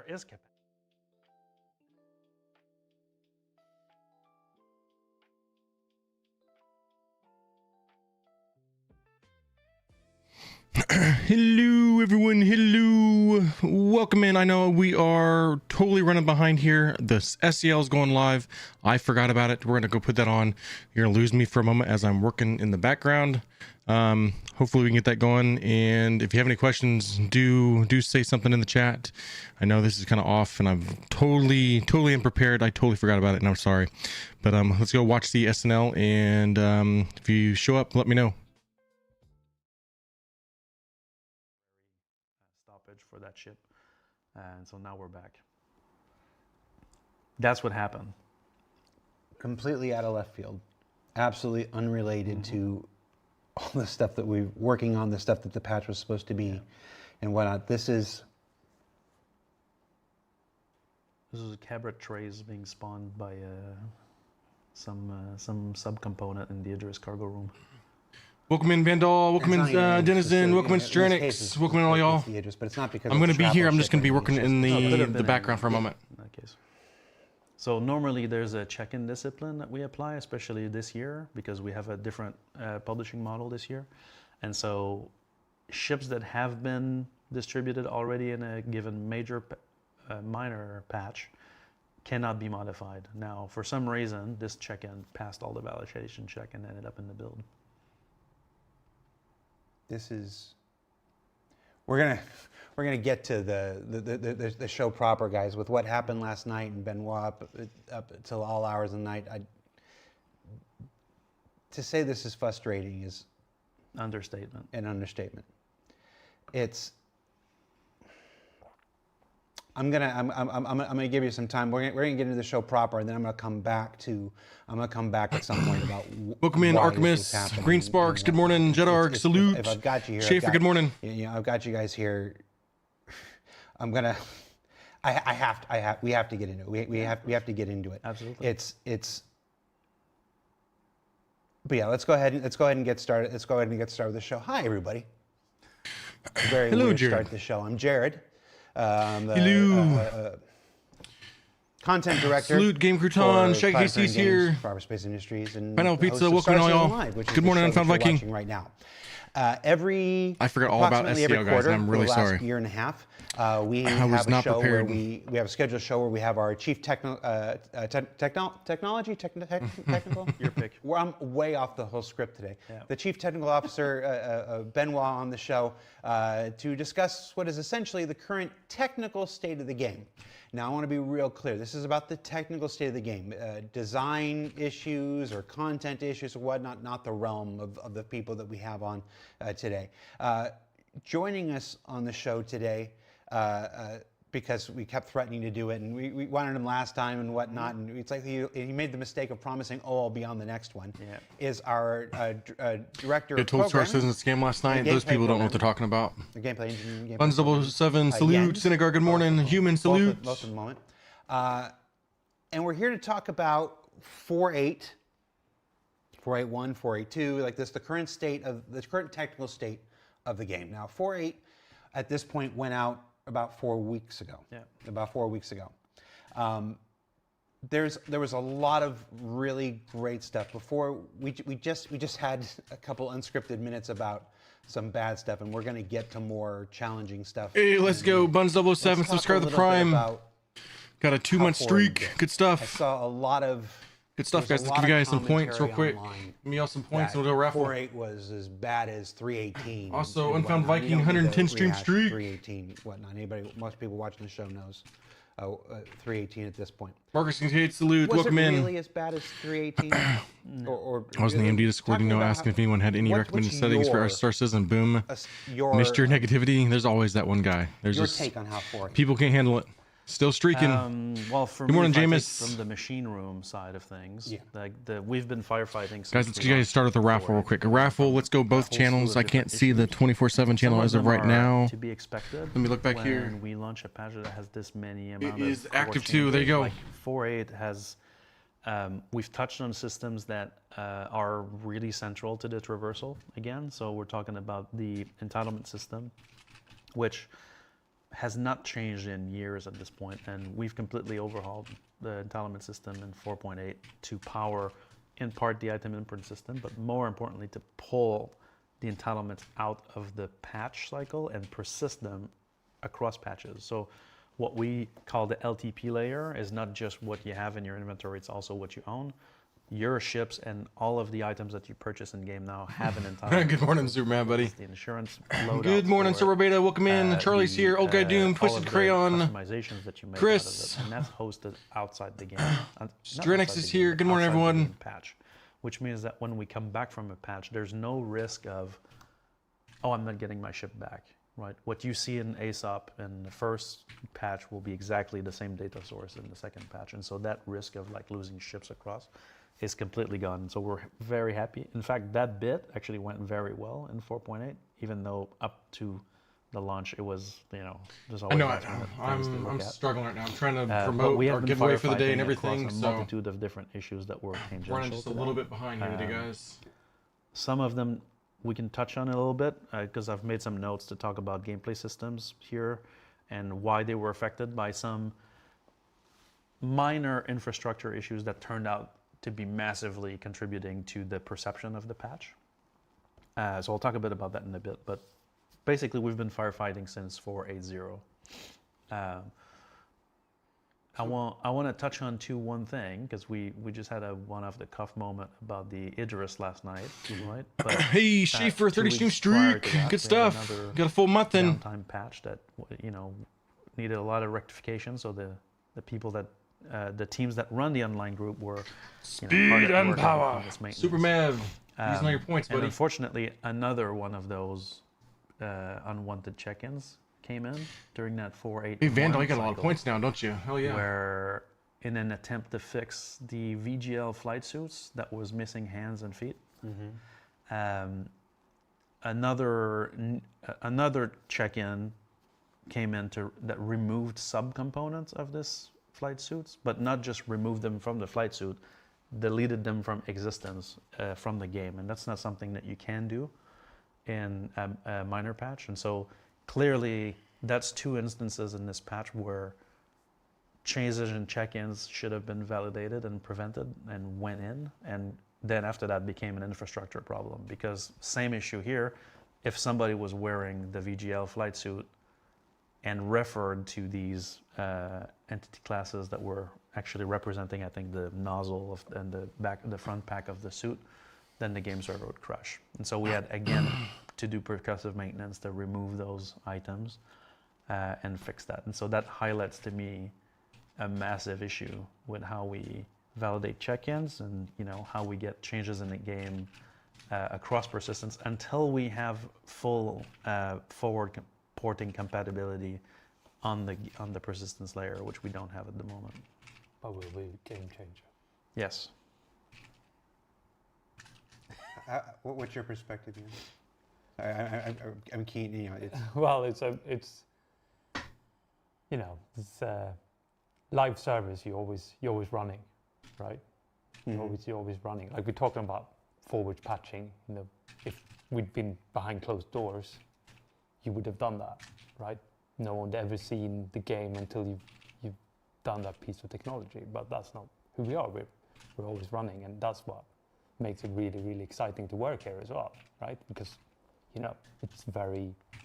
is capacity. Hello everyone, hello, welcome in. I know we are totally running behind here. The SEL is going live. I forgot about it. We're gonna go put that on. You're gonna lose me for a moment as I'm working in the background. Hopefully we can get that going, and if you have any questions, do say something in the chat. I know this is kind of off and I'm totally unprepared. I totally forgot about it and I'm sorry, but let's go watch the SNL, and if you show up, let me know. Stoppage for that ship, and so now we're back. That's what happened. Completely out of left field, absolutely unrelated to all the stuff that we're working on, the stuff that the patch was supposed to be, and whatnot. This is cabaret trays being spawned by some subcomponent in the Idris cargo room. Welcome in, Vandal. Welcome in, Denizen. Welcome in, Sternix. Welcome in, all y'all. But it's not because I'm going to be here. I'm just going to be working in the background for a moment. In that case. So normally there's a check-in discipline that we apply, especially this year, because we have a different publishing model this year. And so ships that have been distributed already in a given major, minor patch cannot be modified. Now, for some reason, this check-in passed all the validation check and ended up in the build. This is, we're gonna get to the show proper, guys, with what happened last night and Benoit up until all hours of the night. To say this is frustrating is Understatement. an understatement. It's, I'm gonna give you some time. We're gonna get into the show proper, and then I'm gonna come back at some point about welcome in, Archimus, Green Sparks. Good morning, Jedarg. Salute. If I've got you here, Schaefer. Good morning. I've got you guys here. We have to get into it. We have to get into it. Absolutely. But yeah, let's go ahead and get started. Let's go ahead and get started with the show. Hi, everybody. Very hello, weird Jared. Start the show. I'm Jared. Hello. Content director. Salute, Game Crouton. Shaggy KC's here. Proper Space Industries and Pineapple Pizza. host of Welcome, Star all Citizen y'all. Live, which is Good the morning, show Unfound that you're Viking. watching right now. I forgot all about approximately SEO, every guys, quarter and I'm really for the sorry. last year and a half, we I have was a not show where prepared. we have a scheduled show where we have our chief technical. Your pick. Well, I'm way off the whole script today. Yeah. The chief technical officer, Benoit, on the show to discuss what is essentially the current technical state of the game. Now, I want to be real clear. This is about the technical state of the game. Design issues or content issues or whatnot, not the realm of the people that we have on today. Joining us on the show today, because we kept threatening to do it, and we wanted him last time and whatnot, and it's like he made the mistake of promising, oh, I'll be on the next one, is our director I of told Star programming. Citizen scam last night. Those people don't know what they're talking about. The gameplay engine. Buns 007. Salute. Jens. Synagar. Good morning. Human. Salute. Both in a moment. And we're here to talk about 4.8, 4.81, 4.82, like this, the current technical state of the game. Now, 4.8 at this point went out about 4 weeks ago. Yeah. About 4 weeks ago. There was a lot of really great stuff. Before we just had a couple unscripted minutes about some bad stuff, and we're going to get to more challenging stuff. Hey, let's go. Buns 007. Let's talk Subscribe a to the little bit Prime. about Got a 2-month how forward we streak. get. Good I stuff. saw a lot of Good stuff, there's guys. a Let's lot give you of guys some points real commentary quick. online Give me all some points that and we'll go raffle. 4.8 was as bad as 3.18. Also, and Unfound whatnot. Viking, We don't need to 110 stream rehash streak. 3.18, whatnot. Most people watching the show knows 3.18 at this point. Marcus Kincaid. Salute. Was Welcome it in. really as bad as 3.18? or I was in the MD Discord, asking if anyone had any recommended settings for our Star Citizen. Boom. Missed your negativity. There's always that one guy. There's your just take on how 4.8. people can't handle it. Still streaking. Well, for Good morning, me, if I take Jameis. from the machine room side of things, we've been firefighting. Since Guys, let's we get you guys launched started with the raffle real quick. A raffle. Let's go both whole channels. slew I of can't different see the issues. 24/7 channel Some as of them right are now. to be expected. Let me look back here. When we launch a patch that has this many amount is of active core too. There you changes, go. Like 4.8 has, we've touched on systems that are really central to the traversal again. So we're talking about the entitlement system, which has not changed in years at this point, and we've completely overhauled the entitlement system in 4.8 to power, in part, the item imprint system, but more importantly, to pull the entitlements out of the patch cycle and persist them across patches. So what we call the LTP layer is not just what you have in your inventory, it's also what you own. Your ships and all of the items that you purchase in game now have an entitlement. Good morning, Superman, buddy. The insurance loadout. Good morning, Silver Beta. Welcome in. Charlie's here. Old Guy Doom, all Twisted of the Crayon. customizations that you make Chris. out of it, and that's hosted outside the game. Not Strenix outside is the here. game, Good morning, outside the everyone. game patch, which means that when we come back from a patch, there's no risk of, oh, I'm not getting my ship back. Right. What you see in ASOP in the first patch will be exactly the same data source in the second patch, and so that risk of like losing ships across is completely gone. So we're very happy. In fact, that bit actually went very well in 4.8, even though up to the launch it was, there's I always know. last minute things to look I'm at. struggling right now. I'm trying to But promote we have our been giveaway for the day and firefighting everything. across a So multitude of different issues that were tangential running just a to little that. bit behind here today, guys. Some of them we can touch on a little bit because I've made some notes to talk about gameplay systems here and why they were affected by some minor infrastructure issues that turned out to be massively contributing to the perception of the patch. So I'll talk a bit about that in a bit, but basically we've been firefighting since 4.8.0. I want to touch on one thing because we just had a one off the cuff moment about the Idris last night, right? But, Hey, Schaefer, 30 stream weeks prior streak. to that, we Good had stuff. another Got a full month in. downtime patch that needed a lot of rectification. So the people that the teams that run the online group were Speed and power. on this maintenance. Super Mav. Using all your points, And buddy. unfortunately, another one of those unwanted check-ins came in during that 4.8. Hey, Vandal, you got a lot of points now, don't you? Hell yeah. Where, in an attempt to fix the VGL flight suits that was missing hands and feet, another check-in came in that removed subcomponents of this flight suits, but not just removed them from the flight suit, deleted them from existence from the game, and that's not something that you can do in a minor patch. And so clearly that's two instances in this patch where changes and check-ins should have been validated and prevented and went in, and then after that became an infrastructure problem, because same issue here, if somebody was wearing the VGL flight suit and referred to these entity classes that were actually representing, I think, the nozzle and the front pack of the suit, then the game server would crash. And so we had, again, to do percussive maintenance to remove those items and fix that. And so that highlights to me a massive issue with how we validate check-ins and how we get changes in the game across persistence until we have full forward porting compatibility on the persistence layer, which we don't have at the moment. But will be a game changer. Yes. What's your perspective, Ian? I'm keen. It's Well, it's live service. You're always running, right? You're always running. Like we're talking about forward patching. If we'd been behind closed doors, you would have done that, right? No one had ever seen the game until you've done that piece of technology. But that's not who we are. We're always running, and that's what makes it really, really exciting to work here as well, right? Because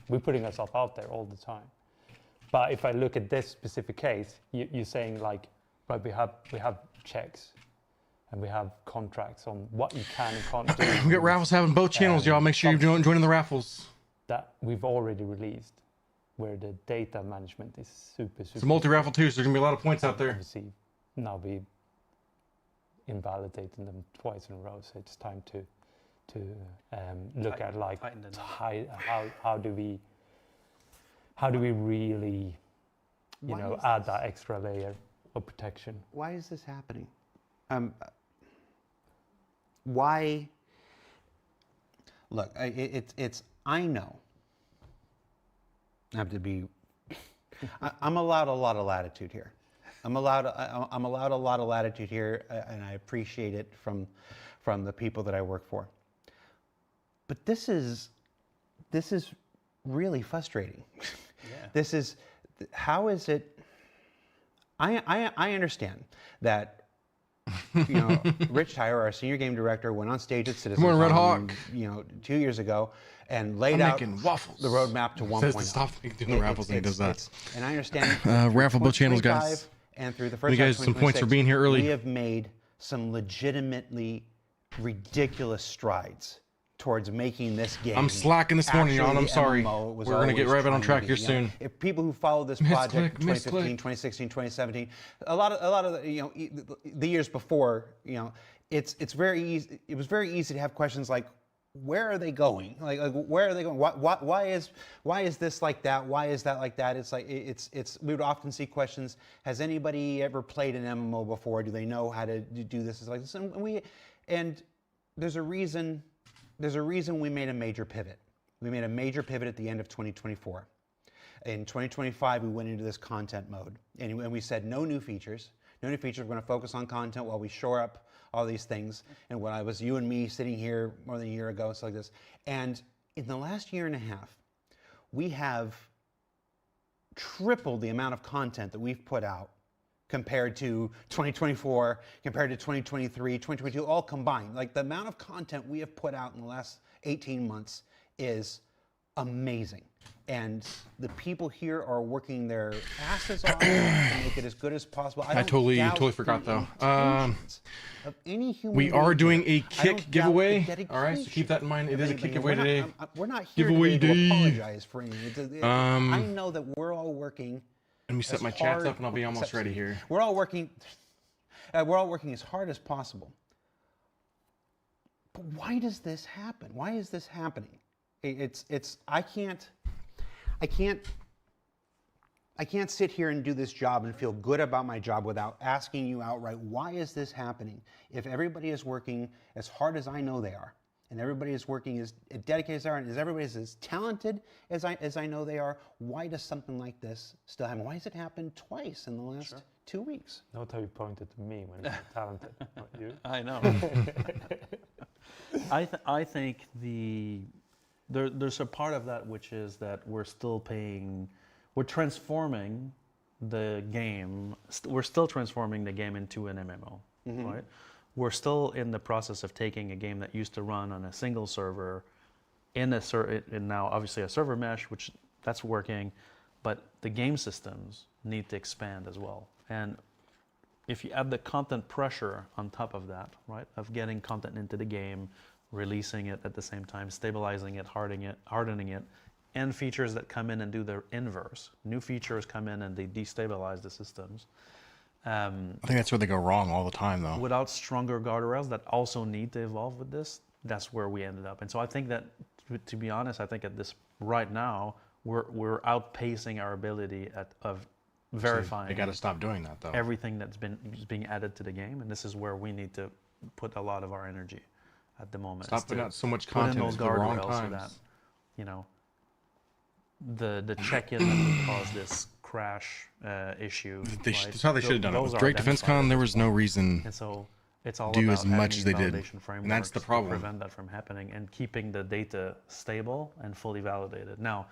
we're putting ourselves out there all the time. But if I look at this specific case, you're saying like, right, we have checks and we have contracts on what you can and can't do. We got raffles having both channels, y'all. Make sure you're joining the raffles. That we've already released, where the data management is super. It's a multi-raffle too, so there's gonna be a lot of points out there. Obviously, now we invalidating them twice in a row, so it's time to look at like how do we really add that extra layer of protection. Why is this happening? Why? Look, it's. I know. I have to be. I'm allowed a lot of latitude here. I'm allowed a lot of latitude here, and I appreciate it from the people that I work for. But this is really frustrating. Yeah. This is how is it? I understand that. Rich Tyler, our senior game director, went on stage at Citizens Come on, Red Con, Hawk. 2 years ago, and laid I'm out making waffles. the roadmap to 1.0. Says to stop doing the raffles, and he does that. And I understand. Raffle channels, guys. And through the Thank first you half guys of some points for 2026, being here early. we have made some legitimately ridiculous strides towards making this game. I'm slacking this morning, actually y'all. I'm the sorry. MMO it was We're gonna get always right back on trying to track here be. soon. If people who follow this project, Misclick. 2015, 2016, 2017, a lot of the years before, it's very easy. It was very easy to have questions like, where are they going? Like where are they going? Why is this like that? Why is that like that? It's like we would often see questions. Has anybody ever played an MMO before? Do they know how to do this? It's like this, and there's a reason. There's a reason we made a major pivot. We made a major pivot at the end of 2024. In 2025, we went into this content mode, and we said no new features. No new features. We're going to focus on content while we shore up all these things. And when I was you and me sitting here more than a year ago, it's like this. And in the last year and a half, we have tripled the amount of content that we've put out compared to 2024, compared to 2023, 2022, all combined. Like the amount of content we have put out in the last 18 months is amazing. And the people here are working their asses off to make it as good as possible. I totally forgot though. Of any human We are being doing here. a I don't kick doubt giveaway. the All right, so keep that in mind. It is a kick dedication of giveaway anybody. today. We're not here Giveaway today day. to apologize for anything. I know that we're all working. Let me set my chats up and I'll be almost ready here. We're all working. We're all working as hard as possible. But why does this happen? Why is this happening? I can't sit here and do this job and feel good about my job without asking you outright, why is this happening? If everybody is working as hard as I know they are, and everybody is working as dedicated as they are, and everybody is as talented as I know they are, why does something like this still happen? Why has it happened twice in the last 2 weeks? Note how you pointed to me when you're talented, not you. I know. I think there's a part of that which is that we're transforming the game. We're still transforming the game into an MMO, right? We're still in the process of taking a game that used to run on a single server, and now obviously a server mesh, which that's working, but the game systems need to expand as well. And if you add the content pressure on top of that, right, of getting content into the game, releasing it at the same time, stabilizing it, hardening it, and features that come in and do the inverse. New features come in and they destabilize the systems. I think that's where they go wrong all the time, though. Without stronger guardrails that also need to evolve with this, that's where we ended up. And so I think that, to be honest, I think at this right now, we're outpacing our ability of verifying. They got to stop doing that, though. Everything that's being added to the game, and this is where we need to put a lot of our energy at the moment. Stop putting out so much put in content those at the wrong guardrails so times. that, the check-in that would cause this crash issue. That's how they should have done it. Those With are Drake Defense Con, identified there as was no well. reason And so it's all do about as much having as they did. validation And that's the frameworks problem. to prevent that from happening and keeping the data stable and fully validated. Now,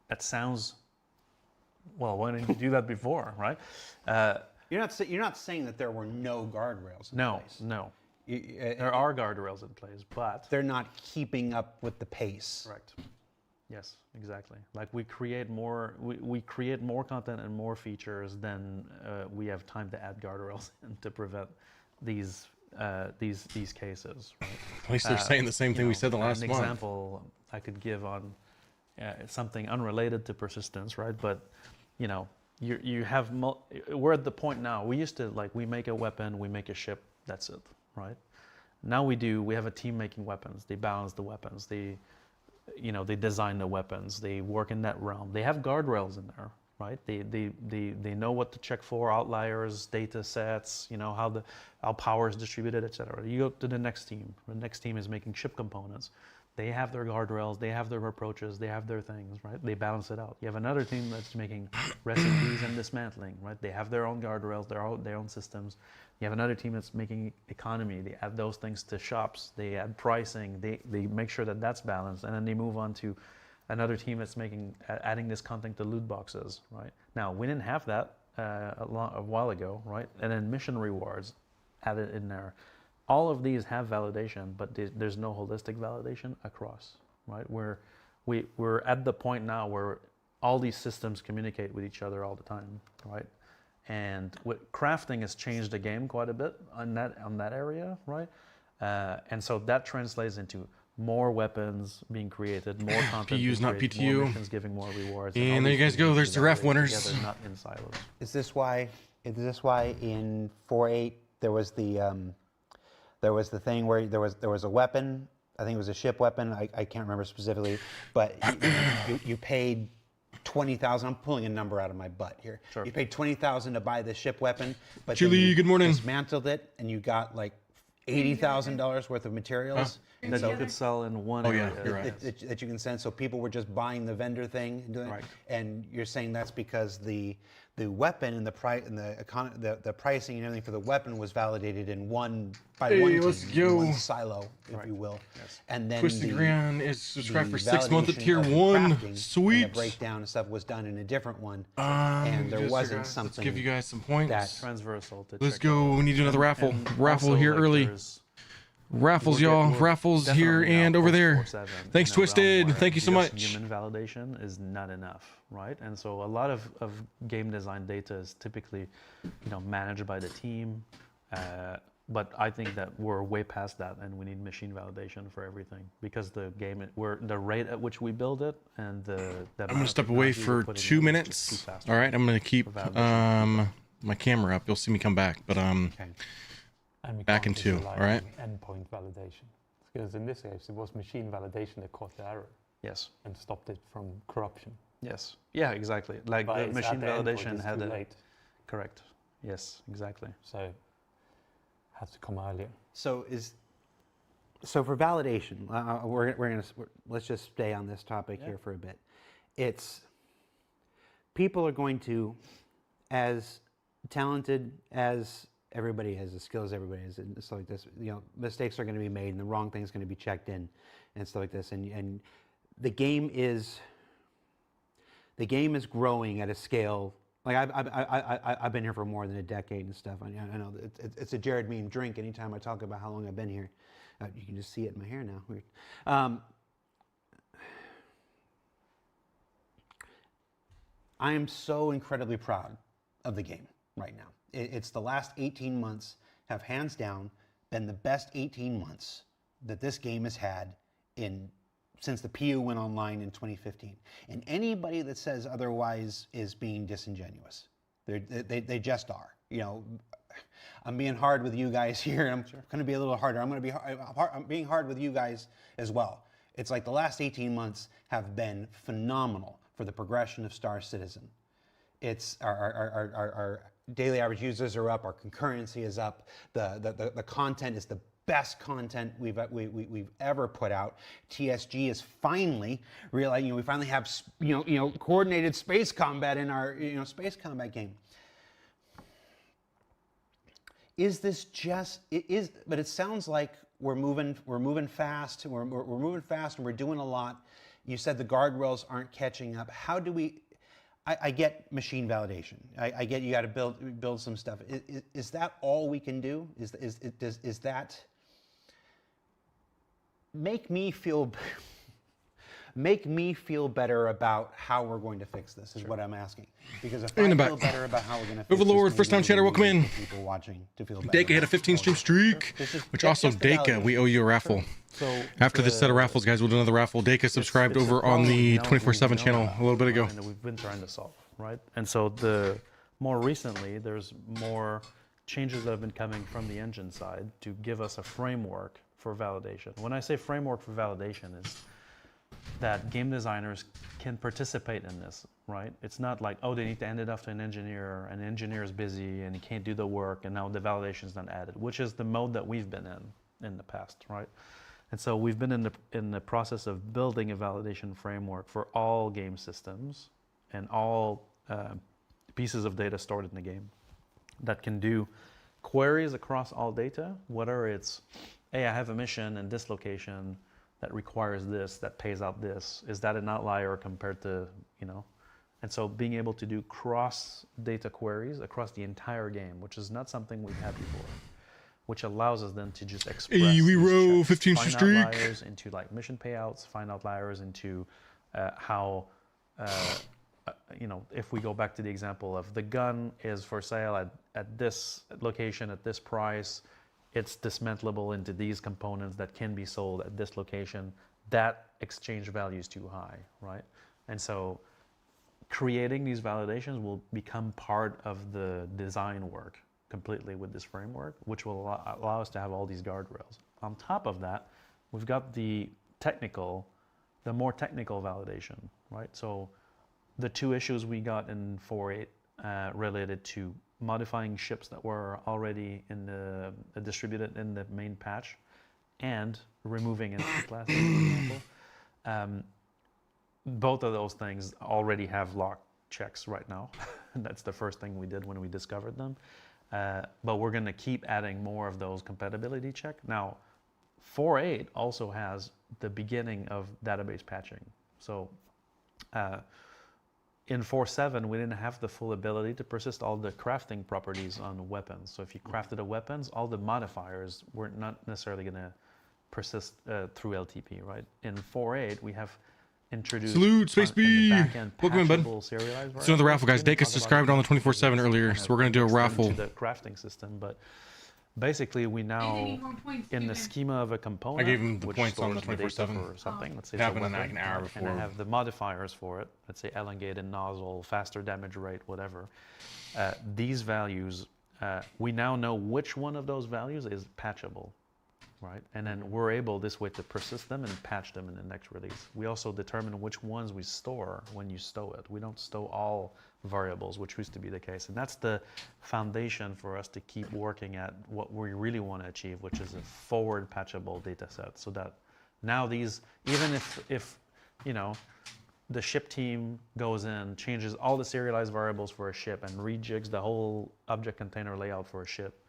that sounds, well, why didn't you do that before, right? You're not saying that there were no guardrails in place. No. There are guardrails in place, but They're not keeping up with the pace. correct. Yes, exactly. Like we create more content and more features than we have time to add guardrails and to prevent these cases. Right? At least they're saying the same thing we said the last An month. example I could give on something unrelated to persistence, right? But you have we're at the point now. We used to we make a weapon, we make a ship, that's it, right? Now we have a team making weapons. They balance the weapons. They design the weapons. They work in that realm. They have guardrails in there, right? They know what to check for, outliers, data sets, how power is distributed, etc. You go to the next team. The next team is making ship components. They have their guardrails, they have their approaches, they have their things, right? They balance it out. You have another team that's making recipes and dismantling, right? They have their own guardrails, their own systems. You have another team that's making economy. They add those things to shops. They add pricing. They make sure that that's balanced, and then they move on to another team that's adding this content to loot boxes, right? Now, we didn't have that a while ago, right? And then mission rewards added in there. All of these have validation, but there's no holistic validation across, right? We're at the point now where all these systems communicate with each other all the time, right? And crafting has changed the game quite a bit on that area, right? And so that translates into more weapons being created, more content PU's not created, PTU. more missions giving more rewards. And all there you these guys things go. need to There's be the ref validated winners. together, not in silos. Is this why in 4.8 there was the thing where there was a weapon? I think it was a ship weapon. I can't remember specifically, but you paid 20,000. I'm pulling a number out of my butt here. Sure. You paid 20,000 to buy the ship weapon, but Chili, then you good morning. dismantled it and you got like $80,000 worth of materials. And That so you could sell in one Oh, area. yeah, you're right. that you can send. So people were just buying the vendor thing and doing it. Right. And you're saying that's because the weapon and the price and the pricing and everything for the weapon was validated in one team, let's in go. one silo, if you will. Yes. And then Twisted the Grand is subscribed for 6 months at validation tier of the 1. crafting and Sweet. the breakdown and stuff was done in a different one. And there wasn't Let's something give you guys some points. that- Transversal to Let's check go. out. We need to do another raffle. And Raffle also, here like, early. there's- Raffles, y'all. Raffles here definitely now and over there. 24/7 Thanks, in a realm Twisted. where Thank you so just much. Human validation is not enough, right? And so a lot of game design data is typically, managed by the team. But I think that we're way past that, and we need machine validation for everything because the rate at which we build it and I'm gonna step away for 2 minutes. All right, I'm gonna keep my camera up. You'll see me come back, but Okay. And we Back can't in just 2, rely all right? on endpoint validation. Because in this case, it was machine validation that caught the error Yes. and stopped it from corruption. Yes. Yeah. Exactly. Like But the it's machine at the endpoint, validation it's had too a late, correct. Yes. Exactly. so had to come earlier. So for validation, let's just stay on this topic here for a bit. It's people are going to, as talented as everybody is, as skilled as everybody is, and stuff like this. Mistakes are going to be made, and the wrong thing's going to be checked in, and stuff like this. And the game is growing at a scale. Like I've been here for more than a decade and stuff. I know it's a Jared meme drink anytime I talk about how long I've been here. You can just see it in my hair now. Weird. I am so incredibly proud of the game right now. It's the last 18 months have hands down been the best 18 months that this game has had since the PU went online in 2015. And anybody that says otherwise is being disingenuous. They just are. I'm being hard with you guys here. I'm going to be a little harder. I'm being hard with you guys as well. It's like the last 18 months have been phenomenal for the progression of Star Citizen. It's our daily average users are up. Our concurrency is up. The content is the best content we've ever put out. TSG is finally realizing we finally have coordinated space combat in our space combat game. Is this just it is? But it sounds like we're moving fast. We're moving fast and we're doing a lot. You said the guardrails aren't catching up. How do we? I get machine validation. I get you got to build some stuff. Is that all we can do? Is that make me feel better about how we're going to fix this? Is what I'm asking. Because if I feel better about how we're going to fix Overlord, this, first time maybe chatter, we welcome need in. people watching to feel better. Daka hit a 15 stream streak, which also just the Daka, validation. we owe you a raffle. So After this set of raffles, guys, we'll do another raffle. Daka subscribed it's a over on problem the we know 24/7 channel about, a little bit ago. and that we've been trying to solve, right? And so more recently, there's more changes that have been coming from the engine side to give us a framework for validation. When I say framework for validation, is that game designers can participate in this, right? It's not like, they need to hand it off to an engineer, and the engineer is busy and he can't do the work, and now the validation is not added, which is the mode that we've been in the past, right? And so we've been in the process of building a validation framework for all game systems and all pieces of data stored in the game that can do queries across all data, whether it's, hey, I have a mission in this location, that requires this, that pays out this. Is that an outlier compared to, you know? And so being able to do cross data queries across the entire game, which is not something we've had before, which allows us then to just express Hey, we these roll checks, 15th find streak. outliers into like mission payouts, find outliers into how, you know, if we go back to the example of the gun is for sale at this location at this price, it's dismantleable into these components that can be sold at this location, that exchange value is too high, right? And so creating these validations will become part of the design work completely with this framework, which will allow us to have all these guardrails. On top of that, we've got the more technical validation, right? So the two issues we got in 4.8 related to modifying ships that were already in the distributed in the main patch and removing entity classes, for example. Both of those things already have lock checks right now. That's the first thing we did when we discovered them. But we're going to keep adding more of those compatibility checks. Now, 4.8 also has the beginning of database patching. So in 4.7, we didn't have the full ability to persist all the crafting properties on weapons. So if you crafted a weapons, all the modifiers were not necessarily going to persist through LTP, right? In 4.8, we have introduced Salute, Space B. Welcome in, bud. Serialized It's another raffle, guys. Dacus subscribed on the 24/7 earlier, so we're going to do a raffle. The crafting system, but basically we now, in the schema of a component, I gave him the which points on the stores data 24/7. for something. Let's say It it's a happened in like weapon, an hour right? before. And I have the modifiers for it. Let's say elongated nozzle, faster damage rate, whatever. These values, we now know which one of those values is patchable. Right, and then we're able this way to persist them and patch them in the next release. We also determine which ones we store when you stow it. We don't stow all variables, which used to be the case, and that's the foundation for us to keep working at what we really want to achieve, which is a forward patchable data set. So that now these, even if you know, the ship team goes in, changes all the serialized variables for a ship, and rejigs the whole object container layout for a ship,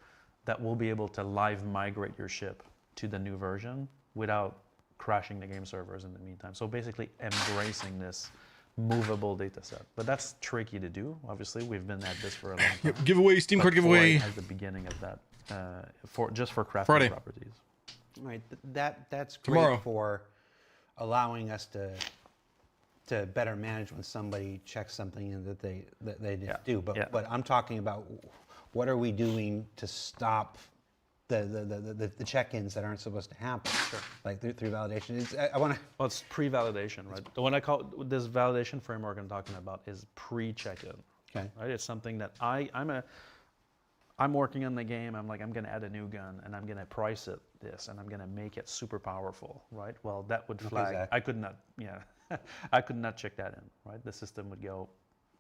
that will be able to live migrate your ship to the new version without crashing the game servers in the meantime. So basically embracing this movable data set. But that's tricky to do. Obviously, we've been at this for a long time. Yep, giveaway, Steam card But 4.8 giveaway. has the beginning of that for crafting Friday. properties. Right, that's great Tomorrow. for allowing us to better manage when somebody checks something in that they didn't do. But I'm talking about what are we doing to stop the check-ins that aren't supposed to happen, like through validation. I want to. Well, it's pre-validation, right? The one I call this validation framework I'm talking about is pre-check-in. Okay. Right? It's something that I'm working on the game. I'm like, I'm going to add a new gun, and I'm going to price it this, and I'm going to make it super powerful, right? Well, that would flag. Zach. I could not, I could not check that in, right? The system would go,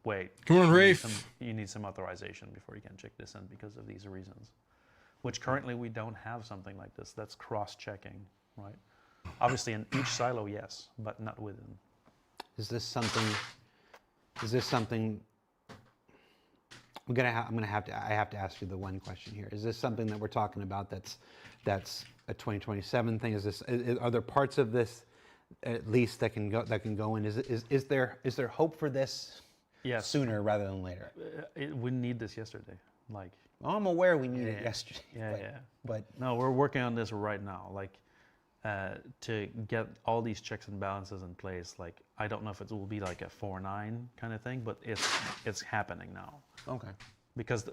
wait. Come on, Rafe. You need some authorization before you can check this in because of these reasons. Which currently we don't have something like this. That's cross-checking, right? Obviously, in each silo, yes, but not within. Is this something? I have to ask you the one question here. Is this something that we're talking about that's a 2027 thing? Are there parts of this at least that can go in? Is there hope for this? Yes. Sooner rather than later. We need this yesterday, like. Well, I'm aware we need it yesterday. But no, we're working on this right now, like to get all these checks and balances in place. Like, I don't know if it will be like a 4.9 kind of thing, but it's happening now. Okay. Because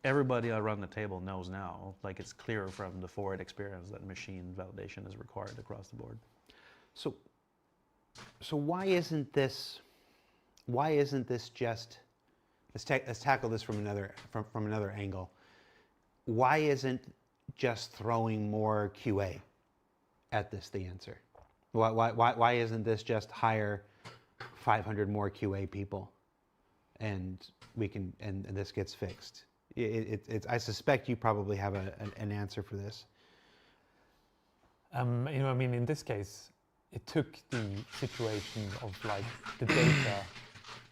everybody around the table knows now, like it's clear from the 4.8 experience that machine validation is required across the board. So why isn't this just? Let's tackle this from another angle. Why isn't just throwing more QA at this the answer? Why isn't this just hire 500 more QA people, and this gets fixed? I suspect you probably have an answer for this. I mean, in this case, it took the situation of like the data.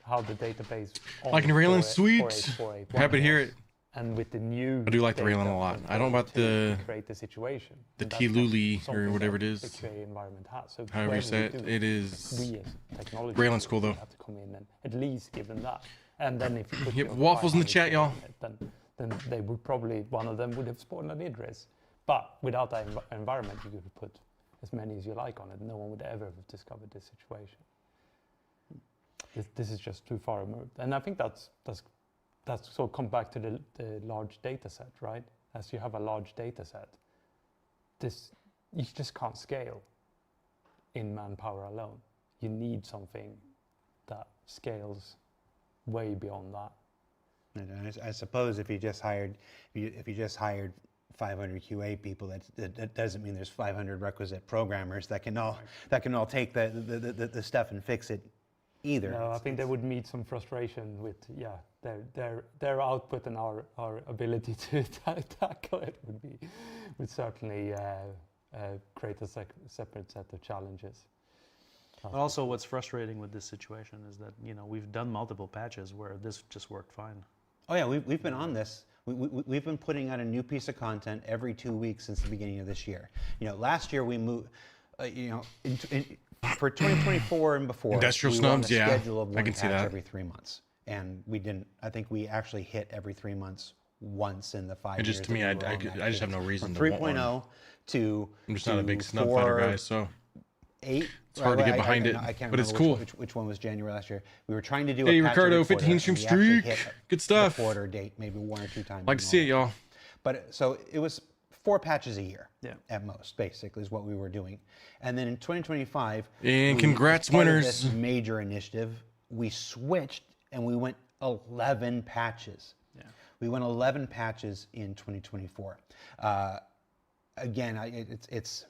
How the database. Like in Raylan, sweet. Happy to hear it. And with the new, I do like the data Raylan a lot. from I don't know about to create the situation. the And that's not T-Luli or something whatever that it is. The QA environment has. So However you when say we it, do it is. we as technology Raylan's cool, though. have to come in and at least give them that. And then if you put Yep, your waffles in the 500 chat, y'all. on it, then they would probably, one of them would have spawned an Idris. But without that environment, you could put as many as you like on it. No one would ever have discovered this situation. This is just too far removed. And I think that's so come back to the large data set, right? As you have a large data set, you just can't scale in manpower alone. You need something that scales way beyond that. And I suppose if you just hired 500 QA people, that doesn't mean there's 500 requisite programmers that can all take the stuff and fix it either. No, I think they would meet some frustration with their output and our ability to tackle it would certainly create a separate set of challenges. Also, what's frustrating with this situation is that we've done multiple patches where this just worked fine. Oh yeah, we've been on this. We've been putting out a new piece of content every 2 weeks since the beginning of this year. Last year we moved. For 2024 and before, Industrial we were on a snubs, yeah, schedule of I one can see patch that. every 3 months, and we didn't. I think we actually hit every 3 months once in the 5 It years. just to me, I just have no reason to want one. 3.0 to I'm just not a big to snub fighter guy, so 8. it's hard to get behind it, I can't but it's remember cool. which one was January last year. We were trying to do Hey, a patch Ricardo, every quarter, 15 stream and we actually streak. hit Good stuff. the quarter date maybe 1 or 2 times. Like to see it, y'all. But so it was 4 patches a year, Yeah. at most, basically, is what we were doing. And then in 2025, And congrats, as part of winners. this major initiative, we switched and we went 11 patches. Yeah. We went 11 patches in 2024. Again, it's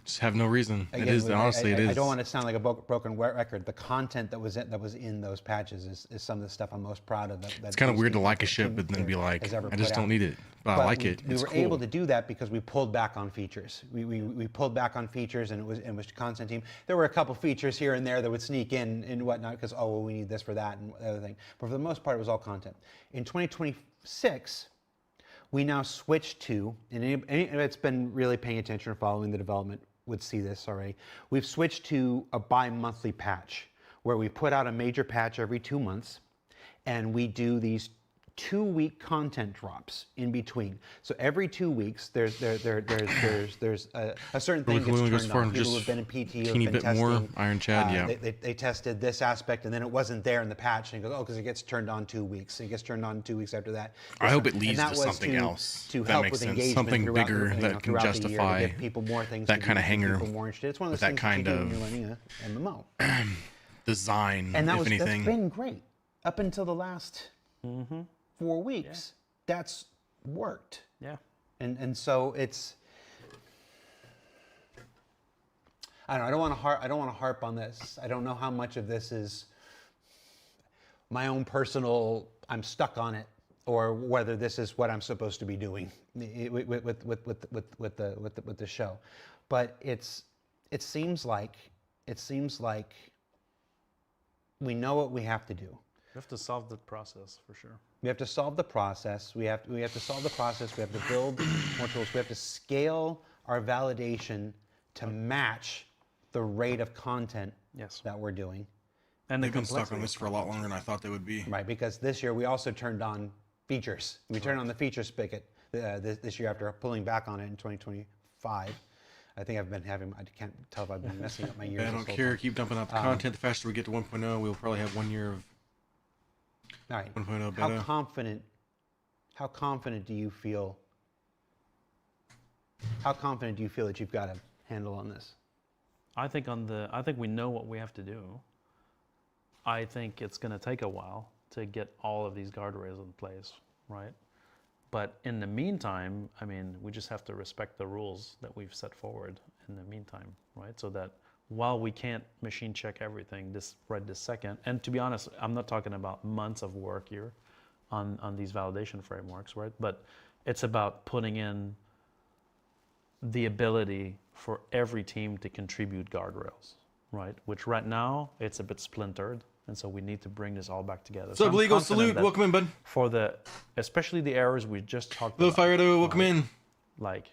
Just have no reason. again, It is honestly, it is. I don't want to sound like a broken record. The content that was in those patches is some of the stuff I'm most proud of. It's kind of weird to like a ship, but then be like, I just don't need it. But I like it. We It's were cool. able to do that because we pulled back on features. We pulled back on features, and it was content team. There were a couple features here and there that would sneak in and whatnot because we need this for that and the other thing. But for the most part, it was all content. In 2026, we now switched to, and any that's been really paying attention or following the development would see this already. We've switched to a bi-monthly patch where we put out a major patch every 2 months, and we do these 2-week content drops in between. So every 2 weeks, there's a certain thing Really cool. It gets goes turned far on. and People just who've been in PT who've teeny been bit more testing. Iron Chad, yeah. They tested this aspect, and then it wasn't there in the patch, and it goes, because it gets turned on 2 weeks. It gets turned on 2 weeks after that. I hope it And leads that to was something else. To That help makes with sense. engagement Something throughout bigger the, that can throughout the year, justify to give people more things that to kind do, of to keep hanger people more interested. It's one of those with that things kind that you do of when you're learning a MMO. Design, And if that's anything. been great up until the last 4 weeks. That's worked. Yeah. And so it's, I don't want to harp on this. I don't know how much of this is my own personal, I'm stuck on it, or whether this is what I'm supposed to be doing with the show. But it seems like we know what we have to do. We have to solve the process for sure. We have to solve the process. We have to solve the process. We have to build more tools. We have to scale our validation to match the rate of content Yes. that we're doing. And the They've been stuck complexity. on this for a lot longer than I thought they would be. Right, because this year we also turned on features. We turned on the feature spigot this year after pulling back on it in 2025. I think I can't tell if I've been messing up my years. I don't care. Keep dumping out the content. The faster we get to 1.0, we'll probably have 1 year of All right. 1.0 How beta. confident do you feel? How confident do you feel that you've got a handle on this? I think we know what we have to do. I think it's going to take a while to get all of these guardrails in place, right? But in the meantime, I mean, we just have to respect the rules that we've set forward in the meantime, right? So that while we can't machine check everything this second, and to be honest, I'm not talking about months of work here on these validation frameworks, right? But it's about putting in the ability for every team to contribute guardrails, right? Which right now, it's a bit splintered, and so we need to bring this all back together. What's So up, I'm Legal? confident Salute. that Welcome in, bud. For especially the errors we just talked Hello, about, Fire. Welcome in. like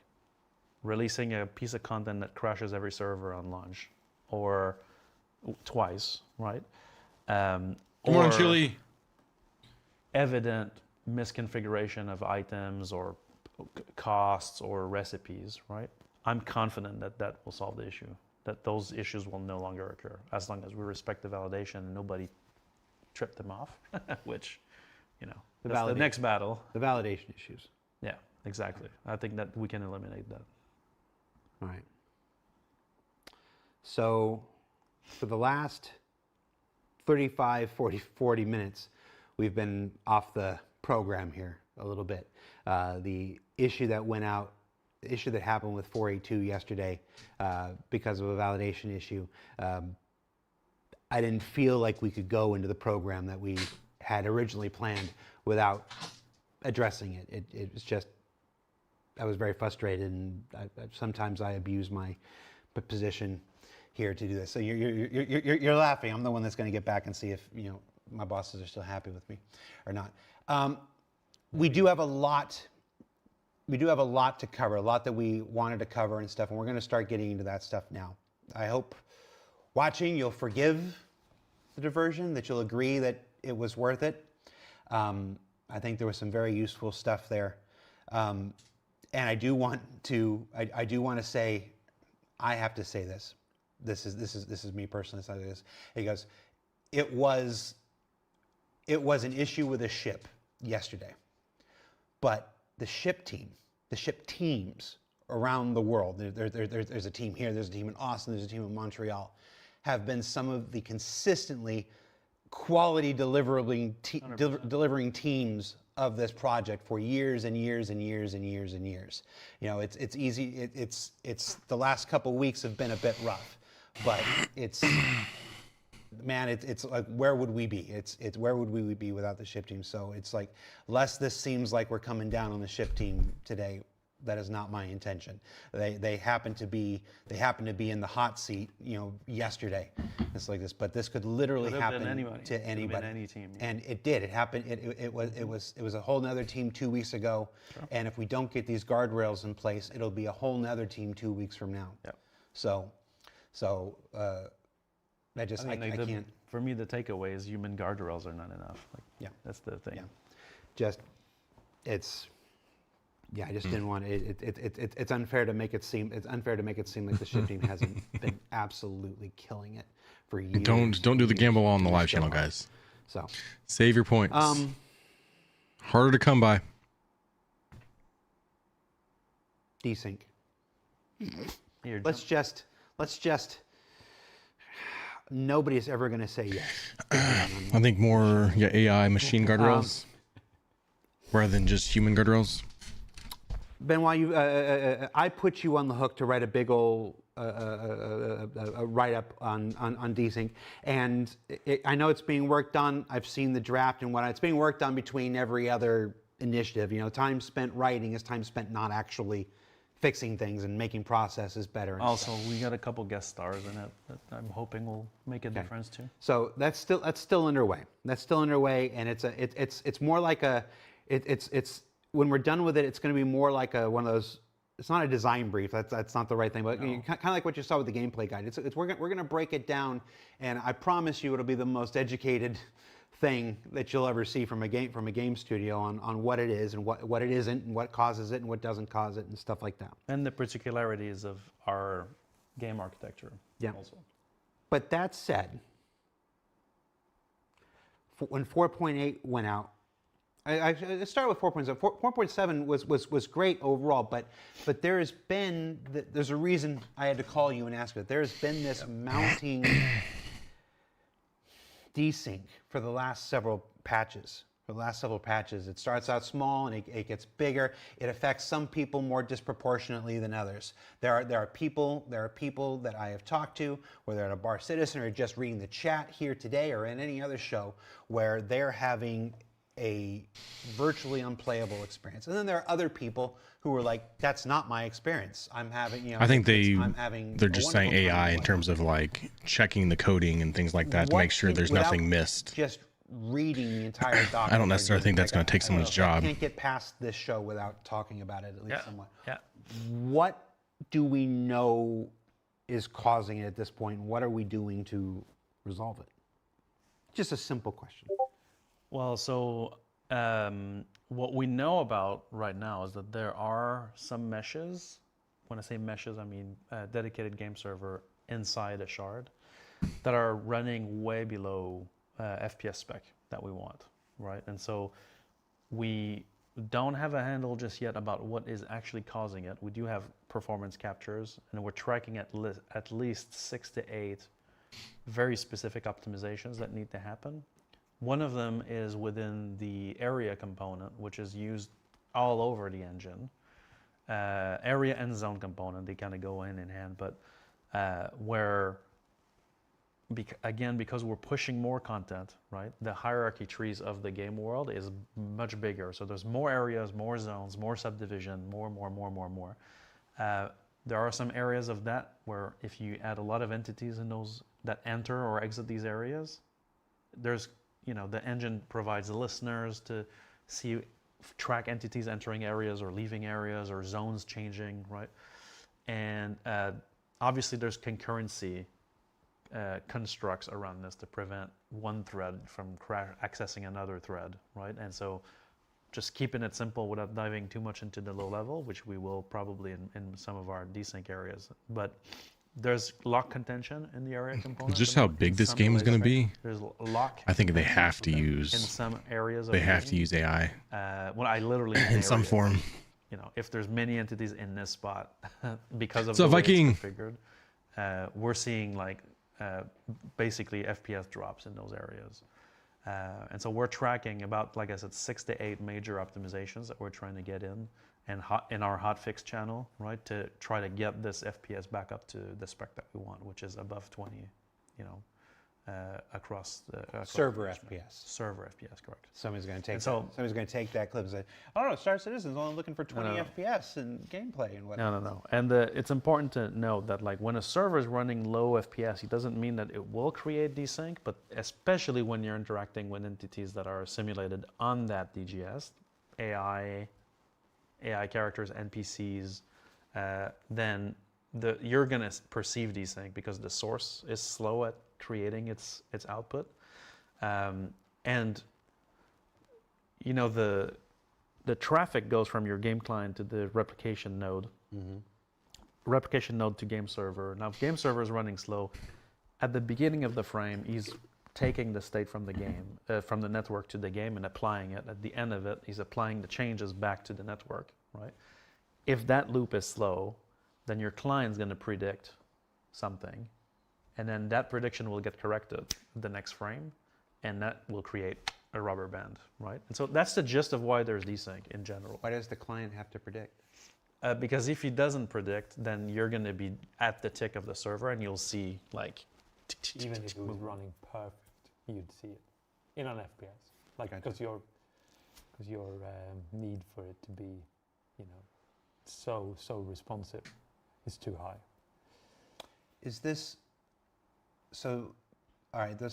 releasing a piece of content that crashes every server on launch, or twice, right? Good morning, Or Chili. evident misconfiguration of items or costs or recipes, right? I'm confident that that will solve the issue, that those issues will no longer occur as long as we respect the validation and nobody tripped them off, which, that's the next battle. The validation issues. Yeah, exactly. I think that we can eliminate that. All right. So for the last 35, 40 minutes, we've been off the program here a little bit. The issue that went out, the issue that happened with 482 yesterday because of a validation issue, I didn't feel like we could go into the program that we had originally planned without addressing it. It was just, I was very frustrated, and sometimes I abuse my position here to do this. So you're laughing. I'm the one that's going to get back and see if my bosses are still happy with me or not. We do have a lot. We do have a lot to cover, a lot that we wanted to cover and stuff, and we're going to start getting into that stuff now. I hope watching you'll forgive the diversion, that you'll agree that it was worth it. I think there was some very useful stuff there. And I do want to say, I have to say this. This is me personally saying this. He goes, it was an issue with a ship yesterday, but the ship teams around the world. There's a team here. There's a team in Austin. There's a team in Montreal. Have been some of the consistently quality delivering teams of this project for years and years and years and years and years. It's easy. It's the last couple weeks have been a bit rough, but it's like, where would we be? It's where would we be without the ship team? So it's like, lest this seems like we're coming down on the ship team today, that is not my intention. They happen to be in the hot seat, yesterday. It's like this, but this could literally happen to anybody. Any team, yeah. And it did. It happened. It was a whole nother team 2 weeks ago. Sure. And if we don't get these guardrails in place, it'll be a whole nother team 2 weeks from now. Yep. So I can't. For me, the takeaway is human guardrails are not enough. That's the thing. Yeah. I just didn't want it. It's unfair to make it seem. It's unfair to make it seem like the ship team hasn't been absolutely killing it for years. Don't do the gamble on the live channel, guys. So save your points. Harder to come by. Desync. Here, Let's just. Nobody's ever going to say yes. I think more AI machine guardrails rather than just human guardrails. Benoit, I put you on the hook to write a big old write-up on desync, and I know it's being worked on. I've seen the draft and whatnot. It's being worked on between every other initiative. Time spent writing is time spent not actually fixing things and making processes better. And also, we got a couple guest stars in it that I'm hoping will make a difference too. So that's still underway. That's still underway, and it's more like it's when we're done with it, it's going to be more like one of those. It's not a design brief. That's not the right thing. But kind of like what you saw with the gameplay guide. We're going to break it down, and I promise you, it'll be the most educated thing that you'll ever see from a game studio on what it is and what it isn't, and what causes it and what doesn't cause it, and stuff like that. And the particularities of our game architecture. Yeah. Also. But that said, when 4.8 went out, I started with 4.7. 4.7 was great overall, but there's a reason I had to call you and ask you. There's been this mounting desync for the last several patches. It starts out small and it gets bigger. It affects some people more disproportionately than others. There are people that I have talked to, whether at a Bar Citizen or just reading the chat here today or in any other show, where they're having a virtually unplayable experience. And then there are other people who are like, that's not my experience. I'm having, you know, I think they're a just saying wonderful time AI in and terms of like checking the coding and things like that to What make sure can- there's without nothing missed. Just reading the entire document. I don't necessarily think that's going to take someone's job. I can't get past this show without talking about it at least somewhat. Yeah. What do we know is causing it at this point? What are we doing to resolve it? Just a simple question. Well, so what we know about right now is that there are some meshes. When I say meshes, I mean a dedicated game server inside a shard that are running way below FPS spec that we want, right? And so we don't have a handle just yet about what is actually causing it. We do have performance captures, and we're tracking at least 6 to 8 very specific optimizations that need to happen. One of them is within the area component, which is used all over the engine. Area and zone component, they kind of go hand in hand, but again, because we're pushing more content, right? The hierarchy trees of the game world is much bigger. So there's more areas, more zones, more subdivision, more. There are some areas of that where if you add a lot of entities in those that enter or exit these areas, there's, you know, the engine provides listeners to track entities entering areas or leaving areas or zones changing, right? And obviously there's concurrency constructs around this to prevent one thread from accessing another thread, right? And so just keeping it simple without diving too much into the low level, which we will probably in some of our desync areas. But there's lock contention in the area component. Just how big this game is going to be. There's lock. I think they have to in use. some areas. They have to use AI. Well, I literally mean in some areas. form. You know, if there's many entities in this spot because of So the way Viking. it's configured, we're seeing like basically FPS drops in those areas. And so we're tracking about, like I said, 6 to 8 major optimizations that we're trying to get in our hotfix channel, right, to try to get this FPS back up to the spec that we want, which is above 20, you know, across Server the FPS. Server FPS, correct. Somebody's going to take And that. That clip and say, "Oh no, Star Citizen's only looking for 20 FPS in gameplay and whatnot." No. And it's important to note that like when a server is running low FPS, it doesn't mean that it will create desync, but especially when you're interacting with entities that are simulated on that DGS, AI characters, NPCs, then you're going to perceive desync because the source is slow at creating its output. And you know, the traffic goes from your game client to the replication node. Replication node to game server. Now, if game server is running slow, at the beginning of the frame, he's taking the state from the game, from the network to the game and applying it. At the end of it, he's applying the changes back to the network, right? If that loop is slow, then your client's going to predict something, and then that prediction will get corrected the next frame, and that will create a rubber band, right? And so that's the gist of why there's desync in general. Why does the client have to predict? Because if he doesn't predict, then you're going to be at the tick of the server, and you'll see like Even if it was running perfect, you'd see it in an FPS, like because your need for it to be, you know, so responsive is too high. Is this so? All right. The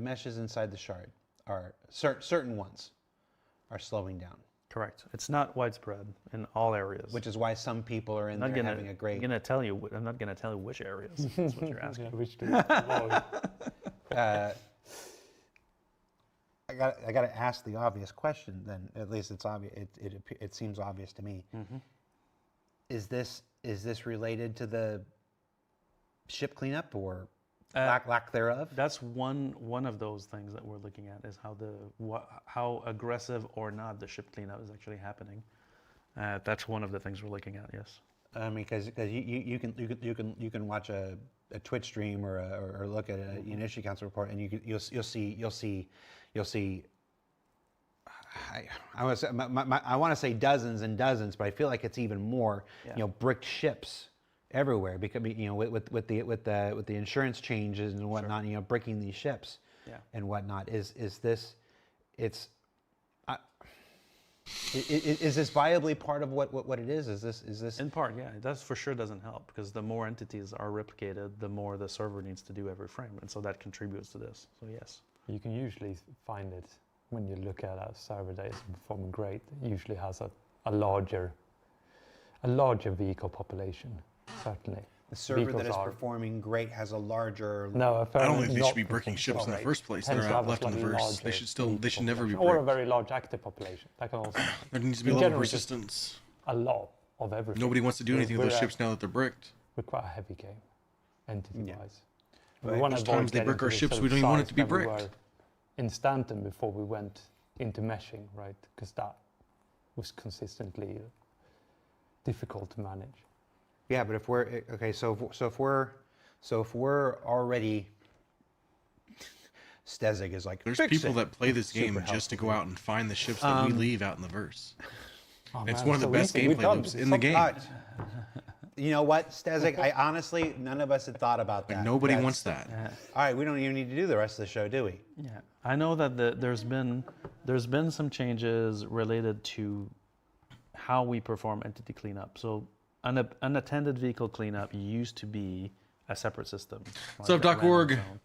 meshes inside the shard are certain ones are slowing down. Correct. It's not widespread in all areas. Which is why some people are in there having a great. I'm not going to tell you which areas. That's what you're asking. Which do I got to ask the obvious question. Then at least it's obvious. It seems obvious to me. Mm-hmm. Is this related to the ship cleanup or lack thereof? That's one of those things that we're looking at is how aggressive or not the ship cleanup is actually happening. That's one of the things we're looking at. Yes. I mean, because you can watch a Twitch stream or look at an issue council report, and you'll see. I want to say dozens and dozens, but I feel like it's even more. Yeah. You know, bricked ships everywhere because you know with the insurance changes and whatnot. Sure. You know, bricking these ships and whatnot. Is this it's. Is this viably part of what it is? Is this? In part, yeah, that for sure doesn't help because the more entities are replicated, the more the server needs to do every frame, and so that contributes to this. So yes, You can usually find it when you look at a server that is performing great. It usually has a larger vehicle population, certainly. The server that Vehicles is are- performing great has a larger. No, I don't think they should be bricking ships in the first place. They're out left in the verse. They should never be Or a bricked. very large active population. That can also There needs to be in a level of general, just resistance. a lot of everything. Nobody wants to do anything with those ships now that they're bricked. We're quite a heavy game, entity-wise. Right. We want to There's avoid times they getting brick to our the ships, sort we of don't even want it size to be that we bricked. were in Stanton before we went into meshing, right? Because that was consistently difficult to manage. Yeah, but if we're okay, so if we're already, Stezig is like. There's "Fix people it." that play this game Super just to go out and find the ships that we leave out in the verse. It's man, one of the so best easy. We've gameplay done loops it. in the game. You know what, Stezig? I honestly, none of us had thought about that. Like nobody That's- wants that. All right, we don't even need to do the rest of the show, do we? yeah, I know that there's been some changes related to how we perform entity cleanup. So unattended vehicle cleanup used to be a separate system. What's up, that ran on Doc.org? its own.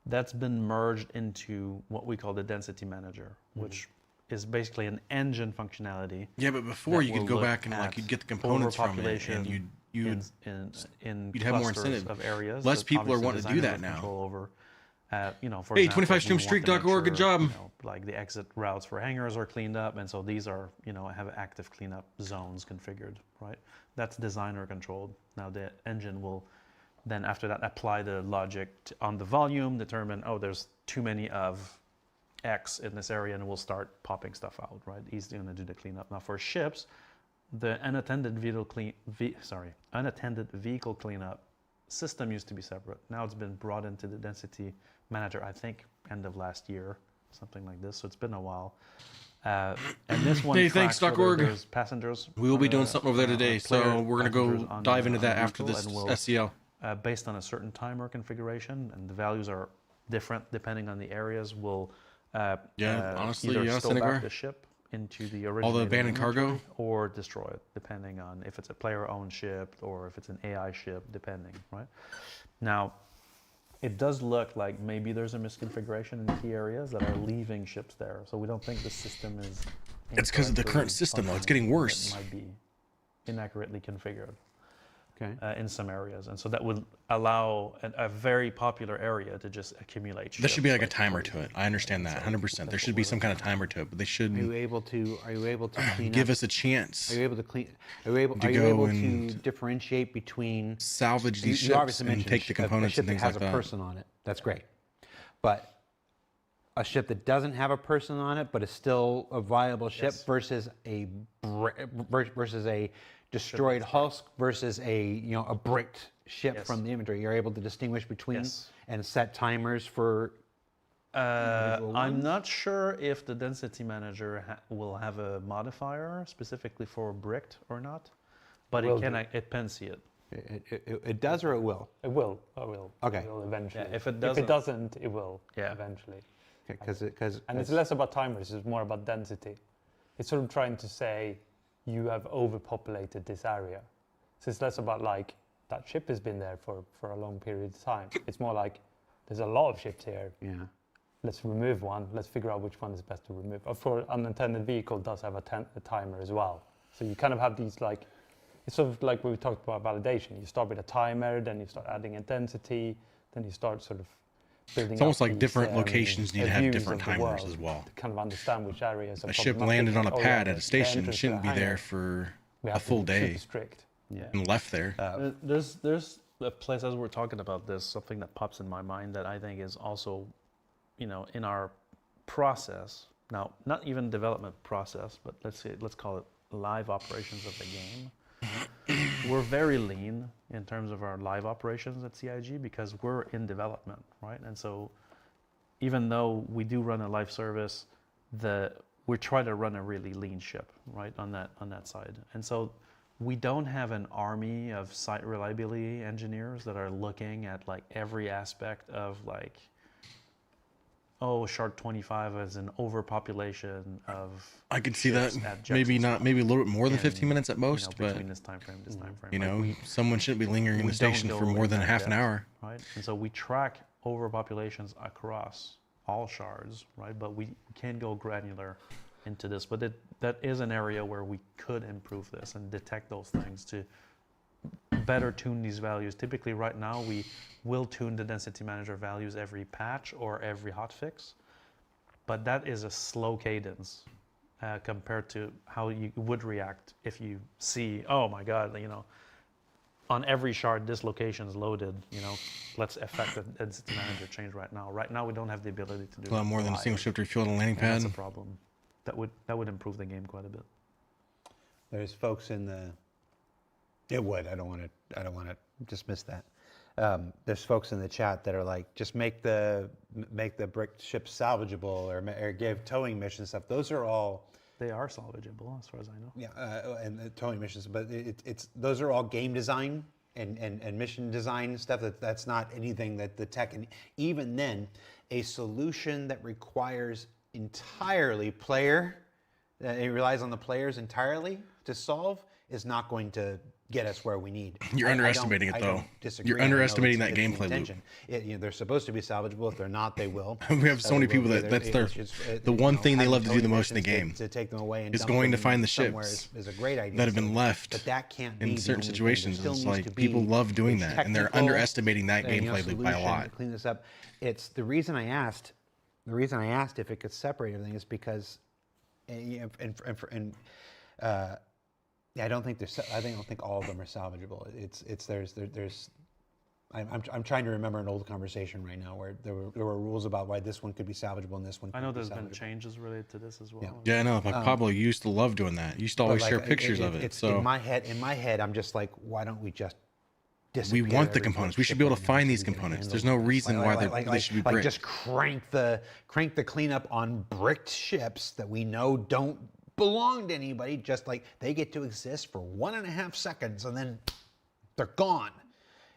That's been merged into what we call the density manager, which is basically an engine functionality. Yeah, but before that you could will go look back and like at you'd get the components from it, overpopulation and you'd in you'd have more clusters incentive. of areas. Less that people are obviously wanting to do designers that have now. Control over. For Hey, example, 25 we stream want to streak, make Doc.org, good sure, job. like the exit routes for hangars are cleaned up, and so these are, have active cleanup zones configured, right? That's designer controlled. Now the engine will then after that apply the logic on the volume, determine, oh, there's too many of X in this area, and we'll start popping stuff out, right? He's going to do the cleanup. Now for ships, the unattended vehicle cleanup system used to be separate. Now it's been brought into the density manager, I think, end of last year, something like this. So it's been a while. And this one, Hey, thanks, tracks Doc.org. whether there's passengers. We will be doing something over there today, so player we're gonna go passengers on dive the- into on that the after vehicle, this and we'll, SCL. based on a certain timer configuration, and the values are different depending on the areas. Will honestly, either yeah, stow Senegar. back the ship into the original All the abandoned cargo? or destroy it, depending on if it's a player-owned ship or if it's an AI ship, depending, right? Now, it does look like maybe there's a misconfiguration in key areas that are leaving ships there, so we don't think the system is. It's 'cause of the current incorrectly system, though. It's functioning. getting worse. It might be inaccurately configured. Okay. In some areas, and so that would allow a very popular area to just accumulate. There should be ships like a timer crazy. to it. I understand that 100%. There should be some kind of timer to it, but they Are you should able to? Are you able to clean give up? us a chance Are you able to clean? Are you able? to Are you go able to and differentiate between? salvage these You ships obviously and mentioned take the components a ship and things that has like a that. person on it. That's great, but a ship that doesn't have a person on it, but is still a viable ship Yes. versus versus a destroyed husk versus a a bricked ship Yes. from the inventory. You're able to distinguish between Yes. and set timers for. individual I'm ones? not sure if the density manager will have a modifier specifically for bricked or not, but Will it can see it. It does or it will. It will. It will. Okay. It will eventually. Yeah, if it If it doesn't- doesn't, it will. Yeah. Eventually. Because And it's less about timers. It's more about density. It's sort of trying to say you have overpopulated this area. So it's less about like that ship has been there for a long period of time. It's more like there's a lot of ships here. yeah. Let's remove one. Let's figure out which one is best to remove. For unattended vehicle does have a timer as well. So you kind of have these like, it's sort of like we talked about validation. You start with a timer, then you start adding a density, then you start sort of building. It's almost up like these, different locations need to have views different of the timers world as well. to kind of understand which areas are A ship problematic. landed on a Oh, pad yeah, at a the station entrance to shouldn't the be there hangar, for we a have to full be super day strict. Yeah. and left there. There's a place, as we're talking about this, something that pops in my mind that I think is also, in our process, now not even development process, but let's call it live operations of the game. We're very lean in terms of our live operations at CIG because we're in development, right? And so even though we do run a live service, we try to run a really lean ship, right, on that side. And so we don't have an army of site reliability engineers that are looking at like every aspect of like shard 25 is an overpopulation of. I can see that. ships at Maybe Jackson not. Spot. Maybe a little bit more than And, 15 minutes at most. You know, but between this time frame, this time frame. you Like, know, someone shouldn't be lingering in we the don't station go for more in than that half an depth, hour. right? And so we track overpopulations across all shards, right? But we can't go granular into this. But that is an area where we could improve this and detect those things to better tune these values. Typically, right now, we will tune the density manager values every patch or every hotfix, but that is a slow cadence compared to how you would react if you see, oh my God, you know, on every shard, this location is loaded, you know, let's affect the density manager change right now. Right now, we don't have the ability to do A lot more than a single ship to refuel on a landing pad. That's a problem. That would improve the game quite a bit. There's folks in the. It would. I don't want to dismiss that. There's folks in the chat that are like, just make the brick ships salvageable, or give towing mission stuff. Those are all. They are salvageable, as far as I know. Yeah, and the towing missions, but it's those are all game design and mission design stuff. That's not anything that the tech, and even then, a solution that requires entirely it relies on the players entirely to solve is not going to get us where we need. You're underestimating it, I though. don't disagree. You're I know underestimating it's that the gameplay loop. intention. They're supposed to be salvageable. If they're not, they will. We have so many people that's the one thing they love to do the most in the game. To take them away and is dump going to them find the somewhere ships is a great idea. that have been left But that can't be in the certain only thing. situations. There still It's needs like to be people love doing a that, and they're technical, underestimating that gameplay loop by a solution lot. to clean this up. It's the reason I asked. The reason I asked if it could separate everything is because, I don't think I don't think all of them are salvageable. I'm trying to remember an old conversation right now where there were rules about why this one could be salvageable and this one. I know couldn't be there's been salvageable. changes related to this as well. Yeah. Yeah, I know. Like Pablo used to love doing that. He used to always But, share like, pictures of it. It's So in my head, I'm just like, why don't we just we disappear want the every components. brick We should ship be able right to now find so these we can components. handle There's no this? reason why they should be like bricked. just crank the cleanup on bricked ships that we know don't belong to anybody. Just like they get to exist for 1.5 seconds and then they're gone.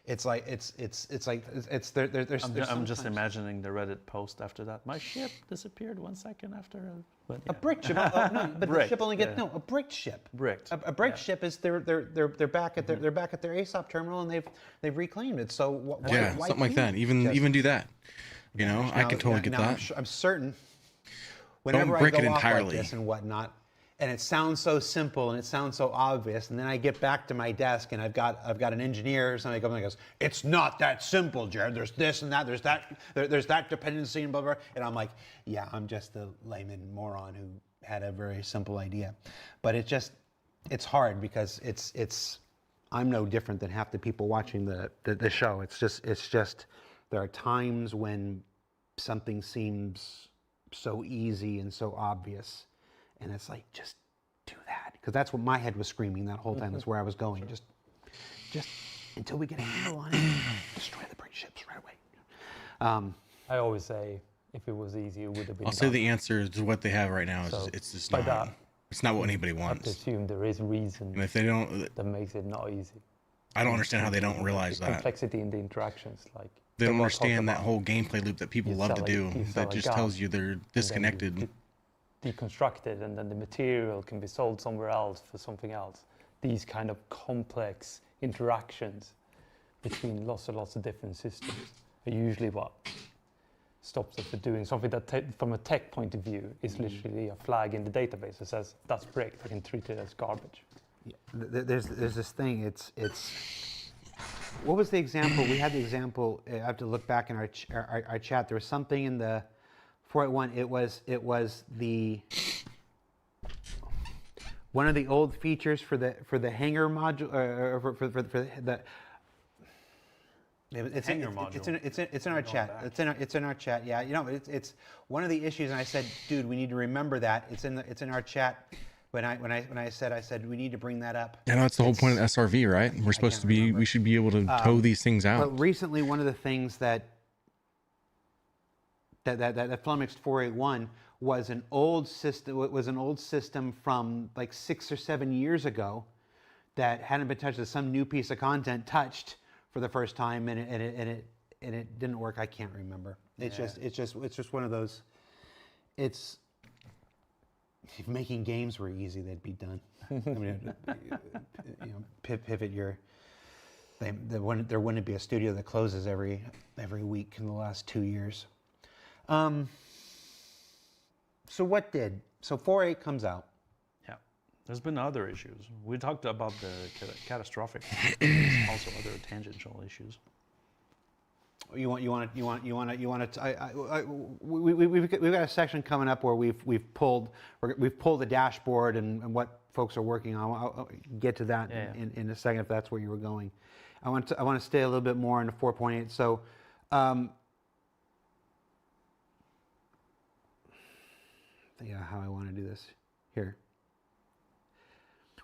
It's like there's I'm just imagining the Reddit post after that. My ship disappeared 1 second after. But a brick ship. No, but the Bricked, ship only gets yeah. a bricked ship. Bricked, A bricked ship is they're back at their ASOP terminal and they've reclaimed it. So why something like can't that. you Even just- even do that. You know, I Now- can totally now- get now that. I'm certain. Whenever brick I it go off entirely. like this and whatnot, and it sounds so simple and it sounds so obvious, and then I get back to my desk and I've got an engineer or somebody comes and goes, "It's not that simple, Jared. There's this and that. There's that dependency and blah blah." And I'm like, "Yeah, I'm just a layman moron who had a very simple idea," but it's hard because it's I'm no different than half the people watching the show. It's just there are times when something seems so easy and so obvious, and it's like, just do that, because that's what my head was screaming that whole time. That's where I was going. Just until we get a handle on it, destroy the brick ships right away. I always say, if it was easy, it would have been I'll say done. the answer is what they have right now. So, It's just by not. that, It's not what anybody I have to wants. assume there is reason And if they don't, that makes it not easy. I don't understand how they don't realize The that. complexity in the interactions, like They don't we're talking understand that about. whole gameplay loop that people You love to sell do. you sell That a just gun, tells you they're and then you disconnected. deconstruct it, and then the material can be sold somewhere else for something else. These kind of complex interactions between lots of different systems are usually what stops us from doing something that, from a tech point of view, is literally a flag in the database that says that's bricked. I can treat it as garbage. Yeah, there's this thing. It's. What was the example? We had the example. I have to look back in our chat. There was something in the 481. It was the one of the old features for the hanger module, or for the. It's Hanger in, module. it's in our chat. back. It's in our chat. Yeah, you know, it's one of the issues. And I said, dude, we need to remember that. It's in our chat. When I said we need to bring that up. I know that's the whole point of SRV, right? We're supposed can't to be. remember. We should be able to tow these things out. But recently, one of the things that Flummoxed 481 was an old system. Was an old system from like 6 or 7 years ago that hadn't been touched. As some new piece of content touched for the first time, and it didn't work. I can't remember. It's Yeah. just one of those. It's if making games were easy, they'd be done. I mean, pivot your. There wouldn't be a studio that closes every week in the last 2 years. So what did? So 4.8 comes out. Yeah, there's been other issues. We talked about the catastrophic. There's also other tangential issues. We've got a section coming up where we've pulled the dashboard and what folks are working on. I'll get to that in a second if that's where you were going. I want to stay a little bit more into 4.8. So. Think of how I want to do this here.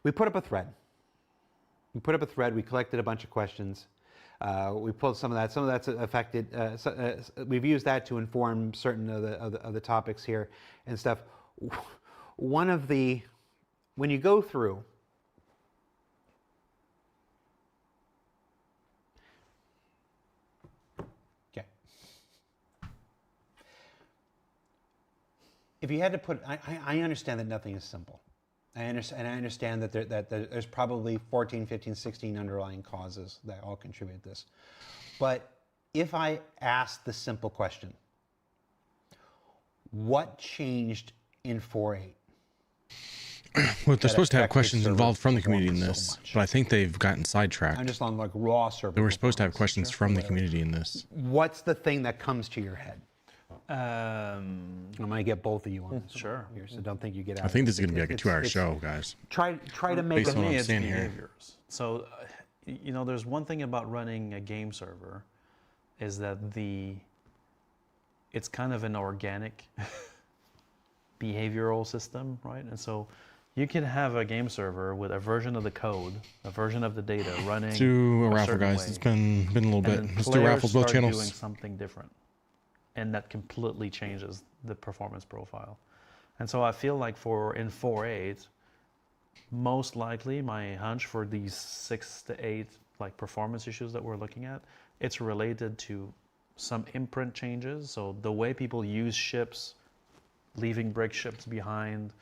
We put up a thread. We collected a bunch of questions. We pulled some of that. Some of that's affected. We've used that to inform certain of the topics here and stuff. One of the, when you go through, okay. If you had to put, I understand that nothing is simple. I understand that there's probably 14, 15, 16 underlying causes that all contribute to this. But if I ask the simple question, what changed in 4.8? Well, they're supposed to have affected questions server involved from the community in performance this, so much? but I think they've gotten sightracked. I'm just on like raw server. They were supposed to have performance. questions from the community in this. What's the thing that comes to your head? Um, I'm gonna get both of you on this sure. here, so don't think you get out. I think this is going to be like a It's- 2-hour it's- show, guys. Try to make Based it. on what I'm it's seeing here. behaviors. So, there's one thing about running a game server, is that it's kind of an organic behavioral system, right? And so, you can have a game server with a version of the code, a version of the data running. Let's do a raffle, certain guys. way. It's been a little And bit. then Let's do players raffles both start channels. doing something different, and that completely changes the performance profile. And so I feel like in 4.8, most likely my hunch for these 6 to 8 like performance issues that we're looking at, it's related to some imprint changes. So the way people use ships, leaving brick ships behind,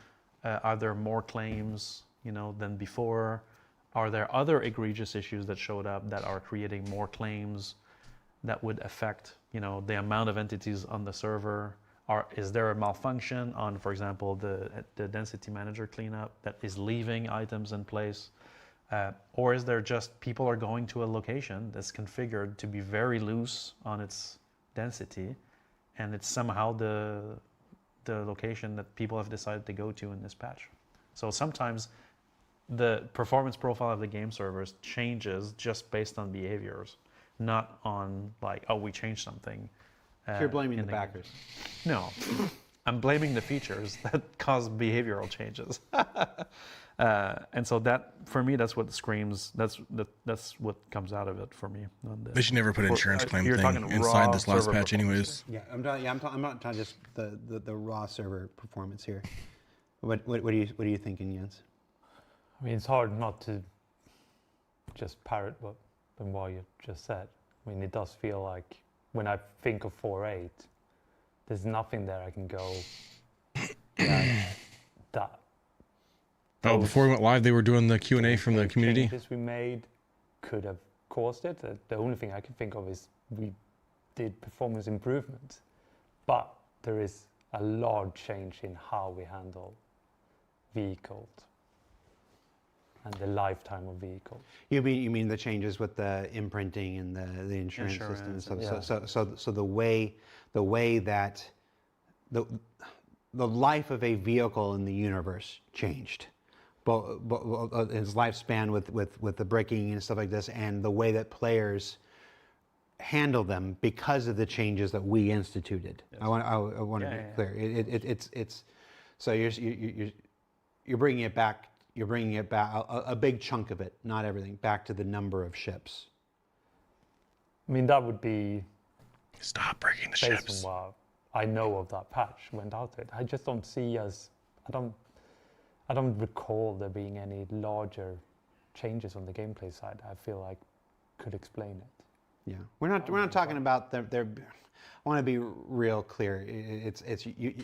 are there more claims than before? Are there other egregious issues that showed up that are creating more claims that would affect the amount of entities on the server? Is there a malfunction on, for example, the density manager cleanup that is leaving items in place? Or is there just people are going to a location that's configured to be very loose on its density, and it's somehow the location that people have decided to go to in this patch? So sometimes the performance profile of the game servers changes just based on behaviors, not on like, oh, we changed something. You're blaming in the backers. No, I'm blaming the features that cause behavioral changes. And so that, for me, that's what screams. That's what comes out of it for me. They should never put an insurance claim you're thing talking inside raw this last server patch, performance. anyways. Yeah, I'm not talking just the raw server performance here. What are you thinking, Jens? I mean, it's hard not to just parrot what you just said. I mean, it does feel like when I think of 4.8, there's nothing there I can go, that. Oh, before we went live, they were doing the Q&A from the community. Changes we made could have caused it. The only thing I can think of is we did performance improvement, but there is a large change in how we handle vehicles and the lifetime of vehicles. You mean the changes with the imprinting and the insurance system and stuff. So the way that the life of a vehicle in the universe changed, both its lifespan with the braking and stuff like this, and the way that players handle them because of the changes that we instituted. Yes. I want to be clear. It's so you're bringing it back. You're bringing it back, a big chunk of it, not everything, back to the number of ships. I mean, that would be Stop breaking the based ships. on what I know of that patch went out to it. I just don't see I don't recall there being any larger changes on the gameplay side. I feel like could explain it. Yeah, we're not talking about their. I want to be real clear. It's you.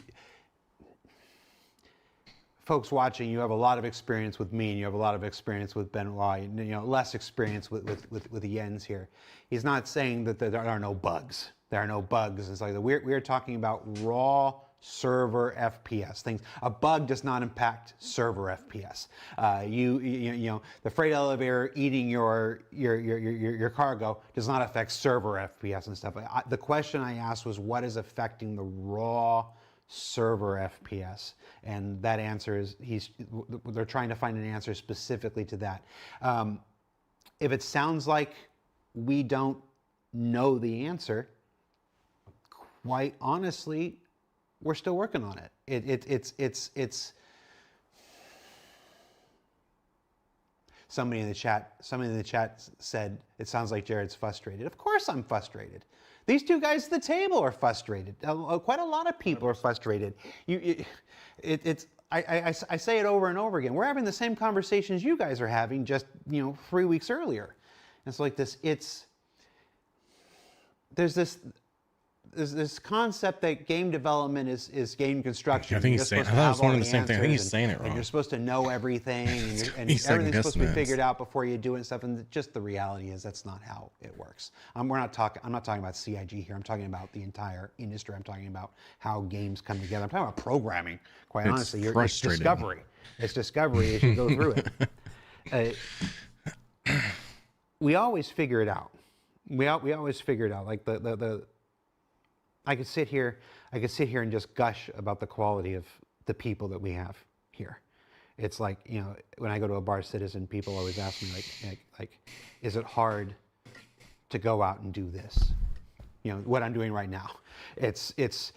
Folks watching, you have a lot of experience with me, and you have a lot of experience with Benoit. Less experience with Jens here. He's not saying that there are no bugs. There are no bugs. It's like we're talking about raw server FPS things. A bug does not impact server FPS. The freight elevator eating your cargo does not affect server FPS and stuff. The question I asked was, what is affecting the raw server FPS? And that answer is they're trying to find an answer specifically to that. If it sounds like we don't know the answer, quite honestly, we're still working on it. It's somebody in the chat said it sounds like Jared's frustrated. Of course I'm frustrated. These two guys at the table are frustrated. Quite a lot of people are frustrated. I say it over and over again. We're having the same conversations you guys are having just 3 weeks earlier. It's like this. There's this concept that game development is game construction. I think he's saying. I thought I was wondering the same thing. I think he's saying it wrong. And you're supposed to know everything, and He's everything's supposed to be second-guessing figured out before you do it and stuff. And just the reality is that's not how it works. I'm not talking about CIG here. I'm talking about the entire industry. I'm talking about how games come together. I'm talking about programming. Quite honestly, it's discovery. It's discovery as you go through it. We always figure it out. We always figure it out. Like I could sit here and just gush about the quality of the people that we have here. It's like, when I go to a Bar Citizen, people always ask me like, is it hard to go out and do this? What I'm doing right now. It's less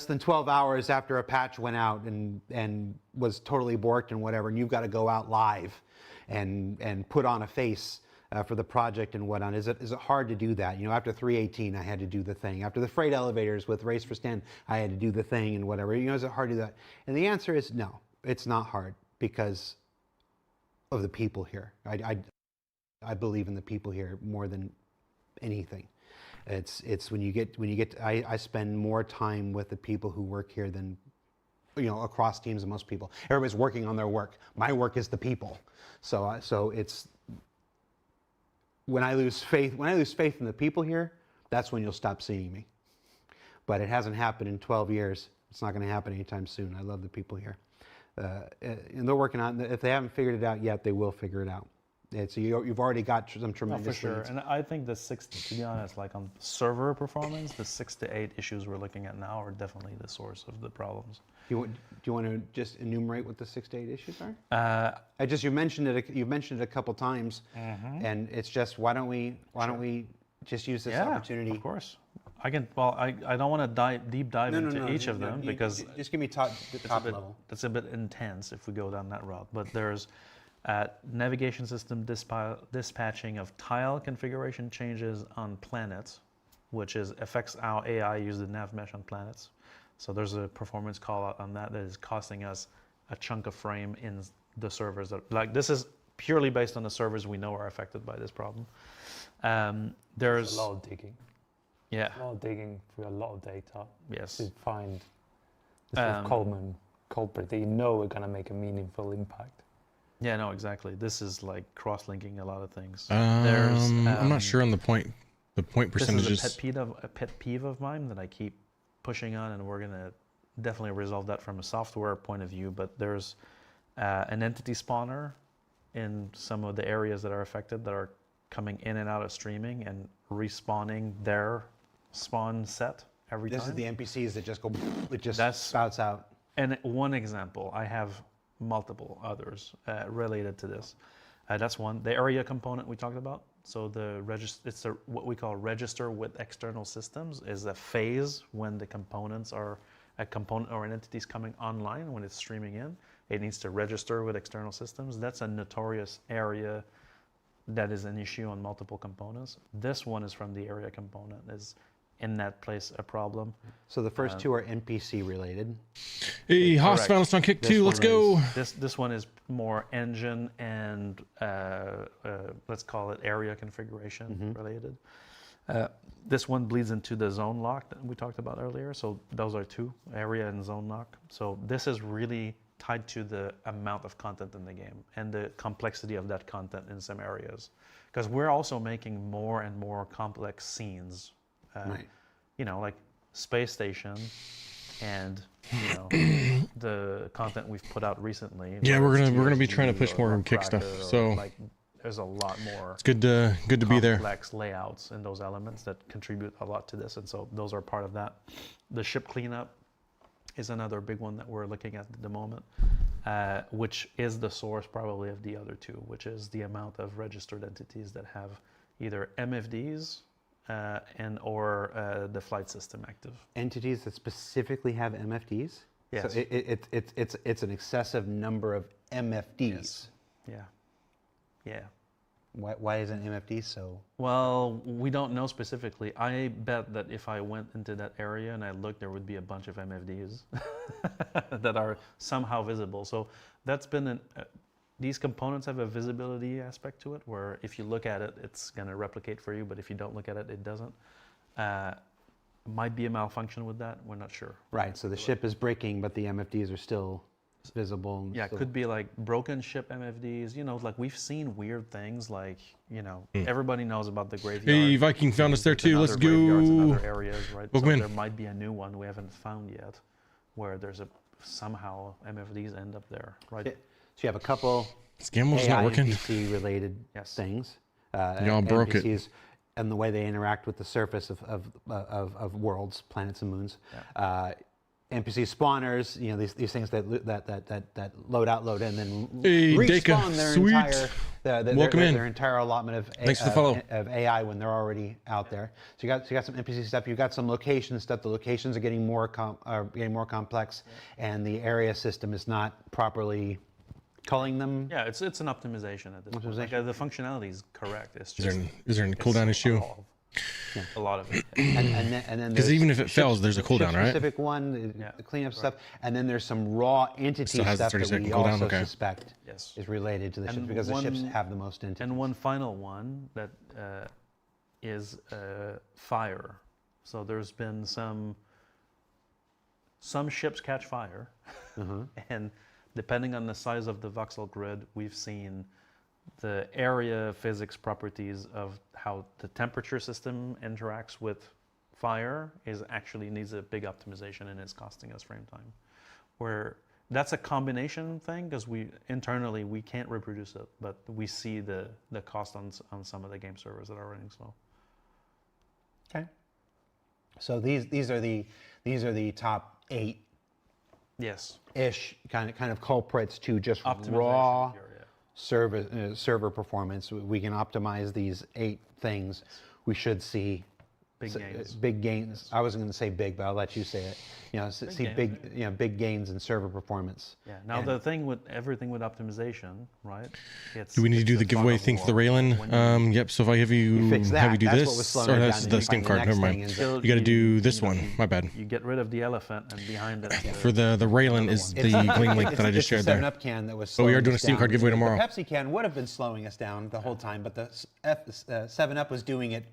than 12 hours after a patch went out and was totally borked and whatever, and you've got to go out live and put on a face for the project and whatnot. Is it hard to do that? After 318, I had to do the thing. After the freight elevators with Race for Stand, I had to do the thing and whatever. Is it hard to do that? And the answer is no, it's not hard because of the people here. I believe in the people here more than anything. It's when you get. I spend more time with the people who work here than across teams than most people. Everybody's working on their work. My work is the people. So it's. When I lose faith in the people here, that's when you'll stop seeing me. But it hasn't happened in 12 years. It's not going to happen anytime soon. I love the people here. And they're working on it. If they haven't figured it out yet, they will figure it out. You've already got some tremendous for sure. leads. And I think to be honest, like on server performance, the 6 to 8 issues we're looking at now are definitely the source of the problems. Do you want to just enumerate what the 6 to 8 issues are? You mentioned it a couple times, and it's just why don't we just use this opportunity? Of course, I can. Well, I don't want to deep dive into each of them because just give me top level. That's a bit intense if we go down that route. But there's navigation system dispatching of tile configuration changes on planets, which affects how AI use the nav mesh on planets. So there's a performance call out on that is costing us a chunk of frame in the servers. This is purely based on the servers we know are affected by this problem. There's a lot of digging. Yeah. A lot of digging through a lot of data. Yes. To find the sort of common culprit that are going to make a meaningful impact. Yeah, no, exactly. This is like cross-linking a lot of things. I'm not sure on the point percentages. This is a pet peeve of mine that I keep pushing on, and we're going to definitely resolve that from a software point of view. But there's an entity spawner in some of the areas that are affected that are coming in and out of streaming and respawning their spawn set every time. This is the NPCs that just go, it just spouts out. And one example, I have multiple others related to this. That's one. The area component we talked about. So it's what we call register with external systems is a phase when the components are a component or an entity is coming online when it's streaming in. It needs to register with external systems. That's a notorious area that is an issue on multiple components. This one is from the area component. Is in that place a problem. So the first two are NPC related. Hey, Haas finalist on kick 2, let's go. This one is more engine and let's call it area configuration related. This one bleeds into the zone lock that we talked about earlier. So those are two, area and zone lock. So this is really tied to the amount of content in the game and the complexity of that content in some areas. Because we're also making more and more complex scenes. Right. You know, like Space Station and, you know, the content we've put out recently. Yeah, we're gonna be TSG trying to push or more kick stuff. Nutcracker, or, So like, there's a lot more it's good to be there. complex layouts in those elements that contribute a lot to this, and so those are part of that. The ship cleanup is another big one that we're looking at the moment, which is the source probably of the other two, which is the amount of registered entities that have either MFDs and or the flight system active. Entities that specifically have MFDs? Yes. So it's an excessive number of MFDs. Yes. Yeah. Yeah. Why isn't MFD so? Well, we don't know specifically. I bet that if I went into that area and I looked, there would be a bunch of MFDs that are somehow visible. So that's been these components have a visibility aspect to it, where if you look at it, it's going to replicate for you, but if you don't look at it, it doesn't. Might be a malfunction with that. We're not sure. Right. So the ship is breaking, but the MFDs are still visible. And Yeah, it still... could be like broken ship MFDs. You know, like we've seen weird things. Like, you know, everybody knows about the graveyard. Hey, Viking found us there too. Let's Other graveyards in go. other areas, right? Welcome So in. there might be a new one we haven't found yet, where there's somehow MFDs end up there, right? So you have a couple This Gammel's AI not working. NPC related Yes. things. Y'all broke it. NPCs and the way they interact with the surface of worlds, planets, and moons. NPC spawners, you know, these things that load out, load in, then Hey, respawn Deka, their sweet. entire Welcome in. their entire allotment of Thanks for the follow. of AI when they're already out there. So you got some NPC stuff. You got some location stuff. The locations are getting more complex, and the area system is not properly culling them. Yeah, it's an optimization at this point. Like, the functionality is correct. It's Is just there any cooldown issue? A lot of it. And then Because there's even if it ship- fails, there's a cooldown, right? Specific one, Yeah, the cleanup stuff, and then there's some raw entity Still has the stuff that 30-second we cooldown? also Okay. suspect Yes. is related to the ships And because the ships one- have the most entities. And one final one that is fire. So there's been some ships catch fire, and depending on the size of the voxel grid, we've seen the area physics properties of how the temperature system interacts with fire needs a big optimization, and it's costing us frame time. Where that's a combination thing, because internally we can't reproduce it, but we see the cost on some of the game servers that are running slow. Okay. So these are the top 8 Yes. ish kind of culprits to just Optimization raw here, yeah. server performance. We can optimize these 8 things. We should see Big gains. Big gains. I wasn't going to say big, but I'll let you say it. You know, see gains, big gains in server performance. Yeah. Now the thing with everything with optimization, right? Do we need to do the giveaway thing for the Raylan? Yep. So if I have you fix that. have you do That's this, what was slowing or it that's down. the You Steam find the card. next Never mind. thing is- You got to do this one. My bad. You get rid of the elephant, and behind it, For the Raylan is the Gleam link that I just shared It's the there. 7-Up can that was But we are slowing doing a us Steam down. card giveaway tomorrow. The Pepsi can would have been slowing us down the whole time, but the 7-Up was doing it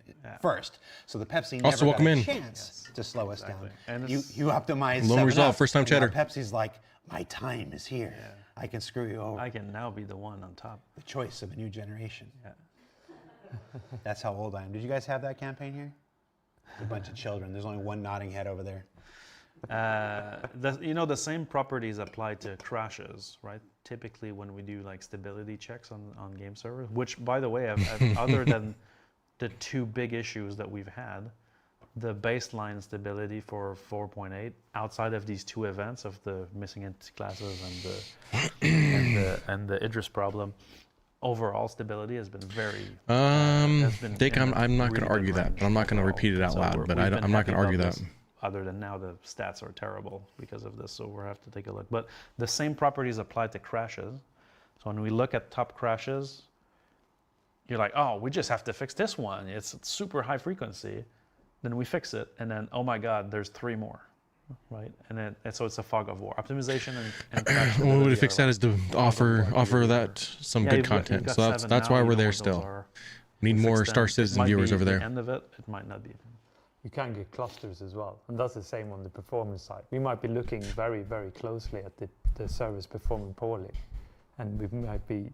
first. So the Pepsi never Also, welcome got a in. chance to slow us down. And You optimize Lone 7-Up, Resolve, first time and now chatter. Pepsi's like, my time is here. I can screw you over. I can now be the one on top. The choice of a new generation. Yeah. That's how old I am. Did you guys have that campaign here? A bunch of children. There's only one nodding head over there. The same properties apply to crashes, right? Typically, when we do like stability checks on game servers, which, by the way, other than the 2 big issues that we've had, the baseline stability for 4.8, outside of these 2 events of the missing entity classes and the Idris problem, overall stability has been very. Dick, I'm not going to argue that, but I'm not going to repeat it out loud. But I'm not going to argue that. Other than now, the stats are terrible because of this, so we'll have to take a look. But the same properties apply to crashes. So when we look at top crashes, you're like, oh, we just have to fix this one. It's super high frequency. Then we fix it, and then, oh my God, there's 3 more. right? And so it's a fog of war. Optimization and One way to fix that is to offer that some good content. So that's why we're there still. We need more Star Citizen viewers over there. The end of it, it might not be. You can get clusters as well, and that's the same on the performance side. We might be looking very, very closely at the servers performing poorly, and we might be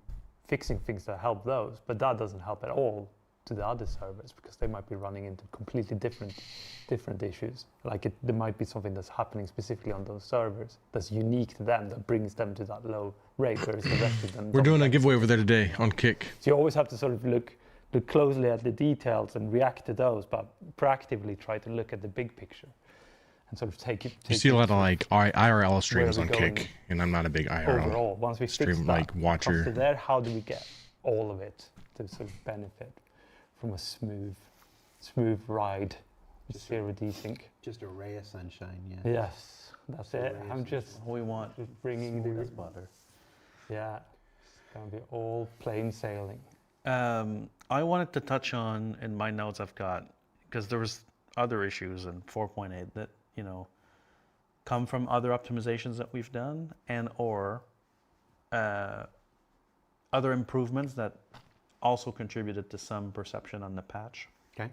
fixing things that help those, but that doesn't help at all to the other servers because they might be running into completely different issues. Like there might be something that's happening specifically on those servers that's unique to them that brings them to that low rate, whereas the rest of them. We're doing a giveaway over there today on Kick. So you always have to sort of look closely at the details and react to those, but proactively try to look at the big picture and sort of take it. You see a lot of like IRL streams on Kick, and I'm not a big IRL overall. Once we fix that like watcher. There, how do we get all of it to sort of benefit from a smooth ride with zero desync? Just a ray of sunshine, yeah. Yes, that's it. I'm just We want bringing smooth the as butter. Yeah, it's gonna be all plain sailing. I wanted to touch on in my notes I've got, because there was other issues in 4.8 that, come from other optimizations that we've done and or other improvements that also contributed to some perception on the patch. Okay.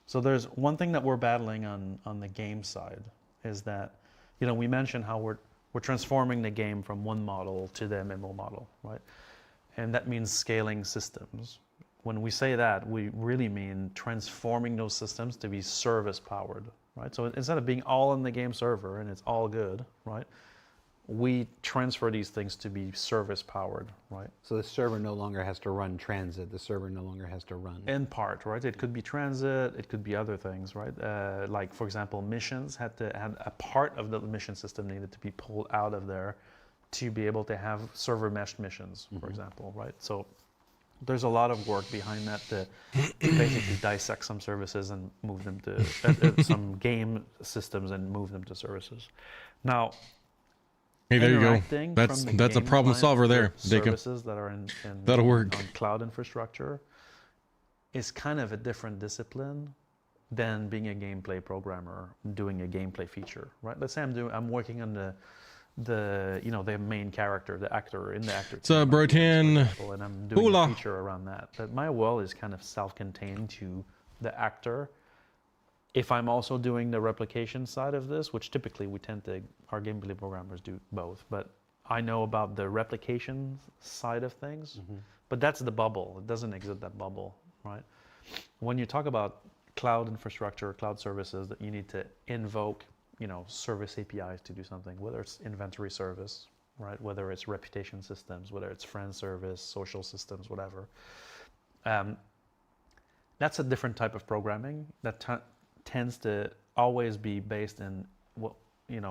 So there's one thing that we're battling on the game side is that, we mentioned how we're transforming the game from one model to the MMO model, right? And that means scaling systems. When we say that, we really mean transforming those systems to be service powered, right? So instead of being all in the game server and it's all good, right? We transfer these things to be service powered, right? So the server no longer has to run transit. The server no longer has to run. In part, right? It could be transit. It could be other things, right? Like for example, missions had a part of the mission system needed to be pulled out of there to be able to have server meshed missions, for example, right? So there's a lot of work behind that to basically dissect some services and move them to some game systems and move them to services. Now, hey, there you go. That's a problem solver there. Services that are in that'll work on cloud infrastructure is kind of a different discipline than being a gameplay programmer doing a gameplay feature, right? Let's say I'm working on the main character, the actor in the actor. What's up, Brotan? And I'm doing a feature around that. But my world is kind of self-contained to the actor. If I'm also doing the replication side of this, which typically our gameplay programmers do both, but I know about the replication side of things, but that's the bubble. It doesn't exist, that bubble, right? When you talk about cloud infrastructure, cloud services that you need to invoke, service APIs to do something, whether it's inventory service, right? Whether it's reputation systems, whether it's friend service, social systems, whatever. That's a different type of programming that tends to always be based in what,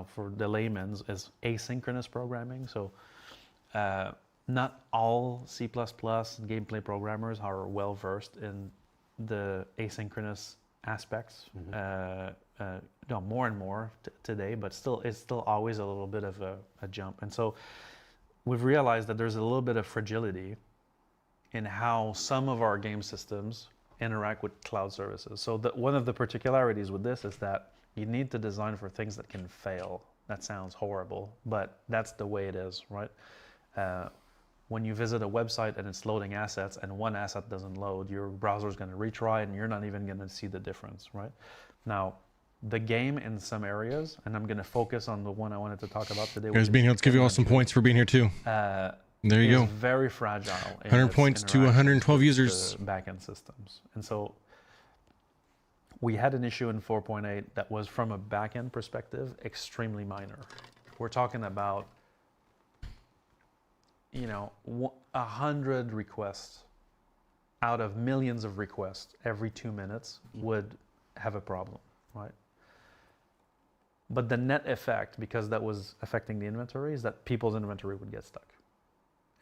for the layman's is asynchronous programming. So not all C++ gameplay programmers are well versed in the asynchronous aspects. More and more today, but it's still always a little bit of a jump. And so we've realized that there's a little bit of fragility in how some of our game systems interact with cloud services. So one of the particularities with this is that you need to design for things that can fail. That sounds horrible, but that's the way it is, right? When you visit a website and it's loading assets and one asset doesn't load, your browser is going to retry and you're not even going to see the difference, right? Now, the game in some areas, and I'm going to focus on the one I wanted to talk about today. Let's give you all some points for being here too. There you go. Very fragile. 100 points to 112 users. Backend systems. And so we had an issue in 4.8 that was, from a backend perspective, extremely minor. We're talking about 100 requests out of millions of requests every 2 minutes would have a problem, right? But the net effect, because that was affecting the inventory, is that people's inventory would get stuck.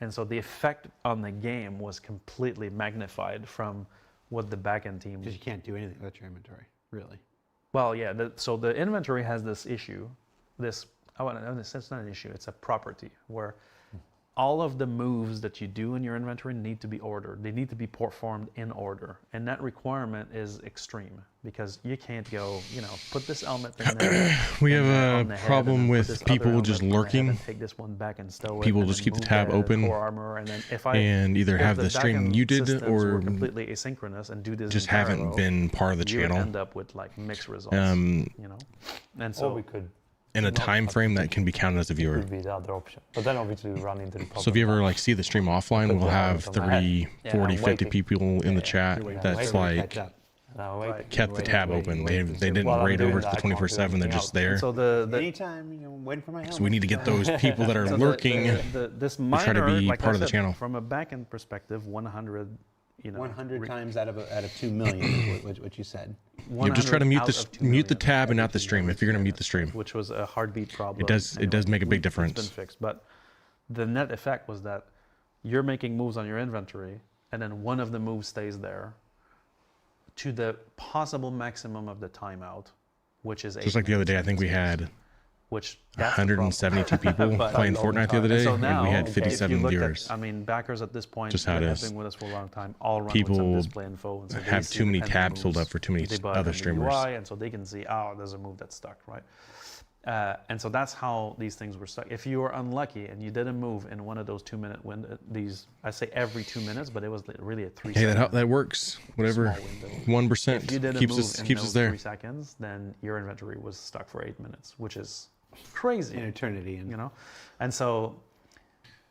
And so the effect on the game was completely magnified from what the backend team... Because you can't do anything with your inventory, really. Well, yeah, so the inventory has this issue, it's not an issue, it's a property where all of the moves that you do in your inventory need to be ordered. They need to be performed in order. And that requirement is extreme because you can't go, put this helmet in there. We and have on a the head, problem and then put with this other people helmet just on the head lurking. and take this one back and stow it. People and just then keep the move tab open core armor. And then if and either have the stream muted systems or were completely asynchronous and do this just in parallel, haven't been part of the you would channel end up with like mixed results. And so Or we could in a time frame that can be counted as a viewer. would be the other option. But then obviously we run into the problem. So if you ever like see the stream offline, Put we'll the have helmet on my 30, head. 40, I'm 50 waiting. people in the chat You're waiting. that's Waiting to like catch up. No, wait. kept the tab open. They didn't While I'm raid doing over that, to I can't do 24/7. They're anything just else. there. so the Anytime, waiting for my helmet. So we need to get those people that are So lurking. this try minor, to be like part I of the said, channel. From a back-end perspective, 100, 100 times out of 2 million, is what you said. You just try to 100 mute out the of 2 mute the million, tab and not the stream if you're gonna mute the stream. which was a heartbeat problem. It does make a big It's been difference. fixed, but the net effect was that you're making moves on your inventory, and then one of the moves stays there to the possible maximum of the timeout, which is Just like the other day, I think we had which that's the problem. 172 people But- playing Fortnite the other And day, so and now, we had if you 57 look viewers. backers at this point Just how it that have is. been with us for a long time all run with People some display info, and so they have see too the many pending tabs filled moves. up for too many They bug other in the streamers. UI, and so they can see, there's a move that's stuck, right? And so that's how these things were stuck. If you were unlucky and you did a move in one of those 2-minute windows, I say every 2 minutes, but it was really a 3 Hey, second. that works. Whatever, small window. 1% If you did a keeps move us in keeps those us there. 3 seconds, then your inventory was stuck for 8 minutes, which is crazy. An eternity. And And so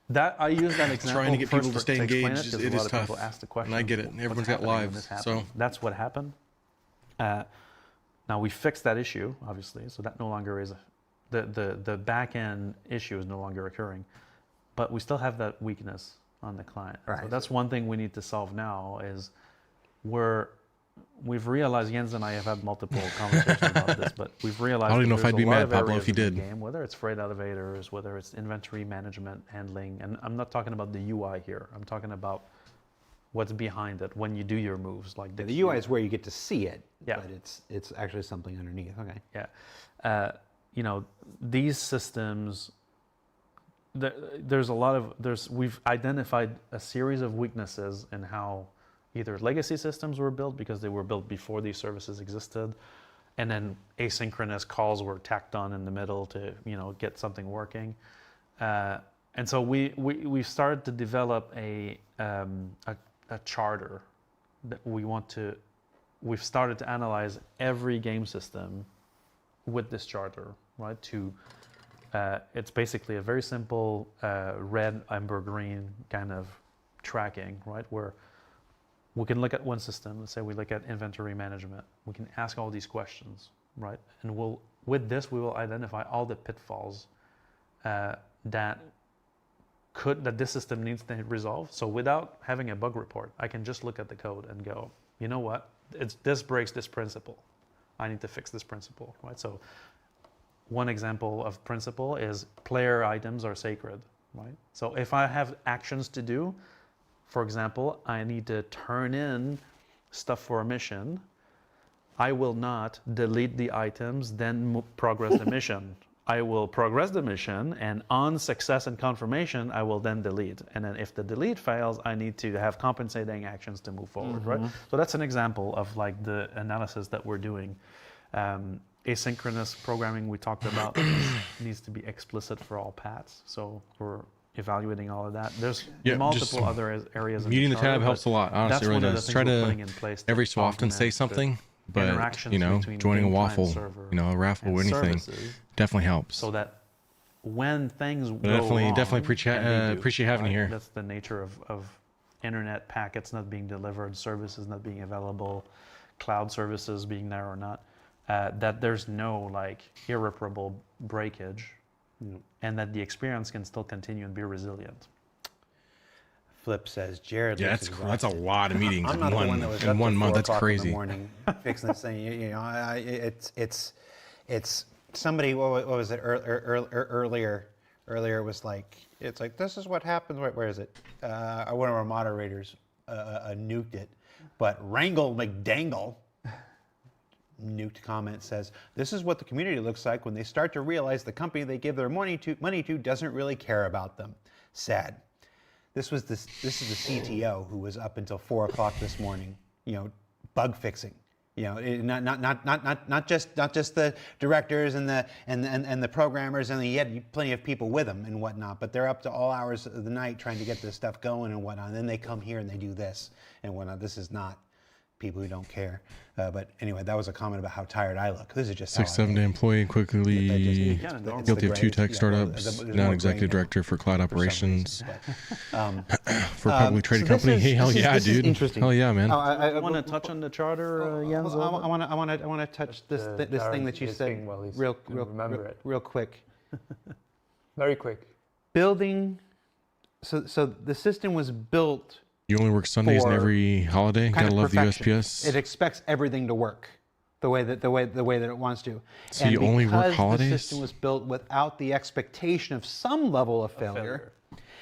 that I use that example Trying to get first people to stay explain engaged, it, 'cause it a is lot of tough. people ask the question, And I get it. "What's Everyone's got happening when lives, this happens?" so- that's what happened. Now we fixed that issue, obviously, so that no longer is the back end issue is no longer occurring, but we still have that weakness on the client. So Right. that's one thing we need to solve now is we've realized, Jens and I have had multiple conversations about this, but we've realized I don't even know that if I'd there's be a lot mad, of Pablo, areas if you in the did. game, whether it's freight elevators, whether it's inventory management, handling, and I'm not talking about the UI here. I'm talking about what's behind it when you do your moves, like the UI is where you get to see it, Yeah. but it's actually something underneath. Okay. Yeah. These systems, we've identified a series of weaknesses in how either legacy systems were built because they were built before these services existed, and then asynchronous calls were tacked on in the middle to, get something working. And so we started to develop a charter that we've started to analyze every game system with this charter, right? It's basically a very simple red, amber, green kind of tracking, right? Where we can look at one system. Let's say we look at inventory management. We can ask all these questions, right? And with this, we will identify all the pitfalls that this system needs to resolve. So without having a bug report, I can just look at the code and go, you know what? This breaks this principle. I need to fix this principle, right? So one example of principle is player items are sacred, right? So if I have actions to do, for example, I need to turn in stuff for a mission, I will not delete the items, then progress the mission. I will progress the mission, and on success and confirmation, I will then delete. And then if the delete fails, I need to have compensating actions to move forward, right? So that's an example of like the analysis that we're doing. Asynchronous programming we talked about needs to be explicit for all paths. So we're evaluating all of that. There's Yeah, multiple other areas. Muting the charter, tab helps a but lot. Honestly, that's it really one of the does. things Try we're to putting in place to every so often say augment the something, but interactions between joining a game client waffle, server a raffle or and anything services, definitely helps. so that when things go definitely- wrong, definitely appreciate- and they do, appreciate having you here. That's the nature of internet packets not being delivered, services not being available, cloud services being there or not. That there's no irreparable breakage, and that the experience can still continue and be resilient. Flip says, Jared. Yeah, looks that's a lot of meetings I'm in not the one that was up in till 1 month. 4 That's o'clock in the crazy. morning fixing this thing. It's somebody. What was it earlier? Earlier it was it's like this is what happens. Where is it? One of our moderators nuked it, but Wrangle McDangle nuked comment says, this is what the community looks like when they start to realize the company they give their money to doesn't really care about them. sad. This is the CTO who was up until 4 o'clock this morning, bug fixing. Not just the directors and the programmers, and he had plenty of people with him and whatnot, but they're up to all hours of the night trying to get this stuff going and whatnot. And then they come here and they do this and whatnot. This is not people who don't care. But anyway, that was a comment about how tired I look. This is just 6-7 day employee, quickly it's guilty of 2 tech yeah, startups, there's more non-executive gray hair director for cloud for some reason, operations but, for a publicly traded so this company. is- Hey, hell this is- yeah, this is dude. interesting. Hell yeah, man. I Want to touch on the charter, Jens? a little bit? I want to touch this Just, this thing Darren that you is said saying, well, he's real gonna remember it. real quick. Very quick. Building. So the system was built You only work Sundays and for every holiday. kind Gotta of love the perfection. USPS. It expects everything to work the way that it wants to. So you only work because holidays? the system was built without the expectation of some level of failure.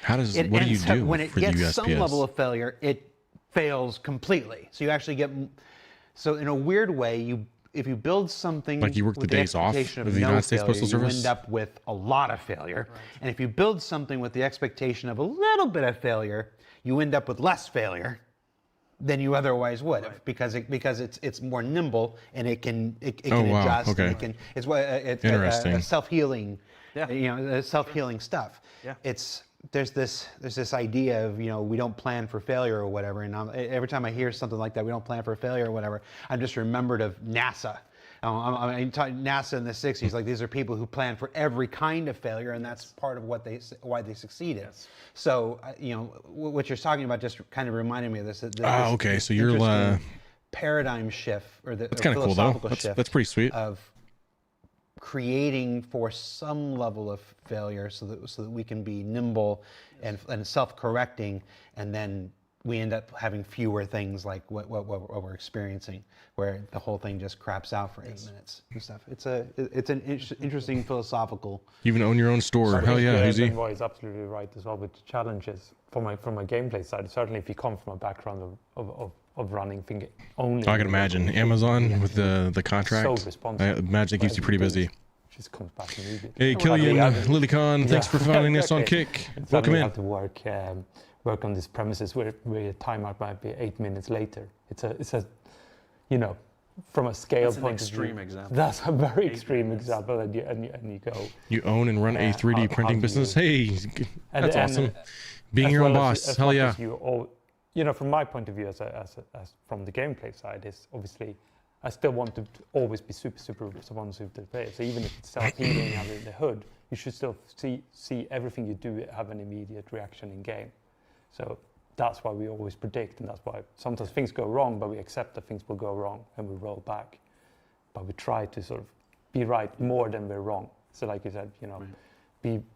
How does It what do you ends up, do when it for the gets USPS? some level of failure, it fails completely. So you actually get. So in a weird way, if you build something Like you work with the days off expectation of the no United States failure, Postal you Service? end up with a lot of failure. And if you build something with the expectation of a little bit of failure, you end up with less failure than you otherwise would have, because it's more nimble and it can Oh, wow. adjust. Okay. And it can, it's what it's Interesting. self-healing. Yeah. Self-healing stuff. Yeah. There's this idea of we don't plan for failure or whatever, and every time I hear something like that, we don't plan for failure or whatever, I'm just remembered of NASA. NASA in the 60s, like these are people who plan for every kind of failure, and that's part of why they succeeded. Yes. So what you're talking about just kind of reminded me of this. Okay, so you're interesting paradigm shift, or the That's kind of cool though. philosophical shift That's pretty sweet. of creating for some level of failure so that we can be nimble and self-correcting, and then we end up having fewer things like what we're experiencing, where the whole thing just craps out for 8 minutes and stuff. It's an interesting philosophical. You even own your own store. Hell yeah, Hoozy. Benoit is absolutely right as well with the challenges from a gameplay side. Certainly, if you come from a background of running thing only. I can imagine Amazon with the contract. So responsive. I imagine it keeps you pretty busy. Just comes back immediately. Hey, Killian, Lilycon, thanks for finding us on Kick. Welcome You in. have to work on these premises where your timeout might be 8 minutes later. It's a from a scale That's an point of extreme view. example. That's a very 8 extreme minutes. example, and you go. You own and run a 3D how printing do business. you- Hey, that's awesome. Being as your own well as- boss. as Hell much yeah. as from my point of view, as from the gameplay side, is obviously I still want to always be super responsive to the player. So even if it's self-healing under the hood, you should still see everything you do have an immediate reaction in game. So that's why we always predict, and that's why sometimes things go wrong, but we accept that things will go wrong and we roll back. But we try to sort of be right more than we're wrong. So like you said,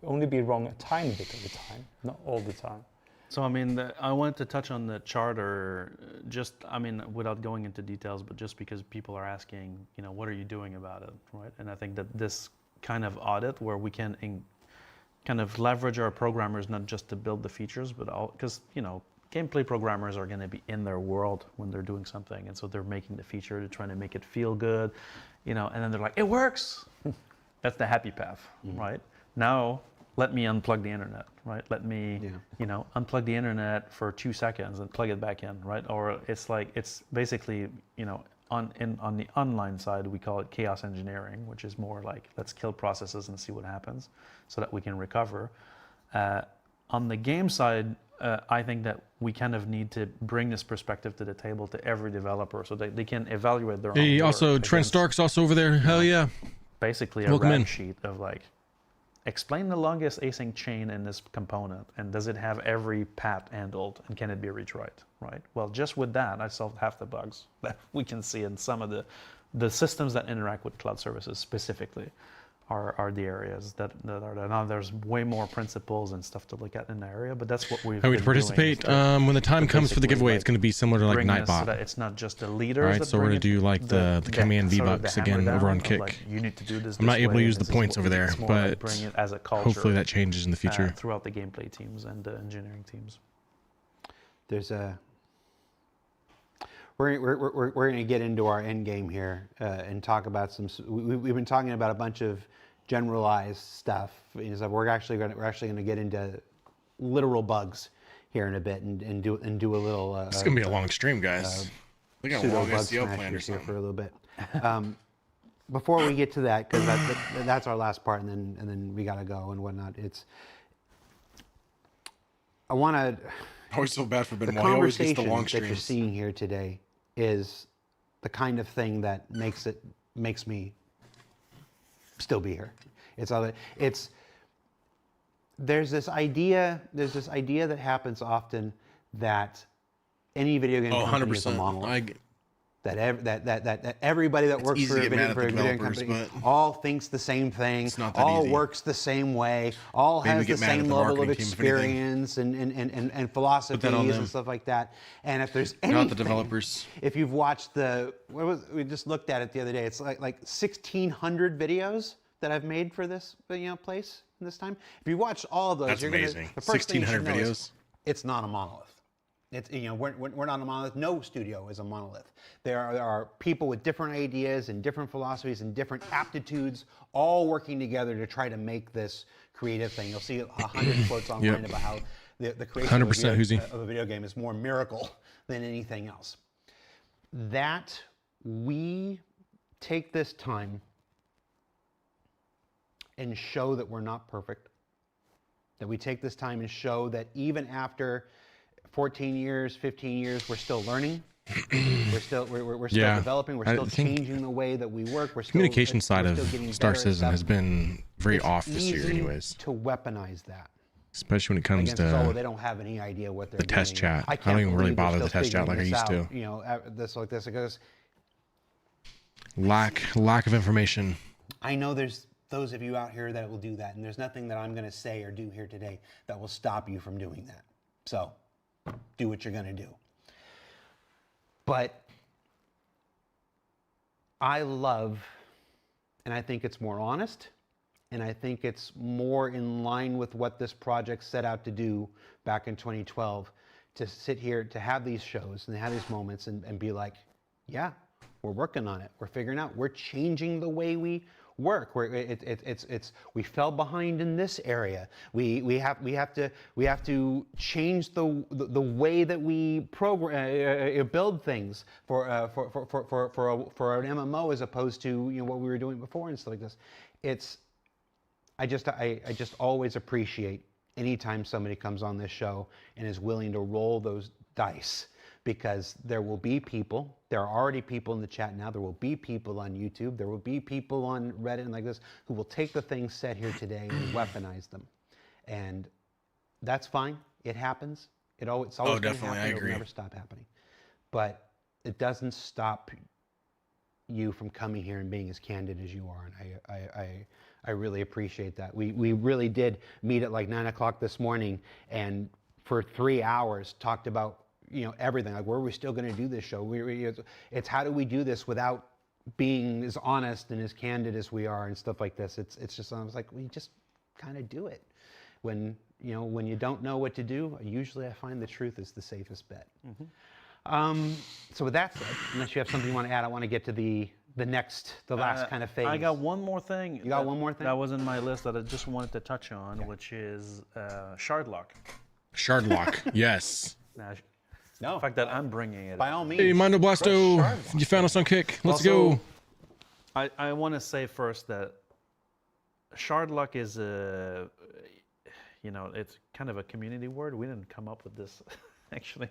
only be wrong a tiny bit of the time, not all the time. So I mean, I wanted to touch on the charter, without going into details, but just because people are asking, what are you doing about it, right? And I think that this kind of audit where we can kind of leverage our programmers not just to build the features, but because gameplay programmers are going to be in their world when they're doing something, and so they're making the feature, they're trying to make it feel good, and then they're like, it works. That's the happy path, right? Now let me unplug the internet, right? Let me, unplug the internet for 2 seconds and plug it back in, right? Or it's basically, on the online side, we call it chaos engineering, which is more like, let's kill processes and see what happens so that we can recover. On the game side, I think that we kind of need to bring this perspective to the table to every developer so that they can evaluate their own Hey, work also Trent against Stark's also over there. Hell yeah. basically a Welcome rap in. sheet of like, explain the longest async chain in this component, and does it have every path handled, and can it be retried, right? Well, just with that, I solved half the bugs that we can see in some of the systems that interact with cloud services specifically are the areas that are there. Now there's way more principles and stuff to look at in the area, but that's what we've How we been participate? doing, is When the time comes for the basically, giveaway, like, it's going to be similar to like bring this so Nightbot. that it's not just the leaders Right, that so we're bring gonna do like the command sort of V-Bucks the hammer again over down on of, Kick. like, you need to do this. I'm not this able to way, use and the this is points what over we do. there, It's more like but bring it as a culture. Hopefully that changes in the future. Throughout the gameplay teams and the engineering teams. There's a. We're going to get into our end game here and talk about some. We've been talking about a bunch of generalized stuff. We're actually going to get into literal bugs here in a bit and do a little. It's gonna be a long stream, guys. We got a pseudo long bug SEO plan or smashers here something. for a little bit. Before we get to that, because that's our last part, and then we gotta go and whatnot. I want to. I always feel bad for The Ben. He always gets the conversation long that you're streams. seeing here today is the kind of thing that makes me still be here. There's this idea that happens often that any video game Oh, company is a 100%. monolith. That everybody that works easy for to a get mad video, at the for a video developers, company but all thinks the same thing, it's not that all easy. works the same way, all Maybe we has the get mad at same the level of marketing team, if anything. experience and philosophies them. and stuff like that. And if there's anything, Not the developers. if you've watched we just looked at it the other day. It's like 1,600 videos that I've made for this place this time. If you watch all of those, That's you're amazing. the first thing you should 1,600 know is videos. it's not a monolith. It's we're not a monolith. No studio is a monolith. There are people with different ideas and different philosophies and different aptitudes, all working together to try to make this creative thing. You'll see 100 quotes online about how the creation 100% of a video game is more miracle than anything else. That we take this time and show that we're not perfect. That we take this time and show that even after 14 years, 15 years, we're still learning. We're still developing. We're still changing the way that we work. We're still Communication side we're of still getting Star better at Citizen stuff. has been very It's off this year, easy anyways. to weaponize that Especially when it comes against us. Oh, to they don't have any idea what they're the test doing. chat. I can't don't even really believe they're bother the still test chat figuring like I this used out, this like this. It goes. lack of information. I know there's those of you out here that will do that, and there's nothing that I'm going to say or do here today that will stop you from doing that. So, do what you're going to do. But I love, and I think it's more honest, and I think it's more in line with what this project set out to do back in 2012, to sit here, to have these shows and have these moments and be like, yeah, we're working on it. We're figuring out, we're changing the way we work. We fell behind in this area. We have to change the way that we program build things for an MMO as opposed to what we were doing before and stuff like this. I just always appreciate anytime somebody comes on this show and is willing to roll those dice. Because there will be people, there are already people in the chat now, there will be people on YouTube, there will be people on Reddit and like this who will take the things said here today and weaponize them. And that's fine. It happens. It's always going to definitely, happen. I It'll agree. never stop happening. But it doesn't stop you from coming here and being as candid as you are. And I really appreciate that. We really did meet at like 9 o'clock this morning and for 3 hours talked about everything. Like, where are we still going to do this show? It's how do we do this without being as honest and as candid as we are and stuff like this. It's just, I was like, we just kind of do it. When you don't know what to do, usually I find the truth is the safest bet. Mm-hmm. So with that said, unless you have something you want to add, I want to get to the last kind of phase. I got one more thing. You got one more thing? That was in my list that I just wanted to touch on, which is shard lock. Shard lock, yes. Now, No. the fact that I'm bringing it. By all means. Hey, Mondo Blasto, Shard lock. you found us on Kick. Let's Also, go. I want to say first that shard lock is it's kind of a community word. We didn't come up with this, actually.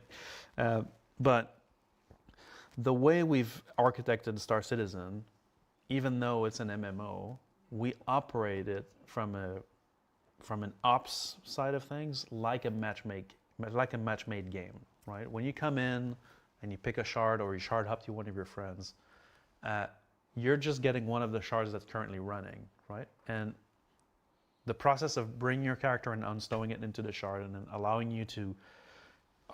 But the way we've architected Star Citizen, even though it's an MMO, we operate it from an ops side of things like a match-made game, right? When you come in and you pick a shard or you shard hop to one of your friends, you're just getting one of the shards that's currently running, right? And the process of bringing your character and unstowing it into the shard and then allowing you to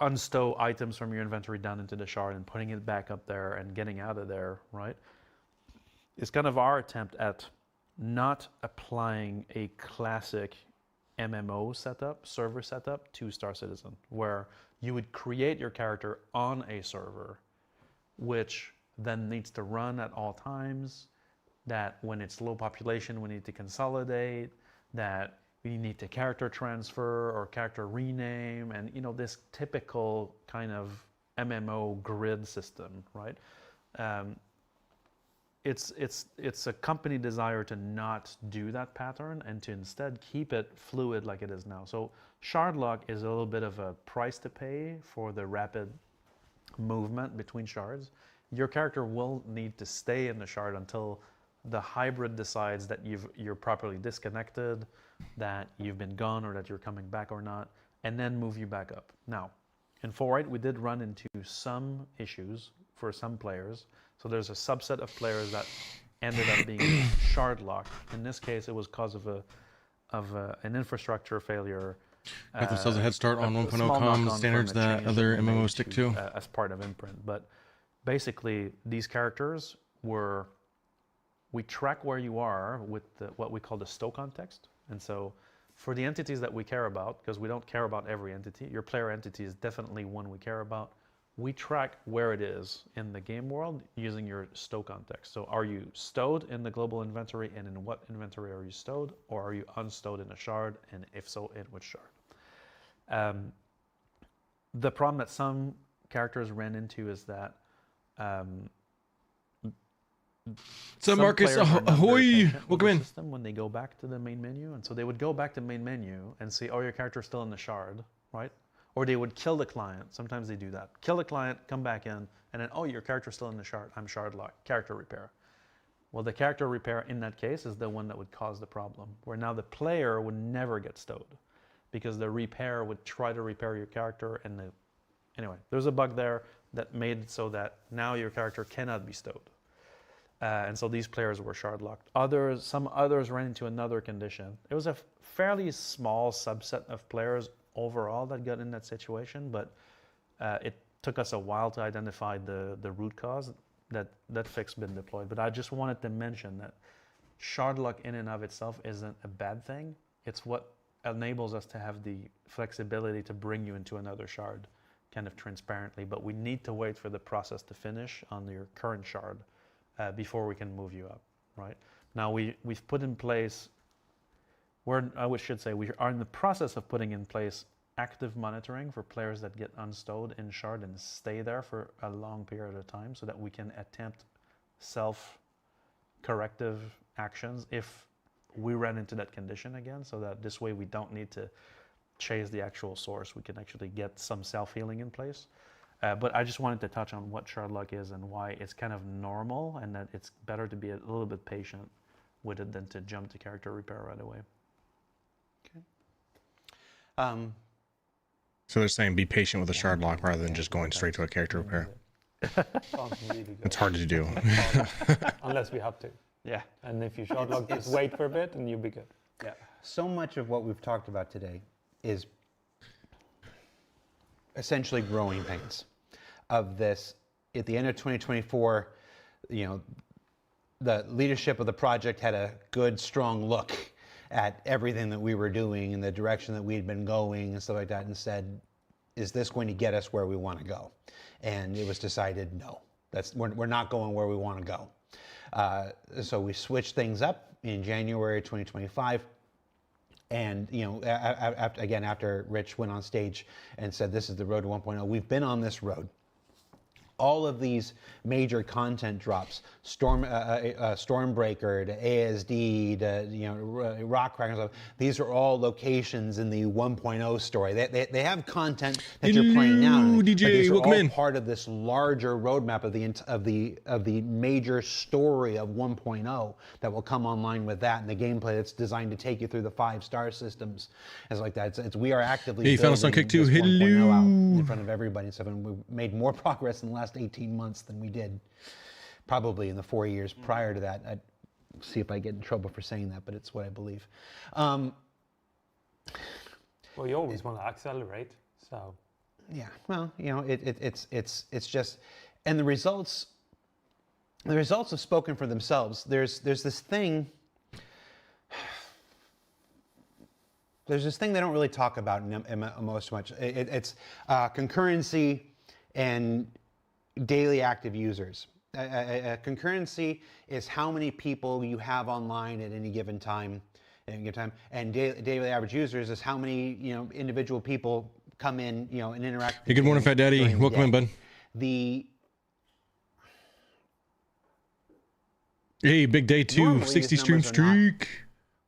unstow items from your inventory down into the shard and putting it back up there and getting out of there, right? It's kind of our attempt at not applying a classic MMO setup, server setup to Star Citizen, where you would create your character on a server, which then needs to run at all times, that when it's low population, we need to consolidate, that we need to character transfer or character rename, and this typical kind of MMO grid system, right? It's a company desire to not do that pattern and to instead keep it fluid like it is now. So shard lock is a little bit of a price to pay for the rapid movement between shards. Your character will need to stay in the shard until the hybrid decides that you're properly disconnected, that you've been gone, or that you're coming back or not, and then move you back up. Now, in Forwright, we did run into some issues for some players. So there's a subset of players that ended up being shard locked. In this case, it was because of an infrastructure failure. Got themselves a head start on 1.0 small comm knock-on standards from a that change other we made MMOs stick to. as part of imprint. But basically, these characters we track where you are with what we call the stow context. And so for the entities that we care about, because we don't care about every entity, your player entity is definitely one we care about. We track where it is in the game world using your stow context. So are you stowed in the global inventory, and in what inventory are you stowed? Or are you unstowed in a shard, and if so, in which shard? The problem that some characters ran into is that So some Marcus, players are not very ahoy! patient with Welcome the in. system when they go back to the main menu, and so they would go back to main menu and see, oh, your character's still in the shard, right? Or they would kill the client. Sometimes they do that. Kill the client, come back in, and then, oh, your character's still in the shard. I'm shard locked. Character repair. Well, the character repair in that case is the one that would cause the problem, where now the player would never get stowed because the repair would try to repair your character, and anyway, there's a bug there that made it so that now your character cannot be stowed. And so these players were shard locked. Some others ran into another condition. It was a fairly small subset of players overall that got in that situation, but it took us a while to identify the root cause. That fix been deployed. But I just wanted to mention that shard lock in and of itself isn't a bad thing. It's what enables us to have the flexibility to bring you into another shard kind of transparently, but we need to wait for the process to finish on your current shard before we can move you up, right? Now we've put in place, we are in the process of putting in place active monitoring for players that get unstowed in shard and stay there for a long period of time so that we can attempt self-corrective actions if we run into that condition again, so that this way we don't need to chase the actual source. We can actually get some self-healing in place. But I just wanted to touch on what shard lock is and why it's kind of normal, and that it's better to be a little bit patient with it than to jump to character repair right away. Okay. So they're saying be patient with a shard lock rather than just going straight to a character repair. Sounds really good. It's hard to do. Unless we have to. Yeah. And if you shard lock, just wait for a bit and you'll be good. Yeah. So much of what we've talked about today is essentially growing pains of this. At the end of 2024, the leadership of the project had a good, strong look at everything that we were doing and the direction that we'd been going and stuff like that, and said, is this going to get us where we want to go? And it was decided, no, we're not going where we want to go. So we switched things up in January 2025. And, after Rich went on stage and said, this is the road to 1.0, we've been on this road. All of these major content drops, Stormbreaker to ASD to Rockcracker, these are all locations in the 1.0 story. They have content that you're playing now, but these are all part of this larger roadmap of the major story of 1.0 that will come online with that, and the gameplay that's designed to take you through the 5-star systems and like that. We are actively building found us on Kick too. this 1.0 Hello. out in front of everybody and stuff, and we've made more progress in the last 18 months than we did probably in the 4 years prior to that. I'd see if I get in trouble for saying that, but it's what I believe. Well, you always want to accelerate, so. Yeah, well, it's just, and the results have spoken for themselves. There's this thing they don't really talk about in MMO so much. It's concurrency and daily active users. Concurrency is how many people you have online at any given time. any given time. And daily average users is how many individual people come in and interact. Hey, good morning, Fat Daddy. Welcome in, bud. Hey, big day 2, Normally, 60 these stream numbers are not streak.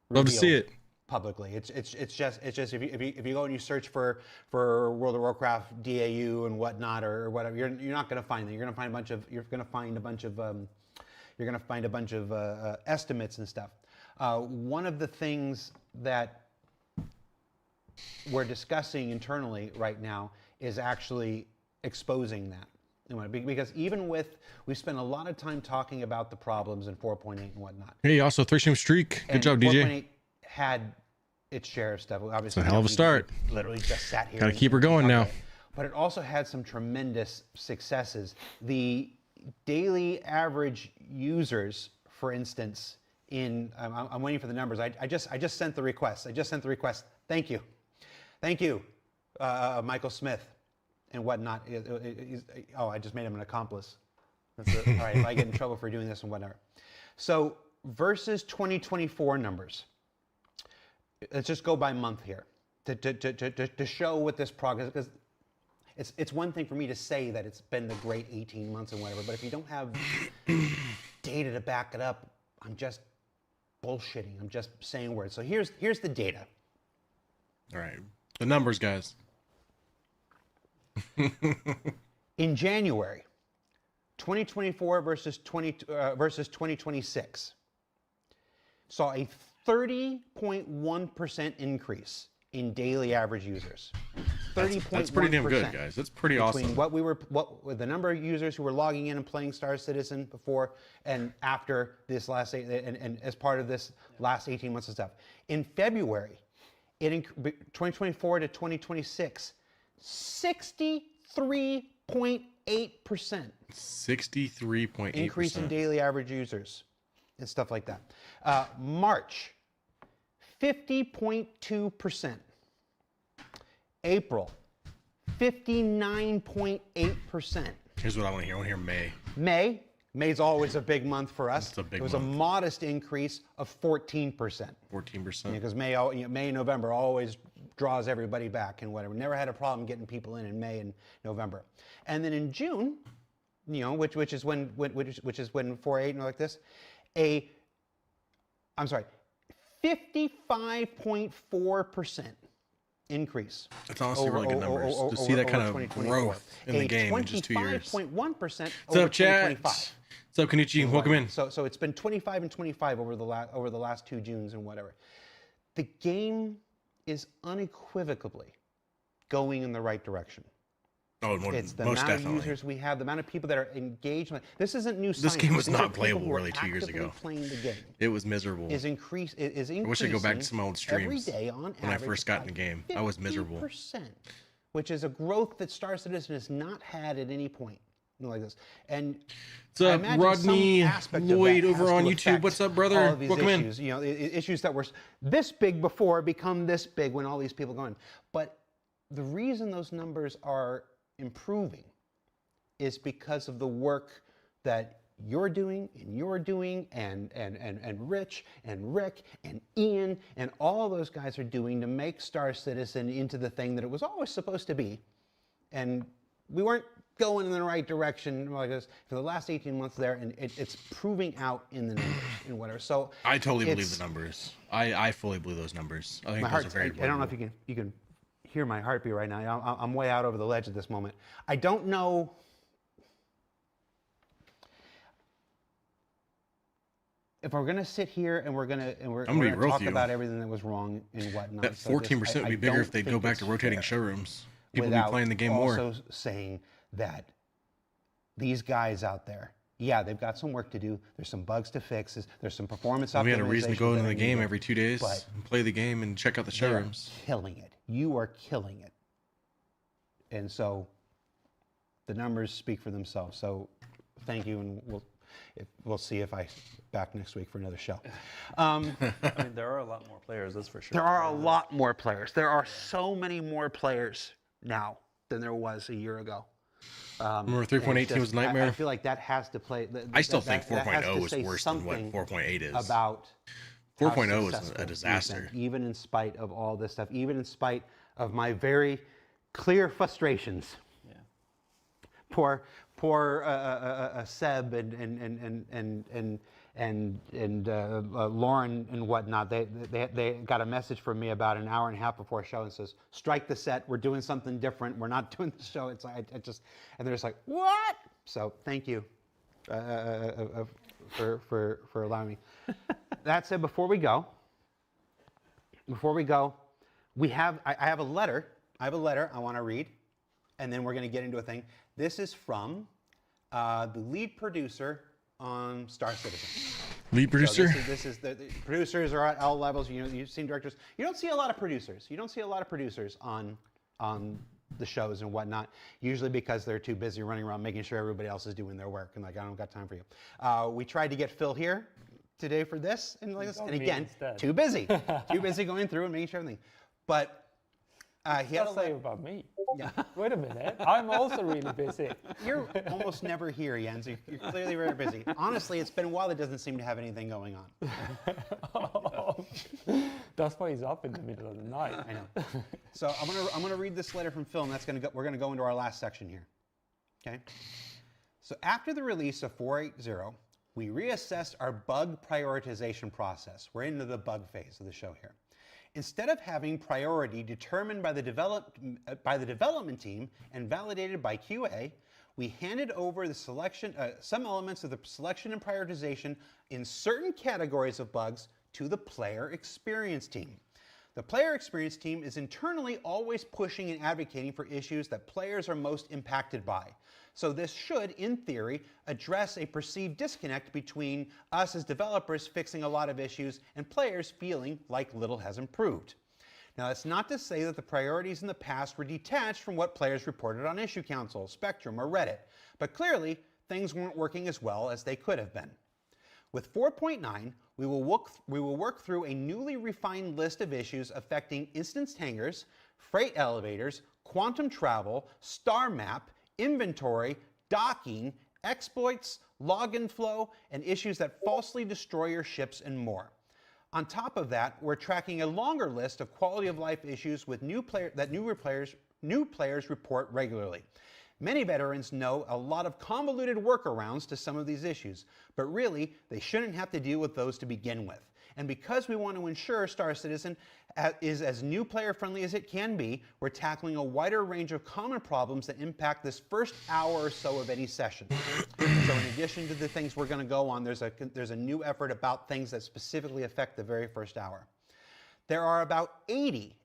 Love to see revealed it. publicly. It's just if you go and you search for World of Warcraft DAU and whatnot or whatever, you're not going to find that. You're going to find a bunch of estimates and stuff. One of the things that we're discussing internally right now is actually exposing that. Because even we spent a lot of time talking about the problems in 4.8 and whatnot. Hey, also 3-stream streak. Good job, DJ. 4.8 had its share of stuff. Obviously, It's a hell of a start. Literally just sat here. Gotta keep her going now. But it also had some tremendous successes. The daily average users, for instance, I'm waiting for the numbers. I just sent the request. Thank you, Michael Smith, and whatnot. I just made him an accomplice. All right, if I get in trouble for doing this and whatever. So versus 2024 numbers. Let's just go by month here to show what this progress, because it's one thing for me to say that it's been the great 18 months and whatever, but if you don't have data to back it up, I'm just bullshitting. I'm just saying words. So here's the data. All right, the numbers, guys. In January, 2024 versus 2026 saw a 30.1% increase in daily average users. 30.1%. That's pretty damn good, guys. That's pretty awesome. Between what the number of users who were logging in and playing Star Citizen before and after this and as part of this last 18 months of stuff. In February, 2024 to 2026, 63.8%. 63.8% increase in daily average users and stuff like that. March, 50.2%. April, 59.8%. Here's what I want to hear. I want to hear May. May's always a big month for us. It's a big It was month. a modest increase of 14%. 14%. Because May and November always draws everybody back and whatever. Never had a problem getting people in May and November. And then in June, which is when 4.8 and like this, 55.4% increase. That's honestly really good numbers to see that kind of growth in the game in just 2 years. 25.1% What's over up, chat? 2025. What's up, Kenichi? Welcome in. So it's been 25 and 25 over the last 2 Junes and whatever. The game is unequivocally going in the right direction. Oh, It's the most amount definitely. of users we have, the amount of people that are engaged. This isn't new This science. game was These are not people playable who are really 2 years actively ago. Playing the game It was miserable. is increasing. I wish I could go back to some old streams every day on when I average first got in by the game. I was miserable. 50%, which is a growth that Star Citizen has not had at any point like this. And What's up, I imagine Rodney some aspect of that Lloyd has over to on affect YouTube? What's up, brother? all of these Welcome issues. Issues that were this big before become this big when all these people go in. But the reason those numbers are improving is because of the work that you're doing and Rich and Rick and Ian and all those guys are doing to make Star Citizen into the thing that it was always supposed to be. And we weren't going in the right direction like this for the last 18 months there, and it's proving out in the numbers and whatever. So I totally believe the numbers. I fully believe those numbers. I think my those heart, are very I don't know if you can hear my heartbeat right now. I'm way out over the ledge at this moment. I don't know. If we're gonna sit here and we're gonna talk about everything that was wrong and whatnot, that 14% would be bigger if they go back to rotating showrooms. People would be playing the game more. Also saying that these guys out there, yeah, they've got some work to do. There's some bugs to fix. There's some performance optimization. We had a reason to go into the game every 2 days and play the game and check out the showrooms. Killing it. You are killing it. And so the numbers speak for themselves. So thank you, and we'll see if I back next week for another show. I mean, there are a lot more players, that's for sure. There are a lot more players. There are so many more players now than there was a year ago. Remember 3.18 was a nightmare? I feel like that has to play. I still think 4.0 is worse than what 4.8 is. About how 4.0 was successful a we've disaster. been, even in spite of all this stuff, even in spite of my very clear frustrations. Yeah. Poor Seb and Lauren and whatnot. They got a message from me about an hour and a half before show and says, "Strike the set. We're doing something different. We're not doing the show." It's like and they're just like, "What?" So thank you for allowing me. That said, before we go, I have a letter. I want to read, and then we're going to get into a thing. This is from the lead producer on Star Citizen. Lead producer? So this is the producers are at all levels. You know, you've seen directors. You don't see a lot of producers. You don't see a lot of producers on the shows and whatnot. Usually because they're too busy running around making sure everybody else is doing their work and like, I don't got time for you. We tried to get Phil here today for this and like this, and again, too busy going through and making sure everything. But he has to say about me. Yeah. Wait a minute. I'm also really busy. You're almost never here, Jens. You're clearly very busy. Honestly, it's been a while that doesn't seem to have anything going on. That's why he's up in the middle of the night. I know. So I'm gonna read this letter from Phil, and we're gonna go into our last section here. Okay. So after the release of 4.8.0, we reassessed our bug prioritization process. We're into the bug phase of the show here. Instead of having priority determined by the development team and validated by QA, we handed over the selection, some elements of the selection and prioritization in certain categories of bugs to the player experience team. The player experience team is internally always pushing and advocating for issues that players are most impacted by. So this should, in theory, address a perceived disconnect between us as developers fixing a lot of issues and players feeling like little has improved. Now, that's not to say that the priorities in the past were detached from what players reported on Issue Council, Spectrum, or Reddit, but clearly, things weren't working as well as they could have been. With 4.9, we will work through a newly refined list of issues affecting instance hangars, freight elevators, quantum travel, star map, inventory, docking, exploits, login flow, and issues that falsely destroy your ships and more. On top of that, we're tracking a longer list of quality of life issues with new players report regularly. Many veterans know a lot of convoluted workarounds to some of these issues, but really, they shouldn't have to deal with those to begin with. And because we want to ensure Star Citizen is as new player friendly as it can be, we're tackling a wider range of common problems that impact this first hour or so of any session. So in addition to the things we're going to go on, there's a new effort about things that specifically affect the very first hour. There are about 80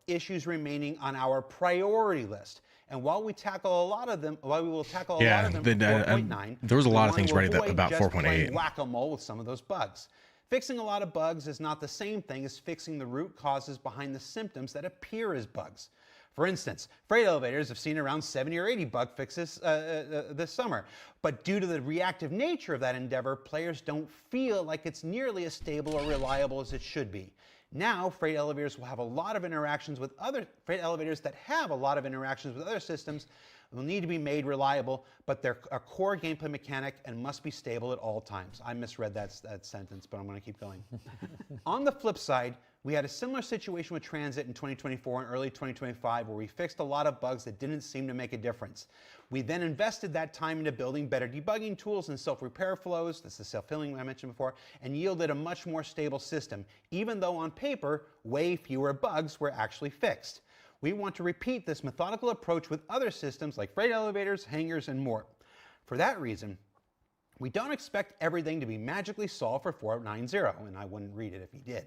issues remaining on our priority list. And while we tackle a lot of them, for 4.9, there was a lot of things ready about 4.8. Whack-a-mole with some of those bugs. Fixing a lot of bugs is not the same thing as fixing the root causes behind the symptoms that appear as bugs. For instance, freight elevators have seen around 70 or 80 bug fixes this summer. But due to the reactive nature of that endeavor, players don't feel like it's nearly as stable or reliable as it should be. Now, freight elevators that have a lot of interactions with other systems will need to be made reliable, but they're a core gameplay mechanic and must be stable at all times. I misread that sentence, but I'm going to keep going. On the flip side, we had a similar situation with Transit in 2024 and early 2025 where we fixed a lot of bugs that didn't seem to make a difference. We then invested that time into building better debugging tools and self-repair flows, that's the self-healing I mentioned before, and yielded a much more stable system, even though on paper, way fewer bugs were actually fixed. We want to repeat this methodical approach with other systems like freight elevators, hangars, and more. For that reason, we don't expect everything to be magically solved for 4.9.0, and I wouldn't read it if he did.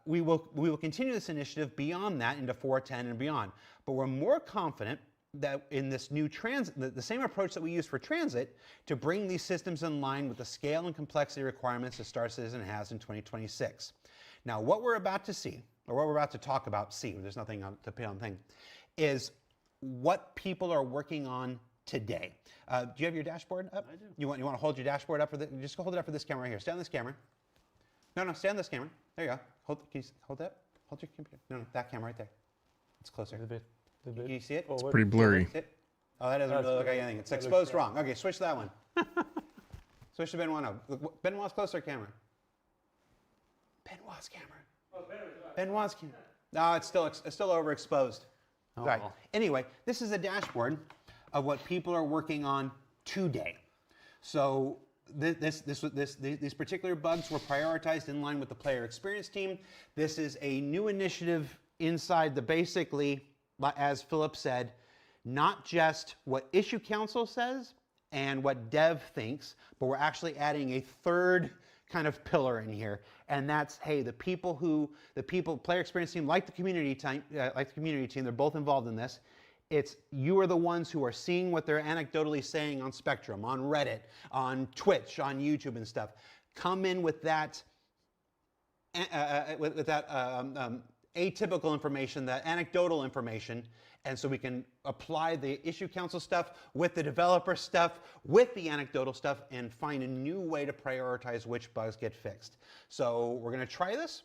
We will continue this initiative beyond that into 4.10 and beyond, but we're more confident that in this new the same approach that we use for Transit to bring these systems in line with the scale and complexity requirements that Star Citizen has in 2026. Now, what we're about to see, or what we're about to talk about, there's nothing to put on the thing, is what people are working on today. Do you have your dashboard up? I do. You want to hold your dashboard up just hold it up for this camera right here. Stay on this camera. No, stay on this camera. There you go. Can you hold that? Hold your computer. No, that camera right there. It's closer. A bit. Can you see it? It's pretty blurry. Oh, that doesn't really look like anything. It's exposed wrong. Okay, switch to that one. Switch to Benoit now. Benoit's closer camera. Benoit's camera. Benoit's camera. No, it's still overexposed. Right. well. Anyway, this is a dashboard of what people are working on today. So these particular bugs were prioritized in line with the player experience team. This is a new initiative inside the basically, as Philip said, not just what issue council says and what dev thinks, but we're actually adding a third kind of pillar in here, and that's, hey, the player experience team, like the community team, they're both involved in this. It's you are the ones who are seeing what they're anecdotally saying on Spectrum, on Reddit, on Twitch, on YouTube and stuff. Come in with that, atypical information, that anecdotal information, and so we can apply the issue council stuff with the developer stuff, with the anecdotal stuff, and find a new way to prioritize which bugs get fixed. So we're going to try this.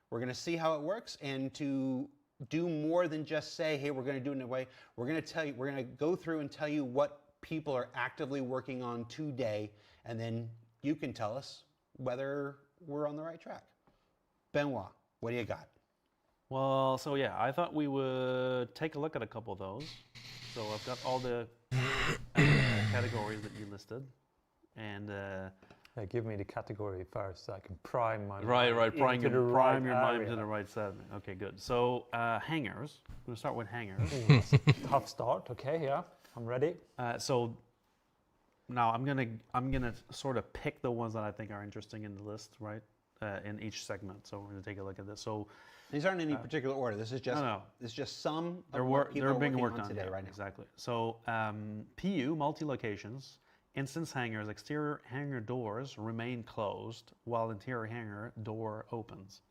We're going to see how it works, and to do more than just say, hey, we're going to do it in a way. We're going to go through and tell you what people are actively working on today, and then you can tell us whether we're on the right track. Benoit, what do you got? Well, so yeah, I thought we would take a look at a couple of those. So I've got all the categories that you listed, and Yeah, give me the category first so I can prime my right, mind prime into your the right mind area. to the right segment. Okay, good. So hangers. We'll start with hangers. Tough start. Okay, yeah, I'm ready. So now I'm gonna sort of pick the ones that I think are interesting in the list, right? In each segment. So we're gonna take a look at this. So These aren't in any particular order. This is just no. This is just some of they're what people are being working worked on today, yeah, right now. Exactly. So PU multi-locations, instance hangers, exterior hanger doors remain closed while interior hanger door opens.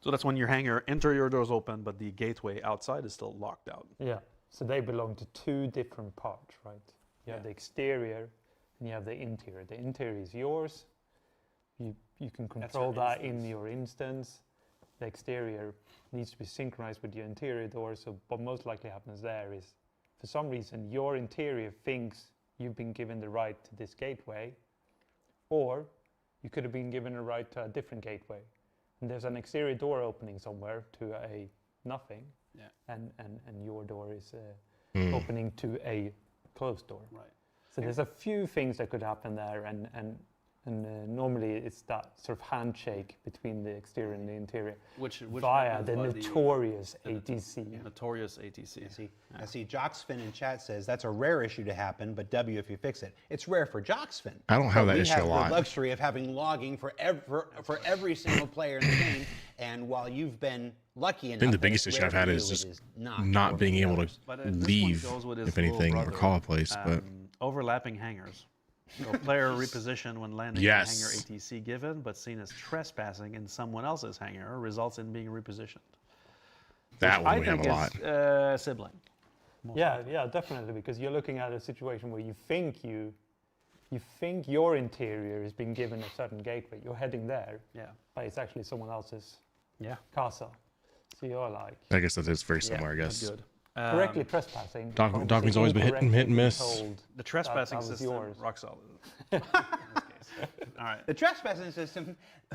So that's when your hanger interior doors open, but the gateway outside is still locked out. Yeah, so they belong to two different parts, right? You have the exterior and you have the interior. The interior is yours. You can control that in your instance. The exterior needs to be synchronized with your interior door. So what most likely happens there is, for some reason, your interior thinks you've been given the right to this gateway, or you could have been given a right to a different gateway. And there's an exterior door opening somewhere to a nothing, Yeah. and your door is opening to a closed door. Right. So there's a few things that could happen there, and normally it's that sort of handshake between the exterior and the interior Which via happens the by notorious ATC. notorious ATC. I see Jocksfin in chat says that's a rare issue to happen, but W if you fix it. It's rare for Jocksfin. I don't have But that issue a We have lot. the luxury of having logging for every single player in the game, and while you've been lucky enough, I think the that biggest it's issue rare I've had for is you, just it is not not being able to But this one leave, goes with his if little anything, or brother. call a place. But Overlapping hangers. So player reposition when landing Yes. a hanger ATC given, but seen as trespassing in someone else's hanger results in being repositioned. that one I we have think a lot. is sibling. Yeah, definitely, because you're looking at a situation where you think your interior is being given a certain gateway. You're heading there, Yeah. but it's actually someone else's Yeah. casa. So you're like I guess that is very similar. I That's guess. good. correctly trespassing. Dog- obviously Dogman's always been hit and incorrectly miss. told The trespassing that was system, yours. rock solid. In this case. All right. The trespassing system,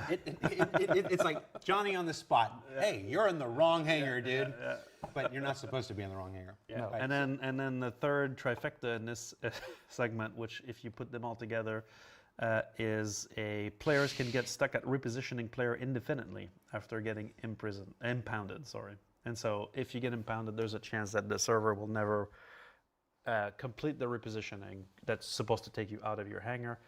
it's like Johnny on the spot. Hey, you're in the wrong hanger, dude. But you're not supposed to be in the wrong hanger. Yeah. No. And then the third trifecta in this segment, which if you put them all together, is players can get stuck at repositioning player indefinitely after getting impounded. Sorry. And so if you get impounded, there's a chance that the server will never complete the repositioning that's supposed to take you out of your hanger.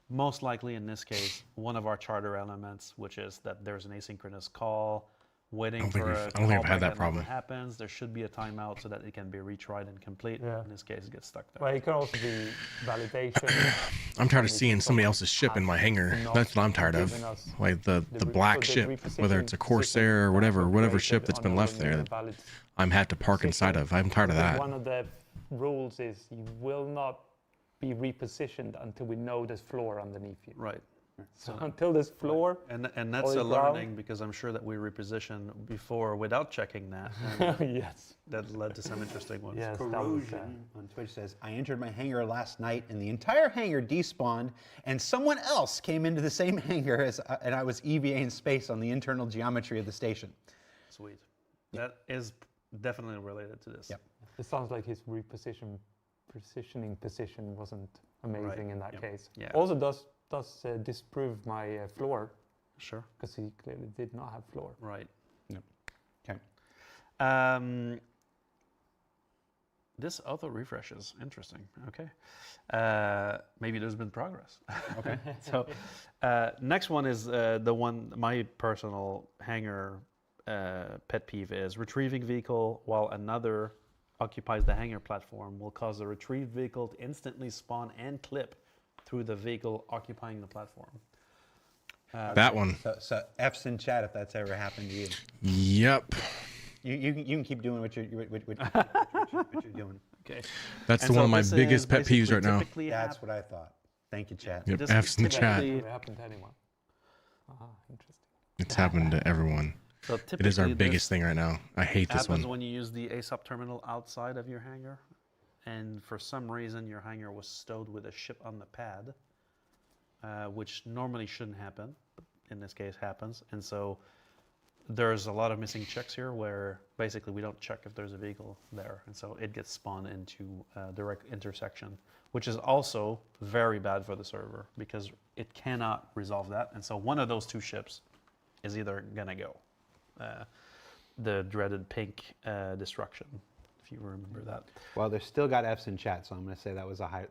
Most likely in this case, one of our charter elements, which is that there's an asynchronous call waiting for I don't think I've had that problem. happens. There should be a timeout so that it can be retried and complete. Yeah. In this case, it gets stuck there. Well, it can also be validation. I'm tired of seeing somebody else's ship in my hangar. That's what I'm tired of. Like the black ship, whether it's a Corsair or whatever ship that's been left there, that I'm had to park inside of. I'm tired of that. One of the rules is you will not be repositioned until we know there's floor underneath you. Right. So until this floor, And that's Or a ground. learning because I'm sure that we repositioned before without checking that. And yes, that led to some interesting ones. yes, that was, Corrosion on Twitch says, I entered my hangar last night and the entire hangar despawned and someone else came into the same hangar and I was EVA in space on the internal geometry of the station. Sweet. That is definitely related to this. Yep. it sounds like his positioning position wasn't amazing in that Yep. case. Yeah. Also does disprove my floor, Sure. because he clearly did not have floor. Right. Yep. Okay. This auto refreshes. Interesting. Okay. Maybe there's been progress. Okay. So next one is the one, my personal hangar pet peeve is retrieving vehicle while another occupies the hangar platform will cause the retrieved vehicle to instantly spawn and clip through the vehicle occupying the platform. That one. So F's in chat if that's ever happened to you. Yep. You can keep doing what you're doing. Okay. That's And the so one of my this biggest is pet peeves basically right now. typically That's what I thought. Thank you, chat. Yep. This F's in the is chat. typically- It happened to anyone. Interesting. It's happened to everyone. So It is our typically biggest thing right now. I hate this happens one. when you use the ASOP terminal outside of your hangar, and for some reason your hangar was stowed with a ship on the pad, which normally shouldn't happen, but in this case happens. And so there's a lot of missing checks here where basically we don't check if there's a vehicle there, and so it gets spawned into a direct intersection, which is also very bad for the server because it cannot resolve that. And so one of those two ships is either gonna go. The dreaded pink destruction, if you remember that. Well, there's still got F's in chat, so I'm going to say that was a high.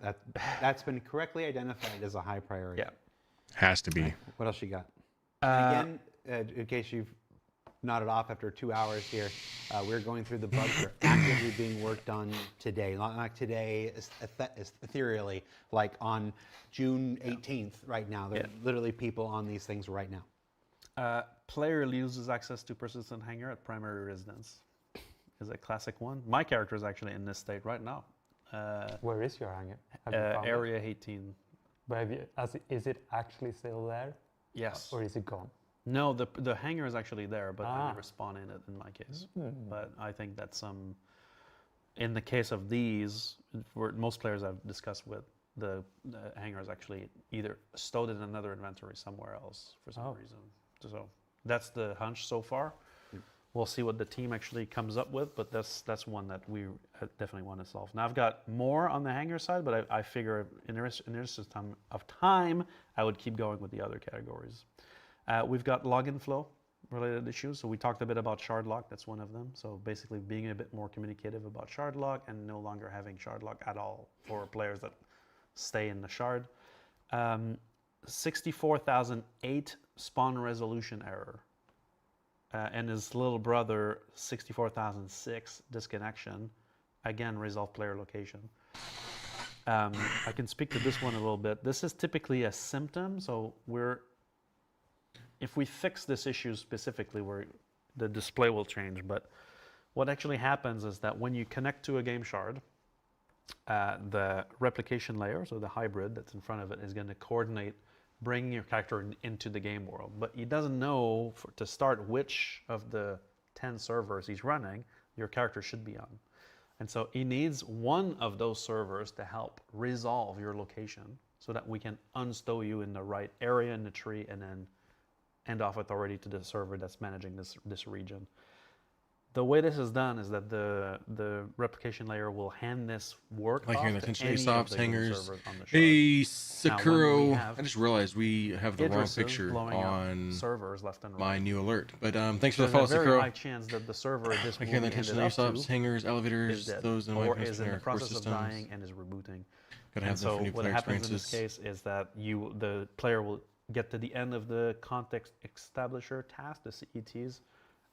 That's been correctly identified as a high priority. Yeah. Has to be. What else you got? And again, in case you've nodded off after 2 hours here, we're going through the bugs that are actively being worked on today. Not like today, ethereally, like on June 18th right now. There are literally people on these things right now. Player loses access to persistent hangar at primary residence is a classic one. My character is actually in this state right now. Where is your hangar? Have you found it? Area 18. But is it actually still there, Yes. or is it gone? No, the hangar is actually there, but I Ah. never spawn in it in my case. But I think that in the case of these, for most players I've discussed with, the hangar is actually either stowed in another inventory somewhere else for some reason. So that's the hunch so far. We'll see what the team actually comes up with, but that's one that we definitely want to solve. Now I've got more on the hangar side, but I figure in the interest of time, I would keep going with the other categories. We've got login flow related issues. So we talked a bit about shard lock. That's one of them. So basically being a bit more communicative about shard lock and no longer having shard lock at all for players that stay in the shard. 64,008 spawn resolution error. And his little brother, 64,006 disconnection. Again, resolve player location. I can speak to this one a little bit. This is typically a symptom. So if we fix this issue specifically, the display will change. But what actually happens is that when you connect to a game shard, the replication layer, so the hybrid that's in front of it, is going to coordinate bringing your character into the game world. But he doesn't know to start which of the 10 servers he's running your character should be on. And so he needs one of those servers to help resolve your location so that we can unstow you in the right area in the tree and then hand off authority to the server that's managing this region. The way this is done is that the replication layer will hand this work Like off here in the to attention any stops, of the hangers. servers on the shard. Hey, Now, when we Sakuro. have I just realized we have the wrong Idris is picture blowing up on servers left and right. my new alert. But thanks for the There's follow, a very Sakuro. high chance that the server this Like here in the movie attention ended layer up stops, to hangers, is elevators, dead, those in my or is in the core process of systems. dying and is rebooting. Gotta have And them so for new what player happens in this experiences. case is that the player will get to the end of the context establisher task, the CETs,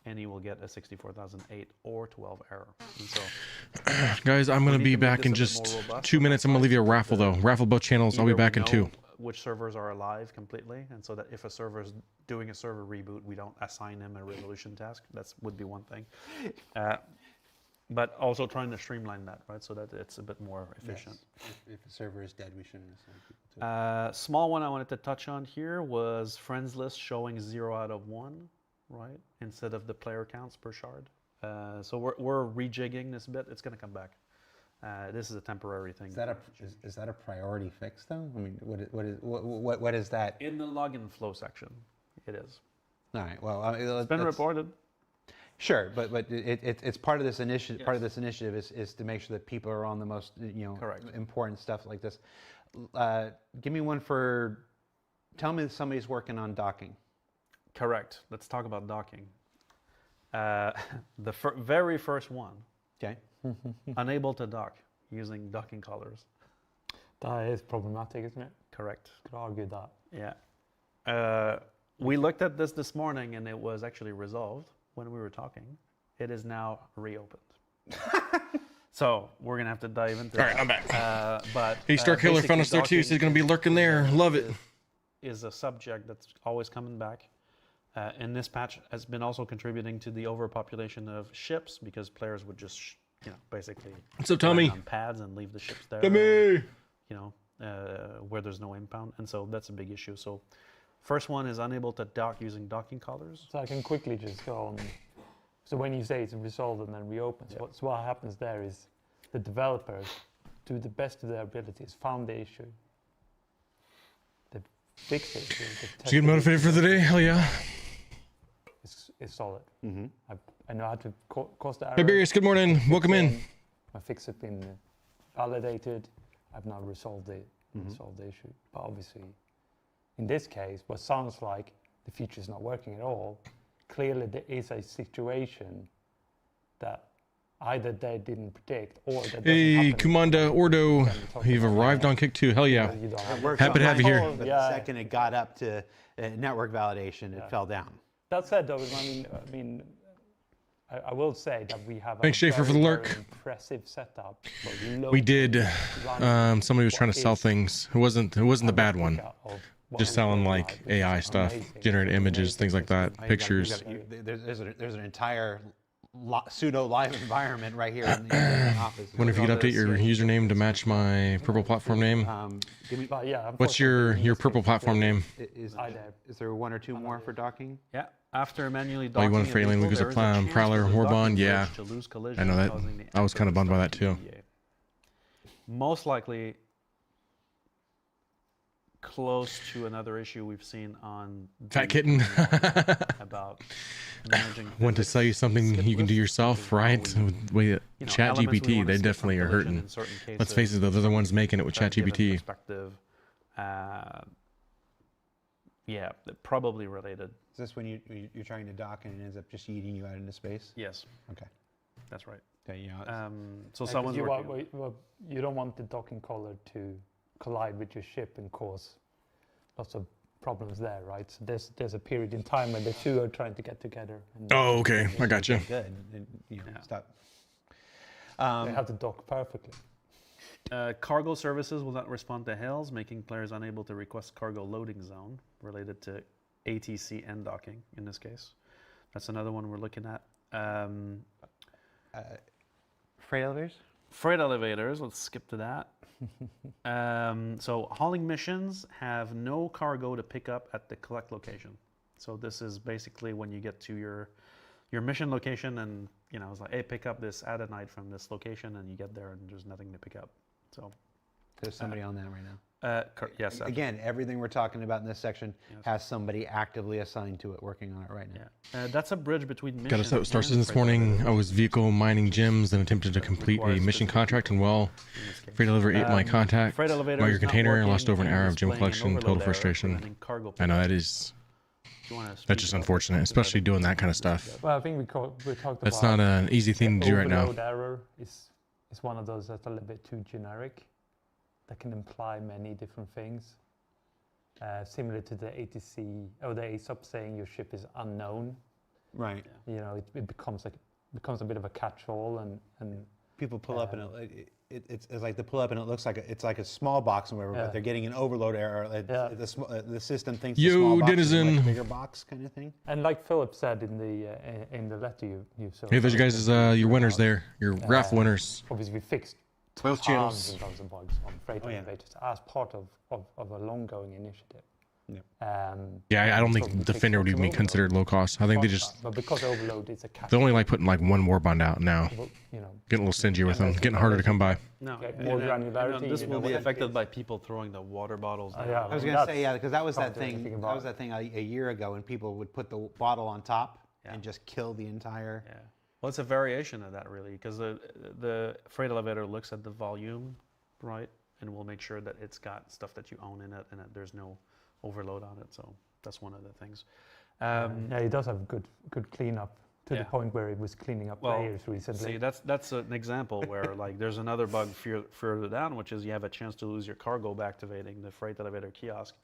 and he will get a 64,008 or 12 error. And so Guys, I'm we going to need be to make back this in a bit just more robust 2 on minutes. that I'm going to leave you a side, raffle, though. Raffle both channels. I'll be either we back in know 2. which servers are alive completely, and so that if a server is doing a server reboot, we don't assign him a resolution task. That would be one thing. but also trying to streamline that, right, so that it's a bit more efficient. Yes. If a server is dead, we shouldn't assign people to it. Small one I wanted to touch on here was friends list showing 0 out of 1, right, instead of the player counts per shard. So we're rejigging this bit. It's going to come back. This is a temporary thing. Is that a priority fix though? I mean, what is that? In the login flow section, it is. All right. Well, It's been reported. Sure, but it's part of this initiative. Yes. Part of this initiative is to make sure that people are on the most Correct. important stuff like this. Give me one for. Tell me that somebody's working on docking. Correct. Let's talk about docking. The very first one, Okay. unable to dock using docking collars. That is problematic, isn't it? Correct. Could argue that. Yeah. We looked at this morning, and it was actually resolved when we were talking. It is now reopened. So we're gonna have to dive into. All right, I'm back. But Hey, Star Killer basically found us there too. So he's gonna be lurking there. Love it. Is a subject that's always coming back. And this patch has been also contributing to the overpopulation of ships because players would just, basically What's up, Tommy? land on pads and leave the ships there. Tommy. Where there's no impound, and so that's a big issue. So, first one is unable to dock using docking collars. So I can quickly just go on. So when you say it's resolved and then reopens, Yep. so what happens there is the developers, to the best of their abilities, found the issue. They fixed it. Did you get motivated for the day? Hell yeah. It's solid. Mm-hmm. I know how to cause the error. Hey, Barius, good morning. Welcome in. My fix has been validated. I've now resolved the issue. But obviously, in this case, what sounds like the feature is not working at all, clearly there is a situation that either they didn't predict or that doesn't Hey, happen. Kumanda Ordo. You've arrived on Kick 2. Hell yeah. You don't have Works Happy on to have you my here. phone, But Yeah. the second it got up to network validation, it Yeah. fell down. That said, though, I will say that we have Thanks, a Schaefer, for the very, lurk. very impressive setup. We did. Running Somebody was trying to sell what is things. It wasn't the bad one. of what Just we selling do like live, which AI is stuff, amazing. generate images, Amazing. things like that, pictures. There's an entire pseudo live environment right here in the office. Wonder if you could update your username to match my purple platform name. Give me, But yeah, What's your unfortunately, purple platform name? is I did. there one or two more for docking? Yeah. After manually Oh, docking, you want a a Frailing vehicle, Lucas there a is a chance Prowler for the Warbond? docking Yeah. bridge to lose collision, I know that. causing the I was kind of bummed by that active too. DVA. Most likely close to another issue we've seen on Fat the Kitten. about managing Want to physics sell you something skip you can do lists, yourself, which is how right? we- With you know, Chat elements we GPT, wanna they skip definitely from are collision hurting. in certain Let's face it, though, they're the ones making it with Chat that give a GPT. perspective. Yeah, they're probably related. Is this when you're trying to dock and it ends up just yeeting you out into space? Yes, Okay. that's right. Okay, So Yeah, 'cause someone's you, working on it. you don't want the docking collar to collide with your ship and cause lots of problems there, right? So there's a period in time when the two are trying to get together. And Oh, okay. I got you. Good. And, Yeah. stop. they have to dock perfectly. Cargo services will not respond to hails, making players unable to request cargo loading zone related to ATC and docking in this case. That's another one we're looking at. Freight elevators? Freight elevators, let's skip to that. So hauling missions have no cargo to pick up at the collect location. So this is basically when you get to your mission location and it's like, hey, pick up this adenite from this location, and you get there and there's nothing to pick up. So There's somebody on that right now. yes, Again, everything we're talking about in this section Yes. has somebody actively assigned to it, working on it right now. yeah. That's a bridge between mission Got us out Star and Citizen this freight morning. elevators. I was vehicle mining gems and attempted to complete a Requires mission specific contract, and well, in this case. freight elevator ate my contact. Freight elevator While your is not container working lost over an and hour of gem displaying an collection. Total overload error, frustration. preventing cargo I know pickup. that is. Do you wanna speak That's just about unfortunate, this? especially doing that kind of stuff. Well, I think we talked That's about not an easy thing to do right now. overload error is one of those that's a little bit too generic. That can imply many different things. Similar to the ATC or the ASOP saying your ship is unknown. Right. It becomes a bit of a catch-all and People pull up and it's like the pull up and it looks like it's like a small box and whatever, but they're getting an overload error. The system thinks the small box is a much bigger box kind of thing. And like Philip said in the letter you saw. Hey, there's you guys, your winners there. Your raffle winners. Obviously, we fixed Both channels. tons of bugs on freight elevators as part of a long-going initiative. Yeah, I don't think Defender would even be considered low cost. I think they just, But because overload is a they're only like putting like one warbond out now. you know, Getting a little stingy with them. Getting harder to come by. No, get more granularity. this you will know, be what affected by people throwing the water bottles down. yeah. I was going to say, because that was that thing. anything That about was that thing a year ago when people would put the bottle on top and just kill the entire. Yeah. Well, it's a variation of that really, because the freight elevator looks at the volume, right, and will make sure that it's got stuff that you own in it and that there's no overload on it. So that's one of the things. yeah, it does have good cleanup to the point where it was cleaning up layers recently. See, that's an example where like there's another bug further down, which is you have a chance to lose your cargo by activating the freight elevator kiosk,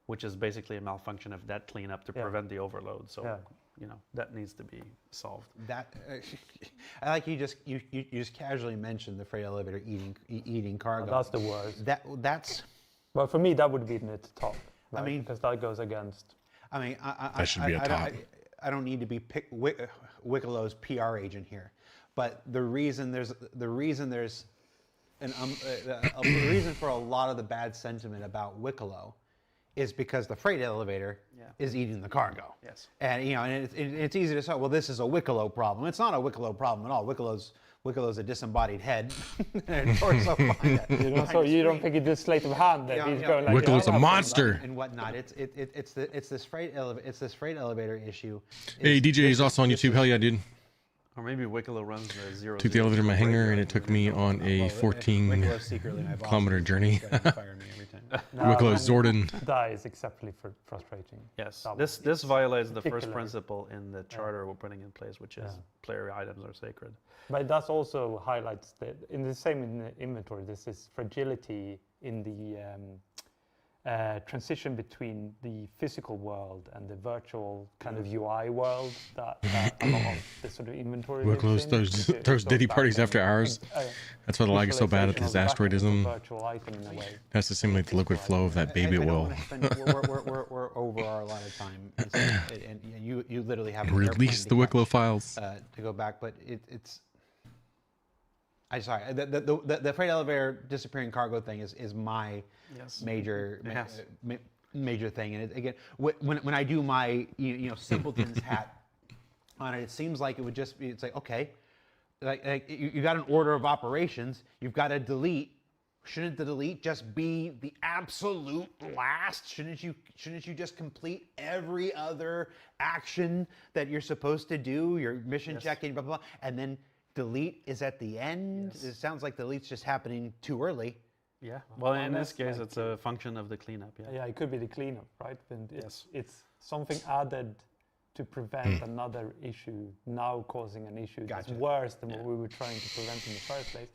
which is basically a malfunction of that cleanup to prevent the overload. So that needs to be solved. That I like you just casually mentioned the freight elevator eating cargo. That's the worst. That's. Well, for me, that would be at the top. Right? I mean, because that goes against. I mean, That should be a top. I don't need to be Wicklow's PR agent here, but the reason there's the reason for a lot of the bad sentiment about Wicklow is because the freight elevator is eating the cargo. Yes. And and it's easy to say, well, this is a Wicklow problem. It's not a Wicklow problem at all. Wicklow's a disembodied head and a torso behind it. So you don't think it's this sleight of hand that he's going like Wicklow's a monster. And whatnot. It's this freight elevator issue. Hey, DJ is also on YouTube. Hell yeah, dude. Or maybe Wicklow runs the 0. Took the elevator in my hangar and it took me on a 14-kilometer journey. Wicklow's Zordon. That is exceptionally frustrating. Yes, That this violates the first particular- principle in the charter we're putting in place, which is player items are sacred. But that also highlights that in the same inventory, this is fragility in the transition between the physical world and the virtual kind of UI world that a lot of the sort of inventory. Wicklow's throws Diddy parties after hours. That's why the lag is so bad at this asteroidism. Virtual item in a way. Has to simulate the liquid flow of that baby oil. We're over our allotted time, and you literally have Release the Wicklow files. To go back, but it's. I'm sorry. The freight elevator disappearing cargo thing is my major major thing. And again, when I do my simpleton's hat on it, it seems like it would just be. It's like, okay, like you got an order of operations. You've got to delete. Shouldn't the delete just be the absolute last? Shouldn't you just complete every other action that you're supposed to do? Your mission checking, blah blah blah, and then delete is at the end. It sounds like delete's just happening too early. Yeah. Well, in this case, it's a function of the cleanup. Yeah. Yeah, it could be the cleanup, right? And it's something added to prevent another issue now causing an issue that's worse than what we were trying to prevent in the first place.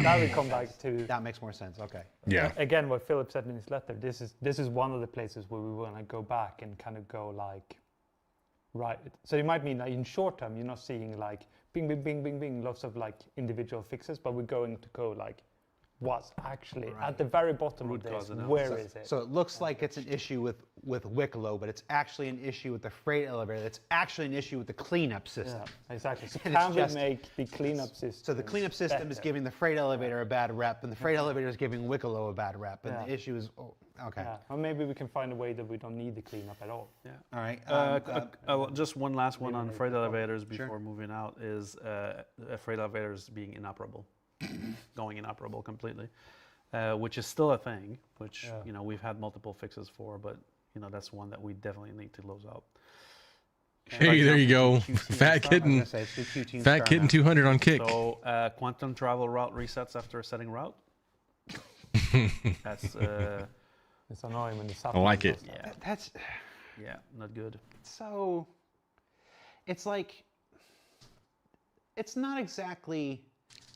That would come back to. That makes more sense. Okay. Yeah. Again, what Philip said in his letter. This is one of the places where we want to go back and kind of go like, right. So it might mean that in short term you're not seeing like bing, bing, bing, bing, bing, lots of like individual fixes, but we're going to go like, what's actually at the very bottom of this? Where is it? So it looks like it's an issue with Wicklow, but it's actually an issue with the freight elevator. It's actually an issue with the cleanup system. Yeah, exactly. So And can it's we just- make the cleanup system? So the cleanup system is better? giving the freight elevator a bad rep, and the freight elevator is giving Wicklow a bad rep, and the issue is okay. Yeah, or maybe we can find a way that we don't need the cleanup at all. Yeah. All right. Just one last one on freight elevators before moving out is freight elevators being inoperable, going inoperable completely, which is still a thing, which we've had multiple fixes for, but that's one that we definitely need to close out. Hey, there you go. Fat Kitten. Fat Kitten 200 on Kick. So quantum travel route resets after setting route. That's It's annoying when the I like it. That's not good. so. It's like. It's not exactly.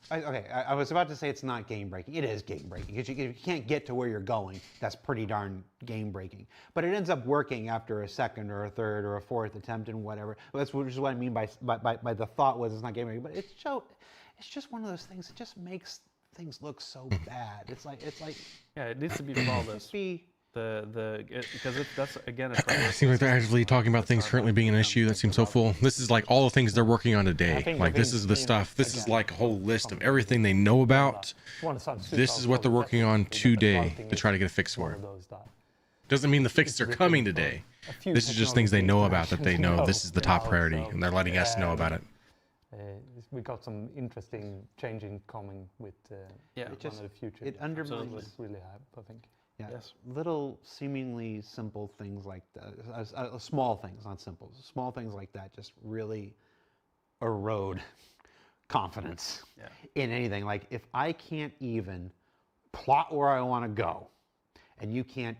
I was about to say it's not game breaking. It is game breaking because you can't get to where you're going. That's pretty darn game breaking. But it ends up working after a second or a third or a fourth attempt and whatever. Which is what I mean by the thought was it's not game breaking. But it's just one of those things that just makes things look so bad. It's like Yeah, it needs to be flawless. Because that's again. It seems like they're actively talking about things currently being an issue. That seems so full. This is like all the things they're working on today. Like this is the stuff. This is like a whole list of everything they know about. This is what they're working on today to try to get a fix for. Doesn't mean the fixes are coming today. This is just things they know about that they know this is the top priority, and they're letting us know about it. We got some interesting changing coming with Yeah, one of the future. it undermines Absolutely. Really hype, I think. Yeah, Yes. little seemingly simple things like that, small things, not simple, small things like that just really erode confidence in anything. Like if I can't even plot where I want to go and you can't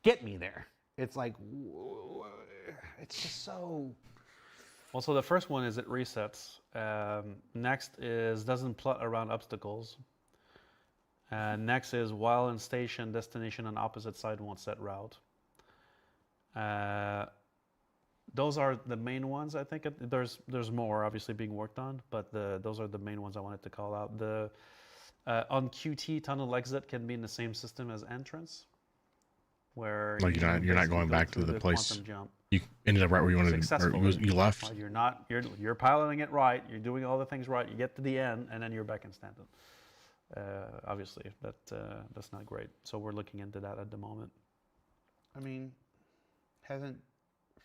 get me there, it's like, it's just so... Well, so the first one is it resets. Next is doesn't plot around obstacles. Next is while in station, destination on opposite side won't set route. Those are the main ones, I think. There's more obviously being worked on, but those are the main ones I wanted to call out. On QT, tunnel exit can be in the same system as entrance, where Like you're not going back to the place. quantum jump. You ended up right where you wanted to, or Successfully. you left. Right, you're piloting it right. You're doing all the things right. You get to the end, and then you're back in Stanton. Obviously, that's not great. So we're looking into that at the moment. I mean,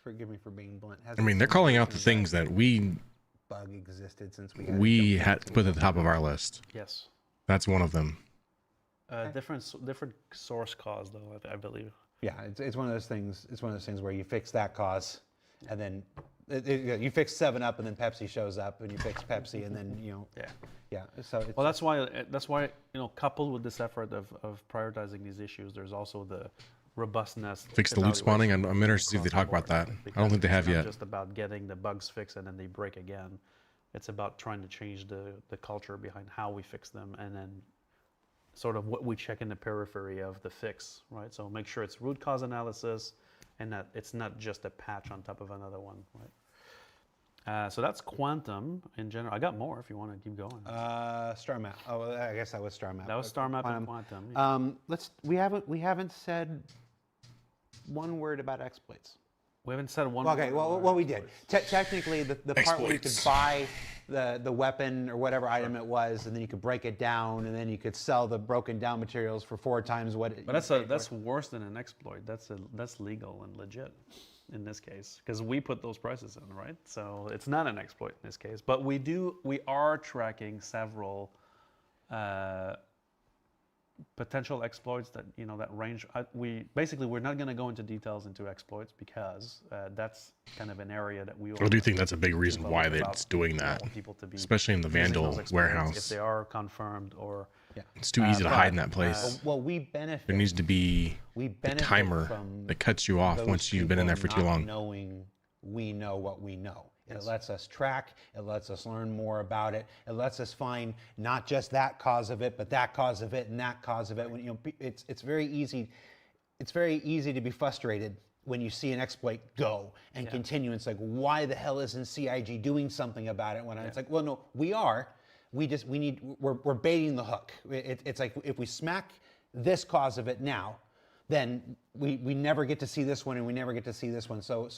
forgive me for being blunt. I mean, they're calling out the things that bug existed since we had to put at the top of our list. Yes. That's one of them. Different source cause though, I believe. Yeah, it's one of those things. It's one of those things where you fix that cause, and then you fix 7-Up, and then Pepsi shows up, and you fix Pepsi, and then yeah. So it's, Well, that's why coupled with this effort of prioritizing these issues, there's also the robustness. Fix the loop spawning. I'm interested to see if they talk about that. I don't think they have It's yet. not just about getting the bugs fixed and then they break again. It's about trying to change the culture behind how we fix them, and then sort of what we check in the periphery of the fix, right? So make sure it's root cause analysis and that it's not just a patch on top of another one, right? So that's quantum in general. I got more if you want to keep going. Star Map. Oh, well, I guess that was Star Map. That was Star Map and quantum. Yeah. We haven't said one word about exploits. We haven't said one. Okay, word well, on we did. Technically, the part where you could Exploits. buy the weapon or whatever item it was, and then you could break it down, and then you could sell the broken down materials for 4 times what it. But that's worse than an exploit. That's legal and legit in this case, because we put those prices in, right? So it's not an exploit in this case. But we are tracking several potential exploits that that range. We're not going to go into details into exploits because that's kind of an area that we. I do think that's a big reason why it's doing that, especially in the Vandal warehouse. If they are confirmed or. Yeah. It's too easy to hide in that place. Well, we benefit. There needs to be We a benefit timer from that cuts you off those once you've been in there for people too not long. Knowing we know what we know. It lets us track. It lets us learn more about it. It lets us find not just that cause of it, but that cause of it and that cause of it. When it's very easy. It's very easy to be frustrated when you see an exploit go and continue. It's like, why the hell isn't CIG doing something about it? It's like, well, no, we are. We're baiting the hook. It's like if we smack this cause of it now, then we never get to see this one, and we never get to see this one. So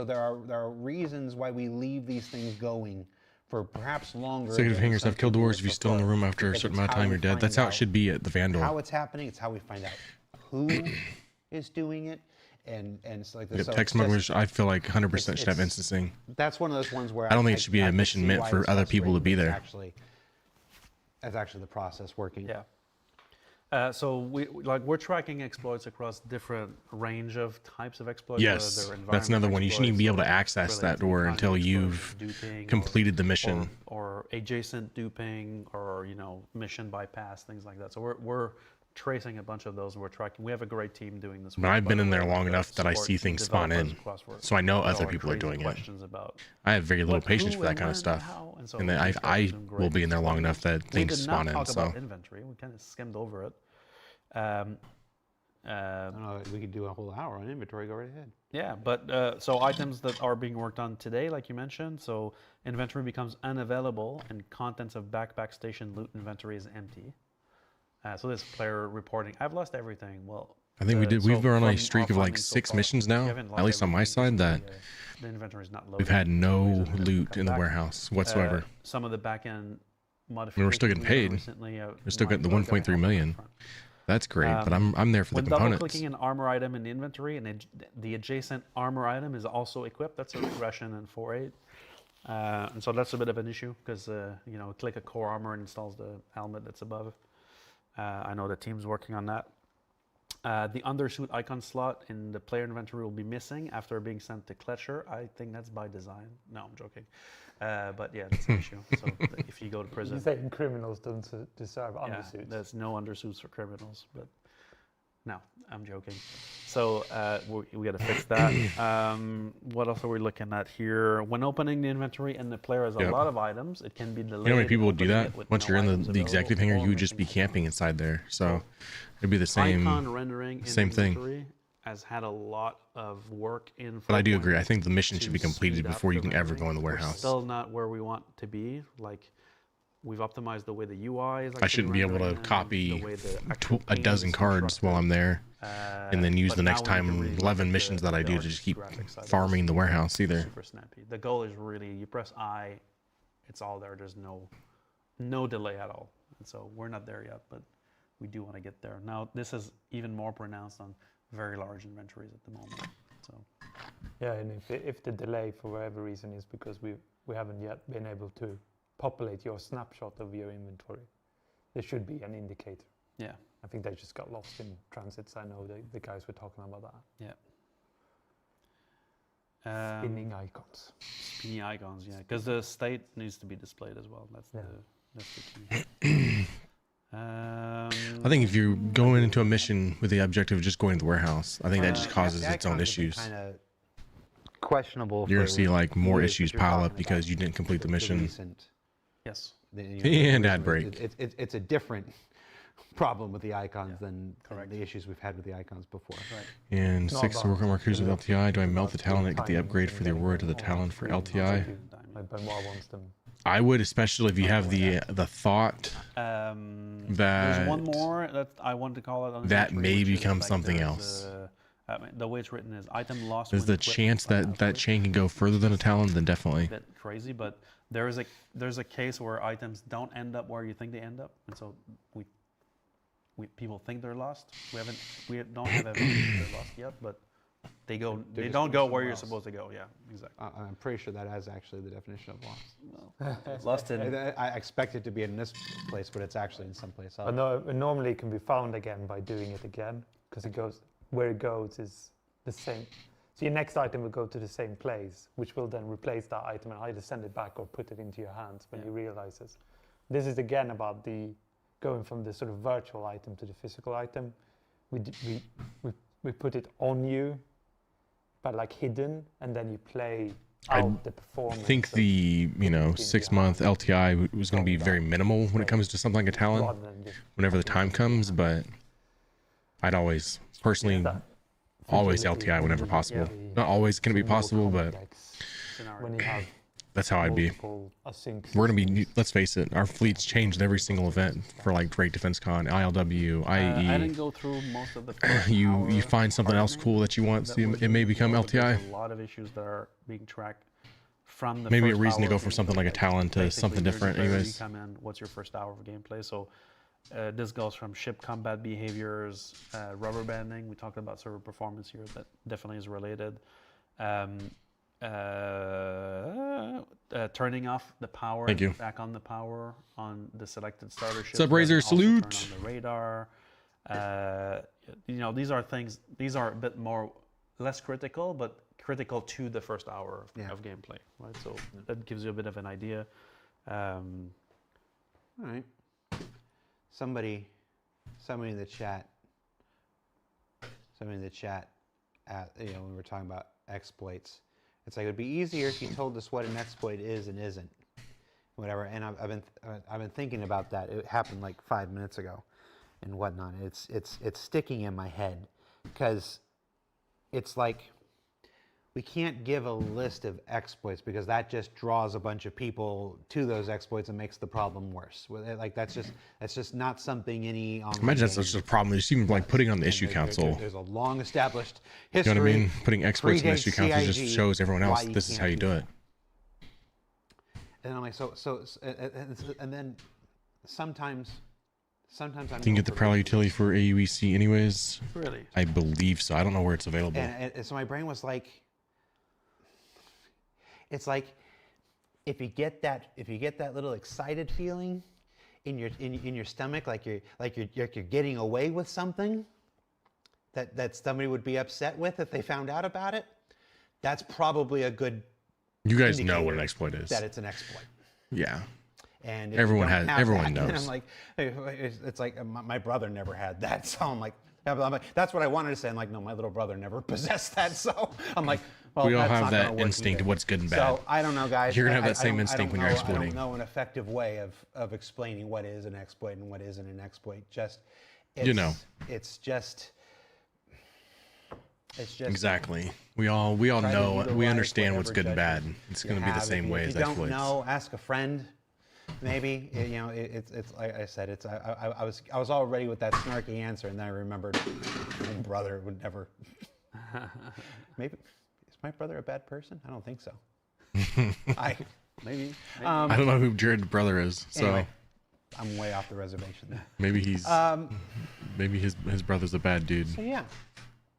there are reasons why we leave these things going for perhaps longer. So you hang yourself, kill doors if you're still in the room after a because certain it's amount of how time, we you're dead. find That's how it out should be at the Vandal. How it's happening. It's how we find out who is doing it, and it's like this. So Tech it's smugglers, just- I feel like 100% should have it's- instancing. That's one of those ones where I don't think it should be a can mission see meant why for it's other people to be frustrating. there. That's actually the process working. Yeah. So we're tracking exploits across different range of types of exploits. Yes, whether they're that's another environment one. You shouldn't even be able to exploits, access related that to door economy until exploits, you've duping, completed the mission. or adjacent duping, or mission bypass, things like that. So we're tracing a bunch of those, and we're tracking. We have a great team doing this. But I've been in there long that enough that I support see things spawn in, developers across so I know all other our people are crazy doing it. questions about I have very little what, patience who, for that and kind of when, stuff. and how, and so And then these guys I are doing will great. be in there long enough that We things did spawn not in. talk So about inventory. We kind of skimmed over it. I don't know. We could do a whole hour on inventory. Go right ahead. Yeah, but so items that are being worked on today, like you mentioned, so inventory becomes unavailable and contents of backpack station loot inventory is empty. So this player reporting, I've lost everything. Well, I think we did. We've been on a streak of like findings so 6 far, missions if you now, haven't lost at least on my everything, side, that the inventory is not loaded. we've had for some no reason, and it loot come in the back. warehouse whatsoever. Some of the back end we're modifications still getting we've done paid. recently, We're still getting the might start 1.3 helping million. up front. That's great, but I'm there for the When double components. clicking an armor item in the inventory and the adjacent armor item is also equipped, that's a regression in 4.8. And so that's a bit of an issue because, click a core armor and installs the helmet that's above. I know the team's working on that. The undersuit icon slot in the player inventory will be missing after being sent to Kletcher. I think that's by design. No, I'm joking. But yeah, that's an issue. So if you go to prison, You say criminals don't deserve yeah, undersuits. there's no undersuits for criminals. But no, I'm joking. So we got to fix that. What else are we looking at here? When opening the inventory and the player has a Yep. lot of items, it can be delayed. You know how many people would do opening that? it with Once no you're in items the available executive hangar, or you would just be missing camping items. inside there. So it'd be the same. Icon rendering in same thing. inventory has had a lot of work in. But I do 4.1 agree. I think the mission should be to completed speed up before you the can ever rendering. go in the We're warehouse. still not where we want to be. Like, we've optimized the way the UI is. I shouldn't be able to rendering and copy the way the actual a game dozen is cards while I'm there, and then use but the now next we need to time really look 11 at missions that I the do to just keep graphics side of farming the warehouse this. either. Super snappy. The goal is really you press I, it's all there. There's no delay at all. And so we're not there yet, but we do want to get there. Now this is even more pronounced on very large inventories at the moment. So Yeah, and if the delay for whatever reason is because we haven't yet been able to populate your snapshot of your inventory, there should be an indicator. yeah, I think they just got lost in transits. I know the guys were talking about that. yeah. Spinning icons. Spinning icons, yeah, because the state needs to be displayed as well. That's Yeah. that's the key. I think if you're going into a mission with the objective of just going to the warehouse, I think that just causes its own issues. Kind of questionable. You're gonna for see like more years, issues but you're pile talking up because about you didn't complete the mission. recent- Yes. And ad break. It's a different problem with the icons Yeah, than correct. the issues we've had with the icons before. Right. And Not 6 to work on more cruisers with LTI. Do I melt the About talent and get the timing upgrade and for the getting award to the all talent for three LTI? consecutive. Like Benoit wants them. I would, especially if you have the thought There's one that more that I wanted to call it on that inventory, may which is become like something there's else. the way it's written is item lost. There's when the equipped chance by that that output. chain can go further than a talent, then definitely. A bit crazy, but there's a case where items don't end up where you think they end up, and so we people think they're lost. We don't have evidence that they're lost yet, but they just don't go where you're lost. supposed to go. Yeah, exactly. I'm pretty sure that is actually the definition of lost. Lost in I expect it to be in this place, but it's actually in someplace else. But no, normally it can be found again by doing it again because it goes where it goes is the same. So your next item will go to the same place, which will then replace that item and either send it back or put it into your hands when Yeah. you realize this. This is again about the going from the sort of virtual item to the physical item. We put it on you, but like hidden, and then you play out the performance. I think of the your 6-month hand. LTI was going to be very minimal when it comes to something like a talent rather than just whenever the time comes, but I'd always personally that always fragility LTI in whenever the- possible. yeah. Not always going to be more possible, but complex scenario. when you have that's how I'd be. multiple async We're going to be, systems. let's face it, our fleet's changed at every single event for like Drake Defense Con, ILW, I didn't IAE. go through most of the. first You hour find something else hardening. cool that you want, so That was it may really become cool, but LTI. there's a lot of issues that are being tracked from the Maybe a first reason to hour go of for something gameplay. like a talent to Basically, something you're different just ready, anyways. You come in, what's your first hour of gameplay? So this goes from ship combat behaviors, rubber banding. We talked about server performance here. That definitely is related. Turning off the power, Thank you. back on the power on the selected starter ship. What's up, Razor? Also turn Salute. on the radar. These are things. These are a bit more less critical, but critical to the first hour of gameplay, right? So that gives you a bit of an idea. All right. Somebody in the chat. When we were talking about exploits, it's like it would be easier if you told us what an exploit is and isn't, whatever. And I've been thinking about that. It happened like 5 minutes ago. and whatnot. It's sticking in my head because it's like we can't give a list of exploits because that just draws a bunch of people to those exploits and makes the problem worse. Like that's just not something any. Imagine that's just a problem. Just even like putting on the issue council. There's a long established You history. know what I mean? Putting exploits in the issue council just CIG, shows everyone else why you this is can't how you do it. And I'm like, and then sometimes I'm You can get the Prowler utility for AUEC anyways. Really? I believe so. I don't know where it's available. And so my brain was like, it's like if you get that little excited feeling in your stomach, like you're getting away with something that somebody would be upset with if they found out about it. That's probably a good. You guys know what an exploit is. That it's an exploit. Yeah. And everyone knows. And I'm like, it's like my brother never had that, so I'm like, that's what I wanted to say. I'm like, no, my little brother never possessed that, so I'm like, well, we all that's have not that gonna work instinct either. of what's good and bad. So I don't know, guys. You're gonna have that I same don't- instinct when I you're don't know- exploiting. I don't know an effective way of explaining what is an exploit and what isn't an exploit. It's just exactly. We all know. We understand what's good and bad. It's going to be the same way as exploits. If you exploits. don't know, ask a friend. Maybe it's like I said. I was all ready with that snarky answer, and then I remembered my brother would never. Maybe is my brother a bad person? I don't think so. Maybe. I don't know who Jared's brother is, so Anyway, I'm way off the reservation there. maybe he's maybe his brother's a bad dude. So yeah,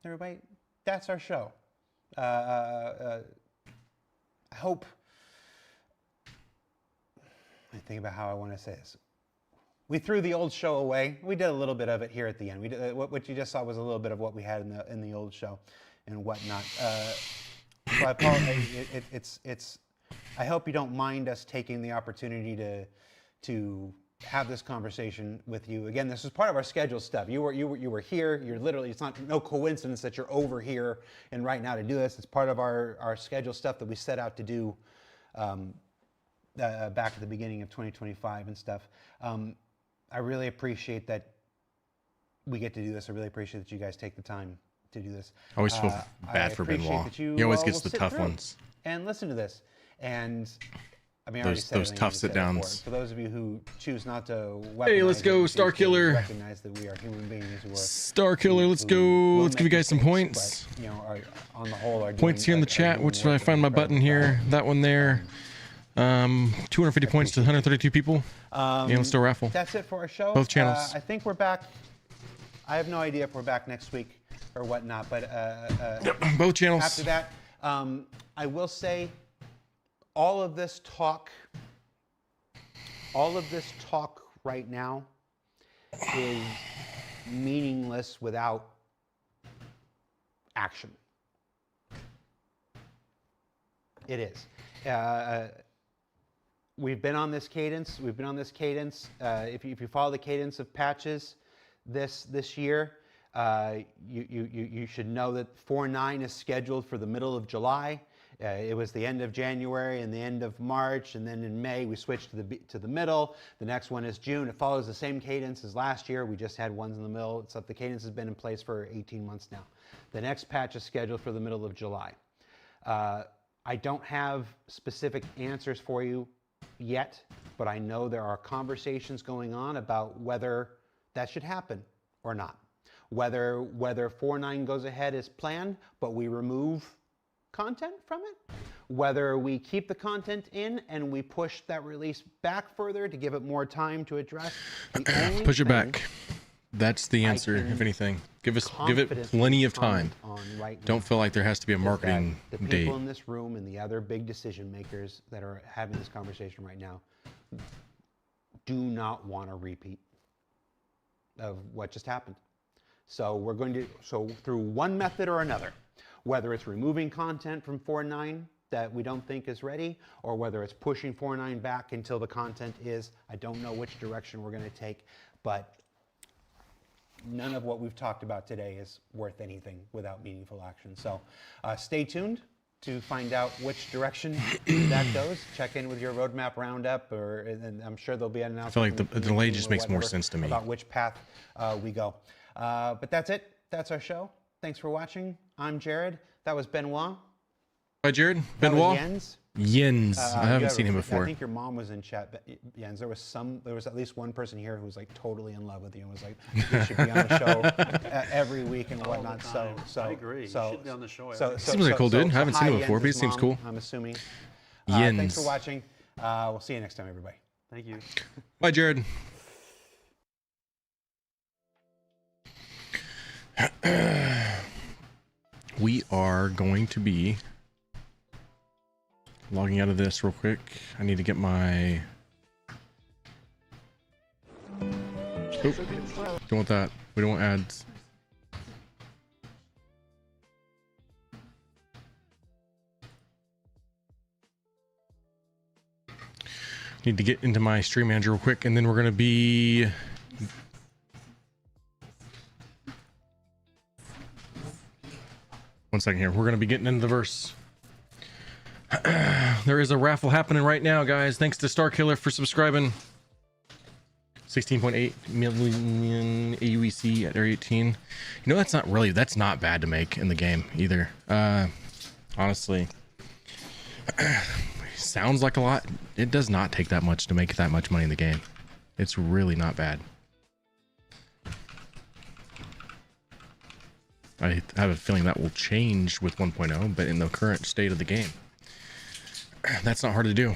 everybody, that's our show. I hope. I think about how I want to say this. We threw the old show away. We did a little bit of it here at the end. We did what you just saw was a little bit of what we had in the old show, and whatnot. So I apologize. I hope you don't mind us taking the opportunity to have this conversation with you. Again, this is part of our scheduled stuff. You were here. You're literally. It's no coincidence that you're over here and right now to do this. It's part of our scheduled stuff that we set out to do. Back at the beginning of 2025 and stuff. I really appreciate that we get to do this. I really appreciate that you guys take the time to do this. I always feel bad for Benoit. He always gets the tough ones. And listen to this. And I mean, I already said those everything I tough need to say sit-downs. For those of you who choose not to Hey, let's weaponize go, it, Star please Killer. recognize that we are human beings who are Star Killer, let's who go. will Let's give you make guys some mistakes, points. but, are on the whole are Points doing- here in the are chat. doing Which work did I and find my button incredible here? That one there. 250 points to 132 people. Let's do a raffle. That's it for our show. Both channels. I think we're back. I have no idea if we're back next week or whatnot, but Both channels. after that, I will say all of this talk right now is meaningless without action. It is. We've been on this cadence. If you follow the cadence of patches this year, you should know that 4.9 is scheduled for the middle of July. It was the end of January and the end of March, and then in May we switched to the middle. The next one is June. It follows the same cadence as last year. We just had ones in the middle. It's like the cadence has been in place for 18 months now. The next patch is scheduled for the middle of July. I don't have specific answers for you yet, but I know there are conversations going on about whether that should happen or not. Whether 4.9 goes ahead as planned, but we remove content from it. Whether we keep the content in and we push that release back further to give it more time to address. Push it back. That's the answer, if anything. Give it plenty of time. Don't feel like there has to be a marketing the date. people in this room and the other big decision makers that are having this conversation right now do not want a repeat of what just happened. So we're going to, through one method or another, whether it's removing content from 4.9 that we don't think is ready, or whether it's pushing 4.9 back until the content is, I don't know which direction we're going to take, but none of what we've talked about today is worth anything without meaningful action. So stay tuned. to find out which direction that goes. Check in with your roadmap roundup, and I'm sure there'll be an announcement. I feel like the delay just makes more sense to me about which path we go. But that's it. That's our show. Thanks for watching. I'm Jared. That was Benoit. Hi, Jared. That was Benoit. Jens. Jens. I haven't seen him before. I think your mom was in chat, Jens. There was at least one person here who was like totally in love with you and was like, you should be on the show every week and whatnot. So I agry. So, you should be on the show. Seems like a cool dude. I haven't seen him before, but he seems cool. I'm assuming. Jens. Thanks for watching. We'll see you next time, everybody. Thank you. Bye, Jared. We are going to be logging out of this real quick. I need to get my... Oop. Don't want that. We don't want ads. Need to get into my stream manager real quick, and then we're going to be... One second here. We're going to be getting into the verse. There is a raffle happening right now, guys. Thanks to Starkiller for subscribing. 16.8 million AUEC at Area 18. You know, that's not bad to make in the game either. Honestly. Sounds like a lot. It does not take that much to make that much money in the game. It's really not bad. I have a feeling that will change with 1.0, but in the current state of the game, that's not hard to do.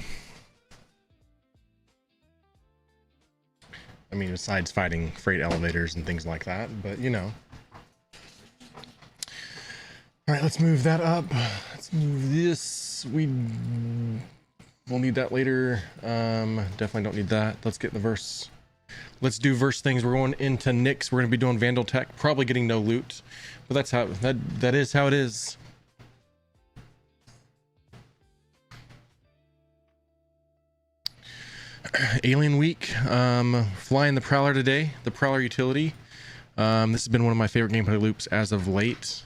I mean, besides fighting freight elevators and things like that, but you know. All right, let's move that up. Let's move this. We'll need that later. Definitely don't need that. Let's get in the verse. Let's do verse things. We're going into Nyx. We're going to be doing Vandal Tech, probably getting no loot, but that's how that is how it is. Alien Week, flying the Prowler today, the Prowler utility. This has been one of my favorite gameplay loops as of late,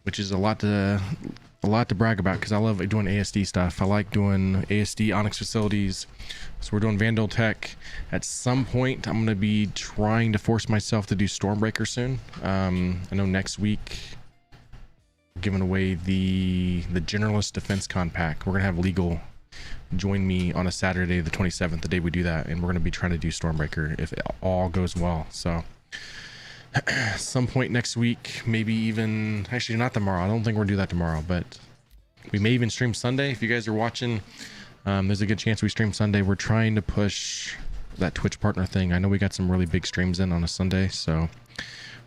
which is a lot to brag about because I love doing ASD stuff. I like doing ASD Onyx facilities. So we're doing Vandal Tech. At some point, I'm going to be trying to force myself to do Stormbreaker soon. I know next week, we're giving away the Generalist Defense Con pack. We're going to have Legal join me on a Saturday, the 27th, the day we do that. And we're going to be trying to do Stormbreaker if it all goes well. So some point next week, maybe even, actually not tomorrow. I don't think we're going to do that tomorrow, but we may even stream Sunday. If you guys are watching, there's a good chance we stream Sunday. We're trying to push that Twitch partner thing. I know we got some really big streams in on a Sunday, so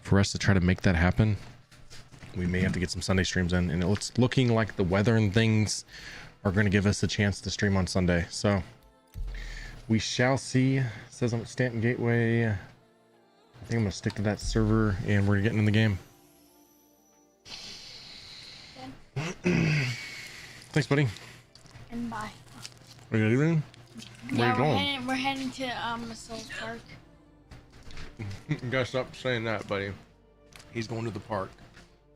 for us to try to make that happen, we may have to get some Sunday streams in, and it's looking like the weather and things are going to give us a chance to stream on Sunday, so we shall see. It says I'm at Stanton Gateway. I think I'm going to stick to that server, and we're getting in the game. Thanks, buddy. And bye. Are you leaving? Where are you going? We're heading to Soul Park. You gotta stop saying that, buddy. He's going to the park.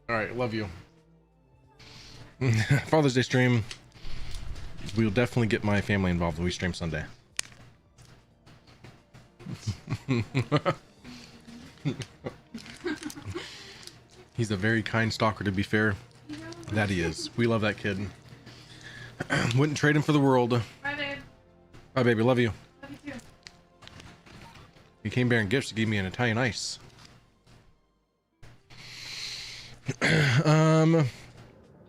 All right, love you. Father's Day stream. We'll definitely get my family involved when we stream Sunday. He's a very kind stalker, to be fair. That he is. We love that kid. Wouldn't trade him for the world. Bye, babe. Bye, baby. Love you. Love you too. He came bearing gifts to give me an Italian ice.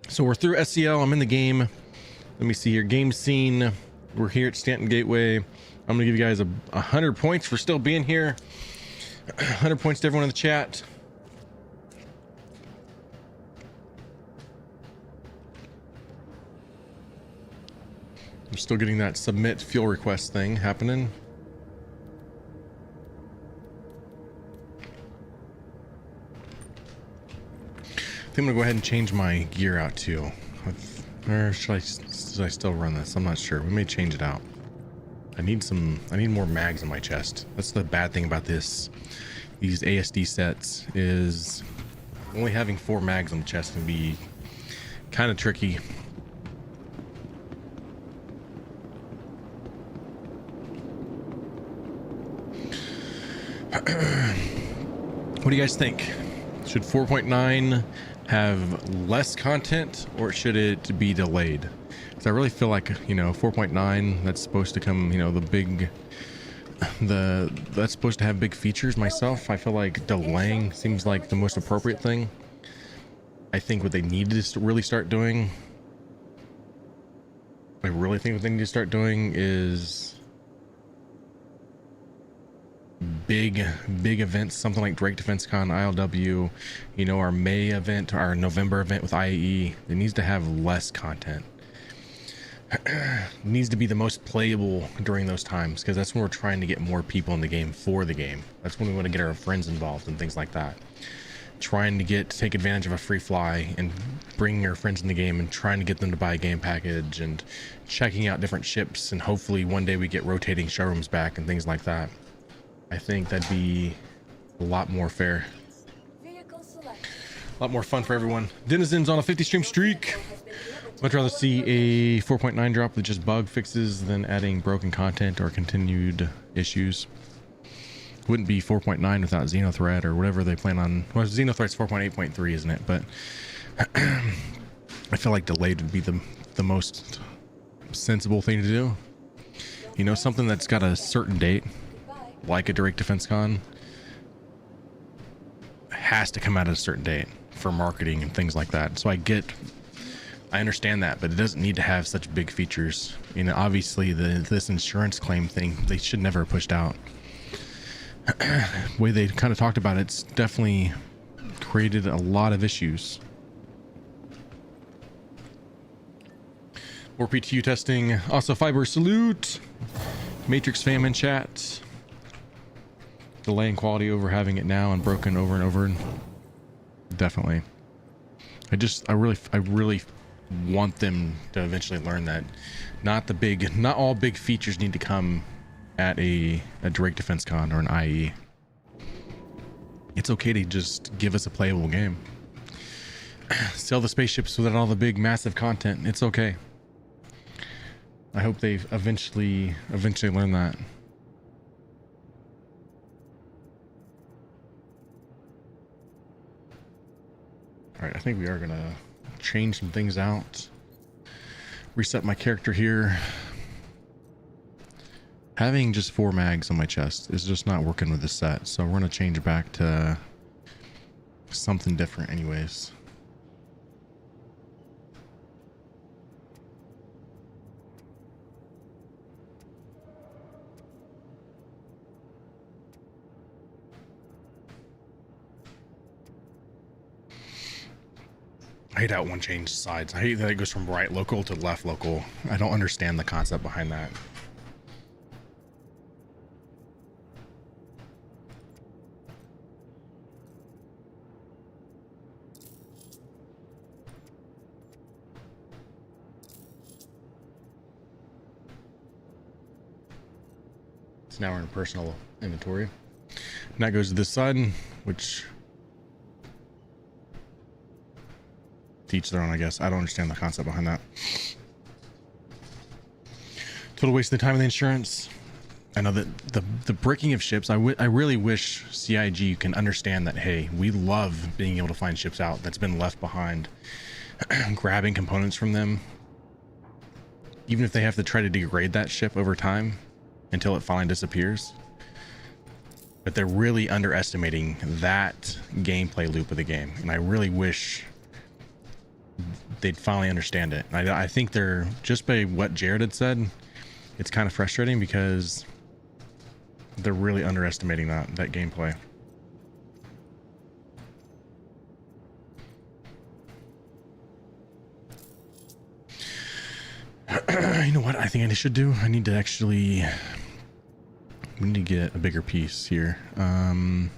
So we're through SCL. I'm in the game. Let me see here. Game scene. We're here at Stanton Gateway. I'm gonna give you guys 100 points for still being here. 100 points to everyone in the chat. I'm still getting that submit fuel request thing happening. I think I'm gonna go ahead and change my gear out too. Or should I still run this? I'm not sure. We may change it out. I need more mags in my chest. That's the bad thing about these ASD sets, is only having 4 mags on the chest can be kind of tricky. What do you guys think? Should 4.9 have less content, or should it be delayed? Because I really feel like, you know, 4.9, that's supposed to come, you know, that's supposed to have big features. Myself, I feel like delaying seems like the most appropriate thing. I think what they need to really start doing, I really think what they need to start doing is big events, something like Drake Defense Con, ILW, you know, our May event, our November event with IAE. It needs to have less content. It needs to be the most playable during those times, because that's when we're trying to get more people in the game for the game. That's when we want to get our friends involved and things like that. Trying to take advantage of a free fly and bringing your friends in the game and trying to get them to buy a game package and checking out different ships, and hopefully one day we get rotating showrooms back and things like that. I think that'd be a lot more fair. A lot more fun for everyone. Denizens on a 50 stream streak. Much rather see a 4.9 drop with just bug fixes than adding broken content or continued issues. Wouldn't be 4.9 without Xenothreat or whatever they plan on. Well, Xenothreat's 4.8.3, isn't it? But I feel like delayed would be the most sensible thing to do. You know, something that's got a certain date, like a Direct Defense Con, has to come out at a certain date for marketing and things like that. So I understand that, but it doesn't need to have such big features. You know, obviously this insurance claim thing, they should never have pushed out. The way they kind of talked about it's definitely created a lot of issues. More PTU testing. Also, Fiber salute. Matrix fam in chat. Delaying quality over having it now and broken over and over. Definitely. I really want them to eventually learn that not all big features need to come at a Drake Defense Con or an IE. It's okay to just give us a playable game. Sell the spaceships without all the big massive content. It's okay. I hope they eventually learn that. All right, I think we are gonna change some things out. Reset my character here. Having just 4 mags on my chest is just not working with this set, so we're gonna change it back to something different anyways. I hate how one changes sides. I hate that it goes from right local to left local. I don't understand the concept behind that. So now we're in personal inventory. And that goes to this side, which teach their own, I guess. I don't understand the concept behind that. Total waste of the time of the insurance. I know that the breaking of ships, I really wish CIG can understand that, hey, we love being able to find ships out that's been left behind, grabbing components from them, even if they have to try to degrade that ship over time until it finally disappears. But they're really underestimating that gameplay loop of the game, and I really wish they'd finally understand it. I think they're, just by what Jared had said, it's kind of frustrating because they're really underestimating that gameplay. You know what I think I should do? We need to get a bigger piece here. And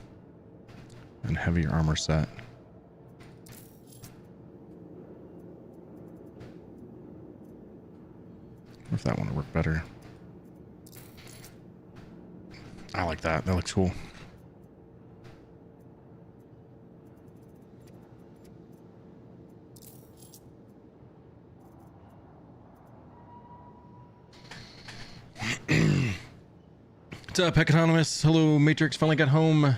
heavier armor set. If that one would work better. I like that. That looks cool. What's up, Heck Autonomous? Hello, Matrix. Finally got home.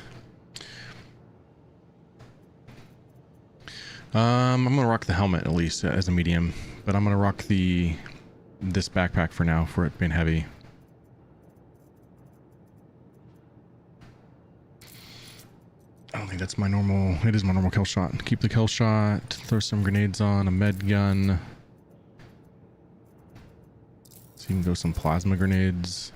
I'm gonna rock the helmet at least as a medium, but I'm gonna rock this backpack for now for it being heavy. I don't think that's my normal. It is my normal kill shot. Keep the kill shot. Throw some grenades on a med gun. So you can go some plasma grenades.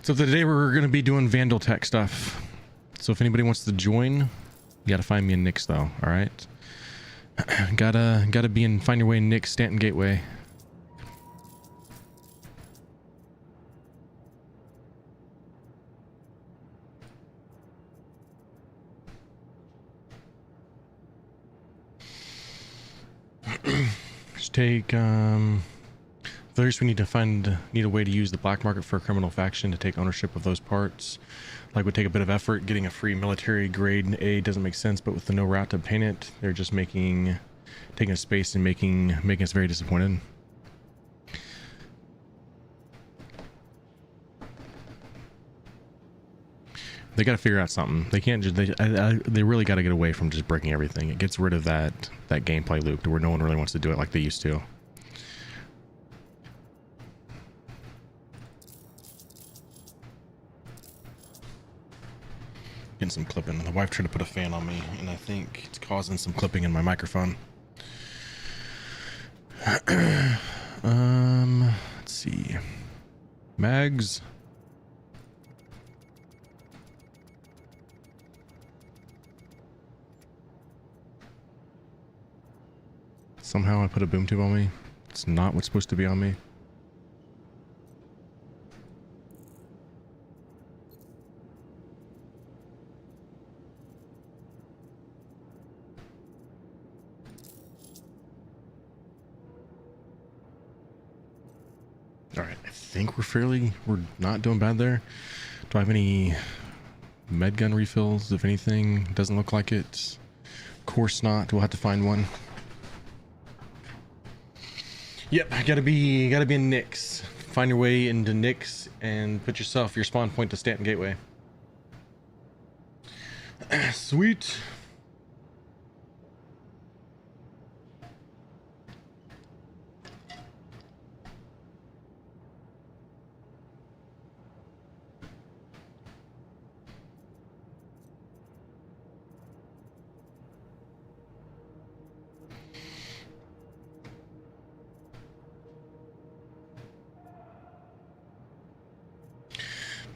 So today we're going to be doing Vandal Tech stuff. So if anybody wants to join, you got to find me in Nick's though. All right. gotta be in Find Your Way in Nick's Stanton Gateway. Just take first we need a way to use the black market for a criminal faction to take ownership of those parts. Like, would take a bit of effort. Getting a free military grade A doesn't make sense, but with the no route to obtain it, they're just taking a space and making us very disappointed. They got to figure out something. They can't just they really got to get away from just breaking everything. It gets rid of that gameplay loop to where no one really wants to do it like they used to. Getting some clipping. The wife tried to put a fan on me, and I think it's causing some clipping in my microphone. Let's see. Mags. Somehow I put a boom tube on me. It's not what's supposed to be on me. All right, I think we're not doing bad there. Do I have any med gun refills? If anything, doesn't look like it. Of course not. We'll have to find one. Yep, gotta be in Nick's. Find your way into Nick's and put your spawn point to Stanton Gateway. Sweet.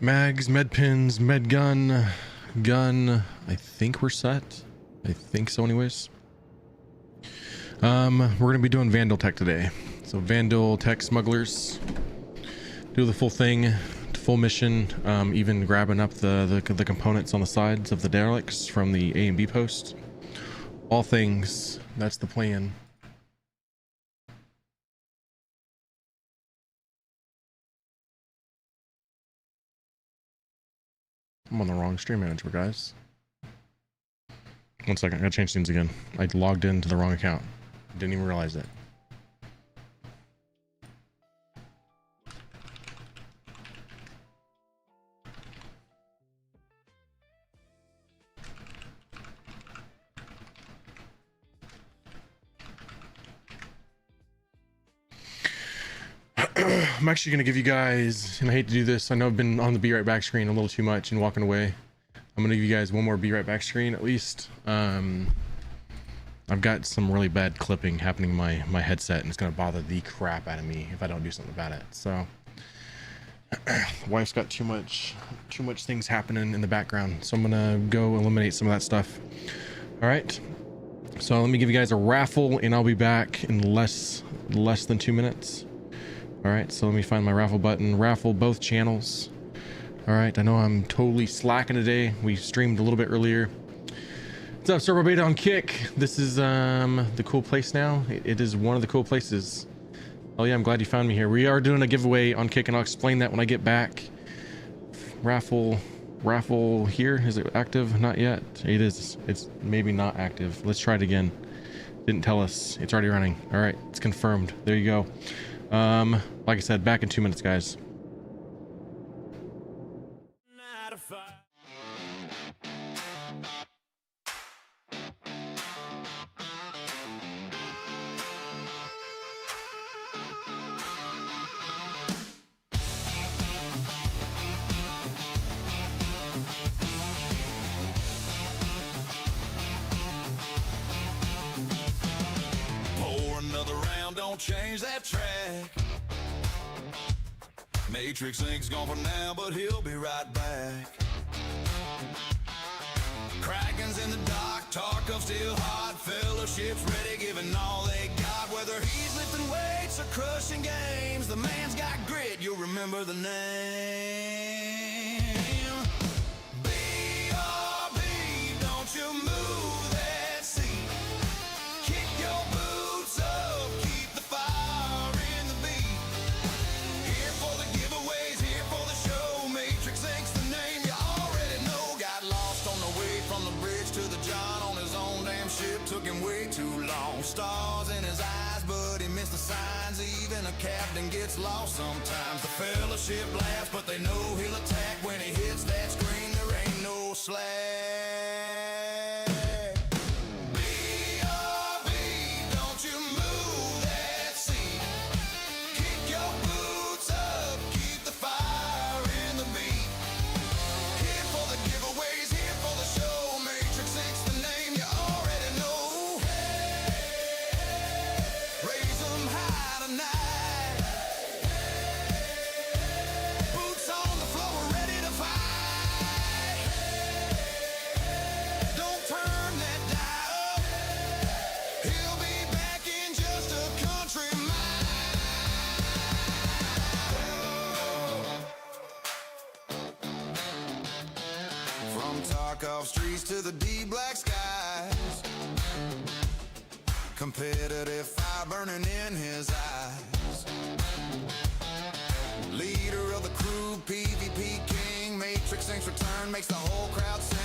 Mags, med pins, med gun. I think we're set. I think so anyways. We're gonna be doing Vandal Tech today. So Vandal Tech smugglers. Do the full thing, full mission, even grabbing up the components on the sides of the derelicts from the A and B post. All things, that's the plan. I'm on the wrong stream manager, guys. 1 second, I gotta change things again. I logged into the wrong account. Didn't even realize it. I'm actually going to give you guys, and I hate to do this, I know I've been on the Be Right Back screen a little too much and walking away. I'm going to give you guys one more Be Right Back screen at least. I've got some really bad clipping happening in my headset, and it's going to bother the crap out of me if I don't do something about it. So, wife's got too much things happening in the background, so I'm going to go eliminate some of that stuff. All right. So let me give you guys a raffle, and I'll be back in less than 2 minutes. All right, so let me find my raffle button. Raffle both channels. All right, I know I'm totally slacking today. We streamed a little bit earlier. What's up, Servo Beta on Kick? This is the cool place now. It is one of the cool places. Oh yeah, I'm glad you found me here. We are doing a giveaway on Kick, and I'll explain that when I get back. Raffle here. Is it active? Not yet. It is. It's maybe not active. Let's try it again. Didn't tell us. It's already running. All right, it's confirmed. There you go. Like I said, back in 2 minutes, guys. Pour another round, don't change that track. MatrixINK's gone for now, but he'll be right back. Kraken's in the dock, Tarkov's still hot, Fellowship's ready, giving all they got. Whether he's lifting weights or crushing games, the man's got grit, you'll remember the name. BRB, don't you move that seat. Kick your boots up, keep the fire in the beat. Here for the giveaways, here for the show. MatrixINK's the name you already know. Got lost on the way from the bridge to the John on his own damn ship. Took him way too long. Stars in his eyes, but he missed the signs. Even a captain gets lost sometimes. The Fellowship laughs, but they know he'll attack. When he hits that screen, there ain't no slack. BRB, don't you move that seat. Kick your boots up, keep the fire in the beat. Here for the giveaways, here for the show. MatrixINK's the name you already know. Raise 'em high tonight. Boots on the floor, ready to fight. Don't turn that dial. He'll be back in just a country mile. From Tarkov streets to the deep black skies, competitive fire burning in his eyes. Leader of the crew, PvP king, MatrixINK's return makes the whole crowd sing.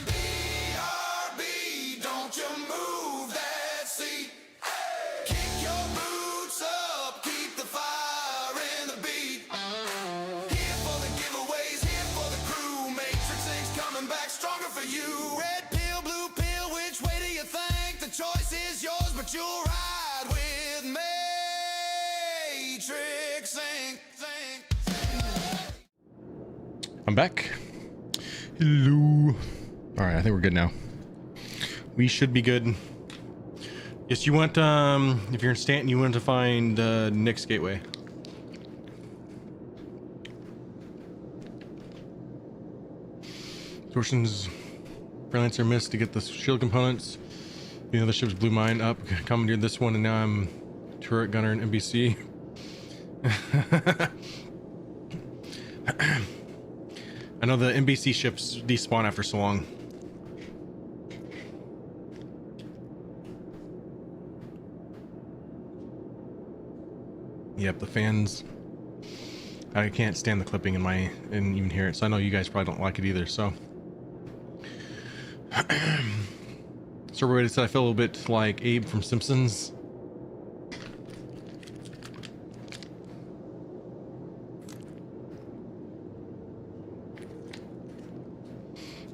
BRB, don't you move that seat. Kick your boots up, keep the fire in the beat. Here for the giveaways, here for the crew. MatrixINK's coming back stronger for you. Red pill, blue pill, which way do you think? The choice is yours, but you'll ride with MatrixINK. I'm back. Hello. All right, I think we're good now. We should be good. Yes, you want, if you're in Stanton, you want to find Nick's Gateway. Torsion's freelancer missed to get the shield components. The other ships blew mine up, commandeered this one, and now I'm turret gunner in NBC. I know the NBC ships despawn after so long. Yep, the fans. I can't stand the clipping in my and even hear it, so I know you guys probably don't like it either. So, so everybody said I feel a little bit like Abe from Simpsons.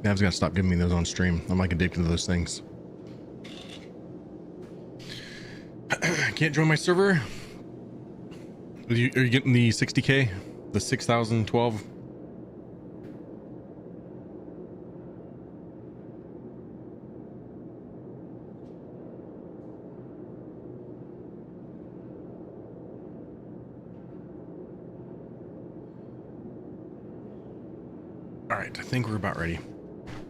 Nav's got to stop giving me those on stream. I'm like addicted to those things. Can't join my server. Are you getting the 60K? The 6,012? All right, I think we're about ready.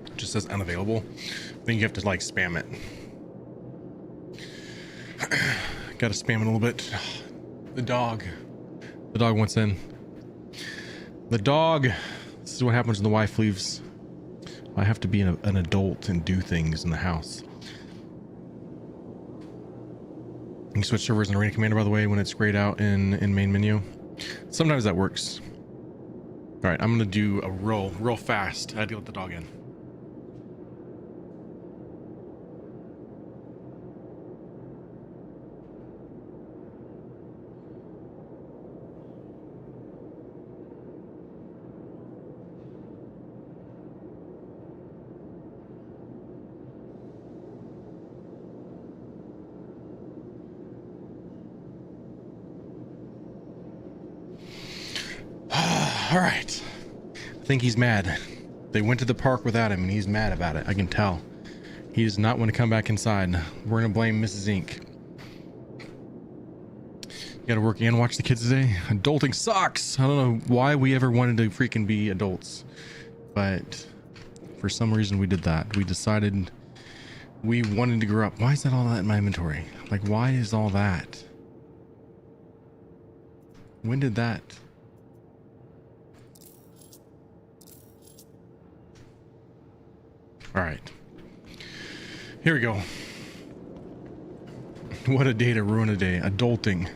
It just says unavailable. I think you have to like spam it. Gotta spam it a little bit. The dog wants in. The dog. This is what happens when the wife leaves. I have to be an adult and do things in the house. You can switch servers in Arena Commander, by the way, when it's grayed out in main menu. Sometimes that works. All right, I'm gonna do a real fast. I had to let the dog in. All right. I think he's mad. They went to the park without him and he's mad about it. I can tell. He does not want to come back inside. We're going to blame Mrs. Ink. You got to work and watch the kids today. Adulting sucks. I don't know why we ever wanted to freaking be adults. But for some reason we did that. We decided we wanted to grow up. Why is that all that in my inventory? Like, why is all that? When did that? All right, here we go. What a day to ruin a day. Adulting.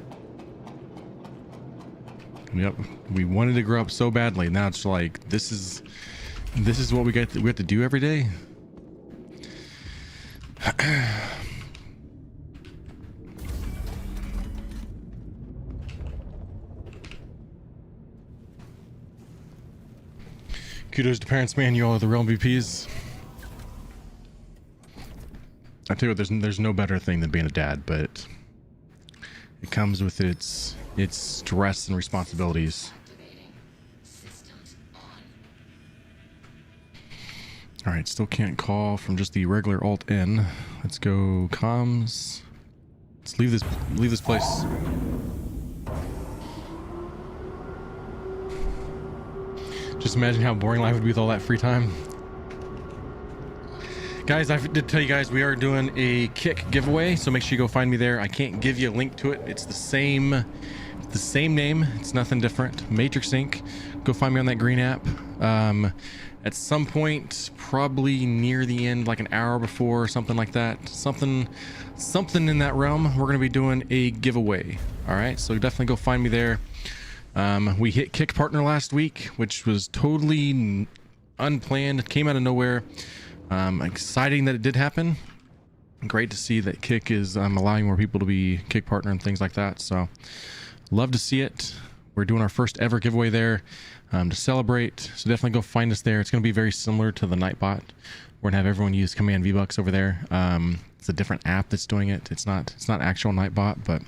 Yep, we wanted to grow up so badly. Now it's like this is what we have to do every day. Kudos to parents, man. You all are the real MVPs. I tell you what, there's no better thing than being a dad, but it comes with its stress and responsibilities. All right, still can't call from just the regular Alt N. Let's go comms. Let's leave this place. Just imagine how boring life would be with all that free time. Guys, I did tell you guys we are doing a Kick giveaway, so make sure you go find me there. I can't give you a link to it. It's the same name. It's nothing different. MatrixINK. Go find me on that green app. At some point, probably near the end, like an hour before or something like that. Something in that realm. We're gonna be doing a giveaway. All right, so definitely go find me there. We hit Kick Partner last week, which was totally unplanned. It came out of nowhere. Exciting that it did happen. Great to see that Kick is allowing more people to be Kick Partner and things like that. So love to see it. We're doing our first ever giveaway there to celebrate. So definitely go find us there. It's going to be very similar to the Nightbot. We're gonna have everyone use Command V-Bucks over there. It's a different app that's doing it. It's not actual Nightbot, but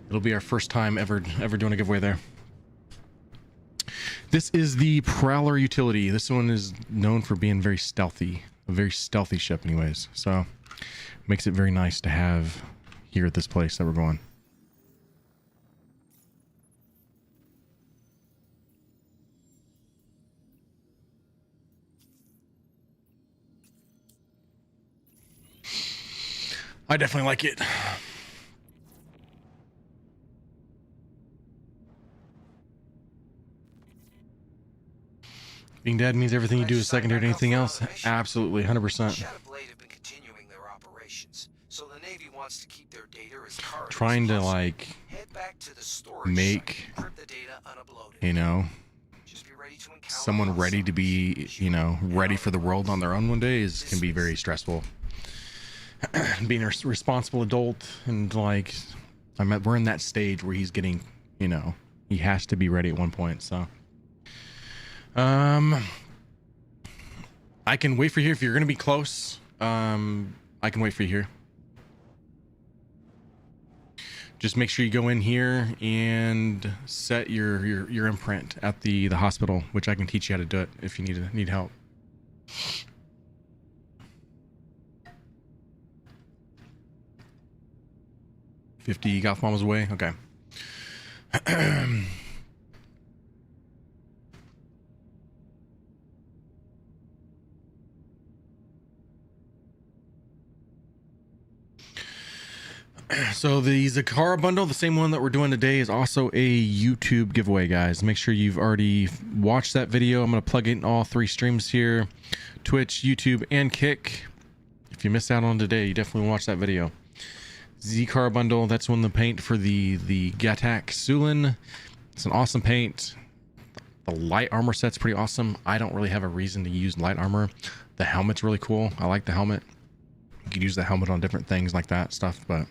it'll be our first time ever doing a giveaway there. This is the Prowler utility. This one is known for being very stealthy, a very stealthy ship anyways. So makes it very nice to have here at this place that we're going. I definitely like it. Being dad means everything you do is secondary to anything else. Absolutely, 100%. Shadowblade have been continuing their operations, so the Navy wants to keep their data as current Trying as to possible. like Head back to the storage make, site, encrypt the data unuploaded. you know, Just be ready to encounter someone ready to be, you know, ready for the world on their own one day can be very stressful. Being a responsible adult and like, we're in that stage where he's getting, you know, he has to be ready at one point. So, I can wait for you if you're gonna be close. I can wait for you here. Just make sure you go in here and set your imprint at the hospital, which I can teach you how to do it if you need help. $50 golf bombs away. Okay. So the Zakara bundle, the same one that we're doing today, is also a YouTube giveaway, guys. Make sure you've already watched that video. I'm going to plug in all 3 streams here: Twitch, YouTube, and Kick. If you missed out on today, you definitely watch that video. Zakara bundle, that's one of the paint for the Gatak Sulin. It's an awesome paint. The light armor set's pretty awesome. I don't really have a reason to use light armor. The helmet's really cool. I like the helmet. You could use the helmet on different things like that stuff, but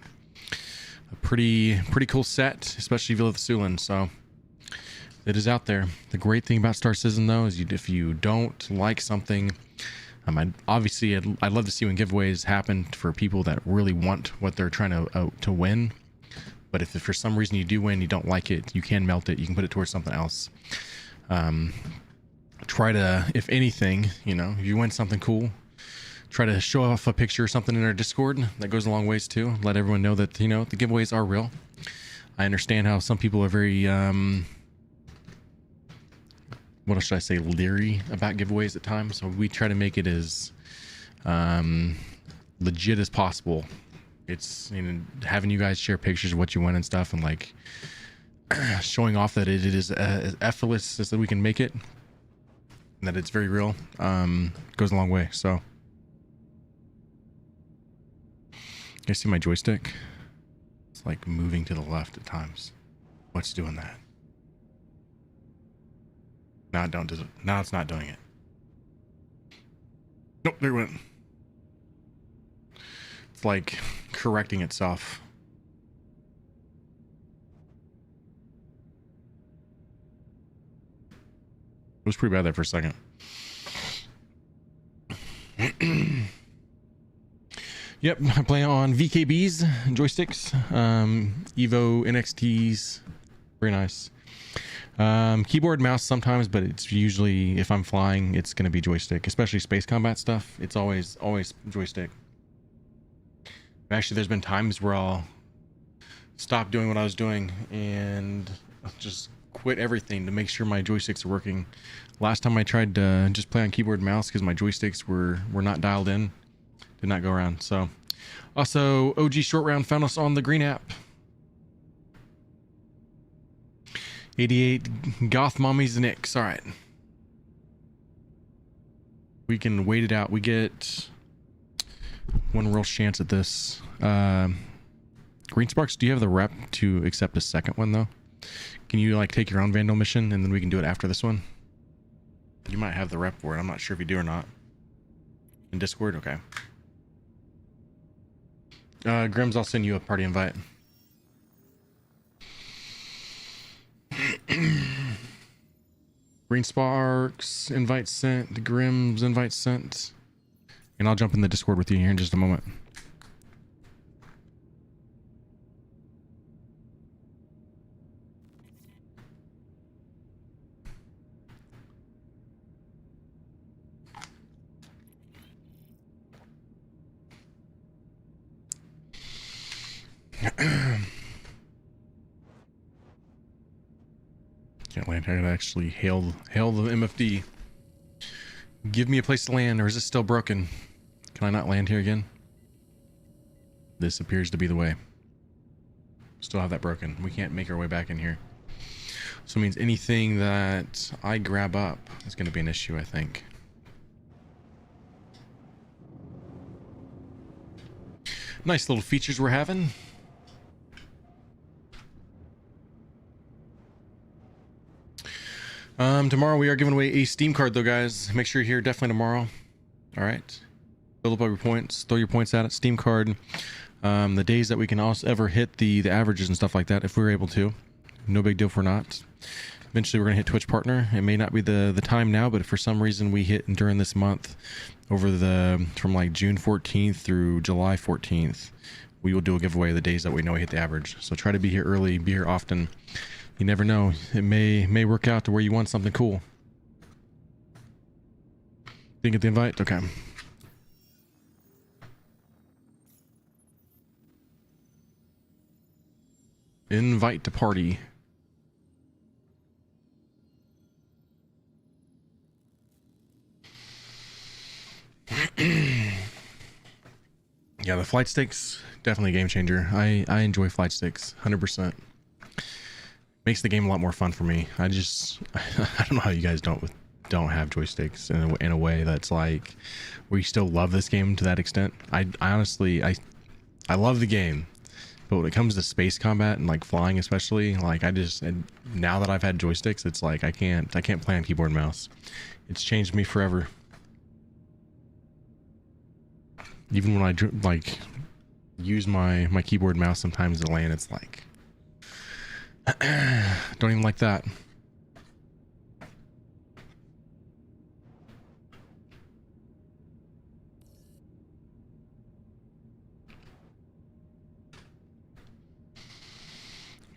a pretty cool set, especially if you live with Sulin. So it is out there. The great thing about Star Citizen though is if you don't like something, I'd love to see when giveaways happen for people that really want what they're trying to win. But if for some reason you do win, you don't like it, you can melt it. You can put it towards something else. Try to, if anything, you know, if you win something cool, try to show off a picture or something in our Discord. That goes a long ways too. Let everyone know that, you know, the giveaways are real. I understand how some people are very, what should I say, leery about giveaways at times. So we try to make it as legit as possible. It's, you know, having you guys share pictures of what you win and stuff, and like showing off that it is as effortless as we can make it, and that it's very real, goes a long way. So you guys see my joystick? It's like moving to the left at times. What's doing that? Now don't do it. Now it's not doing it. Nope, there it went. It's like correcting itself. It was pretty bad there for a second. Yep, I play on VKBs, joysticks, Evo NXTs, very nice. Keyboard, mouse sometimes, but it's usually, if I'm flying, it's going to be joystick, especially space combat stuff. It's always joystick. Actually, there's been times where I'll stop doing what I was doing and just quit everything to make sure my joysticks are working. Last time I tried to just play on keyboard and mouse because my joysticks were not dialed in, did not go around. So also OG Short Round found us on the green app. 88 goth mommies and nicks. All right, we can wait it out. We get one real chance at this. Green Sparks, do you have the rep to accept a second one though? Can you like take your own Vandal mission and then we can do it after this one? You might have the rep for it. I'm not sure if you do or not. In Discord? Okay. Grims, I'll send you a party invite. Green Sparks, invite sent. Grims, invite sent. And I'll jump in the Discord with you here in just a moment. Can't land. I gotta actually hail the MFD. Give me a place to land, or is it still broken? Can I not land here again? This appears to be the way. Still have that broken. We can't make our way back in here. So it means anything that I grab up is going to be an issue, I think. Nice little features we're having. Tomorrow we are giving away a Steam card though, guys. Make sure you're here definitely tomorrow. All right. Build up all your points. Throw your points at it. Steam card. The days that we can also ever hit the averages and stuff like that, if we were able to. No big deal if we're not. Eventually we're going to hit Twitch Partner. It may not be the time now, but if for some reason we hit during this month, from like June 14th through July 14th, we will do a giveaway of the days that we know we hit the average. So try to be here early, be here often. You never know. It may work out to where you want something cool. Didn't get the invite? Okay. Invite to party. Yeah, the flight sticks, definitely a game changer. I enjoy flight sticks, 100%. Makes the game a lot more fun for me. I don't know how you guys don't have joysticks in a way that's like where you still love this game to that extent. I honestly love the game, But when it comes to space combat and like flying, especially, like and now that I've had joysticks, it's like I can't play on keyboard and mouse. It's changed me forever. Even when I like use my keyboard and mouse sometimes to land, it's like don't even like that.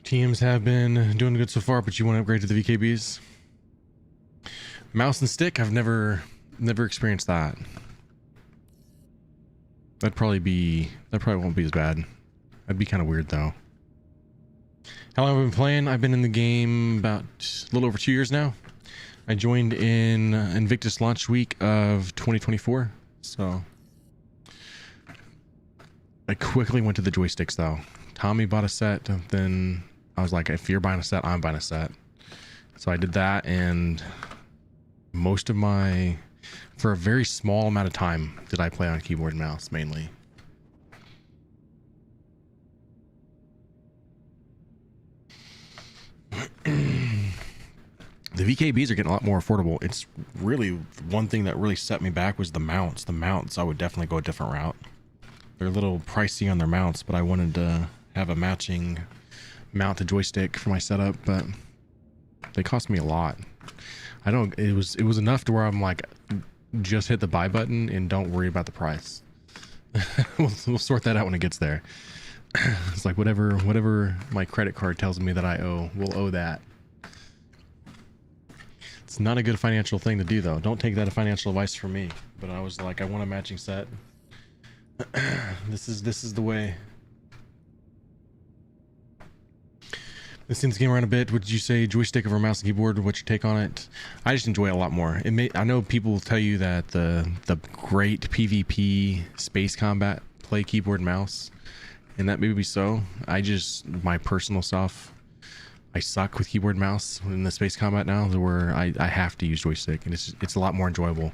Teams have been doing good so far, but you want to upgrade to the VKBs? Mouse and stick, I've never experienced that. That probably won't be as bad. That'd be kind of weird though. How long have I been playing? I've been in the game about a little over 2 years now. I joined in Invictus launch week of 2024, so I quickly went to the joysticks though. Tommy bought a set, then I was like, if you're buying a set, I'm buying a set. So I did that, and most of for a very small amount of time did I play on keyboard and mouse mainly. The VKBs are getting a lot more affordable. It's really one thing that really set me back was the mounts. The mounts, I would definitely go a different route. They're a little pricey on their mounts, but I wanted to have a matching mount to joystick for my setup, but they cost me a lot. It was enough to where I'm like, just hit the buy button and don't worry about the price. we'll sort that out when it gets there. It's like whatever my credit card tells me that I owe, we'll owe that. It's not a good financial thing to do though. Don't take that as financial advice from me. But I was like, I want a matching set. This is the way. This seems game around a bit. Would you say joystick over mouse and keyboard? What's your take on it? I just enjoy it a lot more. I know people will tell you that the great PvP space combat play keyboard and mouse, and that may be so. My personal self, I suck with keyboard and mouse in the space combat now, where I have to use joystick, and it's a lot more enjoyable.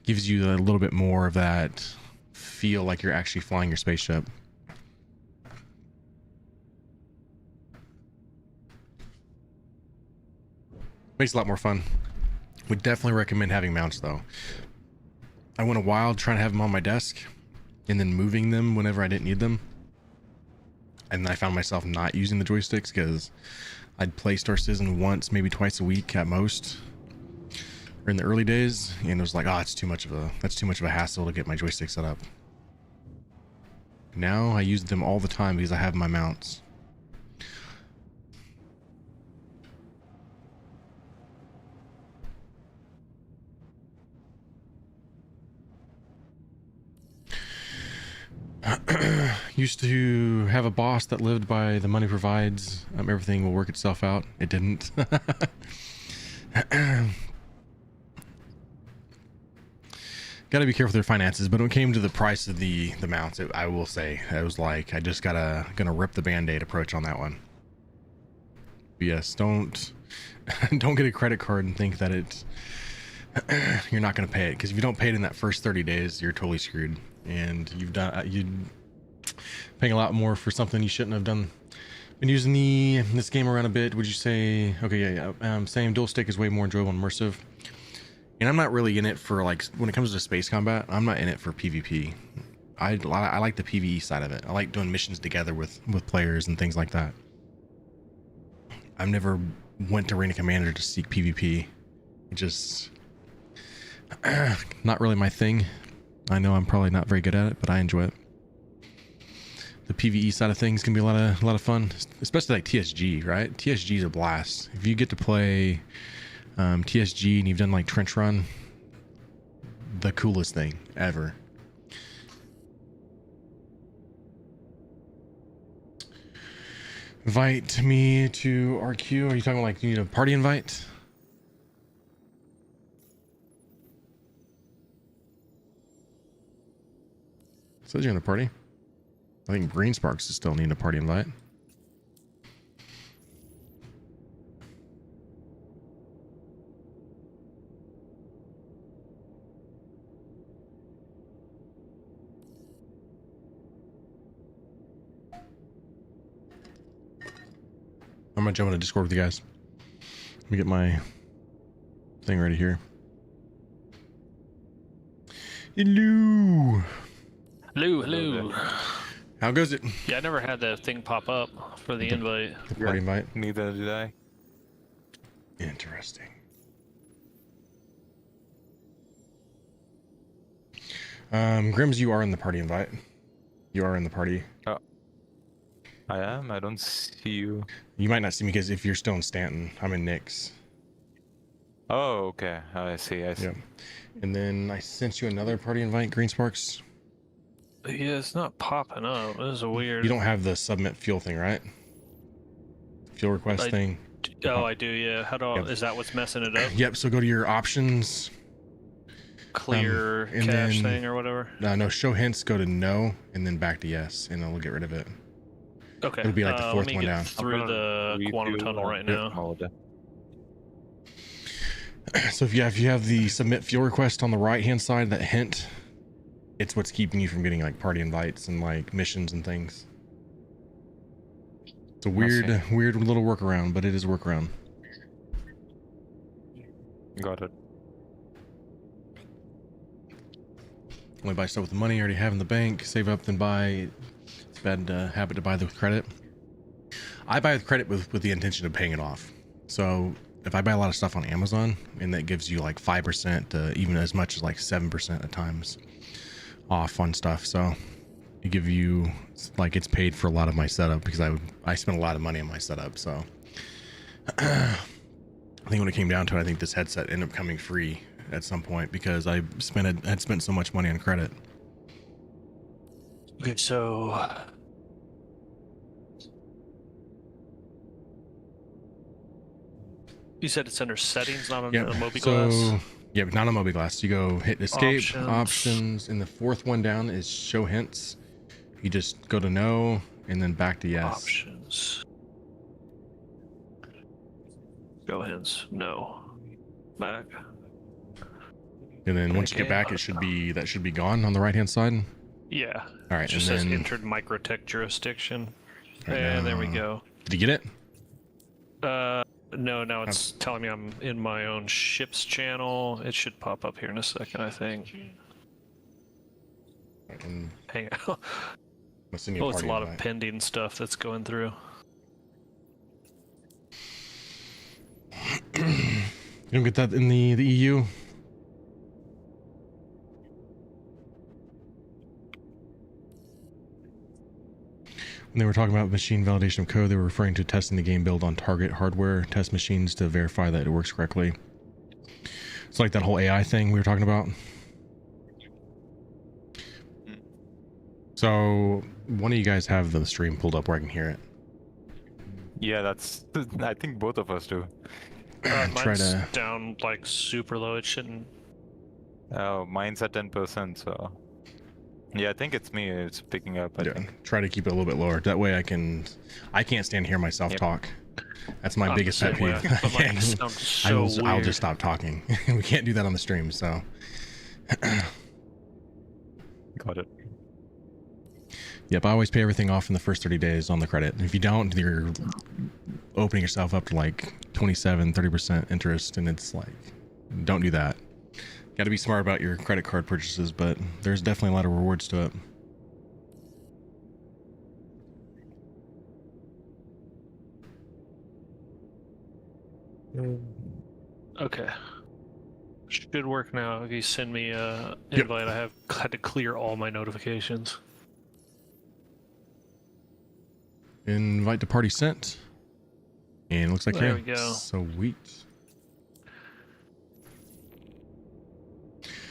Gives you a little bit more of that feel like you're actually flying your spaceship. Makes it a lot more fun. Would definitely recommend having mounts though. I went a while trying to have them on my desk and then moving them whenever I didn't need them. And then I found myself not using the joysticks because I'd play Star Citizen once, maybe twice a week at most, or in the early days, and it was like, oh, that's too much of a hassle to get my joystick set up. Now I use them all the time because I have my mounts. Used to have a boss that lived by the money provides, everything will work itself out. It didn't. Got to be careful with their finances, but when it came to the price of the mounts, I will say I was like, I just gonna rip the band-aid approach on that one. But yes, don't get a credit card and think that you're not gonna pay it, because if you don't pay it in that first 30 days, you're totally screwed, and you're paying a lot more for something you shouldn't have done. Been using this game around a bit. Would you say? Okay, yeah. Same. Dual stick is way more enjoyable and immersive. And I'm not really in it for, like, when it comes to space combat, I'm not in it for PvP. I like the PvE side of it. I like doing missions together with players and things like that. I've never went to Arena Commander to seek PvP. It just not really my thing. I know I'm probably not very good at it, but I enjoy it. The PvE side of things can be a lot of fun, especially like TSG, right? TSG is a blast. If you get to play TSG and you've done like Trench Run, the coolest thing ever. Invite me to RQ. Are you talking like you need a party invite? Says you're in a party. I think Green Sparks is still needing a party invite. I'm gonna jump into Discord with you guys. Let me get my thing ready here. Hello. Hello. How goes it? Yeah, I never had that thing pop up for the invite. The party invite? Neither did I. Interesting. Grims, you are in the party invite. You are in the party. I am? I don't see you. You might not see me because if you're still in Stanton, I'm in Nick's. Oh, okay. I see. Yeah. And then I sent you another party invite, Green Sparks. Yeah, it's not popping up. This is a weird. You don't have the submit fuel thing, right? Fuel request thing. Oh, I do. Yeah. How do I, Yep. is that what's messing it up? Yep. So go to your options. Clear and cache then- thing or whatever. No, show hints. Go to no, and then back to yes, and it'll get rid of it. Okay. It'll be like the let fourth me one get down. through the quantum tunnel right now. Mode. So if you have the submit fuel request on the right hand side, that hint, it's what's keeping you from getting like party invites and like missions and things. It's a weird little workaround, but it is a workaround. Got it. Only buy stuff with the money you already have in the bank. Save up, then buy. It's a bad habit to buy with credit. I buy with credit with the intention of paying it off. So if I buy a lot of stuff on Amazon, and that gives you like 5% to even as much as like 7% at times off on stuff. So it give you like it's paid for a lot of my setup because I spent a lot of money on my setup. So I think when it came down to it, I think this headset ended up coming free at some point because I had spent so much money on credit. Okay, so you said it's under settings, not on the Moby Glass. Yeah, but not on Moby Glass. You go hit escape, Options. options, and the fourth one down is show hints. You just go to no and then back to yes. Options. Go hints. No. Back. And then once you get Okay. back, that should be gone on the right hand side. Yeah. All right, It just and says then entered microtech jurisdiction. Right And there we now- go. did you get it? No, now it's telling me I'm in my own ships channel. It should pop up here in a second, I think. Right, and Hang on. I'll send you Oh, it's a party lot of invite. pending stuff that's going through. You don't get that in the EU. When they were talking about machine validation of code, they were referring to testing the game build on target hardware test machines to verify that it works correctly. It's like that whole AI thing we were talking about. So one of you guys have the stream pulled up where I can hear it. Yeah, that's. I think both of us do. Try Mine's to down like super low. It shouldn't. Oh, mine's at 10%, so. Yeah, I think it's me. It's picking up. I think. try to keep it a little bit lower. That way I can't stand to hear myself Yep. talk. That's my I'm biggest the pet same way. peeve. I feel like it sounds so I'll weird. just stop talking. We can't do that on the stream, so. Got it. Yep, I always pay everything off in the first 30 days on the credit. And if you don't, you're opening yourself up to like 27, 30% interest, and it's like, don't do that. Got to be smart about your credit card purchases, but there's definitely a lot of rewards to it. Okay. Should work now. If you send me a invite, I have had to clear all my notifications. Invite to party sent. And it looks like, There yeah, we go. sweet.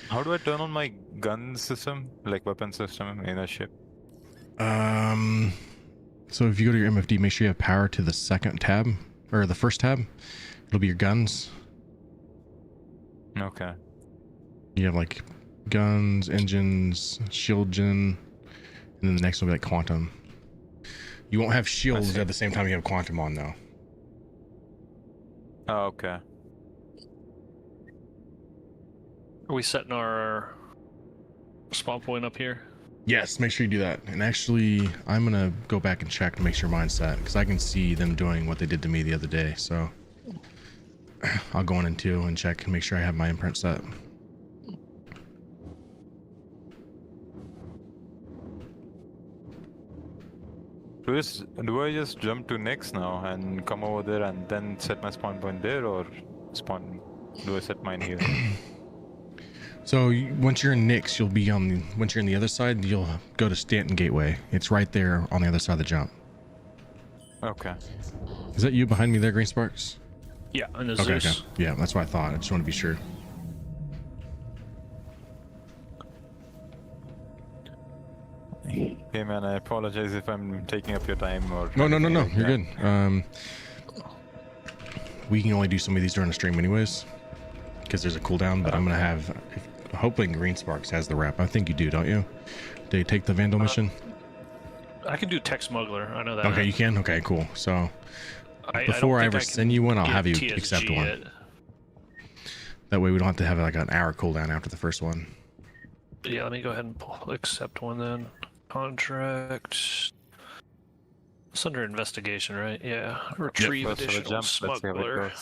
How do I turn on my gun system, like weapon system in a ship? So if you go to your MFD, make sure you have power to the second tab, or the first tab. It'll be your guns. Okay. You have like guns, engines, shield gen, and then the next one will be like quantum. You won't have shields see. at the same time you have quantum on though. Oh, okay. Are we setting our spawn point up here? Yes, make sure you do that. And actually, I'm gonna go back and check to make sure mine's set because I can see them doing what they did to me the other day. So I'll go in too and check and make sure I have my imprint set. Do I just jump to next now and come over there and then set my spawn point there, or spawn? Do I set mine here? So once you're in Nix, you'll be on the, once you're in the other side, you'll go to Stanton Gateway. It's right there on the other side of the jump. Okay. Is that you behind me there, Green Sparks? Yeah, and the Okay, Zeus. okay. Yeah, that's what I thought. I just want to be sure. Hey man, I apologize if I'm taking up your time or. No, anything like you're that. good. We can only do some of these during the stream anyways, because there's a cooldown, but I'm going to have, hoping Green Sparks has the rep. I think you do, don't you? Do you take the Vandal mission? I can do Tech Smuggler. I know that. Okay, you can? Okay, cool. So don't before I think ever can send you one, I'll get have you TSG accept one. yet. That way we don't have to have like an hour cooldown after the first one. Yeah, let me go ahead and accept one then. Contract. It's under investigation, right? Yeah. Retrieve First for the additional jump, let's see how it smuggler.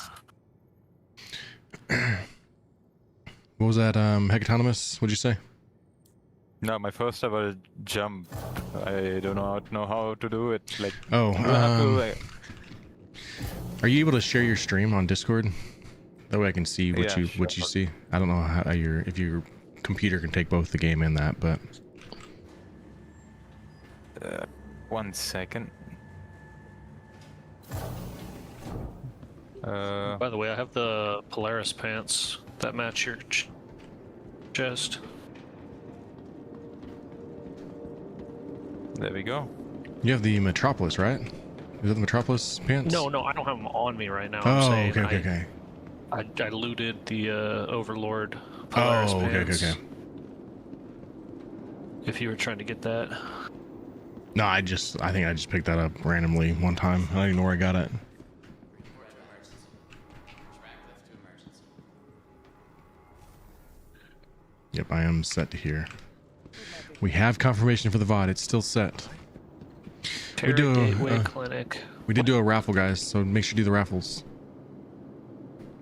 goes. What was that, Hecatonomous? What'd you say? No, my first ever jump. I don't know how to do it. Like, Oh, do I have to, like, are you able to share your stream on Discord? That way I can see what Yeah, you sure. see. I don't know how if your computer can take both the game and that, but 1 second. By the way, I have the Polaris pants that match your chest. There we go. you have the Metropolis, right? Is that the Metropolis pants? No, I don't have them on me right now. I'm Oh, saying okay. I looted the Overlord Polaris Oh, pants. okay. If you were trying to get that. No, I think I just picked that up randomly one time. I don't even know where I got it. Yep, I am set to here. We have confirmation for the VOD. It's still set. Terra do a, Gateway Clinic. We did do a raffle, guys, so make sure you do the raffles.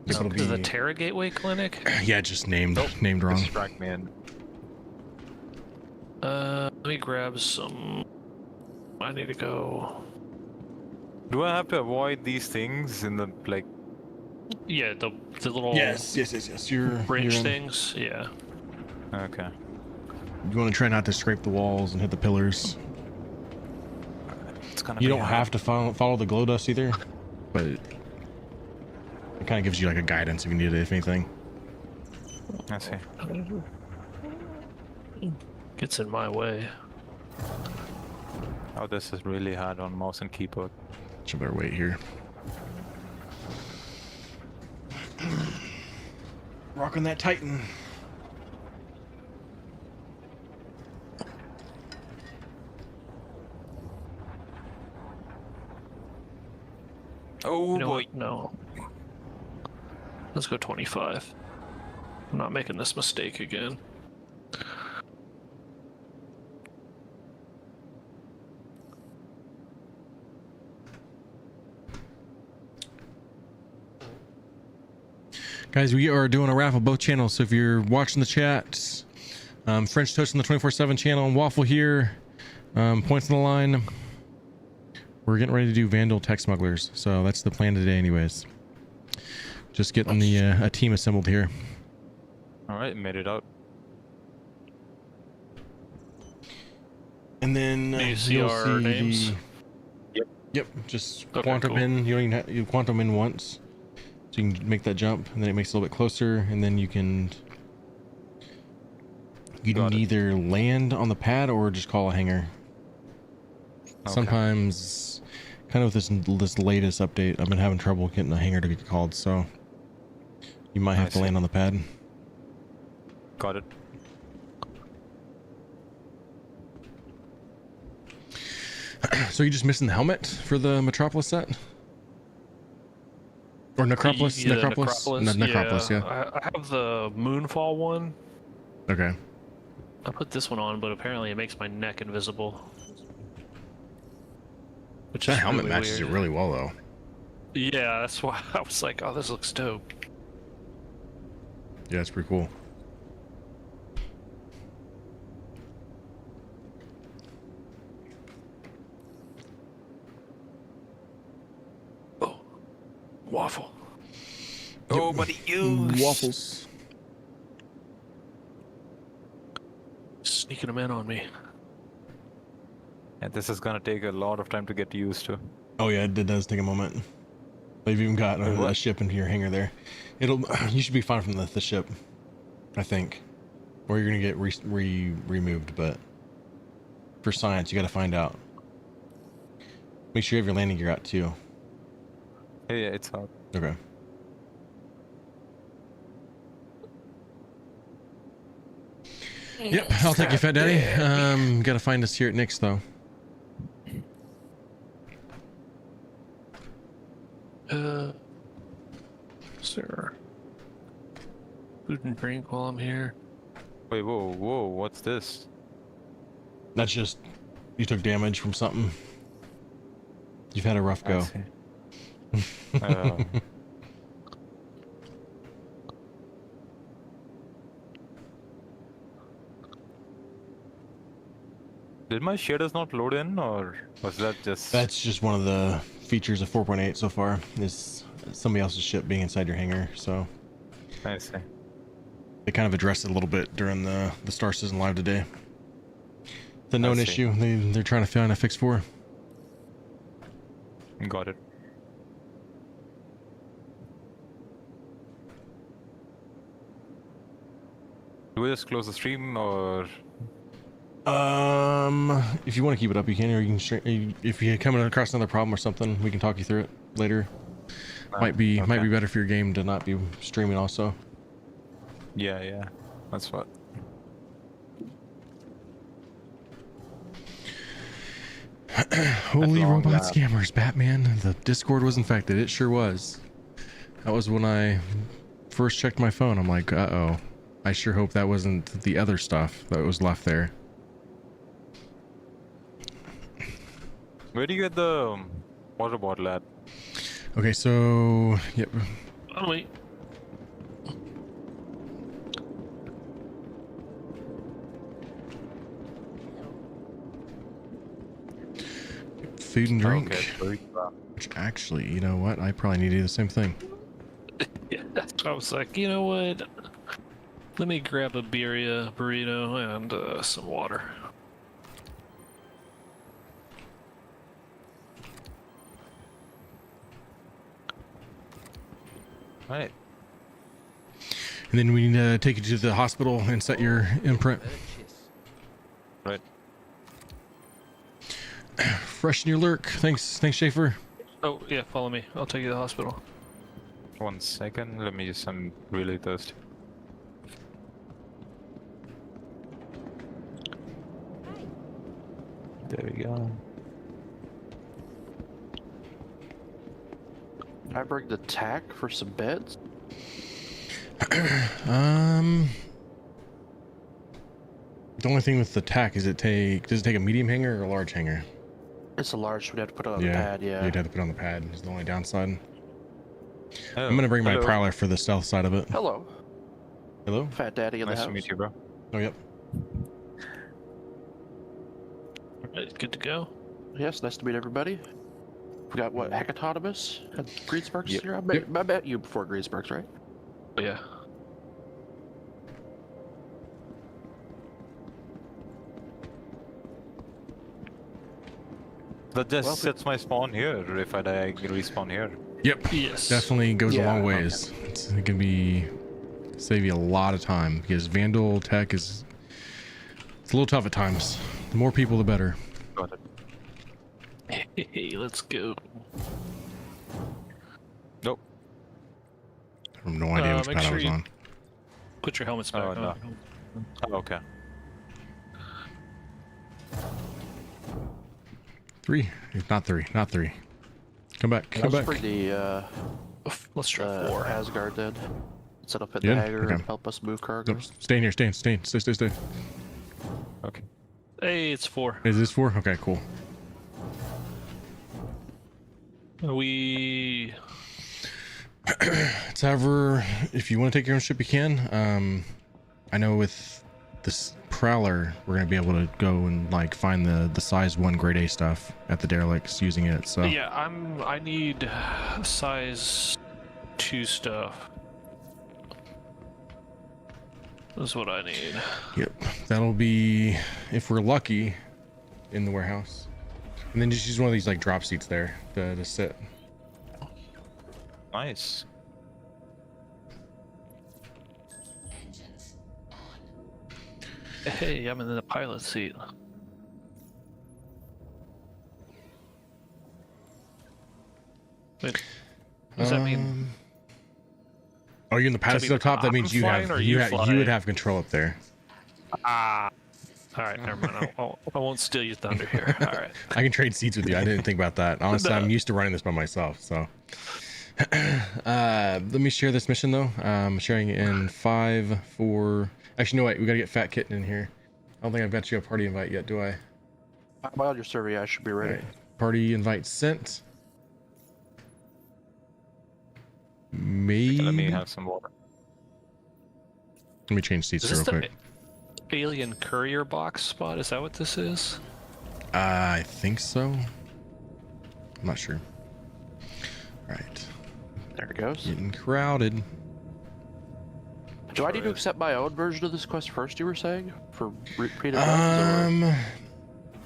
Yep, it'll Is the be- Terra Gateway Clinic? yeah, just named wrong. Distract me in. Let me grab some. I need to go. Do I have to avoid these things in the, like? Yeah, the little Yes. You're bridge in. things. Yeah. Okay. You want to try not to scrape the walls and hit the pillars. It's gonna You be don't hard. have to follow the glow dust either, but it kind of gives you like a guidance if you need it, if anything. I see. Gets in my way. Oh, this is really hard on mouse and keyboard. Should better wait here. Rocking that Titan. Oh You know boy. what? No. Let's go 25. I'm not making this mistake again. Guys, we are doing a raffle both channels. So if you're watching the chat, French Toast on the 24/7 channel, and Waffle here, points on the line. We're getting ready to do Vandal Tech Smugglers, so that's the plan today, anyways. Just getting the a team assembled here. All right, made it out. And then Do you see you'll our see names? Yep, just Okay, quantum cool. in. You don't even have, you quantum in once, so you can make that jump, and then it makes it a little bit closer, and then you can Got it. either land on the pad or just call a hangar. Okay. Sometimes, kind of with this latest update, I've been having trouble getting a hangar to get called, so you might have I to see. land on the pad. Got it. So you're just missing the helmet for the Metropolis set? Or Necropolis? Yeah, Necropolis? Necropolis. Necropolis, yeah. I have the Moonfall one. Okay. I put this one on, but apparently it makes my neck invisible. Which That is helmet really matches weird. it really well, though. Yeah, that's why I was like, oh, this looks dope. Yeah, it's pretty cool. Oh, waffle. Oh, buddy, you Waffles. Sneaking them in on me. Yeah, this is gonna take a lot of time to get used to. Oh yeah, it does take a moment. They've even got a ship into your hangar there. You should be fine from the ship, I think. Or you're gonna get removed, but for science, you got to find out. Make sure you have your landing gear out too. Yeah, it's out. Okay. Yep, I'll take you, Fat Daddy. Gotta find us here at Nick's though. Sir. Food and drink while I'm here. Wait, whoa, what's this? That's just you took damage from something. You've had a rough go. I see. Did my shaders not load in, or was that just... That's just one of the features of 4.8 so far, is somebody else's ship being inside your hangar, so I see. they kind of addressed it a little bit during the Star Citizen Live today. It's a known see. issue they're trying to find a fix for. Got it. Do we just close the stream, or... If you want to keep it up, you can, or you can. If you're coming across another problem or something, we can talk you through it later. Might be better for your game to not be streaming also. Yeah, that's what. Holy long robot lap. scammers, Batman. The Discord was infected. It sure was. That was when I first checked my phone. I'm like, uh-oh. I sure hope that wasn't the other stuff that was left there. Where do you get the water bottle at? Okay, so yep. Oh, wait. Food and drink. Okay, very Which actually, you know what? I probably need to do the same thing. Yeah, that's what I was like, you know what? Let me grab a burrito and some water. Right. And then we need to take you to the hospital and set your imprint. Right. Freshen your lurk. Thanks, Schaefer. Oh, yeah, follow me. I'll take you to the hospital. 1 second. Let me just... I'm really thirsty. There we go. Can I bring the tack for some beds? The only thing with the tack is does it take a medium hanger or a large hanger? It's a large, so we'd have to put it on the pad, yeah. You'd have to put it on the pad. Is the only downside. Oh, I'm gonna bring my hello. prowler for the stealth side of it. Hello, Hello? Fat Daddy in Nice the to house. meet you, bro. Oh, yep. Alright, good to go. Yes, nice to meet everybody. We got, what, Hecatotomus at Greensburgs Yep. here? I met you before Greensburgs, right? Yeah. That just Well, sets my spawn here. If I die, I can respawn here. Yep. Yes. Definitely goes a Yeah, long ways. It can save you a lot of time because Vandal tech it's a little tough at times. The more people, the better. Got it. Hey, let's go. Nope. I have no idea which make pad I sure was you- on. Put your helmets back Oh, on. no. Oh, okay. 3. Not 3. Not 3. Come back. Come Let's back. bring the Let's try 4. Asgard then. Set up in Yeah? the hangar Okay. and help us move Nope. cargoes. Stay in here. Stay. Stay. Hey, it's 4. Is this 4? Okay, cool. We It's however, if you want to take your own ship, you can. I know with this Prowler, we're gonna be able to go and like find the size 1 grade A stuff at the derelicts using it. So yeah, I need size 2 stuff. That's what I need. yep, that'll be if we're lucky in the warehouse, and then just use one of these like drop seats there to sit. Nice. Hey, I'm in the pilot seat. Wait, does that mean? Oh, you're in the pilot seat up top. That means I'm you flying have or you you have you flying? would have control up there. All right, never mind. I won't steal your thunder here. All right. I can trade seats with you. I didn't think about that. Honestly, No. I'm used to running this by myself. So let me share this mission though. Sharing it in 5, 4. Actually, no wait. We gotta get Fat Kitten in here. I don't think I've got you a party invite yet, do I? I'm on your survey. I should be ready. Right. Party invite sent. Maybe. Let me have some water. Let me change seats Is real this the quick. alien courier box spot? Is that what this is? I think so. I'm not sure. All right. There it goes. Getting crowded. Do I need to accept my own version of this quest first? You were saying for repeated runs, or-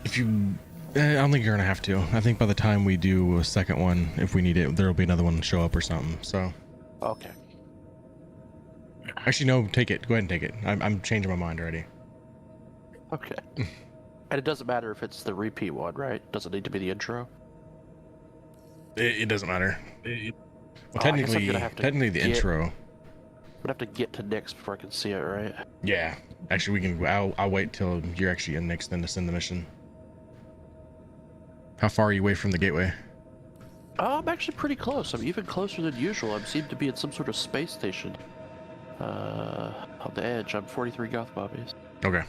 If you, I don't think you're gonna have to. I think by the time we do a second one, if we need it, there'll be another one show up or something. So, Okay. actually, no, take it. Go ahead and take it. I'm changing my mind already. Okay. And it doesn't matter if it's the repeat one, right? Doesn't need to be the intro. It doesn't matter. Well, Oh, I guess I'm technically, gonna have to technically the get- intro. I'm gonna have to get to Nyx before I can see it, right? Yeah. Actually, we can. I'll wait till you're actually in next, then to send the mission. How far are you away from the gateway? I'm actually pretty close. I'm even closer than usual. I seem to be at some sort of space station. On the edge. I'm 43 goth bobbies. Okay.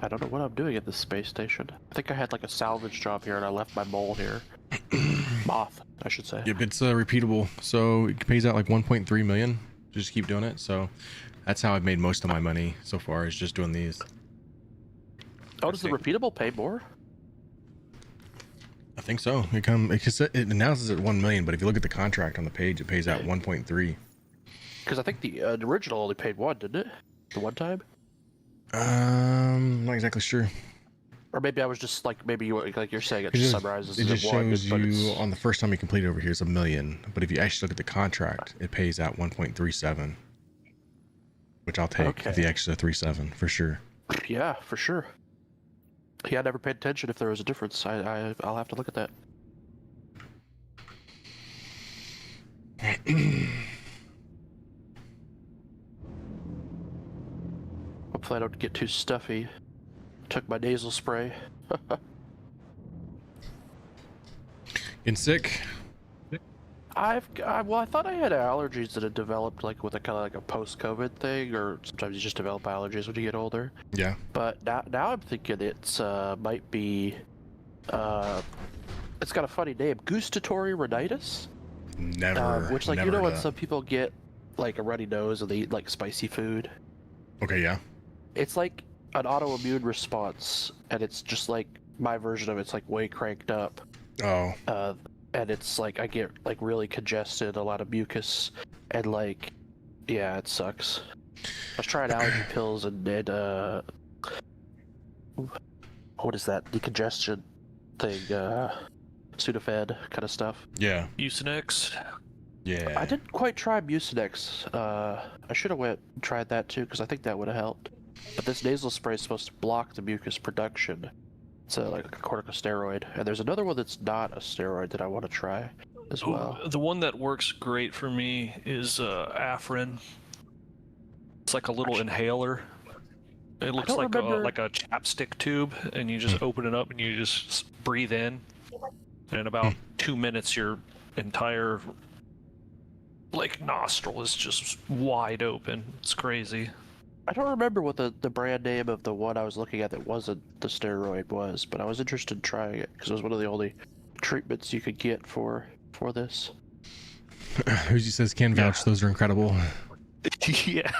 I don't know what I'm doing at this space station. I think I had like a salvage job here and I left my mole here. Moth, I should say. Yep, it's repeatable. So it pays out like 1.3 million. Just keep doing it. So that's how I've made most of my money so far, is just doing these. Oh, does the repeatable pay more? I think so. It announces at 1 million, but if you look at the contract on the page, it pays out 1.3. Because I think the original only paid 1, didn't it? The one time? Not exactly sure. Or maybe I was just like, maybe you, like you're saying, it It just just, summarizes it just as one, shows but you it's- on the first time you complete it over here is 1 million, but if you actually look at the contract, it pays out 1.37, which I'll take Okay. the extra 3.7 for sure. Yeah, for sure. Yeah, I never paid attention if there was a difference. I'll have to look at that. Hopefully I don't get too stuffy. Took my nasal spray. Getting sick? Well, I thought I had allergies that had developed like with a kind of like a post-COVID thing, or sometimes you just develop allergies when you get older. Yeah. But now I'm thinking it's might be it's got a funny name, gustatory rhinitis, Never. which like never you know heard when of that. some people get like a runny nose and they eat like spicy food. Okay, yeah. It's like an autoimmune response, and it's just like my version of it's like way cranked up. Oh. And it's like I get like really congested, a lot of mucus, and like, yeah, it sucks. I was trying allergy pills and what is that decongestion thing? Sudafed kind of stuff. Yeah. Mucinex. Yeah. I didn't quite try Mucinex. I should have went and tried that too because I think that would have helped. But this nasal spray is supposed to block the mucus production. It's like a corticosteroid, and there's another one that's not a steroid that I want to try as well. The one that works great for me is Afrin. It's like a little inhaler. It looks don't like remember- like a chapstick tube, and you just open it up and you just breathe in. And in about 2 minutes, your entire like nostril is just wide open. It's crazy. I don't remember what the brand name of the one I was looking at that wasn't the steroid was, but I was interested in trying it because it was one of the only treatments you could get for this. Who's says can vouch. Those are incredible. Yeah.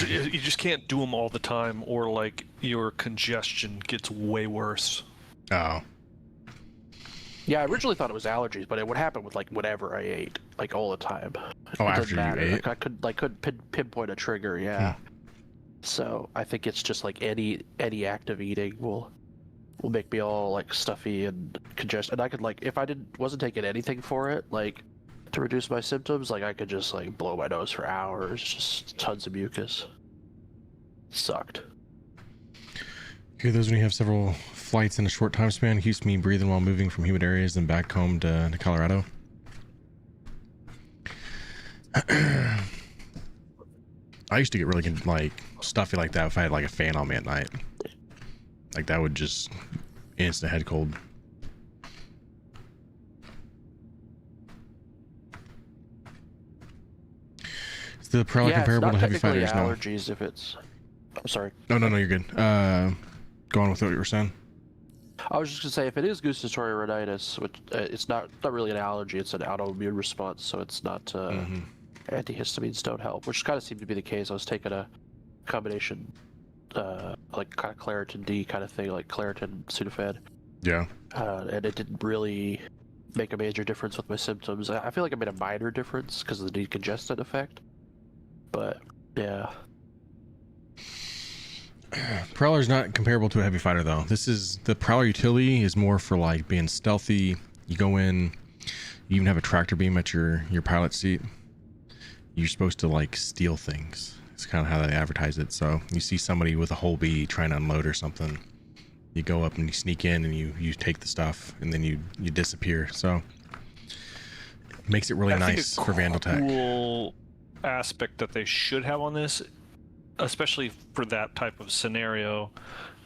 You just can't do them all the time, or like your congestion gets way worse. Oh. Yeah, I originally thought it was allergies, but it would happen with like whatever I ate, like all the time. Oh, It after doesn't you matter. ate? Like, I couldn't pinpoint a trigger. Yeah. So I think it's just like any active eating will make me all like stuffy and congested. And I could like if I wasn't taking anything for it, like to reduce my symptoms, like I could just like blow my nose for hours, just tons of mucus. Sucked. Okay, those when you have several flights in a short time span keeps me breathing while moving from humid areas and back home to Colorado. I used to get really like stuffy like that if I had like a fan on me at night. Like that would just instant head cold. Is the Prowler comparable to heavy fighters? No. Allergies if it's. I'm sorry. No, you're good. Go on with what you were saying. I was just gonna say if it is gustatory rhinitis, which it's not really an allergy, it's an autoimmune response, so it's not antihistamines don't help, which kind of seemed to be the case. I was taking a combination, like kind of Claritin D kind of thing, like Claritin Sudafed. Yeah. And it didn't really make a major difference with my symptoms. I feel like it made a minor difference because of the decongestant effect. But yeah. Prowler's not comparable to a heavy fighter though. This is the Prowler utility is more for like being stealthy. You go in, you even have a tractor beam at your pilot seat. You're supposed to like steal things. It's kind of how they advertise it. So you see somebody with a whole bee trying to unload or something, you go up and you sneak in and you take the stuff and then you disappear. So it makes it really nice for Vandal Tech. Cool aspect that they should have on this, especially for that type of scenario,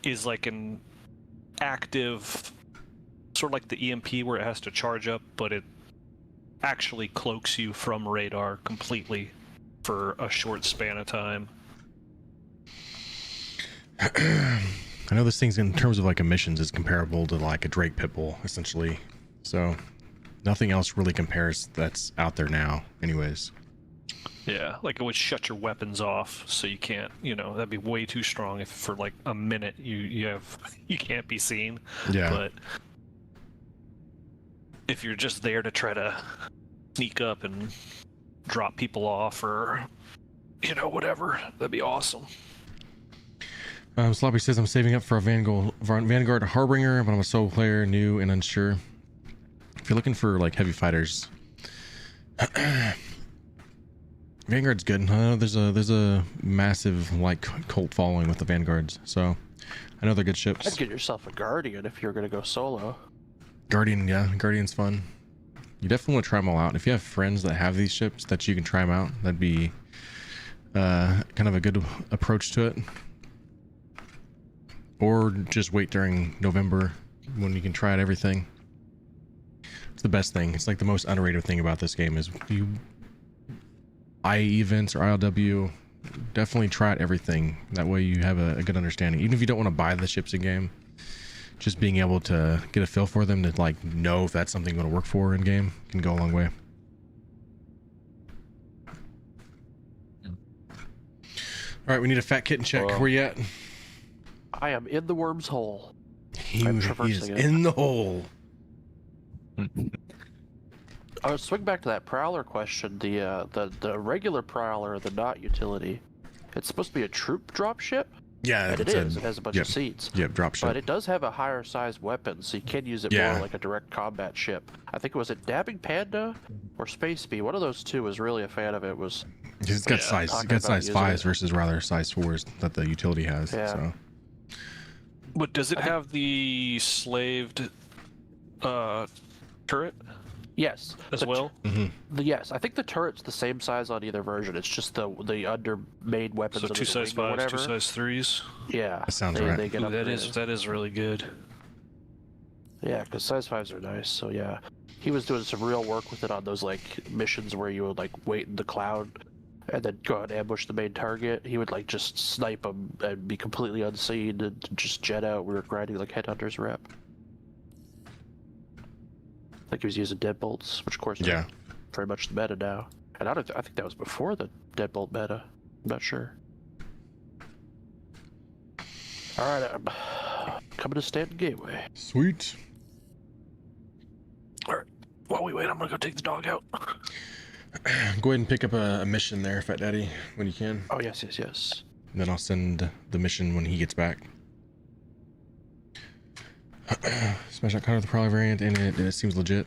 is like an active, sort of like the EMP where it has to charge up, but it actually cloaks you from radar completely for a short span of time. I know this thing's in terms of like emissions is comparable to like a Drake Pitbull essentially. So nothing else really compares that's out there now anyways. Yeah, like it would shut your weapons off, so you can't, that'd be way too strong if for like a minute you can't be seen. Yeah. But if you're just there to try to sneak up and drop people off or, whatever, that'd be awesome. Sloppy says I'm saving up for a Vanguard Harbinger, but I'm a solo player, new and unsure. If you're looking for like heavy fighters, Vanguard's good. There's a massive like cult following with the Vanguards, so I know they're good ships. I'd get yourself a Guardian if you're gonna go solo. Guardian, yeah, Guardian's fun. You definitely want to try them all out. If you have friends that have these ships that you can try them out, that'd be kind of a good approach to it. Or just wait during November when you can try out everything. It's the best thing. It's like the most underrated thing about this game is you IE events or ILW, definitely try out everything. That way you have a good understanding. Even if you don't want to buy the ships in game, just being able to get a feel for them to like know if that's something going to work for in game can go a long way. All right, we need a fat kitten check. Where you at? I am in the worm's hole. He is in the hole. I would swing back to that Prowler question. The regular Prowler, the not utility, it's supposed to be a troop drop ship. Yeah, and it is. It has a bunch of seats. Yep, drop ship. But it does have a higher size weapon, so you can use it more like a direct combat ship. I think it was Dabbing Panda or Space Bee. One of those two was really a fan of it. Was it's got size. It's got size 5s versus rather size 4s that the utility has. Yeah. So. But does it have the slaved turret? Yes. As well? Yes, I think the turret's the same size on either version. It's just the under-made weapons. So 2 size 5s, 2 size 3s? Yeah. That sounds right. They get Ooh, that is really good. Yeah, because size 5s are nice, so yeah. He was doing some real work with it on those like missions where you would like wait in the cloud and then go out and ambush the main target. He would like just snipe him and be completely unseen and just jet out. We were grinding like headhunters rep. Like he was using deadbolts, which of course are very much the meta now. And I think that was before the deadbolt meta. I'm not sure. All right, I'm coming to Stanton Gateway. Sweet. All right. While we wait, I'm gonna go take the dog out. Go ahead and pick up a mission there, Fat Daddy, when you can. Oh yes. And then I'll send the mission when he gets back. Smash that card with the Prowler variant, and it seems legit.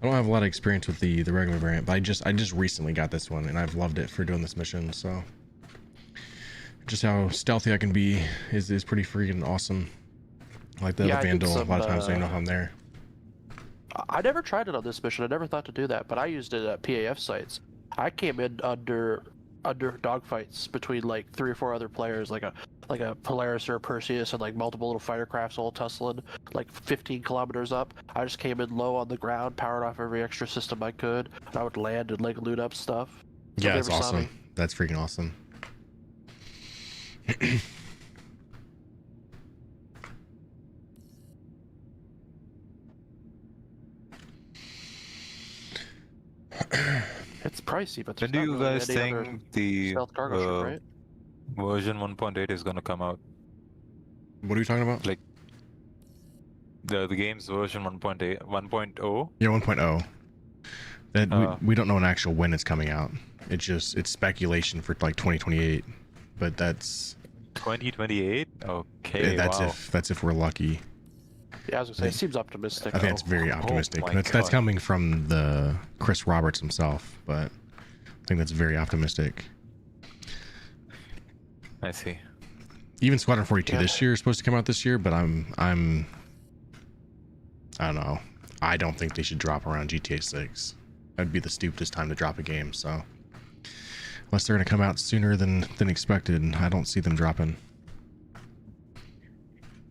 I don't have a lot of experience with the regular variant, but I just recently got this one, and I've loved it for doing this mission. So just how stealthy I can be is pretty freaking awesome. Like the Vandal, a lot of times they know I'm there. I never tried it on this mission. I never thought to do that, but I used it at PAF sites. I came in under dogfights between like 3 or 4 other players, like a Polaris or a Perseus, and like multiple little fighter crafts all tussling like 15 kilometers up. I just came in low on the ground, powered off every extra system I could, and I would land and like loot up stuff. So yeah, that's awesome. That's freaking awesome. It's pricey, but When do you guys think the stealth cargo ship, right? version 1.8 is gonna come out? What are you talking about? Like the game's version 1.8, 1.0? Yeah, 1.0. That we don't know an actual when it's coming out. It's speculation for like 2028, but that's 2028. Okay, that's if we're lucky. Yeah, I was gonna say, it seems optimistic. I think it's very optimistic. my That's coming from the Chris Roberts himself, but I think that's very optimistic. I see. Even Squadron 42 this year is supposed to come out this year, but I don't know. I don't think they should drop around GTA 6. That'd be the stupidest time to drop a game. So unless they're gonna come out sooner than expected, I don't see them dropping.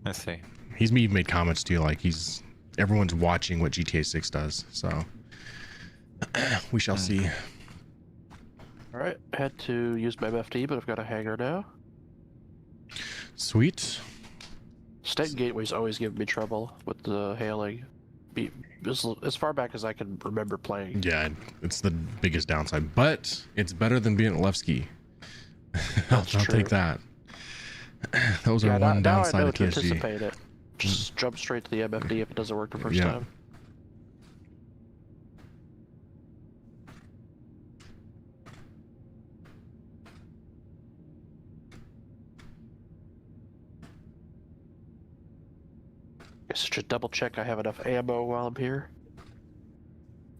I see. He's even made comments too, like everyone's watching what GTA 6 does, so we shall see. Alright, I had to use my MFT, but I've got a hangar now. Sweet. Stanton Gateway's always given me trouble with the hailing. As far back as I can remember playing. Yeah, it's the biggest downside, but it's better than being at Levski. I'll take that. Those are one downside now I know of to TSG. anticipate it. Just jump straight to the MFD if it doesn't work the first time. Guess just double check I have enough ammo while I'm here.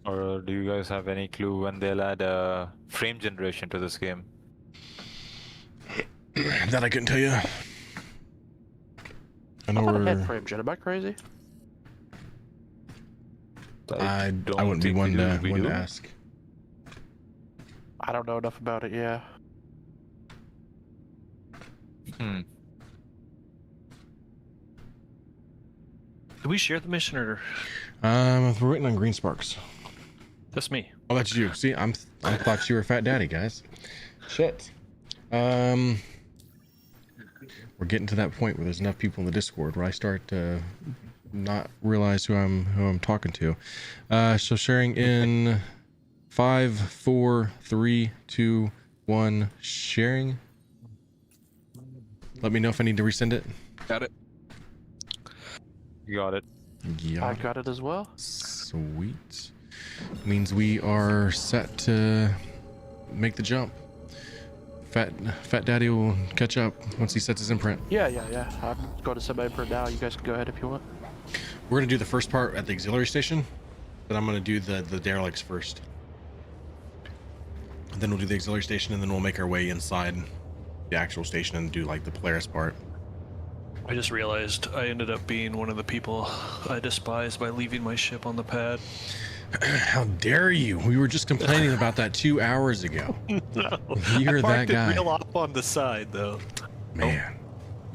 Or do you guys have any clue when they'll add frame generation to this game? That I couldn't tell you. I know we're... head frame gen, am I crazy? I wouldn't be one to ask. I don't know enough about it, yeah. Did we share the mission or? We're waiting on Green Sparks. That's me. Oh, that's you. See, I thought you were Fat Daddy, guys. Shit. We're getting to that point where there's enough people in the Discord where I start to not realize who I'm talking to. So sharing in 5, 4, 3, 2, 1. Sharing. Let me know if I need to resend it. Got it. You got it. Yeah. I got it as well. Sweet. Means we are set to make the jump. Fat Daddy will catch up once he sets his imprint. Yeah. I'm going to set my imprint now. You guys can go ahead if you want. We're gonna do the first part at the auxiliary station, but I'm gonna do the derelicts first. And then we'll do the auxiliary station, and then we'll make our way inside the actual station and do like the Polaris part. I just realized I ended up being one of the people I despised by leaving my ship on the pad. How dare you? We were just complaining about that 2 hours ago. No, You're that guy. It real off on the side though. Man,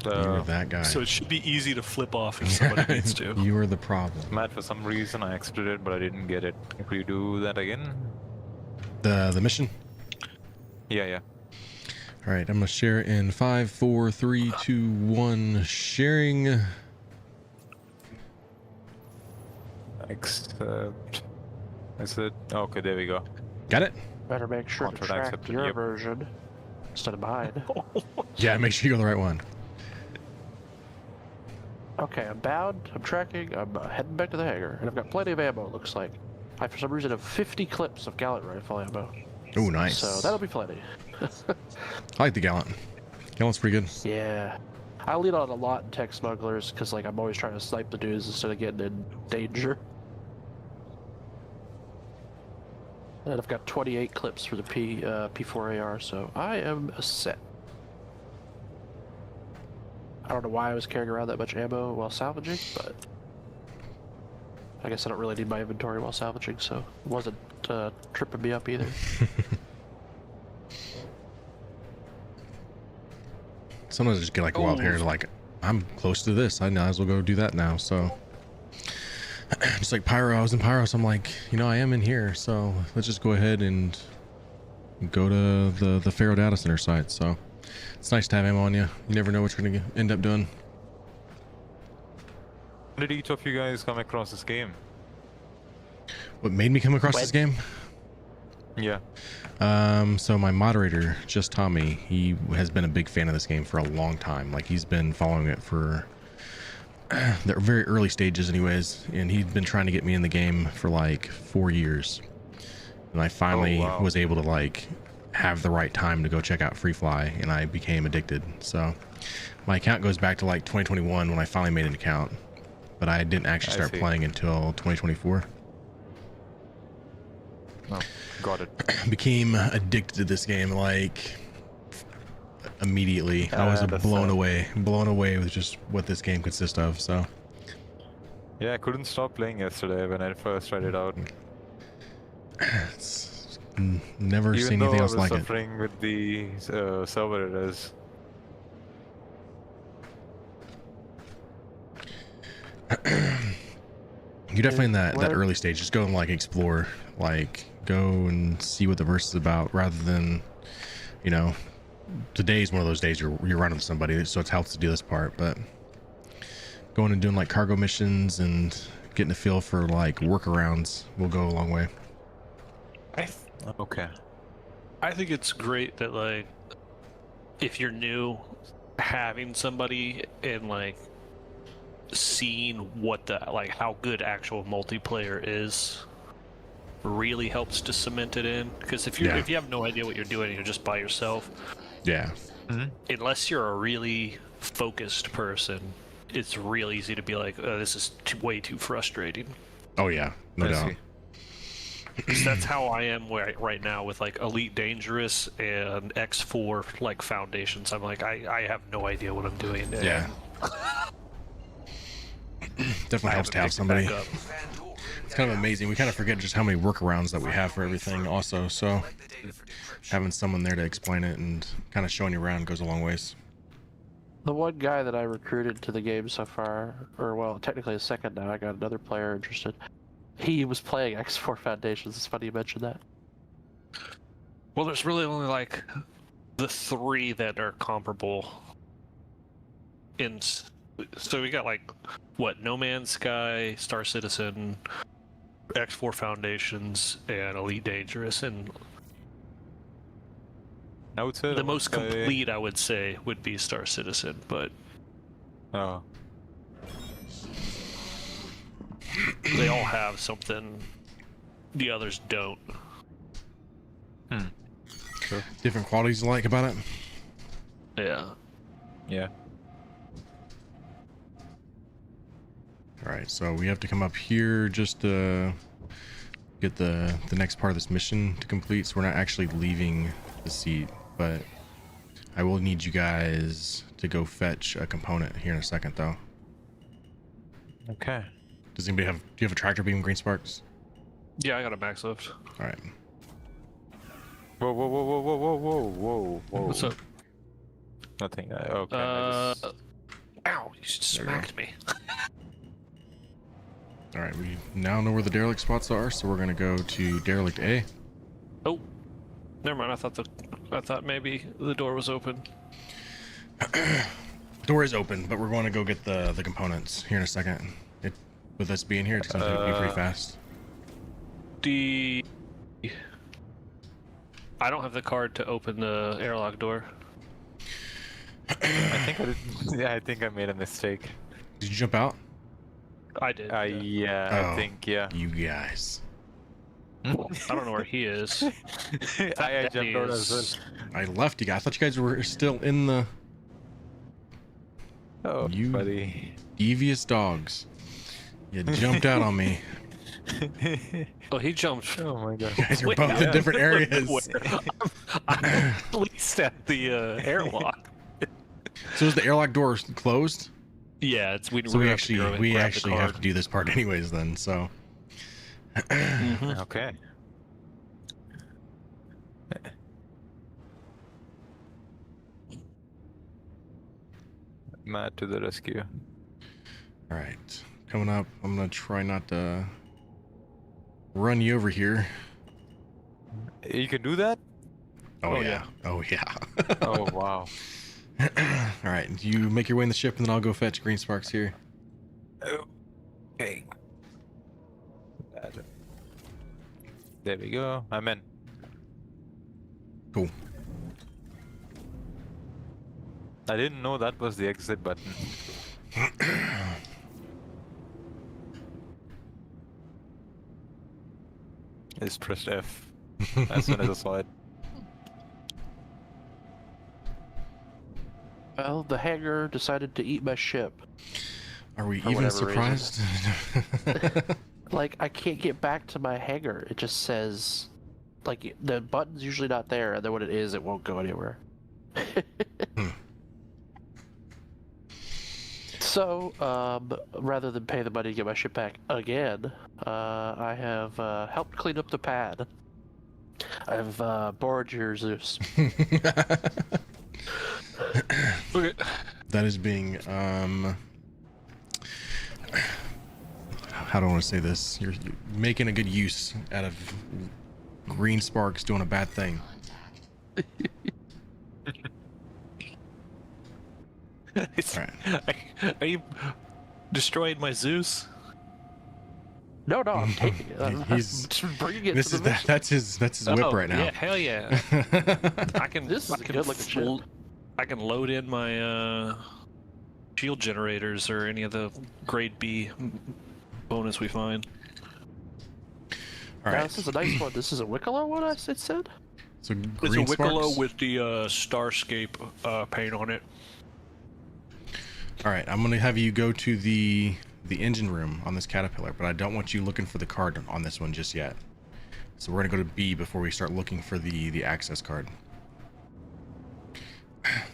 you're that guy. So it should be easy to flip off if somebody needs to. You are the problem. Matt, for some reason I exited it, but I didn't get it. Could you do that again? The mission. Yeah. All right, I'm gonna share in 5, 4, 3, 2, 1. Sharing. Accept. Is it? Okay, there we go. Got it. Better make sure to Contract track accepted, your yep. version instead of mine. Yeah, make sure you go the right one. Okay, I'm bound, I'm tracking, I'm heading back to the hangar, and I've got plenty of ammo, it looks like. I, for some reason, have 50 clips of gallant rifle ammo. Oh, nice. So that'll be plenty. I like the Gallant. Gallant's pretty good. Yeah. I lean on a lot in tech smugglers, because like, I'm always trying to snipe the dudes instead of getting in danger. And I've got 28 clips for the P4AR, so I am set. I don't know why I was carrying around that much ammo while salvaging, but I guess I don't really need my inventory while salvaging, so it wasn't tripping me up either. Sometimes I just get like a wild hair, like, I'm close to this. I might as well go do that now. So, just like Pyro, I was in Pyro, so I'm like, you know, I am in here. So let's just go ahead and go to the Referral data center site. So it's nice to have ammo on you. You never know what you're gonna end up doing. When did each of you guys come across this game? What made me come across this game? Yeah. So my moderator, just Tommy, he has been a big fan of this game for a long time. Like, he's been following it for the very early stages anyways, and he'd been trying to get me in the game for like 4 years. And I finally was able to like have the right time to go check out Free Fly, and I became addicted. So my account goes back to like 2021 when I finally made an account, but I didn't actually start playing until 2024. Oh, got it. Became addicted to this game like immediately. I was blown away with just what this game consists of. So yeah, I couldn't stop playing yesterday when I first tried it out. It's never seen anything else like it. Even though I was suffering with the server errors. You're definitely in that early stage. Just go and like explore, like go and see what the verse is about, rather than, you know, today's one of those days you're running with somebody, so it helps to do this part. But going and doing like cargo missions and getting a feel for like workarounds will go a long way. Okay. I think it's great that, like, if you're new, having somebody and like seeing what the, like, how good actual multiplayer is really helps to cement it in. Because if you have no idea what you're doing and you're just by yourself, unless you're a really focused person, it's real easy to be like, oh, this is way too frustrating. Oh yeah, no doubt. That's how I am right now with like Elite Dangerous and X4 like foundations. I'm like, I have no idea what I'm doing. Yeah. Definitely helps to have somebody. It's kind of amazing. We kind of forget just how many workarounds that we have for everything also. So having someone there to explain it and kind of showing you around goes a long ways. The one guy that I recruited to the game so far, or well, technically a second now, I got another player interested. He was playing X4 Foundations. It's funny you mentioned that. Well, there's really only like the 3 that are comparable. So we got like, what, No Man's Sky, Star Citizen, X4 Foundations, and Elite Dangerous, and I would say the most complete, I would say, would be Star Citizen, but they all have something the others don't. Sure. Different qualities you like about it? Yeah. Alright, so we have to come up here just to get the next part of this mission to complete, so we're not actually leaving the seat, but I will need you guys to go fetch a component here in a second though. Okay. Does anybody do you have a tractor beam, green sparks? Yeah, I got a max lift. Alright. Whoa. What's up? Nothing. Okay. Ow, you smacked me. Alright, we now know where the derelict spots are, so we're gonna go to derelict A. Oh. Never mind. I thought maybe the door was open. Door is open, but we're going to go get the components here in a second. With us being here, it's going to be pretty fast. I don't have the card to open the airlock door. I think I did. Yeah, I think I made a mistake. Did you jump out? I did. Yeah, Oh, I think, yeah. You guys. I don't know where he is. I jumped out as well. I left you guys. I thought you guys were still in the... Oh, You- buddy. Devious dogs. You jumped out on me. Oh, he jumped. Oh my god. You guys are Wait, both in different areas. I'm at least at the airlock. So is the airlock door closed? Yeah, it's we. So we have to go actually and we grab the actually have card. to do this part anyways then, so Okay. Matt to the rescue. alright. Coming up, I'm gonna try not to run you over here. You can do that? Oh, yeah. Oh yeah. Oh wow. Alright, you make your way in the ship and then I'll go fetch green sparks here. Okay. There we go. I'm in. Cool. I didn't know that was the exit button. I just pressed F as soon as I saw it. Well, the hangar decided to eat my ship. Are we For even whatever reason. surprised? Like, I can't get back to my hangar. It just says, like, the button's usually not there, and then when it is, it won't go anywhere. So, rather than pay the money to get my ship back again, I have helped clean up the pad. I've borrowed your Zeus. Okay. That is being how do I want to say this? You're making a good use out of green sparks doing a bad thing. Alright. Are you destroying my Zeus? No, I'm taking it. I'm He's- just bringing it This to is the mission. that's his whip Oh, right now. Yeah, hell yeah. I can. This is I a can good-looking ship. I can load in my shield generators or any of the grade B bonus we find. All Now, right. this is a nice one. This is a Wicklow one, it said? So It's green a Wicklow sparks. with the Starscape paint on it. All right, I'm gonna have you go to the engine room on this Caterpillar, but I don't want you looking for the card on this one just yet. So we're gonna go to B before we start looking for the access card.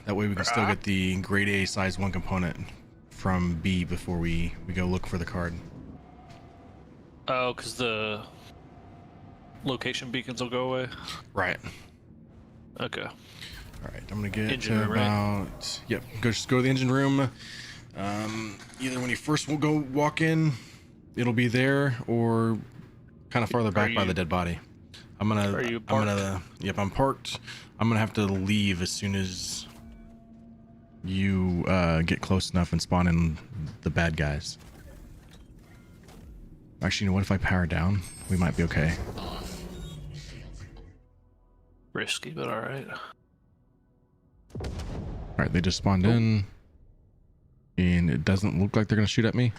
That way we can still get the grade A size 1 component from B before we go look for the card. Oh, because the location beacons will go away. Right. Okay. All right, I'm gonna get Engine to room, right? about yep. Just go to the engine room. Either when you first will go walk in, it'll be there, or kind of farther back by you- the dead body. I'm gonna. Are you I'm gonna. Yep, I'm parked. I'm gonna have to leave as soon as you get close enough and spawn in the bad guys. Actually, you know what? If I power down, we might be okay. Risky, but all right. All right, they just spawned in, and it doesn't look like they're gonna shoot at me.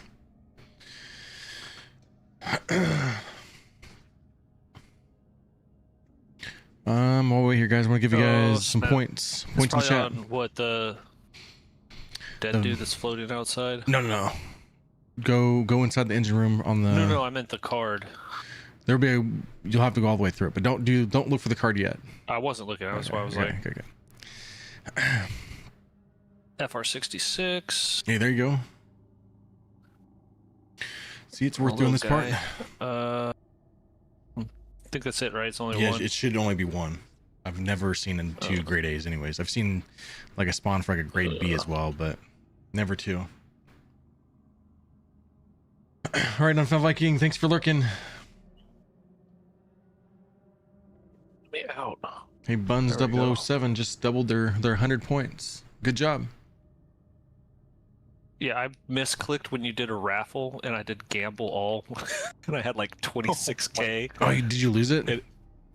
While we're here, guys, I want to give you guys some Snap. points. It's Points in the probably chat. on what the dead The- dude that's floating outside. No. Go inside the engine room on the. No, I meant the card. There'll be a. You'll have to go all the way through it, but don't look for the card yet. I wasn't looking. That's why I was Okay, like okay. FR66. Hey, there you go. See, it's worth doing this part. I think that's it, right? It's only Yeah, one. it should only be one. I've never seen two grade A's anyways. I've seen like a spawn for like a grade B as well, but never two. All right, Unfound Viking, thanks for lurking. Me out. Hey, Buns There we go. 007 just doubled their 100 points. Good job. Yeah, I misclicked when you did a raffle, and I did gamble all, and I had like 26k. Oh, did you lose it?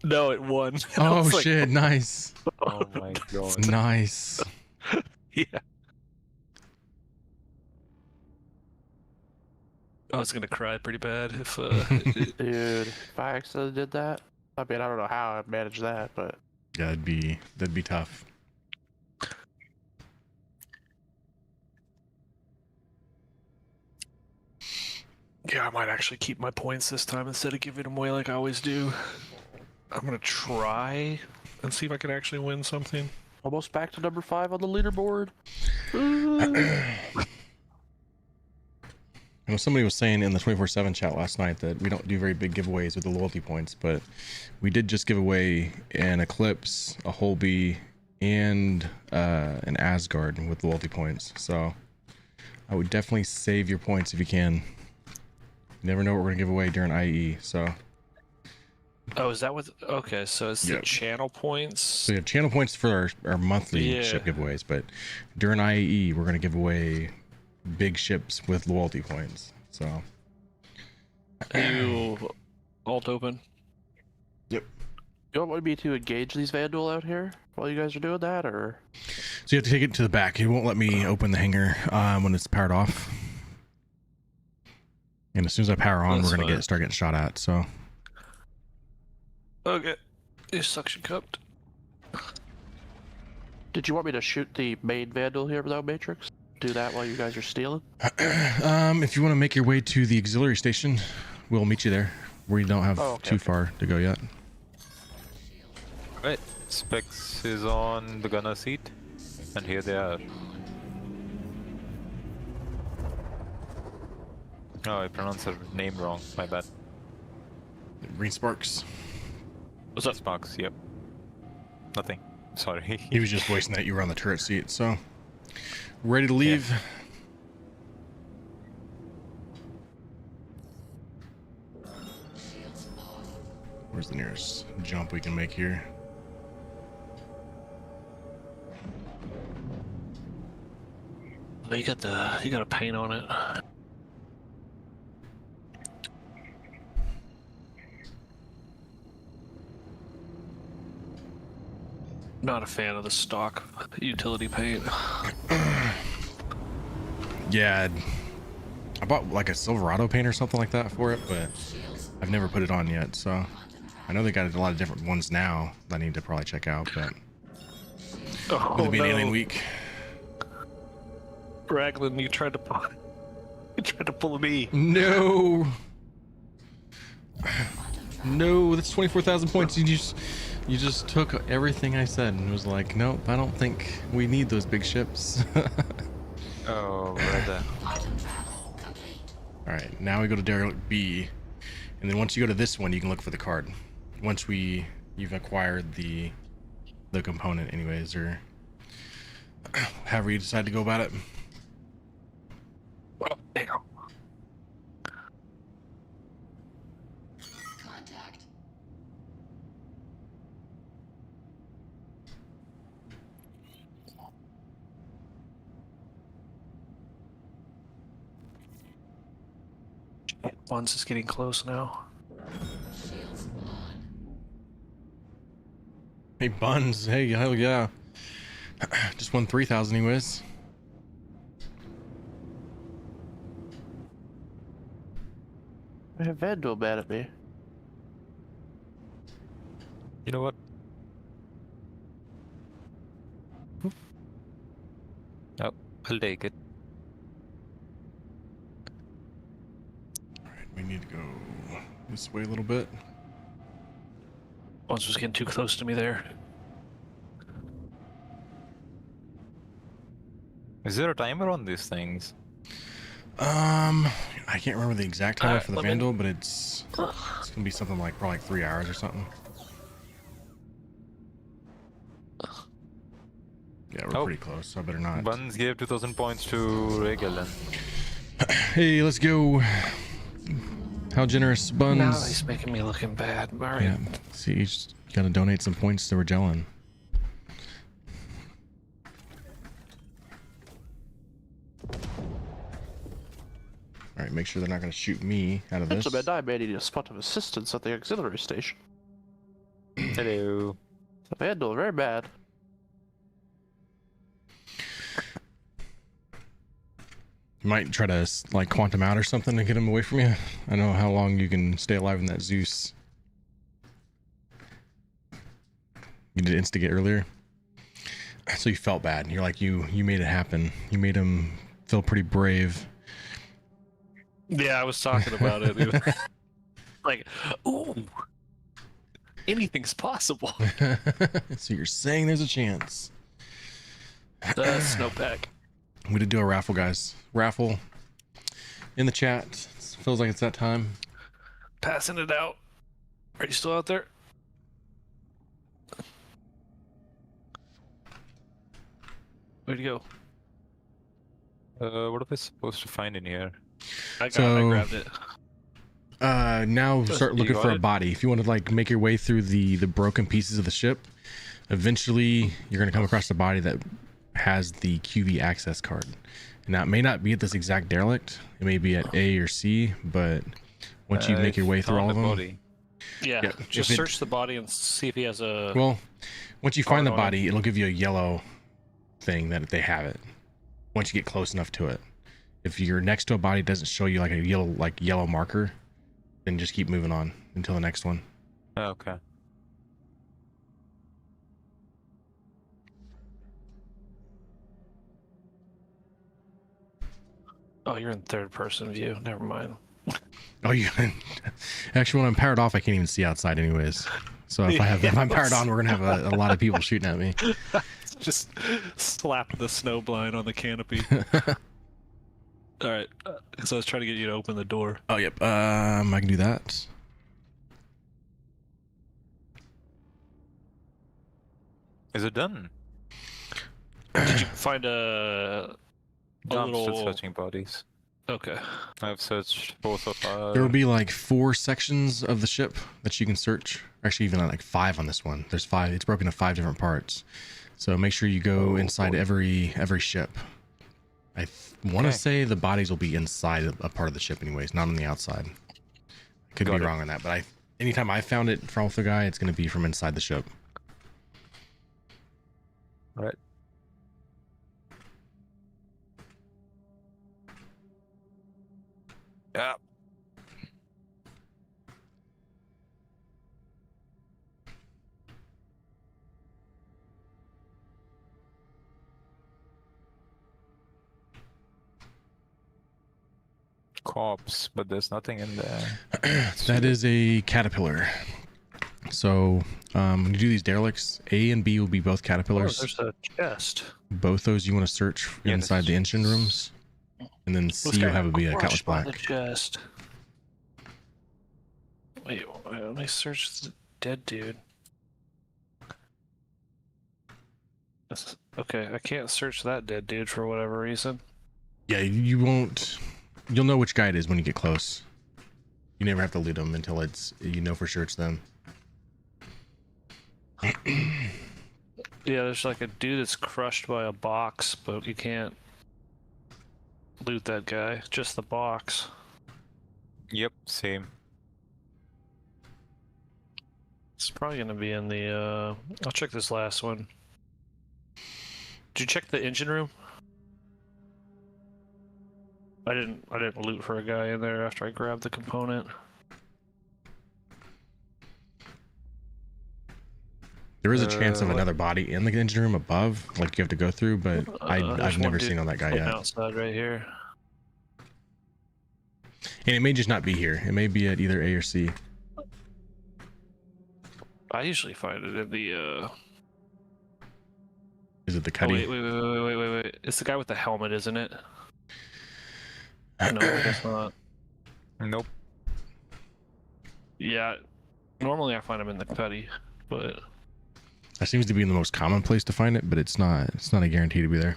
No, it won. I Oh was like, shit! Nice. Oh my god. Nice. yeah. I was gonna cry pretty bad if Dude, if I accidentally did that, I mean, I don't know how I managed that, but Yeah, that'd be tough. yeah, I might actually keep my points this time instead of giving them away like I always do. I'm gonna try and see if I can actually win something. almost back to number 5 on the leaderboard. I know somebody was saying in the 24/7 chat last night that we don't do very big giveaways with the loyalty points, but we did just give away an Eclipse, a Holby, and an Asgard with loyalty points. So I would definitely save your points if you can. You never know what we're gonna give away during IE. So Oh, is that what? Okay, so it's the Yep. channel points. So yeah, channel points for our monthly Yeah. ship giveaways, but during IE we're gonna give away big ships with loyalty points. So Are you alt open? yep. You want me to engage these Vandal out here while you guys are doing that, or? So you have to take it to the back. It won't let me open the hangar when it's powered off. And as soon as I power on, That's we're gonna fine. start getting shot at. So Okay, it's suction cupped. Did you want me to shoot the main Vandal here without Matrix? Do that while you guys are stealing? if you want to make your way to the auxiliary station, we'll meet you there. We don't have Oh, okay, too okay. far to go yet. Right. Specs is on the gunner seat, and here they are. Oh, I pronounced her name wrong. My bad. Green Sparks. What's up? Sparks. Yep. Nothing. Sorry. He was just voicing that you were on the turret seat. So ready to leave. Where's the nearest jump we can make here? Oh, you got a paint on it. Not a fan of the stock utility paint. Yeah, I bought like a Silverado paint or something like that for it, but I've never put it on yet. So I know they got a lot of different ones now that I need to probably check out. But Oh, it'll be an no. alien week. Raglan, you tried to pull me. No, no, that's 24,000 points. You just took everything I said and was like, nope, I don't think we need those big ships. Oh, brother. All right, now we go to derelict B, and then once you go to this one, you can look for the card. Once you've acquired the component, anyways, or however you decide to go about it. Oh, damn. Buns is getting close now. Hey Buns, hey, hell yeah. Just won 3,000 anyways. I have Vandal mad at me. You know what? Oh, I'll take it. Alright, we need to go this way a little bit. Buns was getting too close to me there. Is there a timer on these things? I can't remember the exact timer for the let me- Vandal, but it's gonna be something like probably like 3 hours or something. Yeah, we're Oh. pretty close, so I better not. Buns gave 2,000 points to Regal. Hey, let's go. How generous, Buns. Now he's making me looking bad, Mario. Yeah. See, Gotta donate some points to Regelin. Alright, make sure they're not gonna shoot me out of this. Gentlemen, I may need a spot of assistance at the auxiliary station. Hello. The vandal, very bad. You might try to like quantum out or something to get him away from you. I don't know how long you can stay alive in that Zeus. You did instigate earlier, so you felt bad. You're like you made it happen. You made him feel pretty brave. Yeah, I was talking about it. Dude. Like, ooh, anything's possible. So you're saying there's a chance. Snowpack. We did do a raffle, guys. Raffle in the chat. Feels like it's that time. Passing it out. Are you still out there? Where'd you go? What are we supposed to find in here? I grabbed it. Now start You looking got for a it? body. If you want to like make your way through the broken pieces of the ship, eventually you're gonna come across a body that has the QV access card. Now it may not be at this exact derelict. It may be at A or C, but once you make your way through all of them, Body. Yeah, Yeah, just if it- search the body and see if he has a. well, once you find the Card on it. body, it'll give you a yellow thing that they have it. Once you get close enough to it, if you're next to a body, it doesn't show you like a yellow marker, then just keep moving on until the next one. Okay. Oh, you're in third person view. Never mind. Oh, you actually when I'm powered off, I can't even see outside anyways. So if I'm powered on, we're gonna have a lot of people shooting at me. Just slap the snow blind on the canopy. All right, so I was trying to get you to open the door. Oh, yep. I can do that. Is it done? Did you find a No, I'm still little? searching bodies. Okay. I've searched 4 so far. There will be like 4 sections of the ship that you can search. Actually, even like 5 on this one. There's 5. It's broken into 5 different parts. So make sure you go inside every ship. I want to Okay. say the bodies will be inside a part of the ship, anyways, not on the outside. I could Got be it. wrong on that, but anytime I found it from the guy, it's going to be from inside the ship. Right. Yeah. Corpse, but there's nothing in there. That is a caterpillar. So when you do these derelicts, A and B will be both Oh, caterpillars. there's a chest. Both those you want to search Yeah, inside the engine rooms, and then C will have it be a Cutlass By Black. the chest. Wait, let me search the dead dude. Okay, I can't search that dead dude for whatever reason. Yeah, you won't. You'll know which guy it is when you get close. You never have to loot them until you know for sure it's them. Yeah, there's like a dude that's crushed by a box, but you can't loot that guy. Just the box. Yep, same. It's probably gonna be in the. I'll check this last one. Did you check the engine room? I didn't loot for a guy in there after I grabbed the component. There is a chance of another body in the engine room above, like you have to go through, but There's I've one never dude seen on that guy floating yet. outside right here. And it may just not be here. It may be at either A or C. I usually find it in the. Is it the Oh, cutty? wait. It's the guy with the helmet, isn't it? No, I guess not. Nope. Yeah, normally I find him in the cutty, but That seems to be the most common place to find it, but it's not. It's not a guarantee to be there.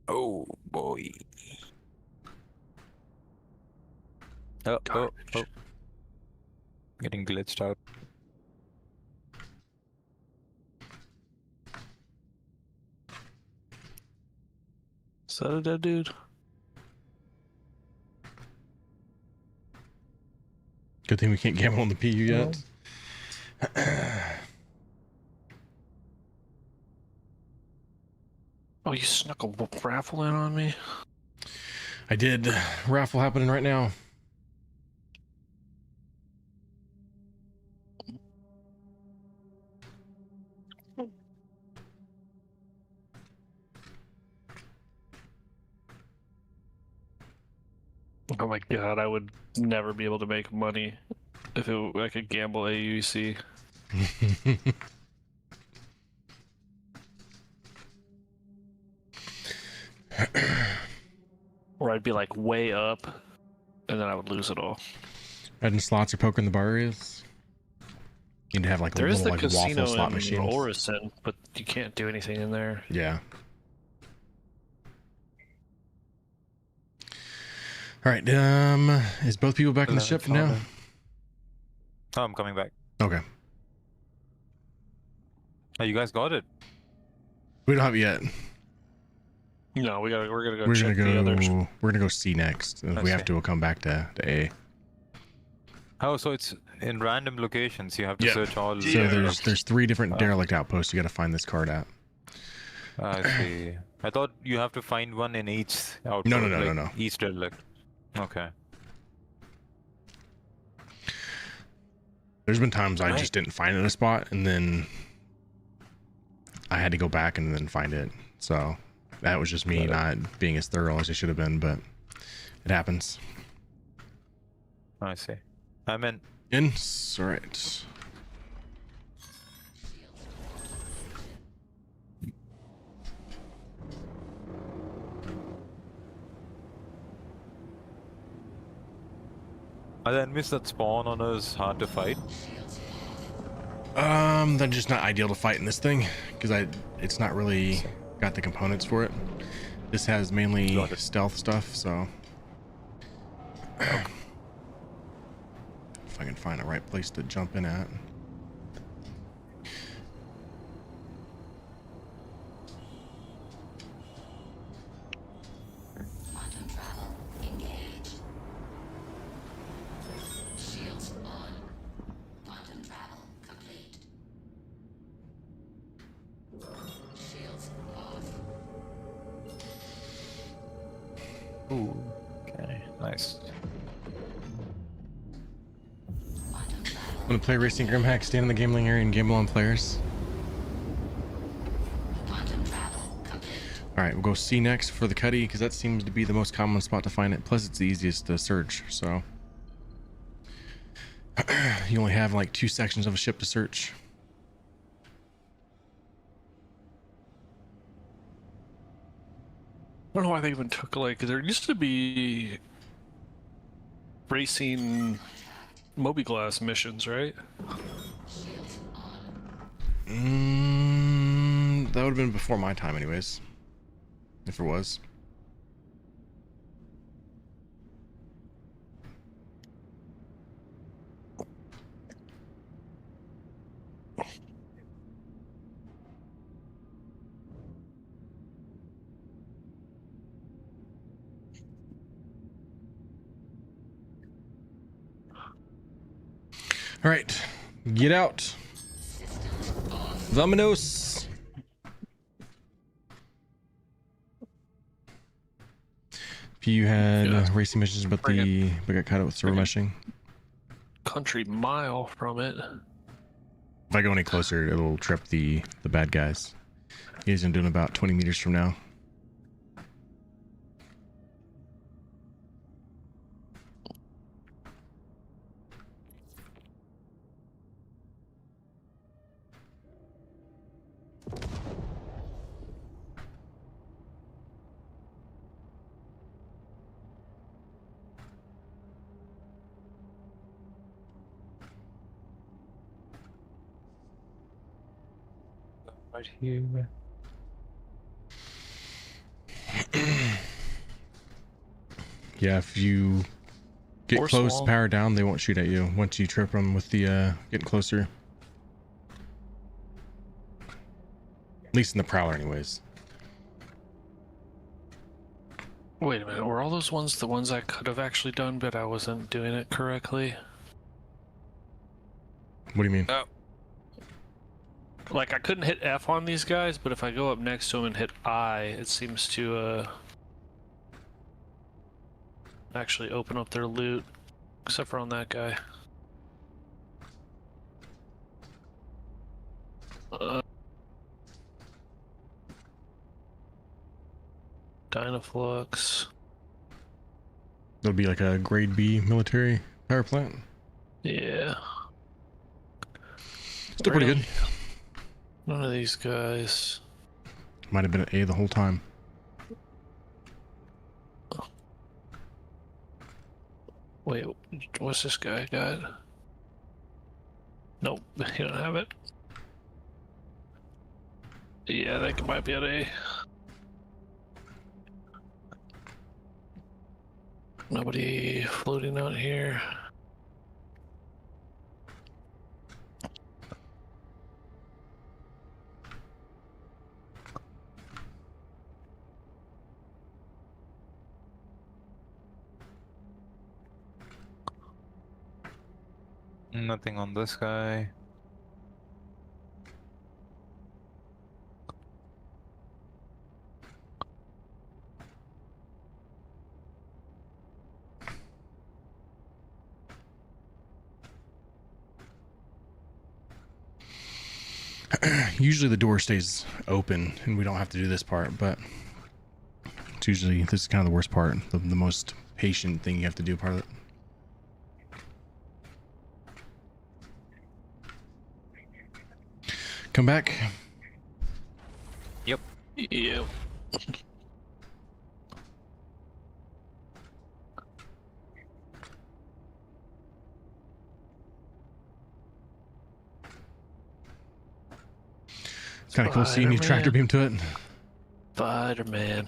Oh boy. Oh. Getting glitched out. Is that a dead dude? Good thing we can't gamble on the PU yet. Oh, you snuck a raffle in on me? I did. Raffle happening right now. Oh my god, I would never be able to make money if I could gamble AUC. Or I'd be like way up, and then I would lose it all. Adding slots or poker in the bar areas. You need to have like a There is little the like waffle casino slot in machines. Orison, but you can't do anything in there. Yeah. All right. Is both people back in the ship now? Oh, I'm coming back. Okay. Oh, you guys got it. We don't have it yet. No, we're gonna go We're check gonna the others. go. We're gonna go C next. If we have see. to, we'll come back to A. Oh, so it's in random locations. You have to Yeah. search all. So there's 3 different derelict outposts you got to find this card at. I see. I thought you have to find one in each outpost. No. Each derelict. Okay. There's been times I just didn't find it in a spot, and then I had to go back and then find it. So that was just me not being as thorough as I should have been, but it happens. I see. I'm in. All right. Are the enemies that spawn on us hard to fight? They're just not ideal to fight in this thing because it's not really got the components for it. This has mainly stealth stuff, so if I can find the right place to jump in at. Ooh. Okay. Nice. Want to play Racing Grimhack, stand in the gambling area and gamble on players? Alright, we'll go C next for the Cuddy, because that seems to be the most common spot to find it. Plus, it's the easiest to search, so... you only have like 2 sections of a ship to search. I don't know why they even took like there used to be racing Moby-Glass missions, right? That would have been before my time anyways. If it was. All right, get out. Vamonos. You had racing missions, but we got caught up with server meshing. Country mile from it. If I go any closer, it'll trip the bad guys. He's been doing about 20 meters from now. Right here. Yeah, if you get Or close, small. power down, they won't shoot at you once you trip them with the getting closer. At least in the Prowler anyways. Wait a minute, were all those ones the ones I could have actually done, but I wasn't doing it correctly? What do you mean? Like, I couldn't hit F on these guys, but if I go up next to them and hit I, it seems to, actually open up their loot. Except for on that guy. Dynaflux. It'll be like a grade B military power plant. Yeah. Still pretty good. None of these guys. Might have been an A the whole time. Wait, what's this guy got? Nope, he don't have it. Yeah, that might be at A. Nobody floating out here. Nothing on this guy. Usually the door stays open and we don't have to do this part, but it's usually, this is kind of the worst part, the most patient thing you have to do part of it. Come back. Yep. Yep. It's kind of cool seeing you tractor beam to it. Spider-Man.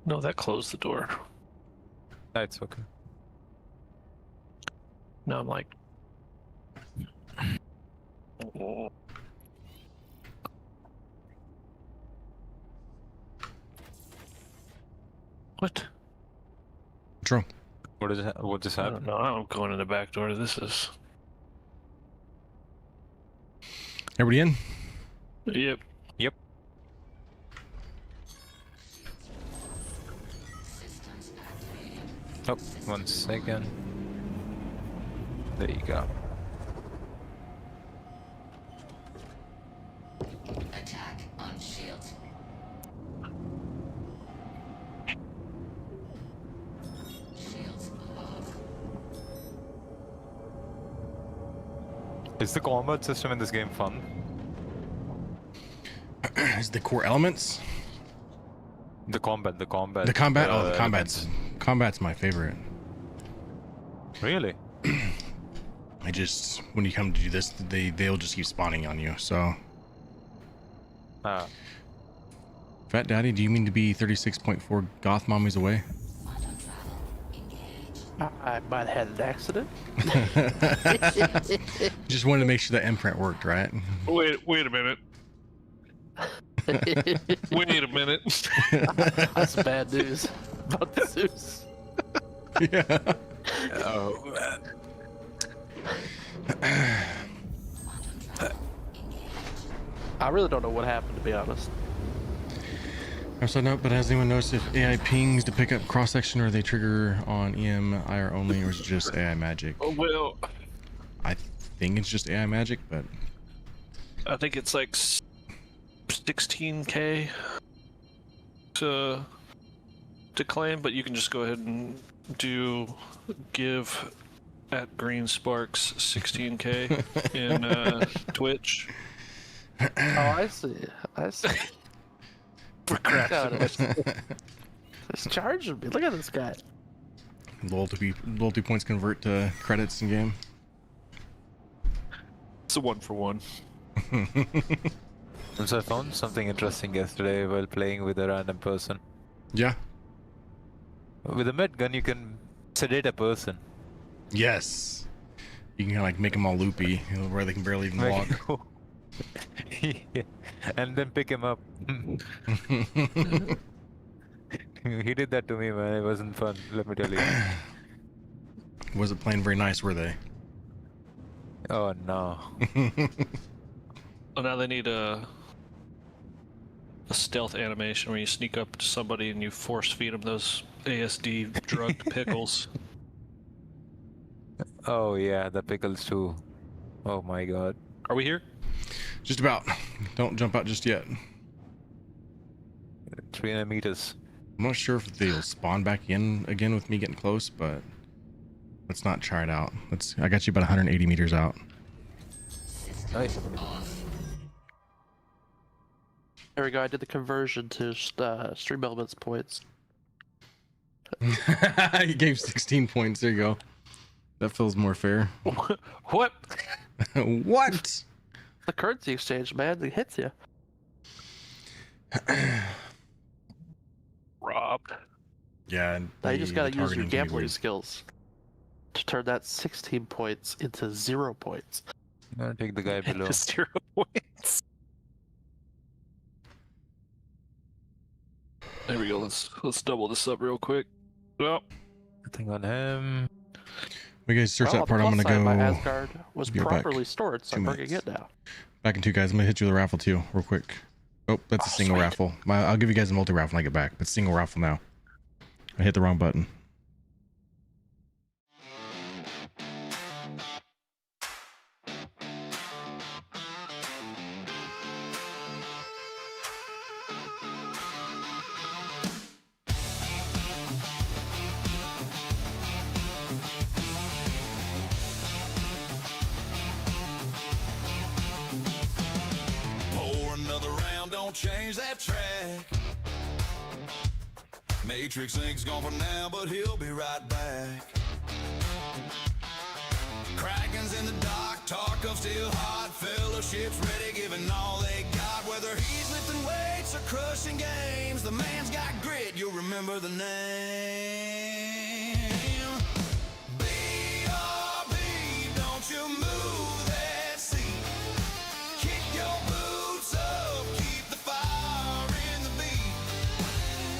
No, that closed the door. That's okay. Now I'm like... What? What's wrong? What just I happened? don't know. I'm going in the back door. This is... Everybody in? Yep. Yep. Oh, 1 second. There you go. Attack on shield. Shields above. Is the combat system in this game fun? Is the core elements? The combat. The combat? Oh, the combat's... elements. Combat's my favorite. Really? I just, when you come to do this, they'll just keep spawning on you, so... Ah. Fat Daddy, do you mean to be 36.4 goth mommies away? I might have had an accident. Just wanted to make sure that imprint worked, right? Wait a minute. Wait a minute. That's bad news about the Zeus. Yeah. Oh, man. I really don't know what happened, to be honest. Also note, but has anyone noticed if AI pings to pick up cross-section or they trigger on EM/IR only, or is it just AI magic? Oh, well, I think it's just AI magic, but... I think it's like 16k to claim, but you can just go ahead and give at Green Sparks 16k in Twitch. Oh, I see. I see. This charging me. Look at this guy. Loyalty points convert to credits in game. It's a 1-for-1. And so I found something interesting yesterday while playing with a random person. Yeah. With a med gun, you can sedate a person. Yes. You can kind of like make them all loopy, you know, where they can barely even walk. Yeah. And then pick him up. He did that to me, man. It wasn't fun, let me tell you. Wasn't playing very nice, were they? Oh no. Oh, now they need a stealth animation where you sneak up to somebody and you force feed them those ASD drugged pickles. Oh yeah, the pickles too. Oh my god. Are we here? Just about. Don't jump out just yet. 300 meters. I'm not sure if they'll spawn back in again with me getting close, but let's not try it out. I got you about 180 meters out. Nice. There we go. I did the conversion to stream elements points. You gave 16 points. There you go. That feels more fair. What? What? The currency exchange, man, it hits you. Robbed. Yeah. Now you just gotta use your targeting can be gambling weird. skills to turn that 16 points into 0 points. I'm gonna take the guy below. Just 0 points. There we go. Let's double this up real quick. Oh. Nothing on him. We guys search Well, that part. I'm the gonna plus side, go. my Asgard was be right back. properly stored, so 2 I'm bringing minutes. it now. Back in 2, guys. I'm gonna hit you with a raffle too, real quick. Oh, that's a single sweet. raffle. I'll give you guys a multi raffle when I get back, but single raffle now. I hit the wrong button. Pour another round, don't change that track. MatrixINK's gone for now, but he'll be right back. Kraken's in the dock, Tarkov's still hot, fellowship's ready, giving all they got. Whether he's lifting weights or crushing games, the man's got grit, you'll remember the name. BRB, don't you move that seat. Kick your boots up, keep the fire in the beat.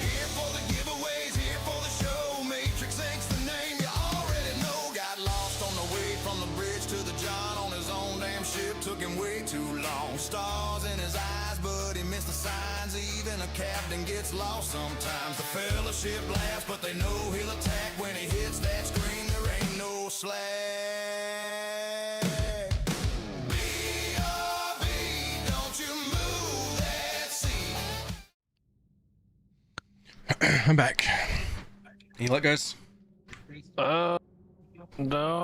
Here for the giveaways, here for the show. MatrixINK's the name you already know. Got lost on the way from the bridge to the John on his own damn ship. Took him way too long. Stars in his eyes, but he missed the signs. Even a captain gets lost sometimes. The fellowship laughs, but they know he'll attack. When he hits that screen, there ain't no slack. BRB, don't you move that seat. I'm back. Any luck, guys? No,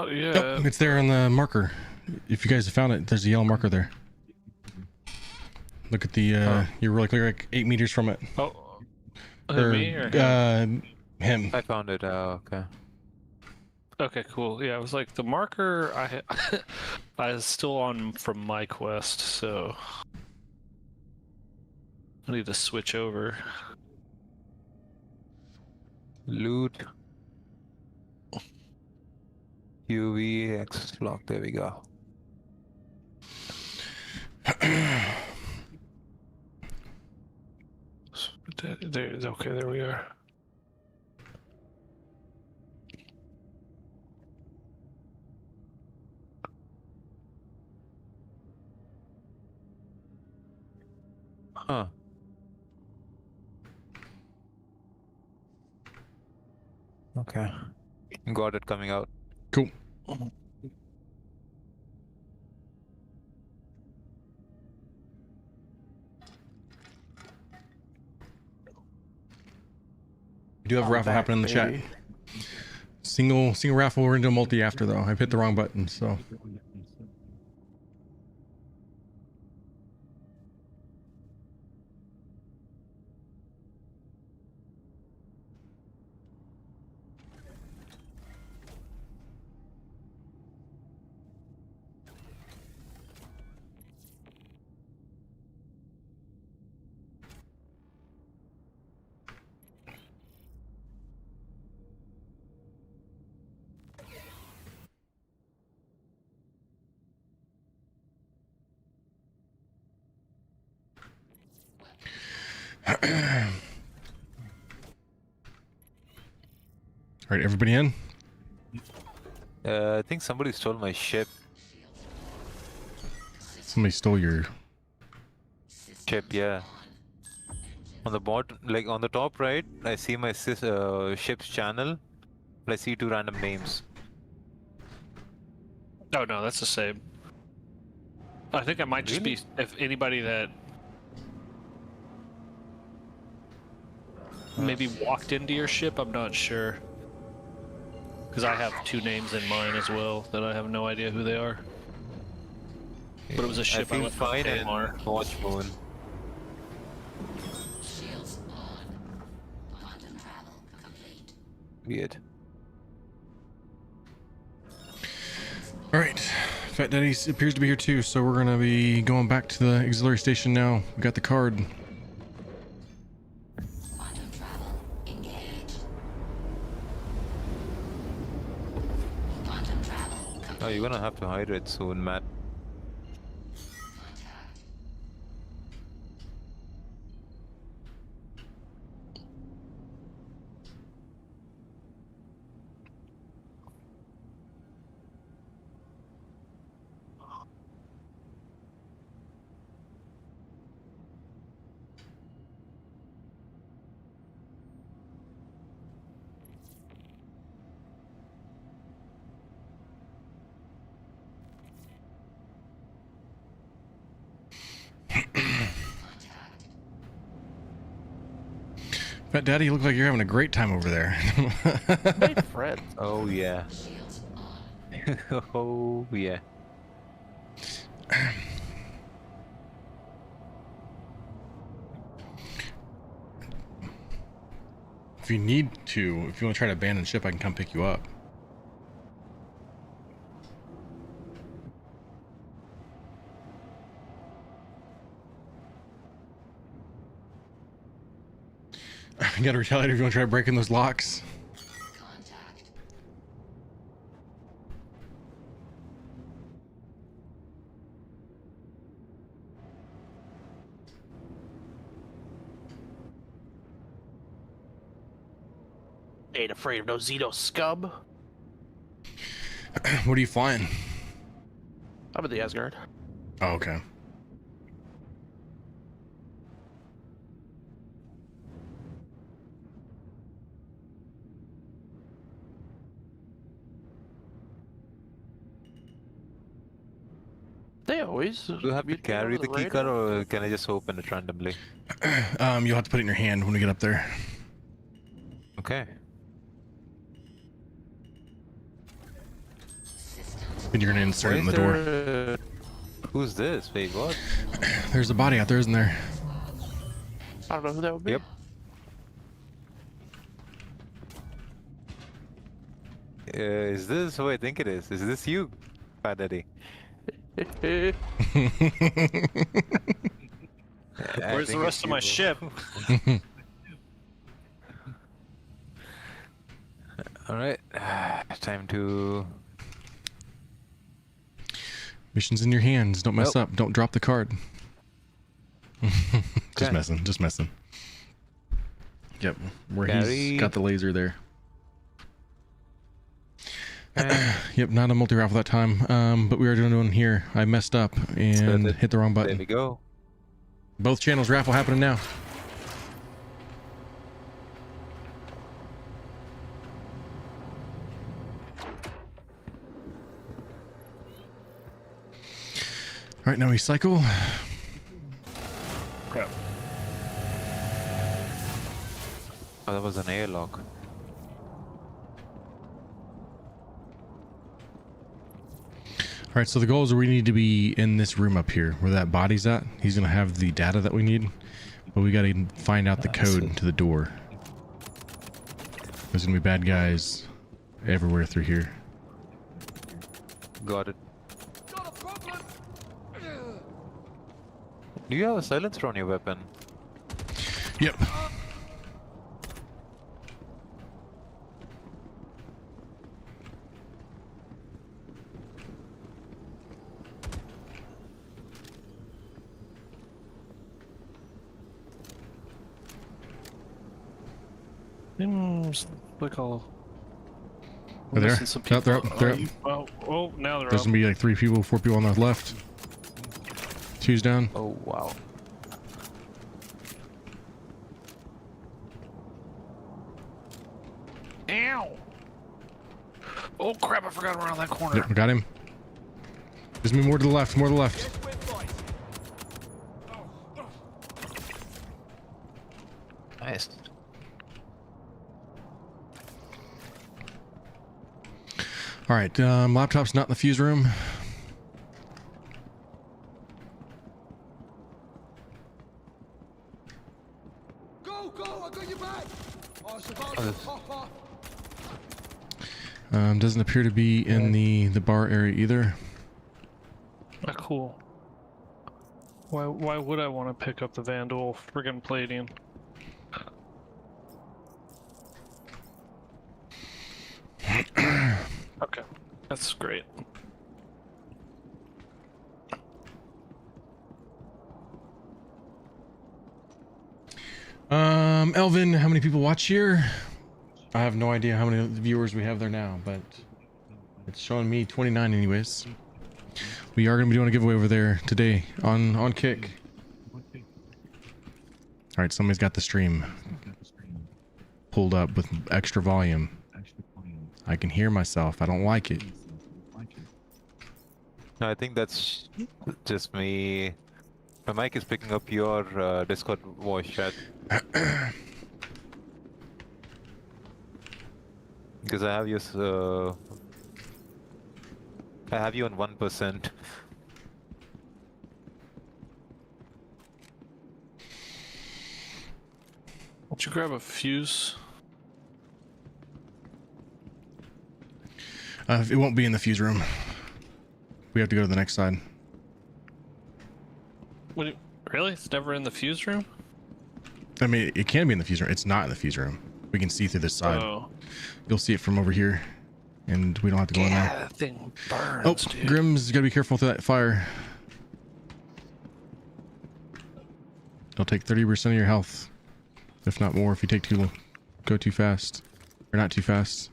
yeah. Nope, it's there on the marker. If you guys have found it, there's a yellow marker there. Look at the, you're really clear, like 8 meters from it. Oh, Or, me or him? him. I found it. Okay. Okay, cool. Yeah, I was like the marker. I was still on from my quest, so I need to switch over. Loot. UV access block. There we go. Okay, there we are. Huh. Okay. Got it coming out. Cool. We do have a I'm raffle back, happening in the chat. baby. Single raffle. We're gonna do a multi after though. I hit the wrong button, so. All right, everybody in? I think somebody stole my ship. Somebody stole your... Ship, yeah. On the bottom, like on the top right, I see my ship's channel, but I see 2 random names. Oh no, that's the same. I think it might just Really? be if anybody that maybe walked into your ship. I'm not sure. Because I have 2 names in mine as well that I have no idea who they are. But it was a ship I feel went from fine in Myanmar. Watch Moon. Weird. All right, Fat Daddy appears to be here too, so we're gonna be going back to the auxiliary station now. We got the card. Oh, you're gonna have to hide it soon, Matt. Fat Daddy, you look like you're having a great time over there. Made friends. Oh yeah. Oh yeah. If you need to, if you want to try to abandon ship, I can come pick you up. You got a retaliator if you want to try breaking those locks. Ain't afraid of no Xeno scum. What are you flying? I'm in the Asgard. Oh, okay. They always. Do you have to carry the key card, or can I just open it randomly? You'll have to put it in your hand when we get up there. Okay. And you're gonna insert it in the door. Who's this? Wait, what? There's a body out there, isn't there? I don't know who that would be. Yep. Is this who I think it is? Is this you, Fat Daddy? Where's the rest of my ship? Alright, time to... Mission's in your hands. Don't mess up. Don't drop the card. Just Okay. messing. Just messing. Yep. Where he's Carry. got the laser there. Yep, not a multi-raffle that time. But we are doing one here. I messed up and hit the wrong There button. we go. Both channels raffle happening now. All right, now we cycle. Crap. Oh, that was an airlock. All right, so the goal is we need to be in this room up here where that body's at. He's gonna have the data that we need, but we gotta find out the code to the door. There's gonna be bad guys everywhere through here. Got it. Do you have a silencer on your weapon? Yep. Seems like I'll. Oh, there. Missing some Oh, they're people. up. They're up. Oh, now they're There's up. gonna be like 3 people, 4 people on the left. 2's down. Oh wow. Ow! Oh crap! I forgot around that corner. Yep, we got him. There's me more to the left. More to the left. Nice. All right. Laptop's not in the fuse room. Go, I got your back. I survived. Doesn't appear to be in the bar area either. Ah, cool. Why would I want to pick up the Vandal friggin' Palladium? Okay, that's great. Elvin, how many people watch here? I have no idea how many viewers we have there now, but it's showing me 29 anyways. We are going to be doing a giveaway over there today on Kick. All right, somebody's got the stream pulled up with extra volume. I can hear myself. I don't like it. No, I think that's just me. My mic is picking up your Discord voice chat. Because I have you on 1%. Won't you grab a fuse? It won't be in the fuse room. We have to go to the next side. Really? It's never in the fuse room? I mean, it can be in the fuse room. It's not in the fuse room. We can see through this side. Oh. You'll see it from over here, and we don't have to go in Yeah, there. that thing burns, Oh, dude. Grimm's gotta be careful with that fire. It'll take 30% of your health, if not more, if you go too fast, or not too fast.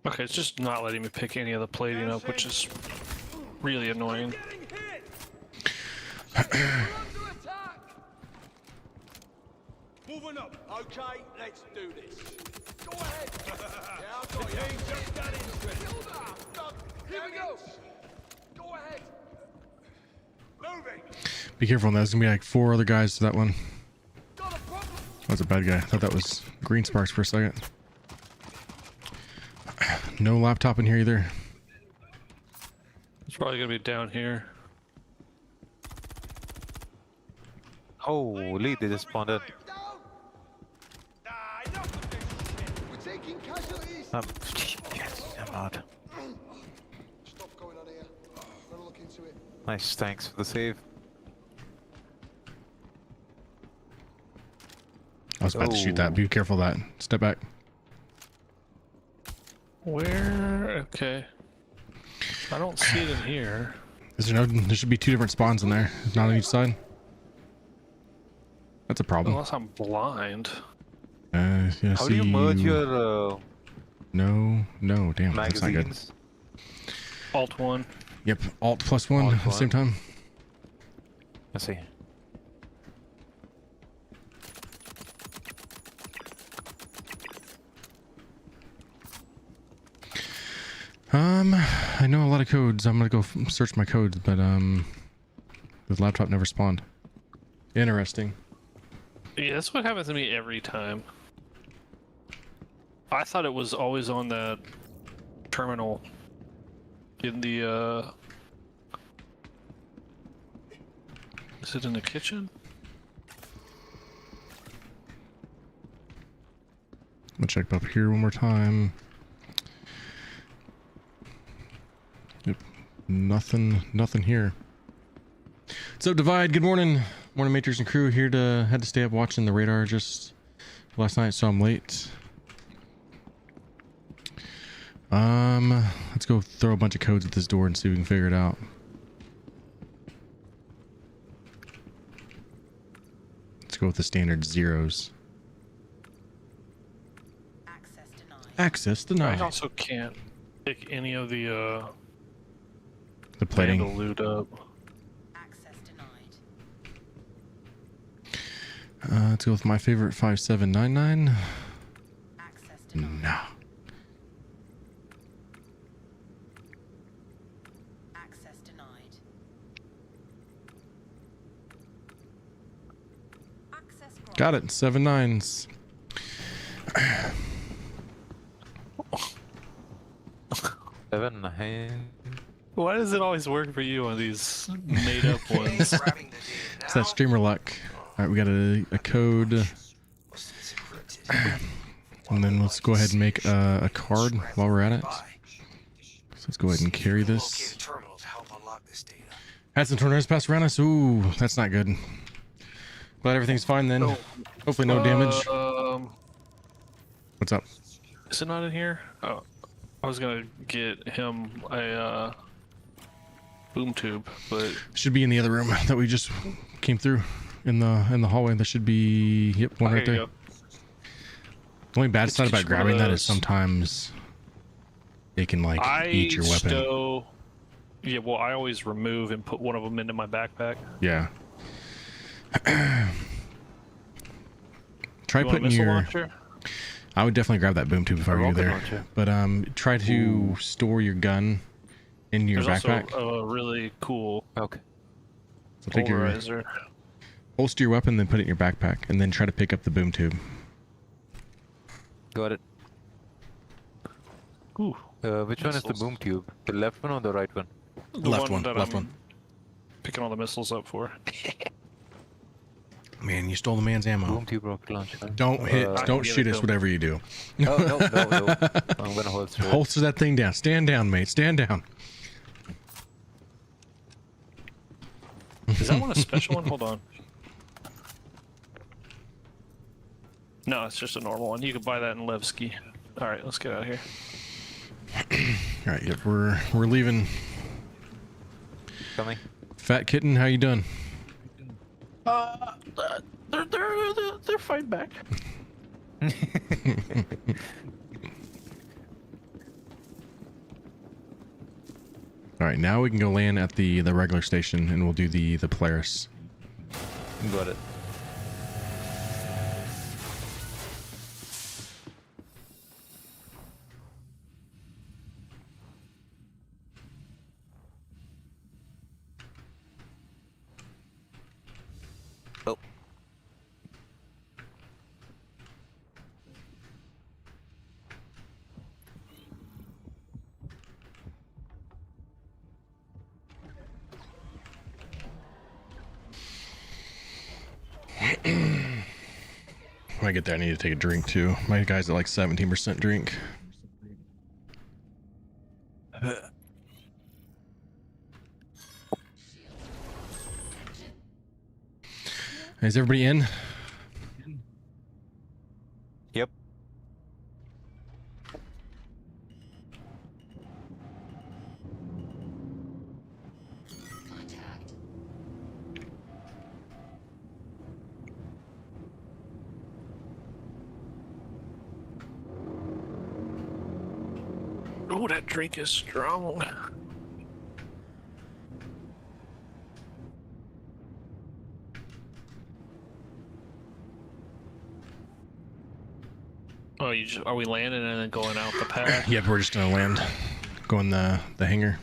Okay, it's just not letting me pick any of the Palladium up, which is really annoying. Moving up. Okay, let's do this. Go ahead. Yeah, I've got you. Just got in. Here we go. Go ahead. Moving. Be careful on that. There's gonna be like 4 other guys to that one. Got a problem. That was a bad guy. I thought that was green sparks for a second. No laptop in here either. It's probably gonna be down here. Holy, they just spawned in. Down. Nah, enough of this shit. We're taking casualties. Yes, I'm out. Stuff going on here. Gotta look into it. Nice, thanks for the save. I was about to shoot that. Oh. Be careful of that. Step back. Where? Okay. I don't see it in here. There should be 2 different spawns in there, not on each side. That's a problem. Unless I'm blind. Yeah, How do you merge your No, damn, that's not good. magazines? Alt 1. Yep, Alt +1 Alt at the same time. I see. I know a lot of codes. I'm gonna go search my codes, but the laptop never spawned. Interesting. Yeah, that's what happens to me every time. I thought it was always on that terminal in the Is it in the kitchen? I'm gonna check up here one more time. Yep, nothing here. So Divide, good morning. Morning Matrix and crew here had to stay up watching the radar just last night, so I'm late. Let's go throw a bunch of codes at this door and see if we can figure it out. go with the standard zeros. Access I denied. also can't pick any of the plating. vandal loot up. Let's go with my favorite 5799. No. Got it. 7 9s. 7 9. Why does it always work for you on these made up ones? It's that streamer luck. All right, we got a code. And then let's go ahead and make a card while we're at it. So let's go ahead and carry this. Had some tornadoes pass around us. Ooh, that's not good. Glad everything's fine then. Hopefully no damage. What's up? Is it not in here? Oh, I was gonna get him a boom tube, but Should be in the other room that we just came through in the hallway. There should be, yep, one right here you there. go. The only bad side about just one of grabbing that is those. sometimes it can like eat your weapon. Yeah, well, I always remove and put one of them into my backpack. Yeah. Try You want a putting missile your. launcher? I would definitely grab that boom tube if I were you rocket there. launcher. But try to store your gun in your There's backpack. also a really cool Okay. So take your polarizer. holster your weapon, then put it in your backpack, and then try to pick up the boom tube. Got it. Ooh, Which one is the Missiles. boom tube? The left one or the right one? the Left one, that left I'm one. Picking all the missiles up for. Man, you stole the man's ammo. Boom tube rocket launcher. Don't hit, Uh, don't give shoot it us, to him. whatever you do. No, no, no, no. I'm gonna holster it. Holster that thing down. Stand down, mate. Stand down. Is that one a special one? Hold on. No, it's just a normal one. You can buy that in Levski. All right, let's get out of here. All right, yep, we're leaving. Coming. Fat kitten, how you doing? They're fighting back. All right, now we can go land at the regular station, and we'll do the Polaris. Got it. Oh. When I get there, I need to take a drink too. My guy's at like 17% drink. Is everybody in? Yep. Oh, that drink is strong. Oh, are we landing and then going out the pad? Yep, we're just gonna land. Go in the hangar.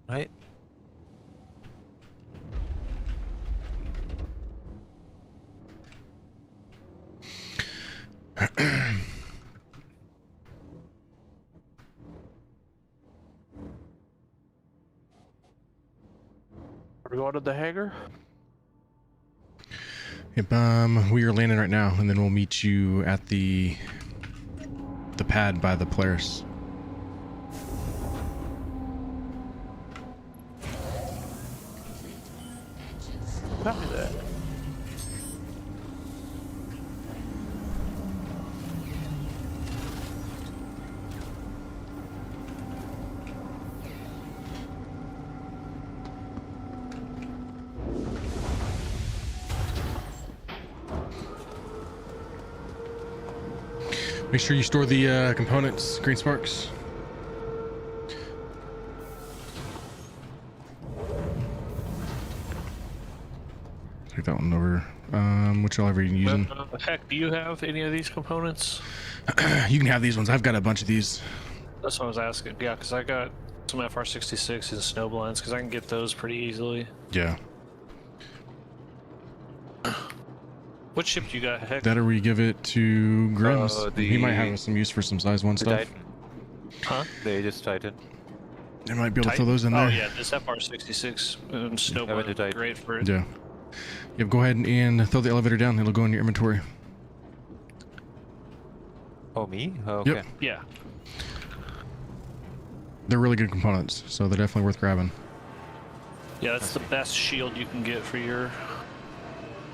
Right. Are we going to the hangar? Yep, we are landing right now, and then we'll meet you at the pad by the Polaris. Copy that. Make sure you store the components, green sparks. Take that one over. Whichever you're using. Heck, do you have any of these components? You can have these ones. I've got a bunch of these. That's what I was asking. Yeah, because I got some FR66 and snowblinds, because I can get those pretty easily. Yeah. What ship do you got, Heck? That or we give it to Grims. He the- might have some use for some size 1 The stuff. Titan. Huh? They just Titan. They might be able to throw Titan? those in Oh there. yeah, this FR66 and snowblind the would be Titan. great for it. Yeah. Yep, go ahead and throw the elevator down. It'll go in your inventory. Oh, me? Oh, okay. Yep. Yeah. They're really good components, so they're definitely worth grabbing. Yeah, that's the best shield you can get for your...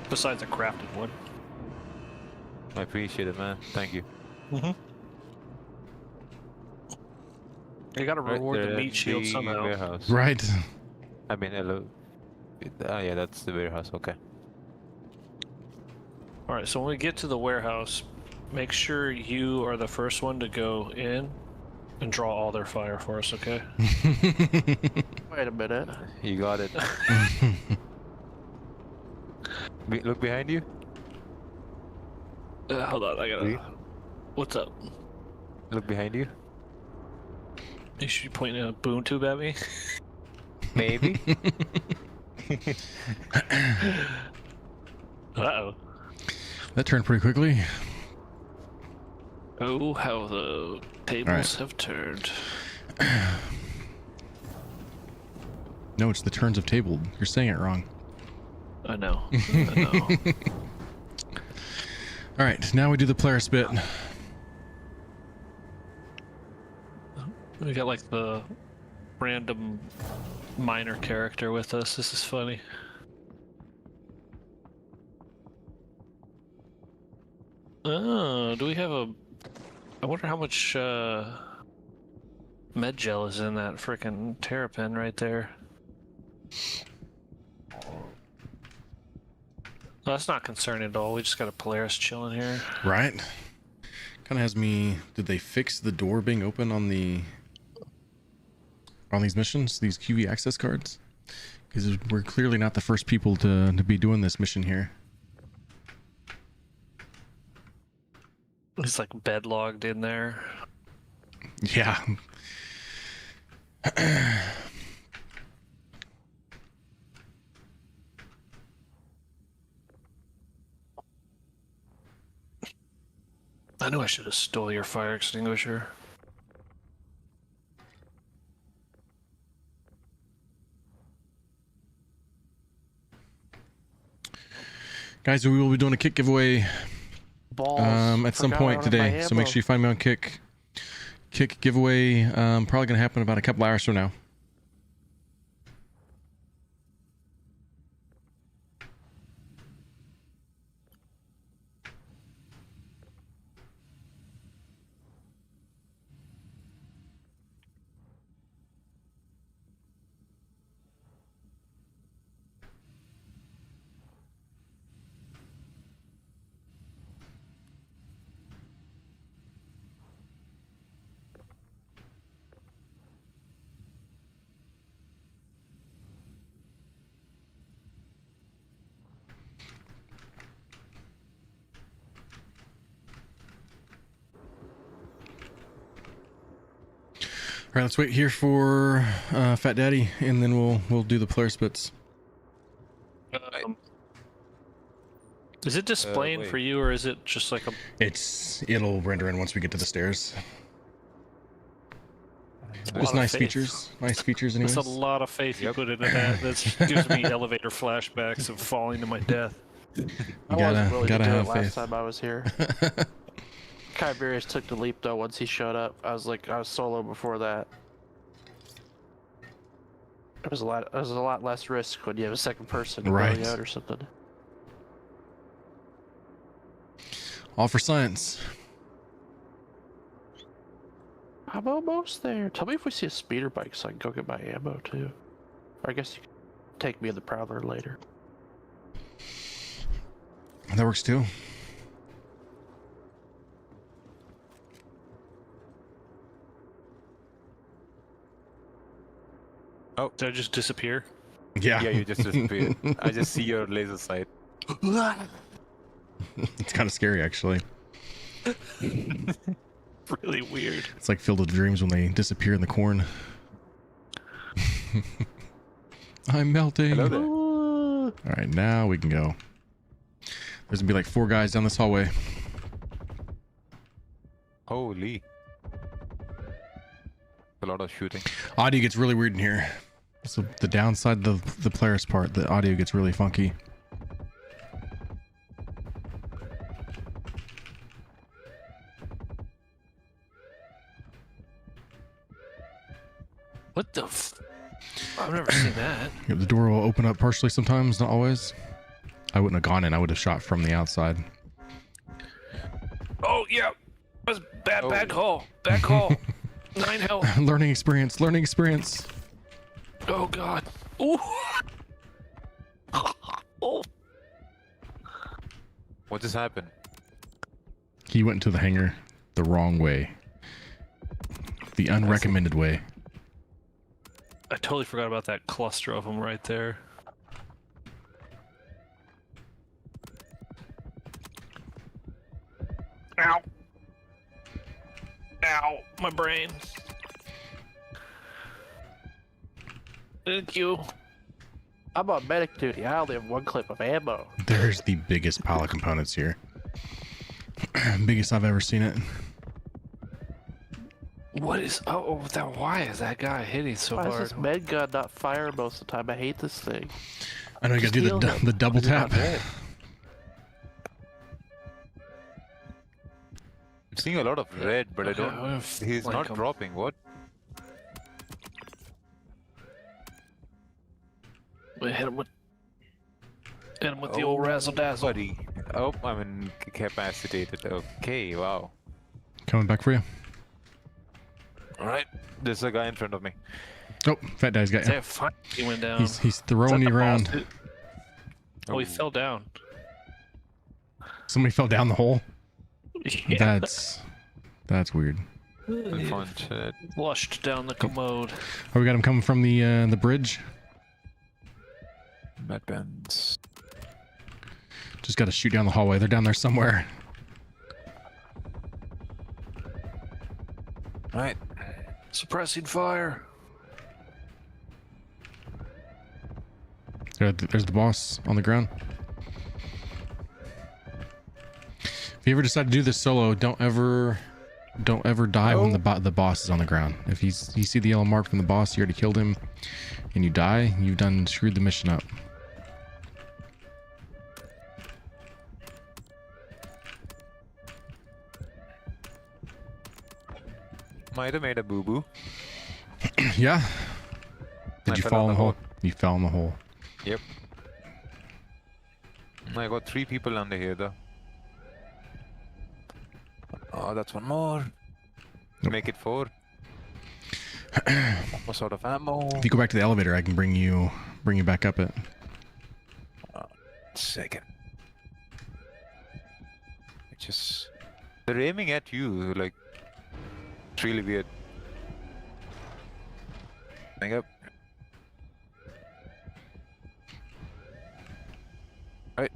Besides a crafted one. I appreciate it, man. Thank you. You gotta Right reward there the at meat shield the somehow. Warehouse. Right. I mean, hello. Yeah, that's the warehouse. Okay. Alright, so when we get to the warehouse, make sure you are the first one to go in and draw all their fire for us, okay? Wait a minute. You got it. Look behind you. Hold on, I gotta... See? What's up? Look behind you. You should be pointing a boom tube at me? Maybe. Uh-oh. That turned pretty quickly. Oh, how the tables have turned. No, it's the turns of table. You're saying it wrong. I know. I know. All right, now we do the Polaris bit. We got like the random minor character with us. This is funny. Oh, do we have a... I wonder how much med gel is in that frickin' terrapin right there. Well, that's not concerning at all. We just got a Polaris chilling here. Right. Kind of has me. Did they fix the door being open on these missions? These QV access cards? Because we're clearly not the first people to be doing this mission here. It's like bedlogged in there. Yeah. I knew I should have stole your fire extinguisher. Guys, we will be doing a kit giveaway Balls. at some Forgot point I don't have my today. So make ammo. sure you find me on Kick. Kick giveaway probably gonna happen about a couple hours from now. All right, let's wait here for Fat Daddy, and then we'll do the Polaris bits. Is it displaying wait. for you, or is it just like a... It'll render in once we get to the stairs. a Just lot of nice faith. features. Nice features, anyways. That's a lot of faith you put into that. That gives me elevator flashbacks of falling to my death. I gotta- wasn't willing gotta to do have it last faith. time I was here. Kyberius took the leap though once he showed up. I was solo before that. It was a lot less risk when you have a second person Right. going out or something. All for science. I'm almost there. Tell me if we see a speeder bike so I can go get my ammo too. Or I guess you can take me in the Prowler later. That works too. Did I just disappear? Yeah. Yeah, you just disappeared. I just see your laser sight. It's kind of scary, actually. Really weird. It's like Field of Dreams when they disappear in the corn. I'm melting. Hello there. All right, now we can go. There's gonna be like 4 guys down this hallway. Holy. A lot of shooting. Audio gets really weird in here. So the downside of the player's part, the audio gets really funky. What the I've never seen that. Yeah, the door will open up partially sometimes, not always. I wouldn't have gone in. I would have shot from the outside. Oh, yeah. That's bad, Oh. bad call. Bad call. 9 health. Learning experience. Learning experience. Oh, God. Ooh. Oh. What just happened? He went into the hangar the wrong way. The unrecommended way. I totally forgot about that cluster of them right there. Ow. Ow, my brain. Thank you. I'm on medic duty. I only have 1 clip of ammo. There's the biggest pile of components here. Biggest I've ever seen it. What is... Oh, that, why is that guy hitting so Why is hard? this med gun not fire most of the time? I hate this thing. I know you gotta do Steal him. the double tap. I'm seeing a lot of red, but I Okay, I'm don't. gonna He's flank not him. dropping. What? We hit him with the old razzle dazzle. Buddy. Oh, I'm incapacitated. Okay, wow. Coming back for you. All right. There's a guy in front of me. Oh, fat guy's got you. That fight he went down. He's throwing you around. Oh, he fell down. Somebody fell down the hole. Yeah. That's weird. Unfortunate. Flushed down the commode. Oh, we got him coming from the bridge. Med bands. Just got to shoot down the hallway. They're down there somewhere. Right. Suppressing fire. There's the boss on the ground. If you ever decide to do this solo, don't ever die when the boss is on the ground. If you see the yellow mark from the boss, you already killed him, and you die, you've done screwed the mission up. Might have made a boo boo. Yeah. Did I you fell fall down in the the hole? hole. You fell in the hole. Yep. I got 3 people under here though. Oh, that's one more. Nope. Make it 4. What sort of ammo? If you go back to the elevator, I can bring you back up it. Second. They're aiming at you, like, it's really weird. Hang up. Right.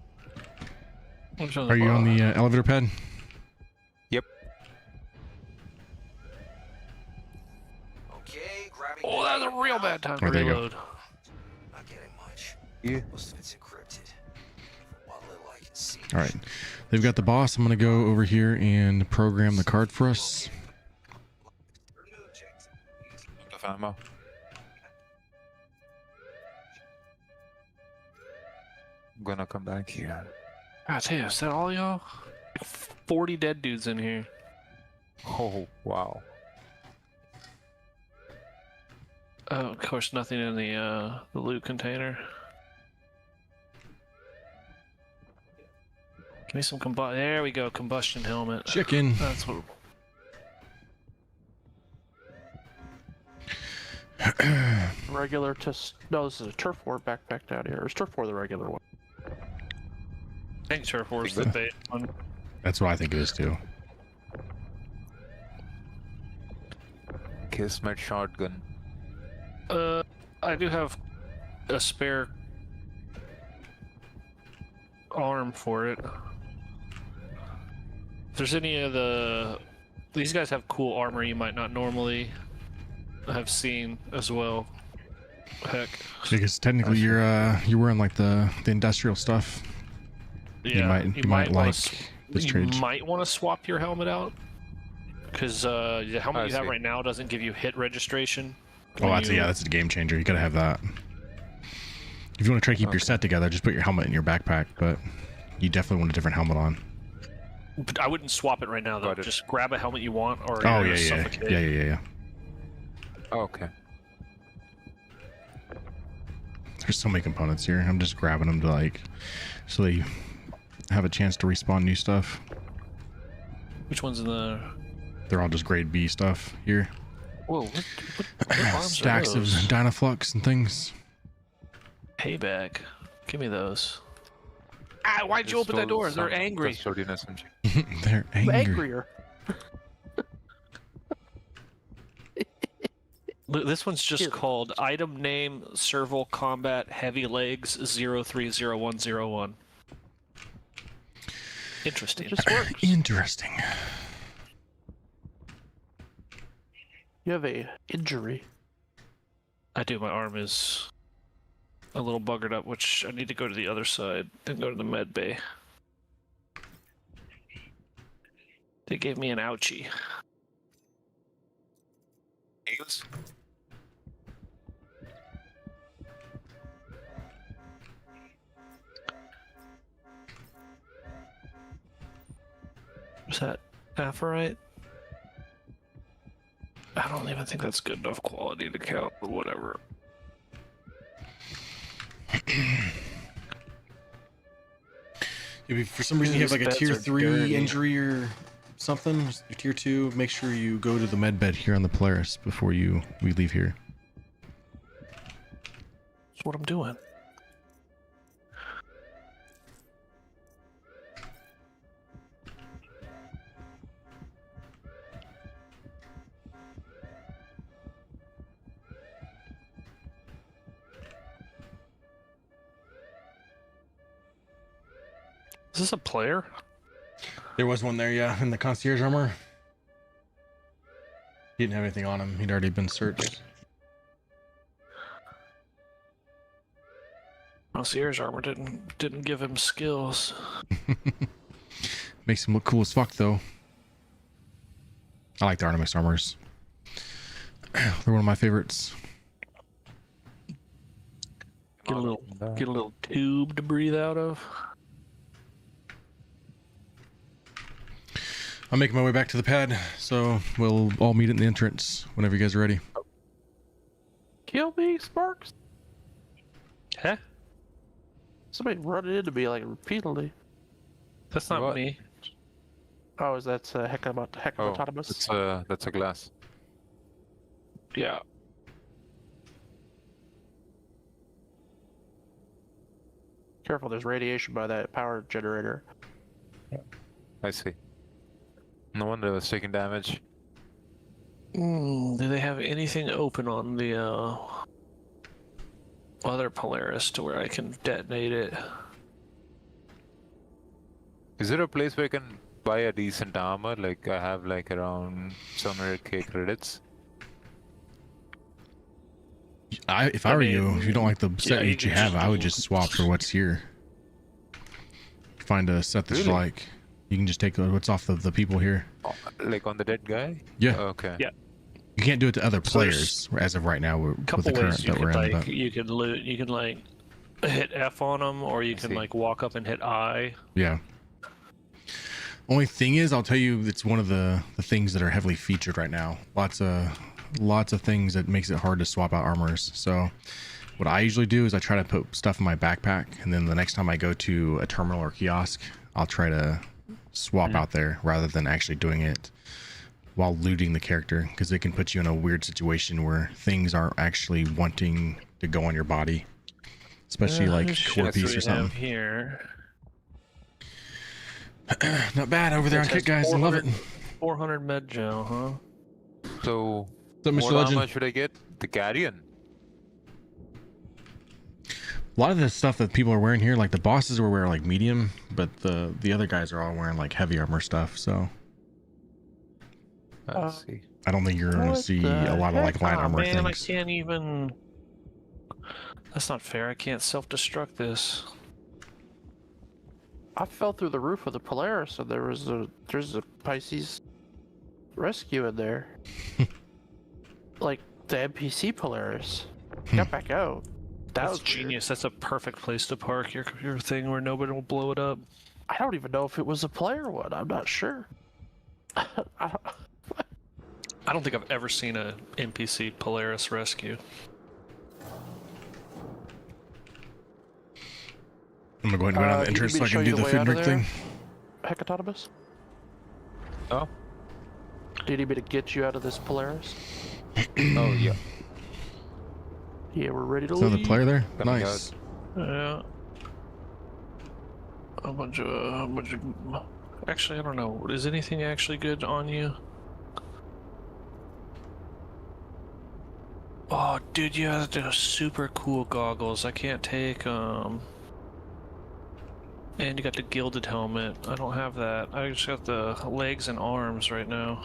Are you on the elevator pad? Yep. Okay, grabbing. Oh, that was a real bad time to Oh, there you go. reload. Not getting much. Yeah. Most of it's encrypted. What little I can see. All right. They've got the boss. I'm going to go over here and program the card for us. Of ammo. I'm gonna come back here. God damn, is that all y'all? 40 dead dudes in here. Oh, wow. Oh, of course, nothing in the loot container. Give me some There we go, combustion helmet. Chicken. That's what. Regular no, this is a turf war backpack down here. Or is turf war the regular one? I think Turf War's the bait one. That's what I think it is too. Kismet shotgun. I I do have a spare arm for it. If there's any of these guys have cool armor you might not normally have seen as well. Heck. Because technically you're wearing like the industrial stuff. Yeah, you might like this you trade. might want to swap your helmet out because the helmet I you have see. right now doesn't give you hit registration. Oh, when that's a game changer. You gotta have that. If you want to try to keep your set together, just put your helmet in your backpack. But you definitely want a different helmet on. But I wouldn't swap it right now though. Got it. Just grab a helmet you want, or Oh you're yeah, gonna yeah, suffocate. yeah. Okay. There's so many components here. I'm just grabbing them to like, so they have a chance to respawn new stuff. Which one's in the? They're all just grade B stuff here. Whoa! What arms are Stacks of those? Dynaflux and things. Payback. Give me those. Ah! Why'd you open that door? They're angry. Custodian SMG. They're angry. Angrier. Look, this one's just called item name Serval Combat Heavy Legs 030101. Interesting. It just works. Interesting. You have a injury. I do. My arm is a little buggered up, which I need to go to the other side and go to the med bay. They gave me an ouchie. Nails? Was that Aphorite? I don't even think that's good enough quality to count, but whatever. If for some reason you have like a These tier beds are 3 dirty. injury or something, tier 2, make sure you go to the med bed here on the Polaris before we leave here. That's what I'm doing. Is this a player? There was one there, yeah, in the concierge armor. He didn't have anything on him. He'd already been searched. Concierge armor didn't give him skills. Makes him look cool as fuck, though. I like the Artemis armors. They're one of my favorites. Get a little tube to breathe out of. I'm making my way back to the pad, so we'll all meet in the entrance whenever you guys are ready. Kill me, Sparks. Huh? Somebody running into me like repeatedly. That's not What? me. Oh, is that Hecatomus? That's a glass. Yeah. Careful, there's radiation by that power generator. I see. No wonder I was taking damage. Do they have anything open on the other Polaris to where I can detonate it? Is there a place where I can buy a decent armor? Like I have like around 700k credits. If I were you, if you don't like the set you that you can have, just I would do- just swap for what's here. Find a set that you Really? like. You can just take what's off the people here. Oh, like on the dead guy? Yeah. Okay. Yeah. You can't do it to other So there's players as of right now with Couple the current ways you that we're could in. like But you could loot. You can like hit F on them, or you can see. like walk up and hit I. yeah. Only thing is, I'll tell you, it's one of the things that are heavily featured right now. Lots of things that makes it hard to swap out armors. So what I usually do is I try to put stuff in my backpack, and then the next time I go to a terminal or kiosk, I'll try to swap out there rather than actually doing it while looting the character, because it can put you in a weird situation where things aren't actually wanting to go on your body, especially like core piece or something. Here. Not bad over there on It Kit, has guys. I love it. 400 med gel, huh? So So, Mr. what Legend, armor should I get? The Carrion. A lot of the stuff that people are wearing here, like the bosses were wearing like medium, but the other guys are all wearing like heavy armor stuff. So I see. I don't think you're gonna What see the a lot of like light Oh armor man, things. I can't even. That's not fair. I can't self-destruct this. I fell through the roof of the Polaris, and there's a Pisces rescue in there. Like the NPC Polaris. Got back out. That That's was weird. genius. That's a perfect place to park your thing where nobody will blow it up. I don't even know if it was a player one. I'm not sure. I don't, I don't think I've ever seen a NPC Polaris rescue. I'm gonna go ahead and go down the do you entrance need so me I to can show do you the the way food out and of drink there? thing. Hecatonomous? Oh, Do you need me to get you out of this Polaris? oh yeah. Yeah, we're ready to Is there leave. the player there? Coming Nice. Yeah. A bunch of. Actually, I don't know. Is anything actually good on you? Oh, dude, you have the super cool goggles. I can't take And you got the gilded helmet. I don't have that. I just got the legs and arms right now.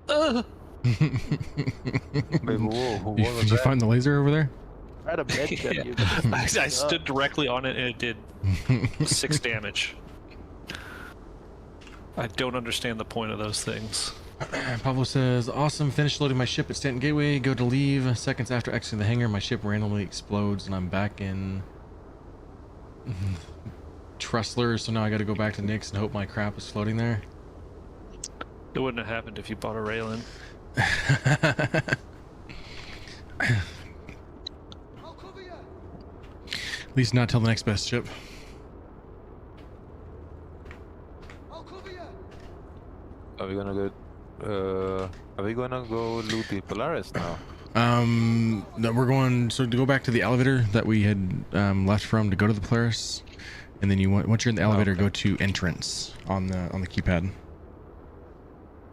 Ugh. Wait, whoa, Did you find the laser over there? I had a med jet Yeah. you, but this I thing's stood up. directly on it and it did 6 damage. I don't understand the point of those things. Pablo says, awesome, finished loading my ship at Stanton Gateway, go to leave. Seconds after exiting the hangar, my ship randomly explodes and I'm back in Trustler, so now I gotta go back to Nick's and hope my crap is floating there. It wouldn't have happened if you bought a Raylan. At least not till the next best ship. Are we gonna go loot the Polaris now? No, we're going, so to go back to the elevator that we had left from to go to the Polaris, and then once you're in the elevator, Okay. go to entrance on the keypad.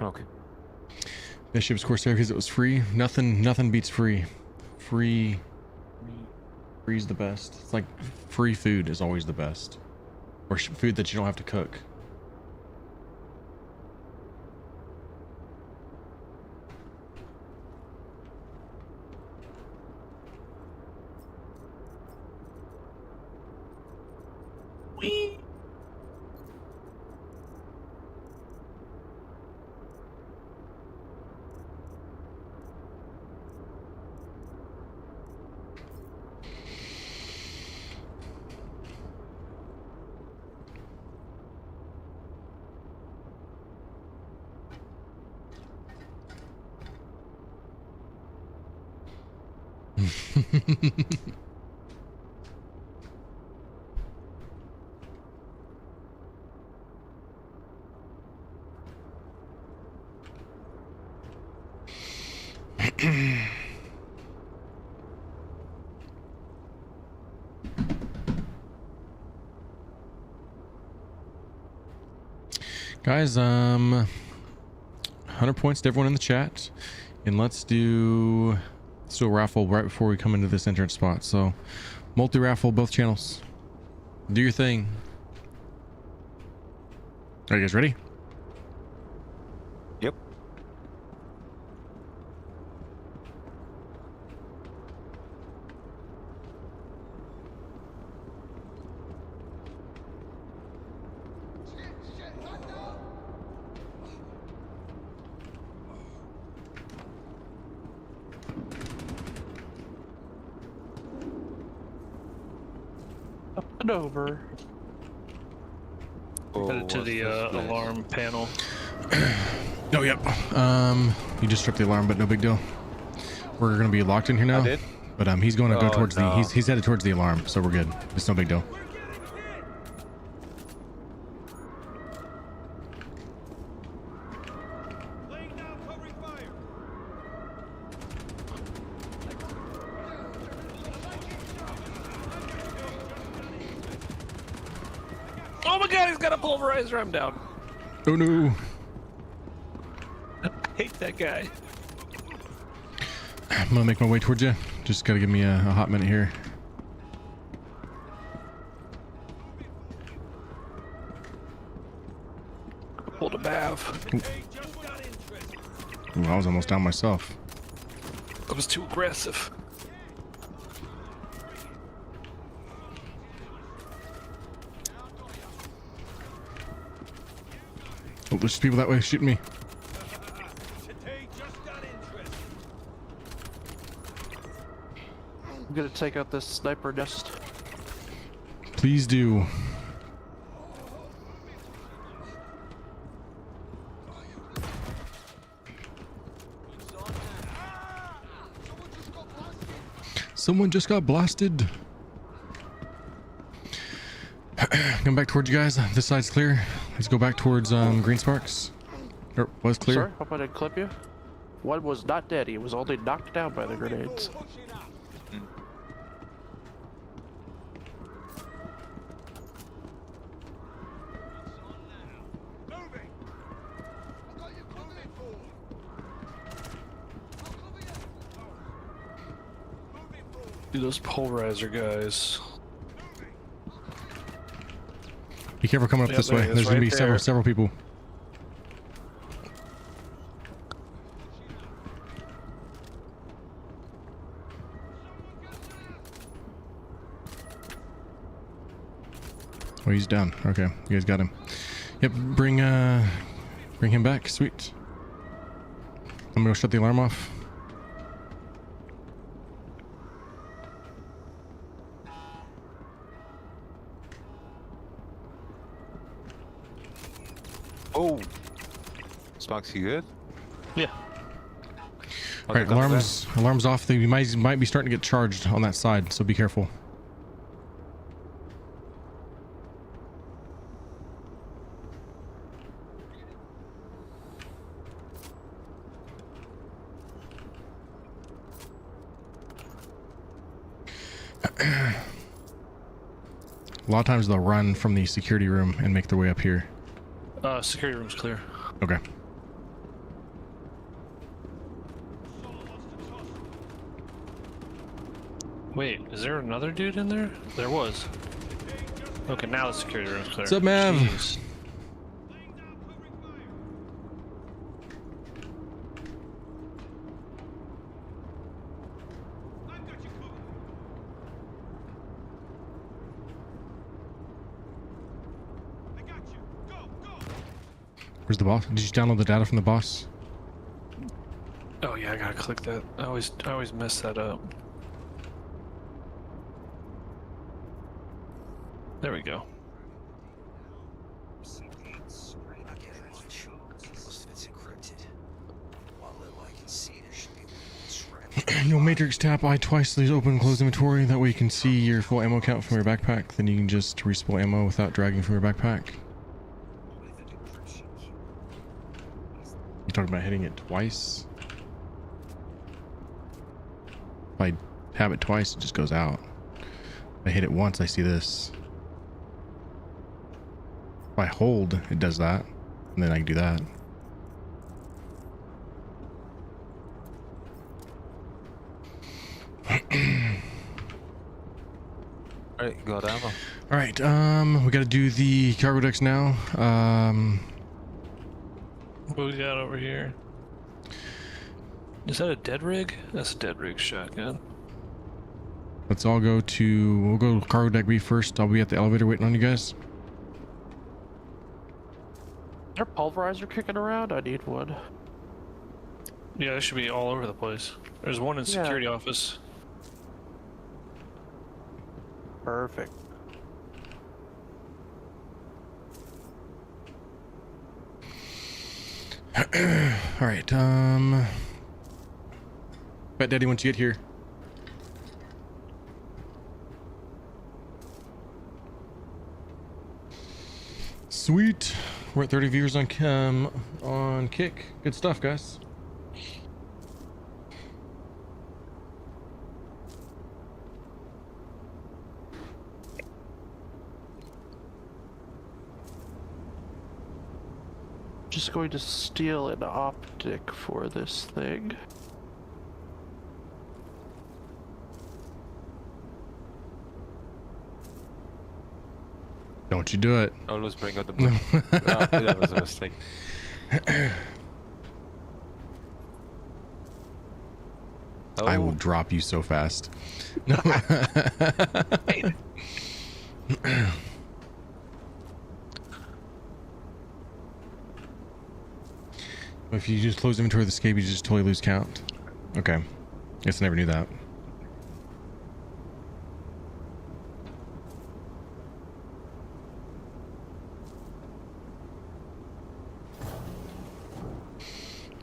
Okay. Best ship's Corsair because it was free. Nothing beats free. Free's the best. It's like free food is always the best, or food that you don't have to cook. Guys, 100 points to everyone in the chat, and let's do a raffle right before we come into this entrance spot. So, multi-raffle, both channels. Do your thing. Are you guys ready? Yep. Up and over. Oh, Headed to what's the this place? alarm panel. Oh, yep. You just tripped the alarm, but no big deal. We're gonna be locked in here now. I did? But he's going to go Oh, towards the. no. He's headed towards the alarm, so we're good. It's no big deal. Oh my god, he's got a pulverizer. I'm down. Oh no! that guy. I'm gonna make my way towards you. Just gotta give me a hot minute here. Hold a bav. Ooh, I was almost down myself. I was too aggressive. Oh, there's people that way shooting me. I'm gonna take out this sniper nest. Please do. Someone just got blasted. Come back towards you guys. This side's clear. Let's go back towards Green Sparks. Or was clear. Sorry, hope I didn't clip you. One was not dead. He was only knocked down by the grenades. Dude, those polarizer guys. Be careful coming up Yeah, this there way. he is, There's gonna right be there. several people. Oh, he's down. Okay, you guys got him. Yep, bring him back. Sweet. I'm gonna shut the alarm off. Oh, Sparks, you good? Yeah. All right, alarms off. They might be starting to get charged on that side, so be careful. A lot of times they'll run from the security room and make their way up here. Security room's clear. Okay. Wait, is there another dude in there? There was. Okay, now the security room's clear. What's up, Mav? Jeez. Where's the boss? Did you download the data from the boss? Oh yeah, I gotta click that. I always mess that up. There we go. You'll matrix tap I twice to open and close inventory. That way you can see your full ammo count from your backpack. Then you can just respool ammo without dragging from your backpack. You talking about hitting it twice? If I tap it twice, it just goes out. If I hit it once, I see this. If I hold, it does that. And then I can do that. Alright, got ammo. Alright, we gotta do the cargo decks now. What we got over here? Is that a dead rig? That's a dead rig shotgun. Let's all go to, we'll go to cargo deck B first. I'll be at the elevator waiting on you guys. Is there a pulverizer kicking around? I need one. Yeah, it should be all over the place. There's one in Yeah. security office. Perfect. Alright, Bet Daddy once you get here. Sweet. We're at 30 viewers on Kick. Good stuff, guys. just going to steal an optic for this thing. Don't you do it. Always bring out the book. That was a mistake. I will Oh, drop you so fast. No. If you just close inventory of the escape, you just totally lose count. Okay. Guess I never knew that.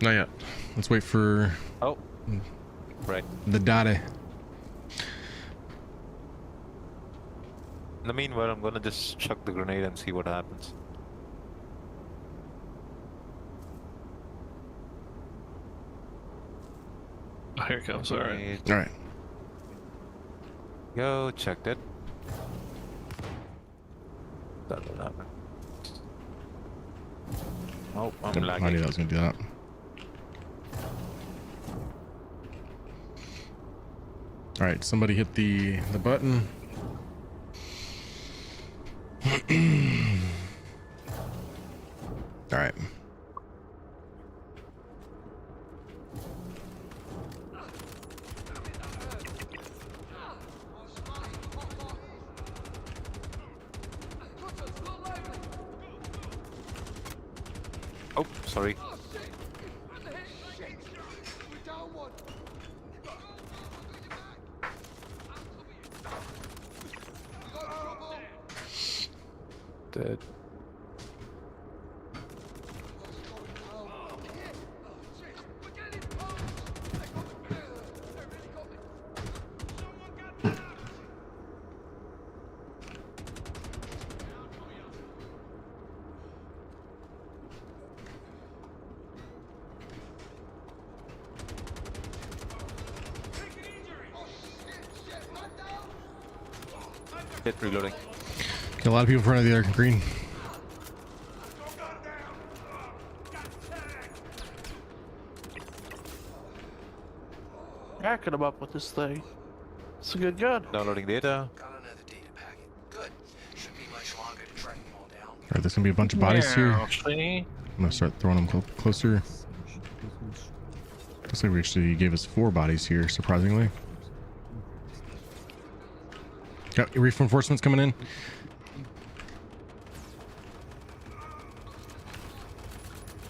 Not yet. Let's wait for oh, right. the data. In the meanwhile, I'm gonna just chuck the grenade and see what happens. Oh, here it comes. All right. All right. Go, checked it. That will happen. Oh, I'm I knew lagging. that was gonna do that. All right, somebody hit the button. All right. Oh, sorry. Dead. Hit reloading. Okay, a lot of people in front of you there, green. Backing him up with this thing. It's a good gun. Downloading data. Got another data packet. Good. Shouldn't be much longer to track them all down. All right, there's gonna be a bunch of bodies here. Now, see? I'm gonna start throwing them closer. Looks like we actually gave us 4 bodies here, surprisingly. Got reinforcements coming in.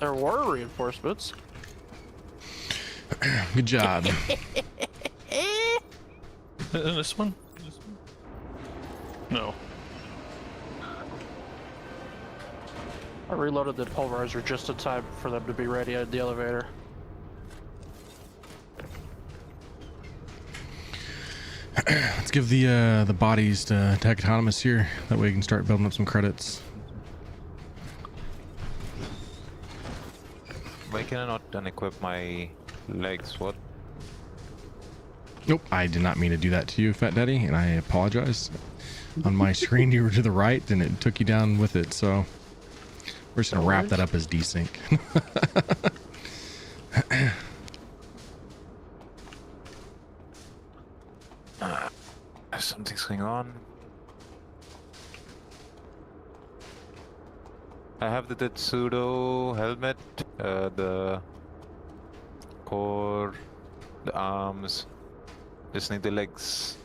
There were reinforcements. Good job. This one? No. I reloaded the pulverizer just in time for them to be ready at the elevator. Let's give the bodies to Autonomous here. That way we can start building up some credits. Why can I not unequip my legs? What? Nope, I did not mean to do that to you, Fat Daddy, and I apologize. On my screen, you were to the right, and it took you down with it, so we're just gonna wrap that up as desync. Something's going on. I have the Tetsudo helmet, the core, the arms. Just need the legs.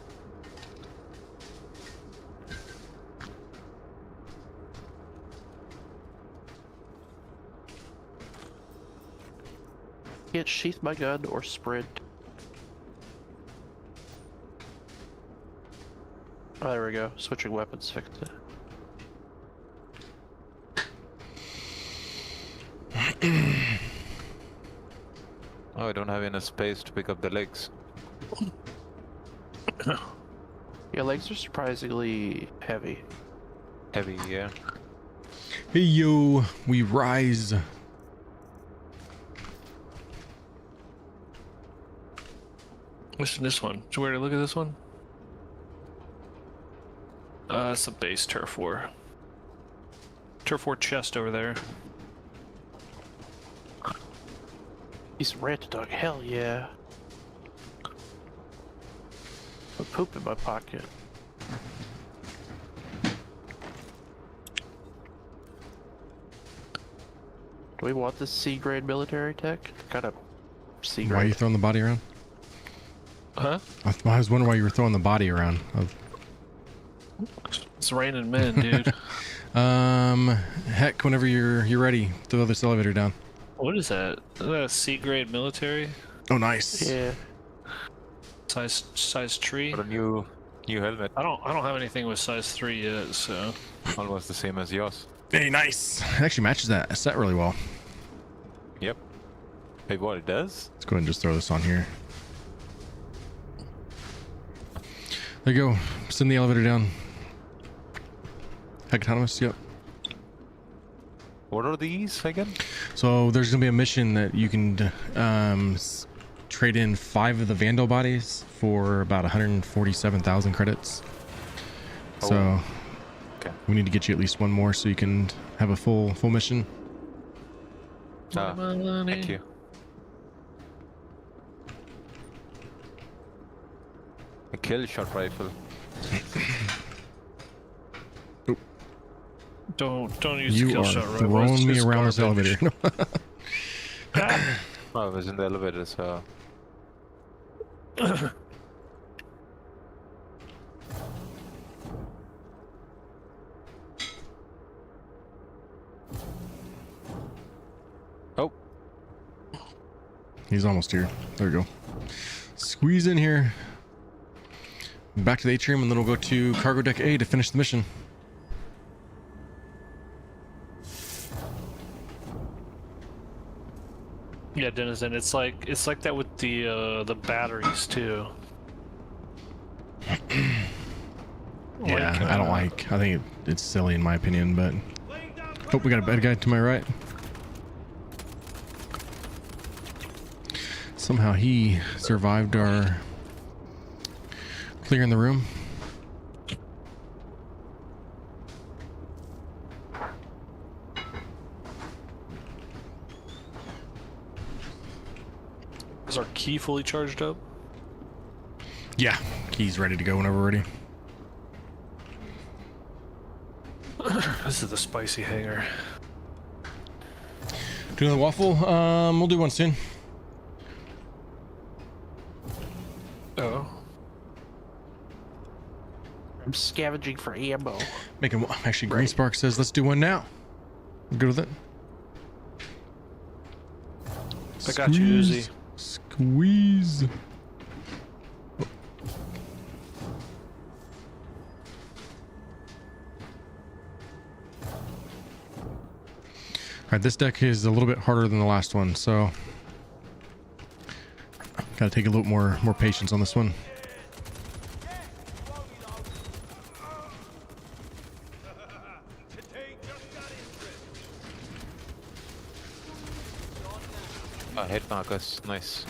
Can't sheath my gun or sprint. Oh, there we go. Switching weapons fixed it. Oh, I don't have enough space to pick up the legs. Yeah, legs are surprisingly heavy. Heavy, yeah. Hey yo, we rise. Listen to this one. Did you where to look at this one? It's a base turf war. Turf war chest over there. Piece of ranch dog. Hell yeah. Put poop in my pocket. Do we want this C-grade military tech? Kind of C-grade. Why are you throwing the body around? Huh? I was wondering why you were throwing the body around. It's raining men, dude. Heck, whenever you're ready, throw this elevator down. What is that? Is that a C-grade military? Oh, nice. Yeah. Size tree? Got a new helmet, I don't have anything with size 3 yet, so almost the same as yours. Hey, nice. It actually matches that set really well. Yep. Hey, what it does? Let's go ahead and just throw this on here. There you go. Send the elevator down. Heck, autonomous. Yep. What are these again? So there's gonna be a mission that you can trade in 5 of the Vandal bodies for about 147,000 credits. So okay. we need to get you at least one more so you can have a full mission. Thank you. A kill shot rifle. don't use You the kill are shot, right? throwing me around this elevator. Oh, I was in the elevator, so. Oh, He's almost here. There we go. Squeeze in here. Back to the atrium, and then we'll go to cargo deck A to finish the mission. Yeah, Denizen. It's like that with the batteries too. Yeah, I don't like. I think it's silly in my opinion, but. Oh, we got a bad guy to my right. Somehow he survived our clearing the room. Is our key fully charged up? Yeah, key's ready to go whenever we're ready. This is the spicy hanger. Do another waffle? We'll do one soon. Oh. I'm scavenging for ammo. Making actually, Green Spark says let's do one now. I'm good with it. I got you, Uzi. Squeeze. All right, this deck is a little bit harder than the last one, so gotta take a little more patience on this one. hit markers. Nice.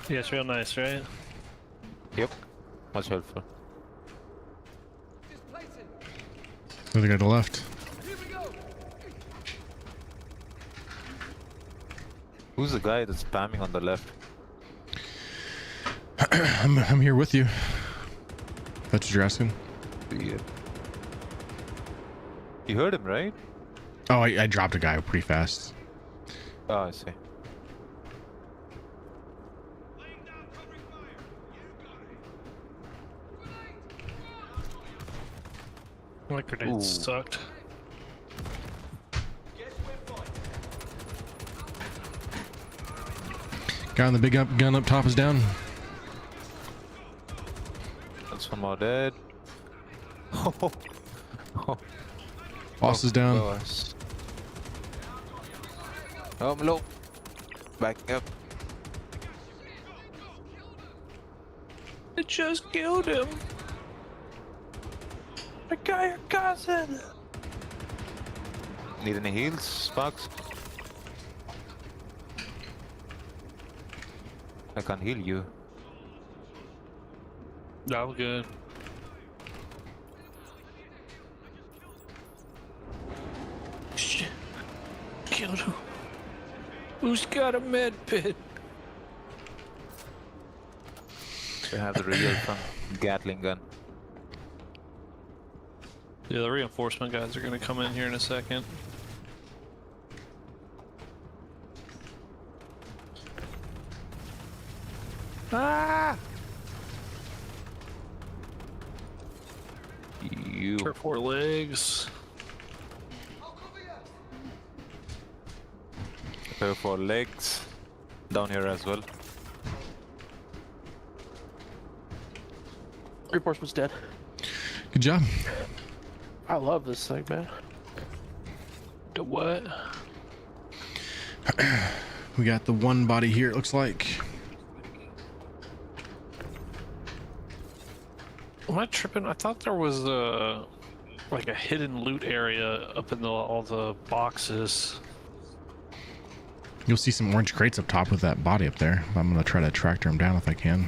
Yeah, it's real nice, right? Yep. Much helpful. Another guy to the left. Who's the guy that's spamming on the left? I'm here with you. That's what you're asking? Yeah. You heard him, right? Oh, I dropped a guy pretty fast. Oh, I see. My grenades Ooh. sucked. Guy on the big gun up top is down. That's one more dead. Boss is down. Boss. Oh, I'm low. Backing up. It just killed him. I got your cousin. Need any heals, Sparks? I can't heal you. No, I'm good. Shit. Killed him. Who's got a med pit? They have the real fun Gatling gun. Yeah, the reinforcement guys are gonna come in here in a second. Ah! You. For 4 legs. Prepare for legs. Down here as well. Reinforcement's dead. Good job. I love this thing, man. The what? We got the one body here, it looks like. Am I tripping? I thought there was a like a hidden loot area up in all the boxes. You'll see some orange crates up top with that body up there. I'm gonna try to tractor him down if I can.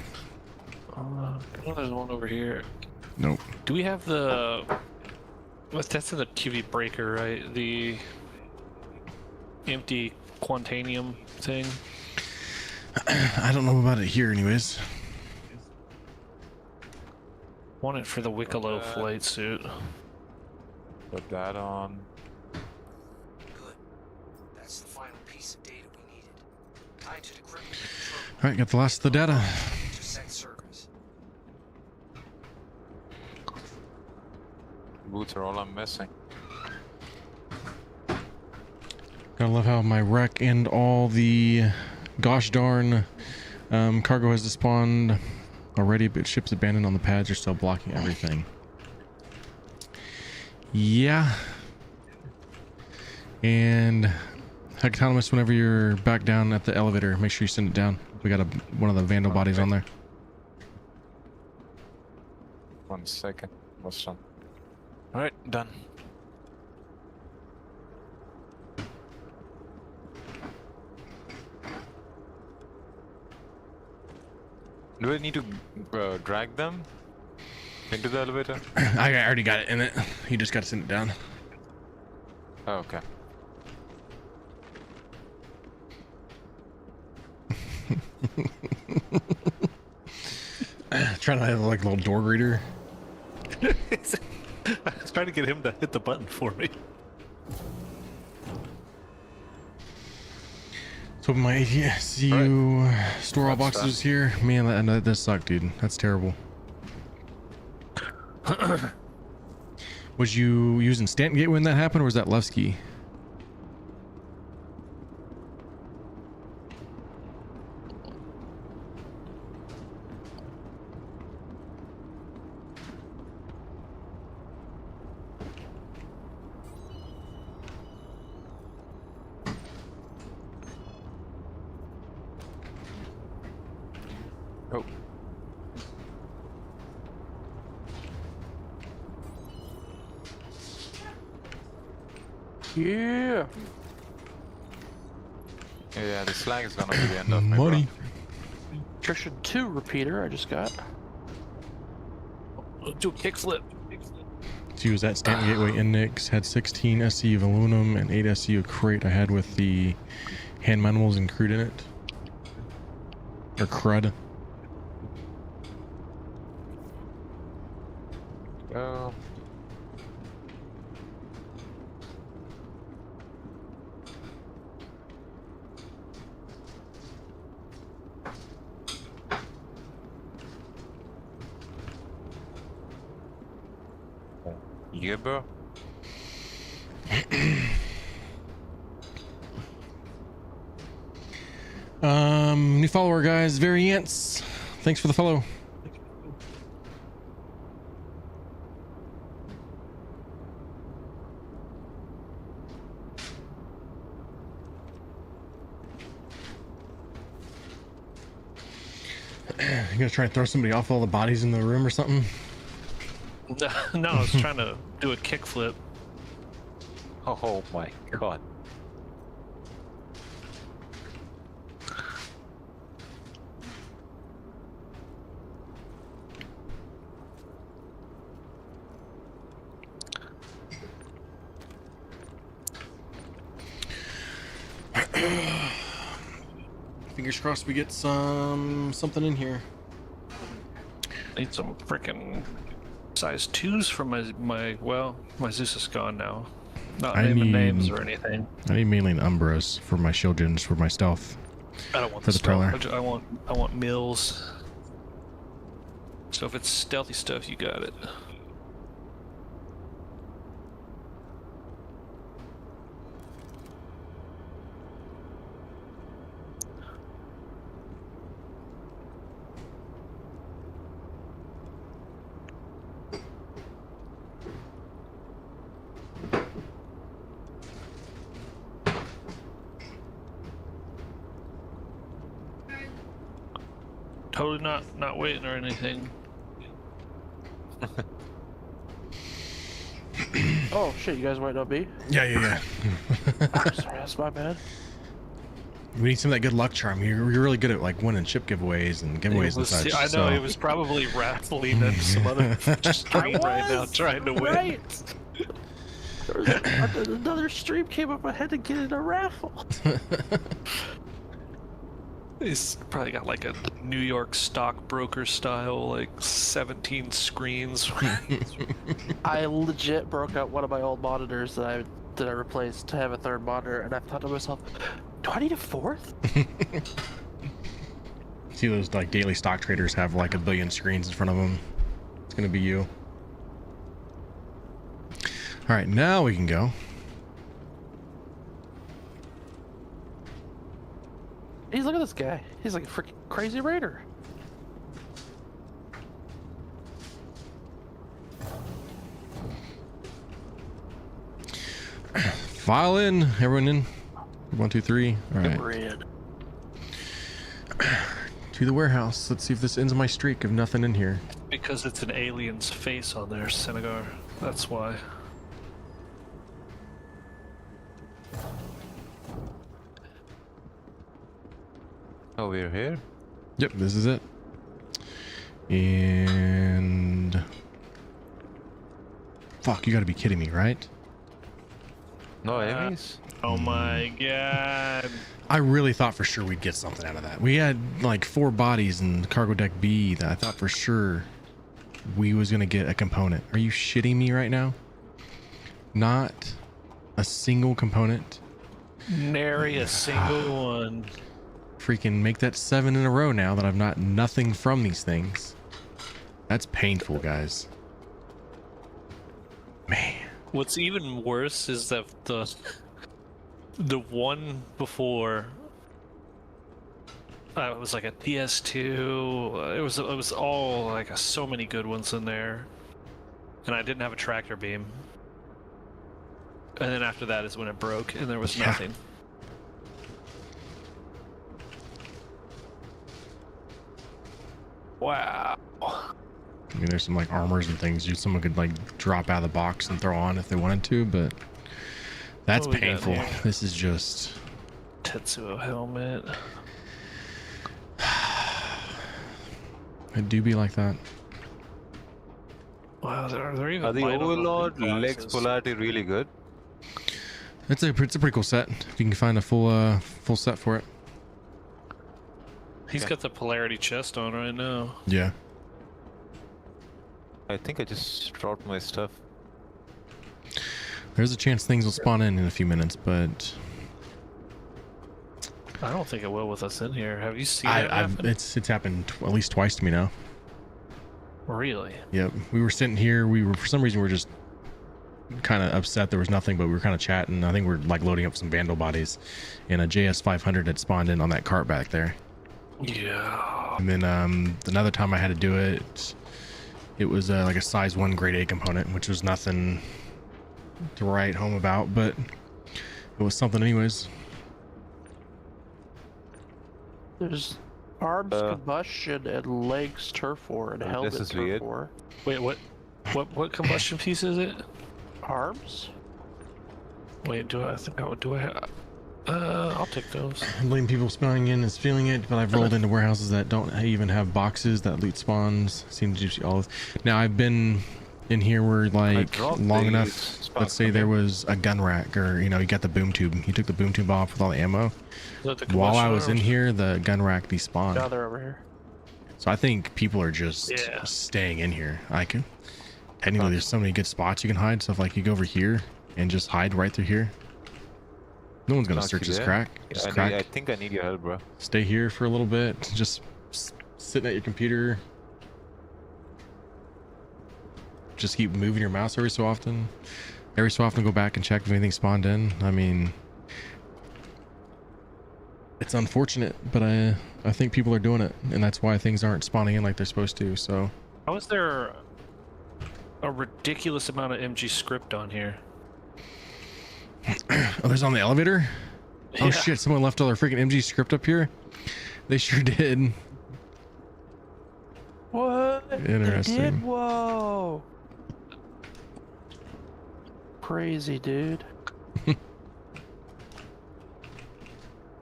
Oh, there's one over here. Nope. Do we have the? That's in the TV breaker, right? The empty Quantanium thing. I don't know about it here, anyways. Want it for the Wicklow flight suit. Put that on. Good. That's the final piece of data we needed. Tied to the equipment control All right, got the last of the data. intersect circuits. Boots are all I'm missing. Gotta love how my wreck and all the gosh darn cargo has despawned already, but ships abandoned on the pads are still blocking everything. Yeah. And Autonomous, whenever you're back down at the elevator, make sure you send it down. We got one of the Vandal bodies on there. 1 second. What's done? Alright, done. Do I need to drag them into the elevator? I already got it in it. You just got to send it down. Oh, okay. Trying to have like a little door greeter. I was trying to get him to hit the button for me. So my ATSU store all That's boxes here. Man, that does suck, dude. That's terrible. Was you using Stanton Gateway when that happened, or was that Levski? Oh. Yeah. Yeah, the slag is gonna be the end of my Money. run. Attrition 2 repeater I just got. Do a kickflip. So use that Stanton Gateway Index, had 16 SCU of aluminum and 8 SCU of crate I had with the hand manuals and crude in it. Or crud. Oh. Yeah, bro. New follower, guys. Variants. Thanks for the follow. You gonna try and throw somebody off all the bodies in the room or something? No, I was trying to do a kickflip. Oh my god. Fingers crossed we get something in here. Need some freaking size 2s for my Zeus is gone now. Not naming names or anything. I need mainly an Umbros for my shield gens for my stealth. I don't want for the the Prowler. stealth. I want mills. So if it's stealthy stuff, you got it. Totally not waiting or anything. Oh shit, you guys might not be. Yeah. I'm sorry, that's my bad. We need some of that good luck charm. You're really good at like winning ship giveaways and giveaways and such. I know so. it was probably raffling at some other stream right now trying to win. Right. Another stream came up. I had to get in a raffle. He's probably got like a New York stockbroker style, like 17 screens. I legit broke out one of my old monitors that I replaced to have a third monitor, and I thought to myself, do I need a fourth? See those like daily stock traders have like a billion screens in front of them. It's gonna be you. All right, now we can go. He's look at this guy. He's like a freaking crazy raider. File in, everyone in. 1, 2, 3. All right. Red. To the warehouse. Let's see if this ends my streak of nothing in here. Because it's an alien's face on there, Senegar. That's why. Oh, we're here? Yep, this is it. And fuck, you gotta be kidding me, right? No enemies? Oh my god. I really thought for sure we'd get something out of that. We had like 4 bodies in cargo deck B that I thought for sure we was gonna get a component. Are you shitting me right now? Not a single component. Nary a single one. Freaking make that 7 in a row now that I've not nothing from these things. That's painful, guys. Man. What's even worse is that the one before it was like a PS2. It was all like so many good ones in there, and I didn't have a tractor beam. And then after that is when it broke, and there was nothing. Wow. I mean, there's some like armors and things someone could like drop out of the box and throw on if they wanted to, but that's What do we got painful. here? This is just Tetsuo helmet. it do be like that. Wow, are there even Are the light on Overlord boxes? legs polarity really good? It's a pretty cool set. If you can find a full set for it. He's got the polarity chest on right now. Yeah. I think I just dropped my stuff. There's a chance things will spawn in a few minutes, but I don't think it will with us in here. Have you seen it happen? it's happened at least twice to me now. Really? Yep. We were sitting here. We were for some reason we were just kind of upset there was nothing, but we were kind of chatting. I think we're like loading up some Vandal bodies, and a JS 500 had spawned in on that cart back there. Yeah. And then another time I had to do it, it was like a size 1 grade A component, which was nothing to write home about, but it was something anyways. There's arms combustion and legs turf war and helmet this is turf weird. war. Wait, what combustion piece is it? Arms? Wait, do I have? I'll take those. Letting people spawning in is feeling it, but I've rolled into warehouses that don't even have boxes that loot spawns. Seem to just all. Now I've been in here were like dropped long the enough. spark Let's say there was a gun rack, or you know, you got the boom tube. You took the boom tube off with all the ammo. While I was in here, the gun rack despawned. Yeah, they're over here. So I think people are just staying in here. I can. Technically, there's so many good spots you can hide. So if like you go over here and just hide right through here, no one's gonna search this crack. Just crack. I think I need your help, bro. Stay here for a little bit. Just sitting at your computer. Just keep moving your mouse every so often. Every so often, go back and check if anything spawned in. I mean, it's unfortunate, but I think people are doing it, and that's why things aren't spawning in like they're supposed to. So, How is there a ridiculous amount of MG script on here? oh, there's on the elevator. Oh Yeah. shit! Someone left all their freaking MG script up here. They sure did. What? Interesting. They did? Whoa. Crazy, dude. Where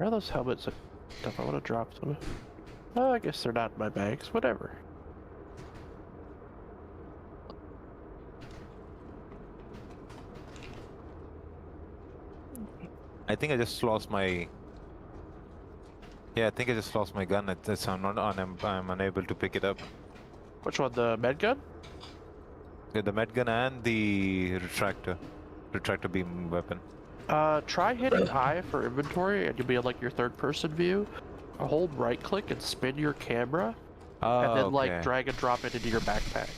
are those helmets and stuff? I would have dropped them. Oh, I guess they're not in my bags. Whatever. I think I just lost my. Yeah, I think I just lost my gun. I'm not on. I'm unable to pick it up. Which one? The med gun? Yeah, the med gun and the retractor beam weapon. Try hitting I for inventory, and you'll be in like your third-person view. Hold right-click and spin your camera, Oh, and then okay. like drag and drop it into your backpack.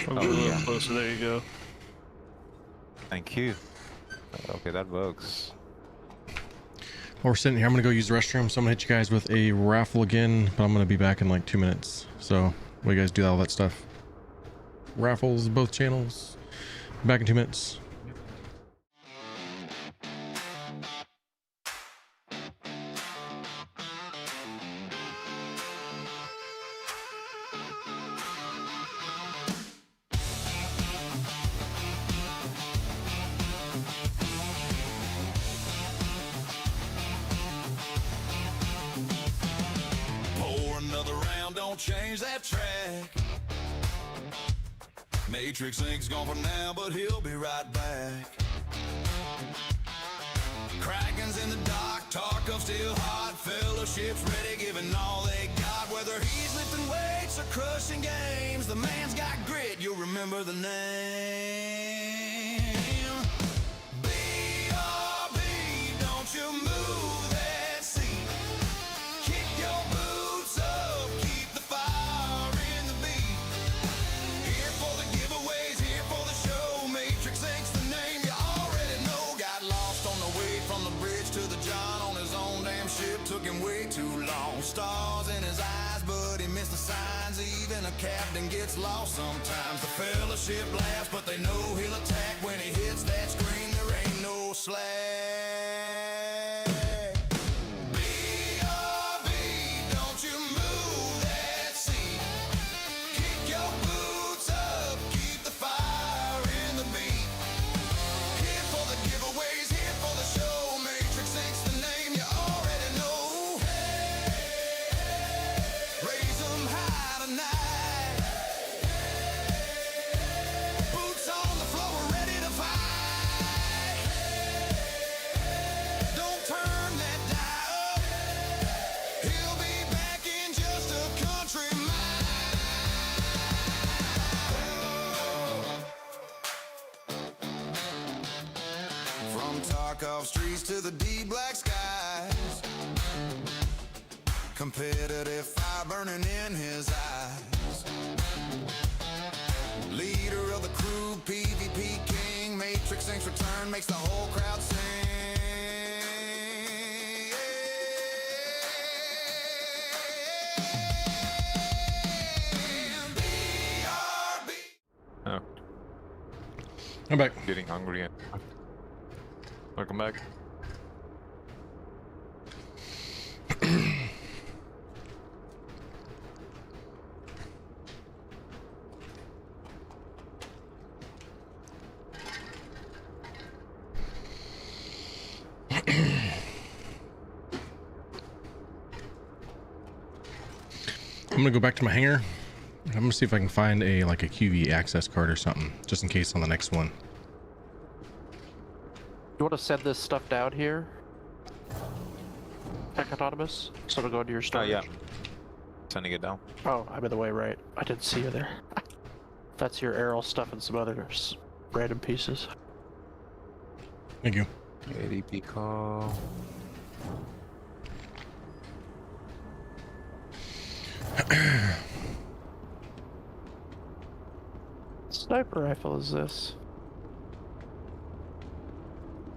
Oh, closer. There you go. Thank you. Okay, that works. While we're sitting here, I'm gonna go use the restroom. So I'm gonna hit you guys with a raffle again, but I'm gonna be back in like 2 minutes. So while you guys do all that stuff, raffles both channels. Back in 2 minutes. Pour another round, don't change that track. MatrixINK's gone for now, but he'll be right back. Kraken's in the dock, Tarkov's still hot, fellowship's ready, giving all they got. Whether he's lifting weights or crushing games, the man's got grit, you'll remember the name. BRB, don't you move that seat. Kick your boots up, keep the fire in the beat. Here for the giveaways, here for the show. MatrixINK's the name you already know. Got lost on the way from the bridge to the John on his own damn ship. Took him way too long. Stars in his eyes, but he missed the signs. Even a captain gets lost sometimes. The fellowship laughs, but they know he'll attack. When he hits that screen, there ain't no slack. BRB, don't you move that seat. Kick your boots up, keep the fire in the beat. Here for the giveaways, here for the show. MatrixINK's the name you already know. Raise 'em high tonight. Boots on the floor, ready to fight. Don't turn that dial up. He'll be back in just a country mile. From Tarkov streets to the deep black skies, competitive fire burning in his eyes. Leader of the crew, PvP king, MatrixINK's return makes the whole crowd sing. BRB. Oh, I'm back. getting hungry. Welcome back. I'm gonna go back to my hangar I'm gonna see if I can find a like a QV access card or something, just in case on the next one. You want to send this stuff down here? Tech Autonomous? So it'll go into your Oh storage? yeah. Sending it down. Oh, I'm in the way, right. I didn't see you there. That's your Arrow stuff and some other random pieces. Thank you. 80 pico. Sniper rifle is this?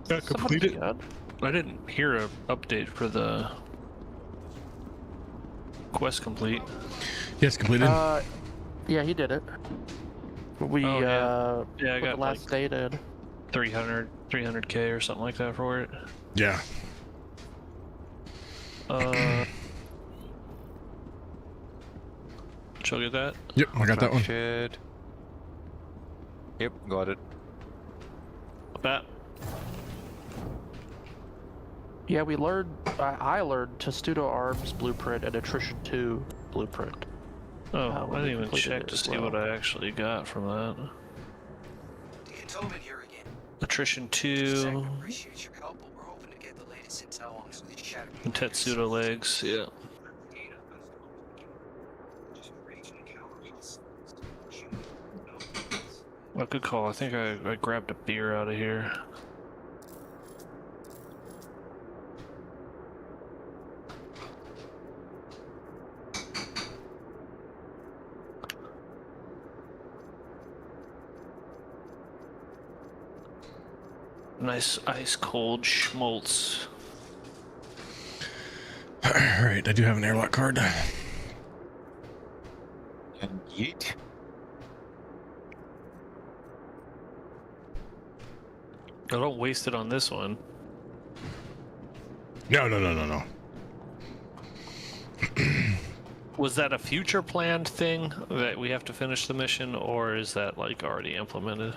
Got Somebody completed. gun? I didn't hear an update for the quest complete. Yes, completed. Yeah, he did it. We Oh, yeah, I put got the last date in. 300k or something like that for it. Yeah. Should I get that? Yep, I got that one. Shit. Yep, got it. That. Yeah, we learned. I learned Testudo Arms blueprint and Attrition 2 blueprint. Oh, when I we didn't even completed check it to as see well. what I actually got from that. Tobin here again. Attrition 2 Appreciate your help, but we're hoping to get the latest intel on these shattered and Tetsudo legs. Yeah. Well, good call. I think I grabbed a beer out of here. Nice ice cold schmaltz. Alright, I do have an airlock card. And yeet. I don't waste it on this one. No. Was that a future planned thing that we have to finish the mission, or is that like already implemented?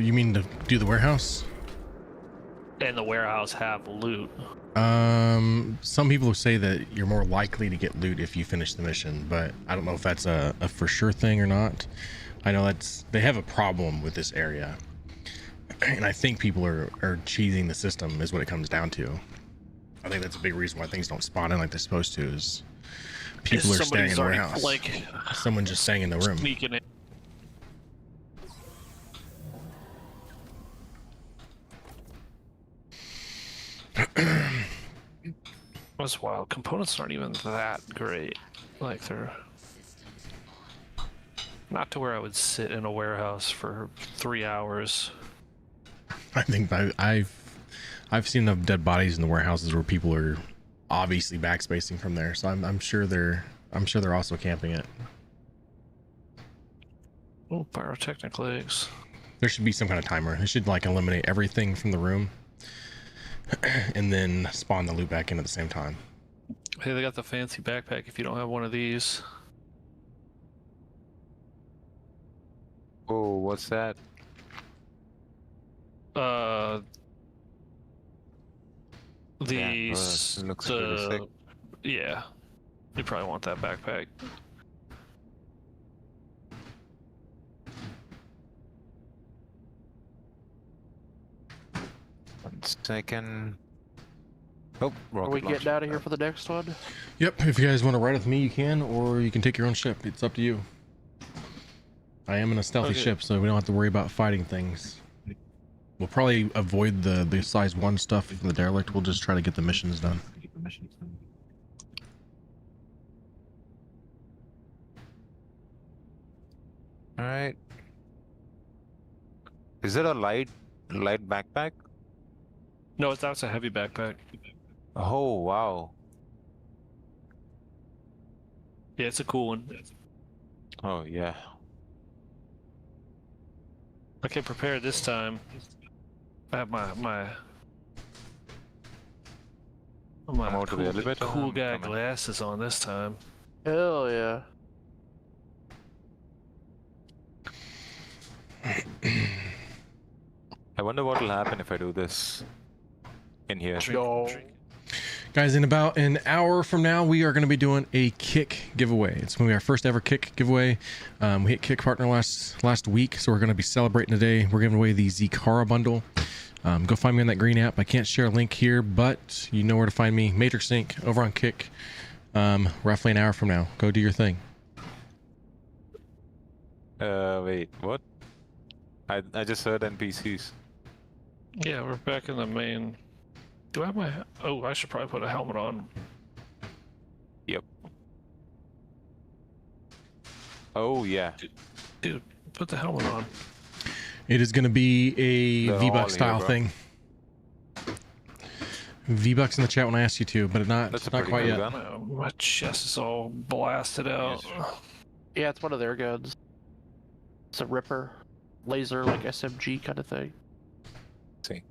You mean to do the warehouse? And the warehouse have loot. Some people say that you're more likely to get loot if you finish the mission, but I don't know if that's a for sure thing or not. I know they have a problem with this area, and I think people are cheesing the system is what it comes down to. I think that's a big reason why things don't spawn in like they're supposed to, is people are staying in the warehouse. Like Someone just staying in the room. sneaking in. That's wild. Components aren't even that great. Like they're not to where I would sit in a warehouse for 3 hours. I think I've seen enough dead bodies in the warehouses where people are obviously backspacing from there, so I'm sure they're also camping it. Oh, pyrotechnic legs. There should be some kind of timer. They should like eliminate everything from the room and then spawn the loot back in at the same time. Hey, they got the fancy backpack if you don't have one of these. Oh, what's that? These looks pretty sick. Yeah, you probably want that backpack. One second. Oh, Are rocket we getting launcher. out of here for the next one? Yep, if you guys want to ride with me, you can, or you can take your own ship. It's up to you. I am in a stealthy Okay. ship, so we don't have to worry about fighting things. We'll probably avoid the size 1 stuff from the derelict. We'll just try to get the missions done. All right. Is it a light backpack? No, that's a heavy backpack. Oh wow. Yeah, it's a cool one. Oh yeah. Okay, prepared this time. I have my Come out to the elevator. cool guy Come in. glasses on this time. Hell yeah. I wonder what will happen if I do this in here. Drink, No. drink. Guys, in about an hour from now, we are going to be doing a kick giveaway. It's going to be our first ever kick giveaway. We hit kick partner last week, so we're going to be celebrating today. We're giving away the Zikara bundle. Go find me on that green app. I can't share a link here, but you know where to find me. MatrixINK over on Kick. Roughly an hour from now. Go do your thing. Wait, what? I just heard NPCs. Yeah, we're back in the main. Do I have my... Oh, I should probably put a helmet on. Yep. Oh, yeah. Dude, put the helmet on. It is going to be a They're all V-Buck here, style bro. thing. V-Bucks in the chat when I asked you to, but not That's a not pretty quite cool yet. gun. My chest is all blasted out. Yeah, it's one of their guns. It's a Ripper, laser like SMG kind of thing. See.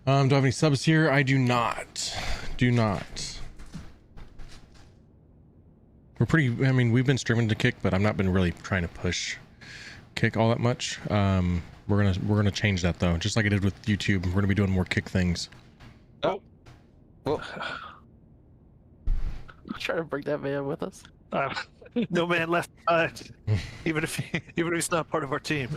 Do I have any subs here? I do not. Do not. We're pretty. I mean, we've been streaming to Kick, but I've not been really trying to push Kick all that much. We're gonna change that though, just like I did with YouTube. We're gonna be doing more Kick things. Oh. Well, Try to bring that man with us. No man left behind. even if he's not part of our team.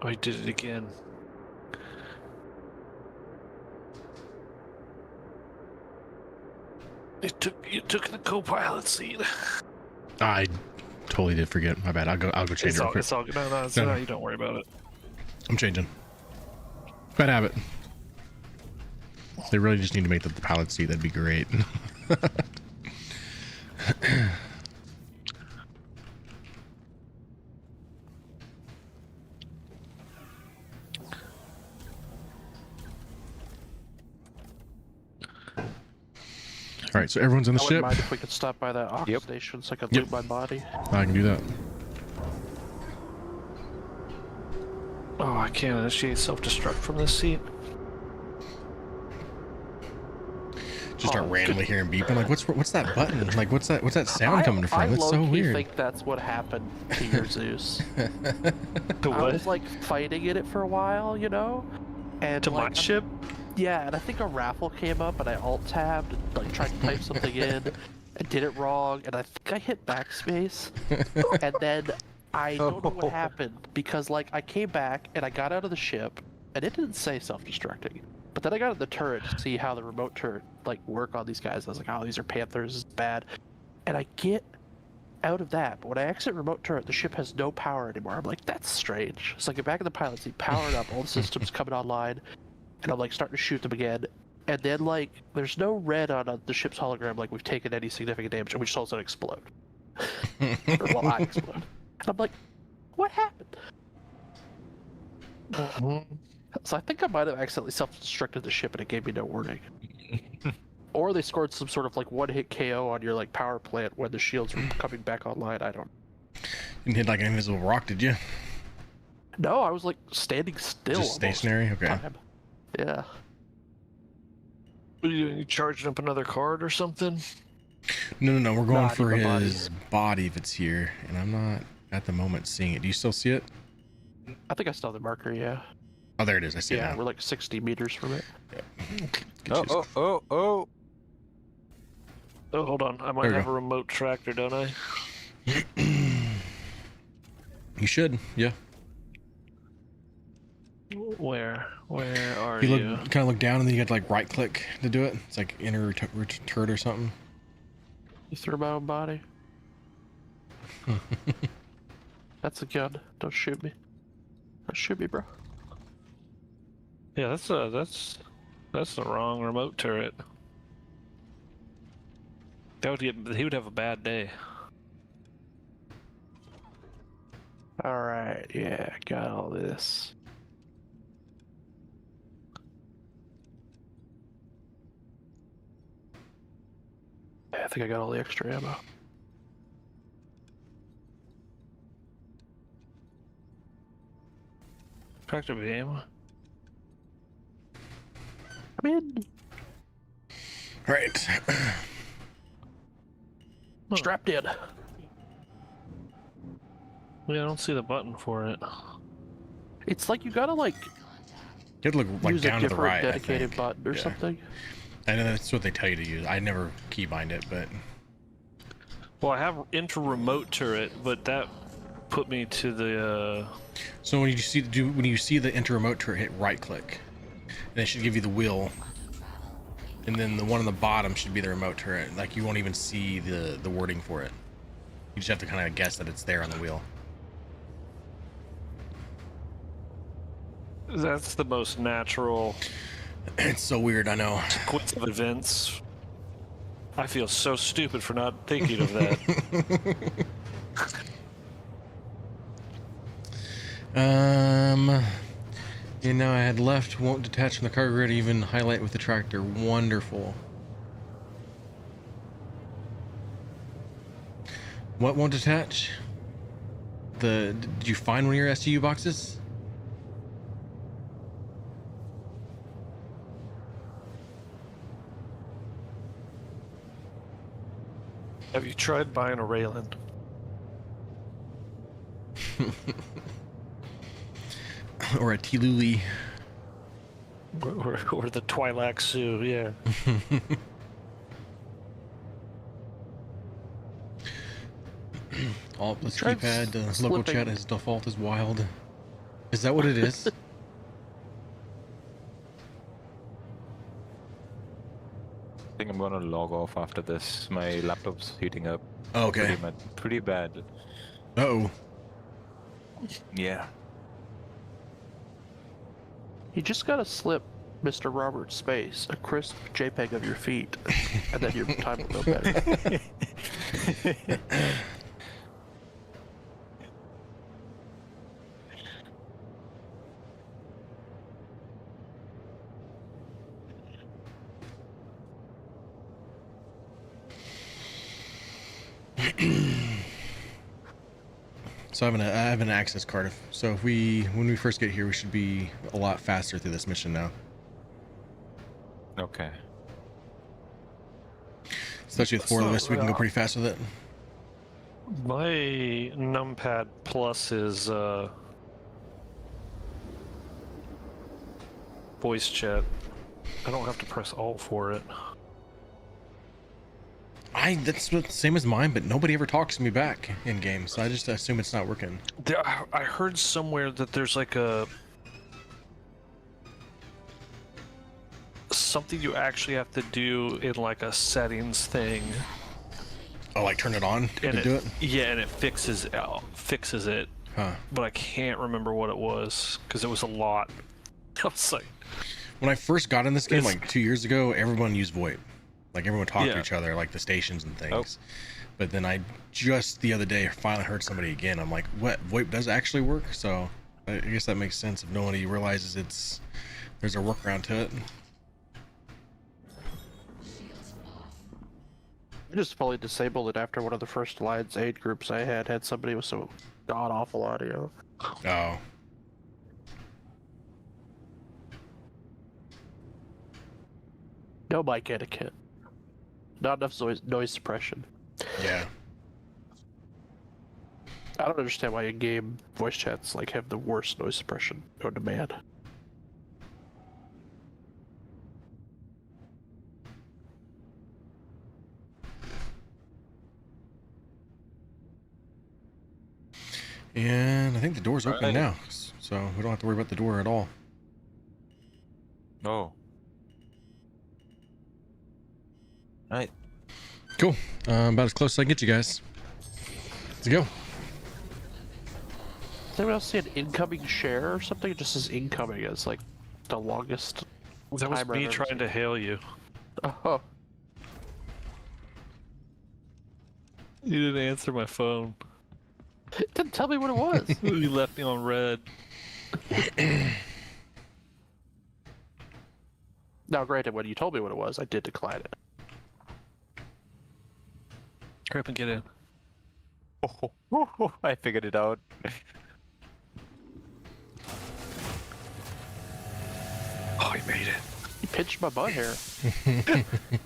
Oh, he did it again. You took the co-pilot seat. I totally did forget. My bad. I'll go change It's it real all, quick. it's all good. No, No. no, you don't worry about it. I'm changing. Bad habit. They really just need to make the pilot seat. That'd be great. All right, so everyone's on the I wouldn't ship. mind if we could stop by that Ox Yep. station so I could Yep. loot my body. I can do that. Oh, I can't initiate self-destruct from this seat. Just start Oh, randomly hearing beeping. Like, what's that button? Like, what's that sound coming I from? That's so low-key weird. think that's what happened to your Zeus. To I what? was like fighting in it for a while, you know? And To my like, ship? yeah, and I think a raffle came up and I alt-tabbed and like tried to type something in and did it wrong and I think I hit backspace and then I don't know what happened because like I came back and I got out of the ship and it didn't say self-destructing. But then I got in the turret to see how the remote turret like work on these guys. I was like, oh, these are Panthers, this is bad. And I get out of that, but when I exit remote turret, the ship has no power anymore. I'm like, that's strange. So I get back in the pilot seat, powered up, all the systems coming online, and I'm like starting to shoot them again. And then like, there's no red on the ship's hologram like we've taken any significant damage, and we just all sudden explode. Or well, I explode. And I'm like, what happened? So I think I might have accidentally self-destructed the ship and it gave me no warning. Or they scored some sort of like one-hit KO on your like power plant when the shields were coming back online. I don't. You didn't hit like an invisible rock, did you? No, I was like standing still. Just stationary? Okay. Time. Yeah. What are you doing? You charging up another card or something? No. We're going I for need my body. his body if it's here, and I'm not at the moment seeing it. Do you still see it? I think I still have the marker. Yeah. Oh, there it is. I see Yeah, it we're now. like 60 meters from it. oh. Oh, hold on. I There might we have go. a remote tractor, don't I? You should. Yeah. Where are If you? you look, kind of look down, and then you got to like right click to do it. It's like enter turret or something. You threw my own body. That's a gun. Don't shoot me. Don't shoot me, bro. Yeah, that's the wrong remote turret. He would have a bad day. Alright, yeah, got all this. Yeah, I think I got all the extra ammo. Tractor beam. I'm in. Right. Strapped in. Yeah, I don't see the button for it. It's like you gotta like You have to look like use a down to the different right. dedicated I think. button or Yeah. something. I know that's what they tell you to use. I never keybind it, but Well, I have enter remote turret, but that put me to the. so when you see the enter remote turret, hit right click, and it should give you the wheel, and then the one on the bottom should be the remote turret. Like you won't even see the wording for it. You just have to kind of guess that it's there on the wheel. That's the most natural It's so weird, I know. sequence of events. I feel so stupid for not thinking of that. You know, I had left, won't detach from the cargo grid, even highlight with the tractor. Wonderful. What won't detach? Did you find one of your STU boxes? Have you tried buying a Raylan? Or a Tiluli? Or the Twi'lek Sioux, yeah. Alt plus Tried keypad, local slipping. chat as default is wild. Is that what it is? I think I'm gonna log off after this. My laptop's heating up. Oh, okay. Pretty bad. Uh-oh. Yeah. You just gotta slip Mr. Robert Space a crisp JPEG of your feet, and then your time will go better. So I have an access card. So when we first get here, we should be a lot faster through this mission now. Okay. Especially with 4 of us, we can go pretty fast with it. My numpad plus is voice chat. I don't have to press alt for it. That's the same as mine, but nobody ever talks to me back in game, so I just assume it's not working. I heard somewhere that there's like something you actually have to do in like a settings thing. Oh, like turn it on And to do it? Yeah, and it fixes it. Huh. But I can't remember what it was because it was a lot. I was like, When I first got in this game, like 2 years ago, everyone used VoIP. Like everyone talked to Yeah. each other, like the stations and things. But then I just the other day finally heard somebody again. I'm like, what? VoIP does actually work? So I guess that makes sense if nobody realizes there's a workaround to it. I just fully disabled it after one of the first Alliance aid groups I had somebody with some god-awful audio. Oh. No mic etiquette. Not enough noise suppression. Yeah. I don't understand why in-game voice chats like have the worst noise suppression on demand. And I think the door's open Alright. now, so we don't have to worry about the door at all. Oh. Right. Cool. About as close as I can get you guys. Let's go. Does anyone else see an incoming share or something? It just says incoming as like the longest. that was timer me I've ever trying seen. to hail you. Oh. You didn't answer my phone. It didn't tell me what it was. You left me on red. Now, granted, when you told me what it was, I did decline it. Hurry up and get in. Oh, I figured it out. Oh, he made it. You pinched my butt hair.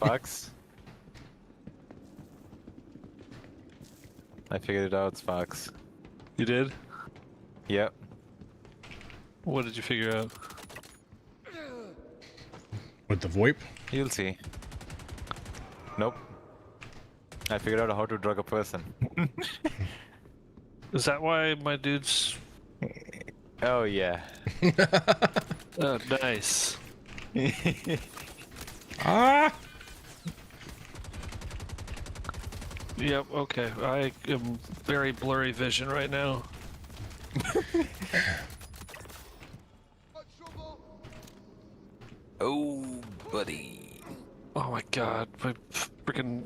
Fox. I figured it out, Fox. You did? Yep. What did you figure out? With the VoIP? You'll see. Nope. I figured out how to drug a person. Is that why my dude's... Oh, yeah. Oh, nice. Ah! Yep, okay. I am very blurry vision right now. Oh, buddy. Oh my god, my freaking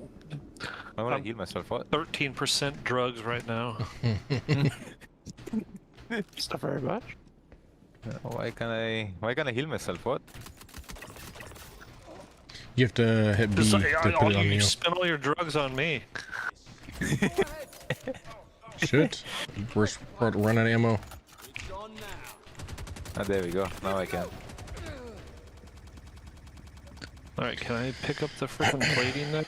I want to heal myself. What? 13% drugs right now. It's not very much. Why can't I heal myself? What? You have to hit B Just, to put it on you you. spent all your drugs on me. Shit. We're running out of ammo. Ah, there we go. Now I can. Alright, can I pick up the freaking plating then?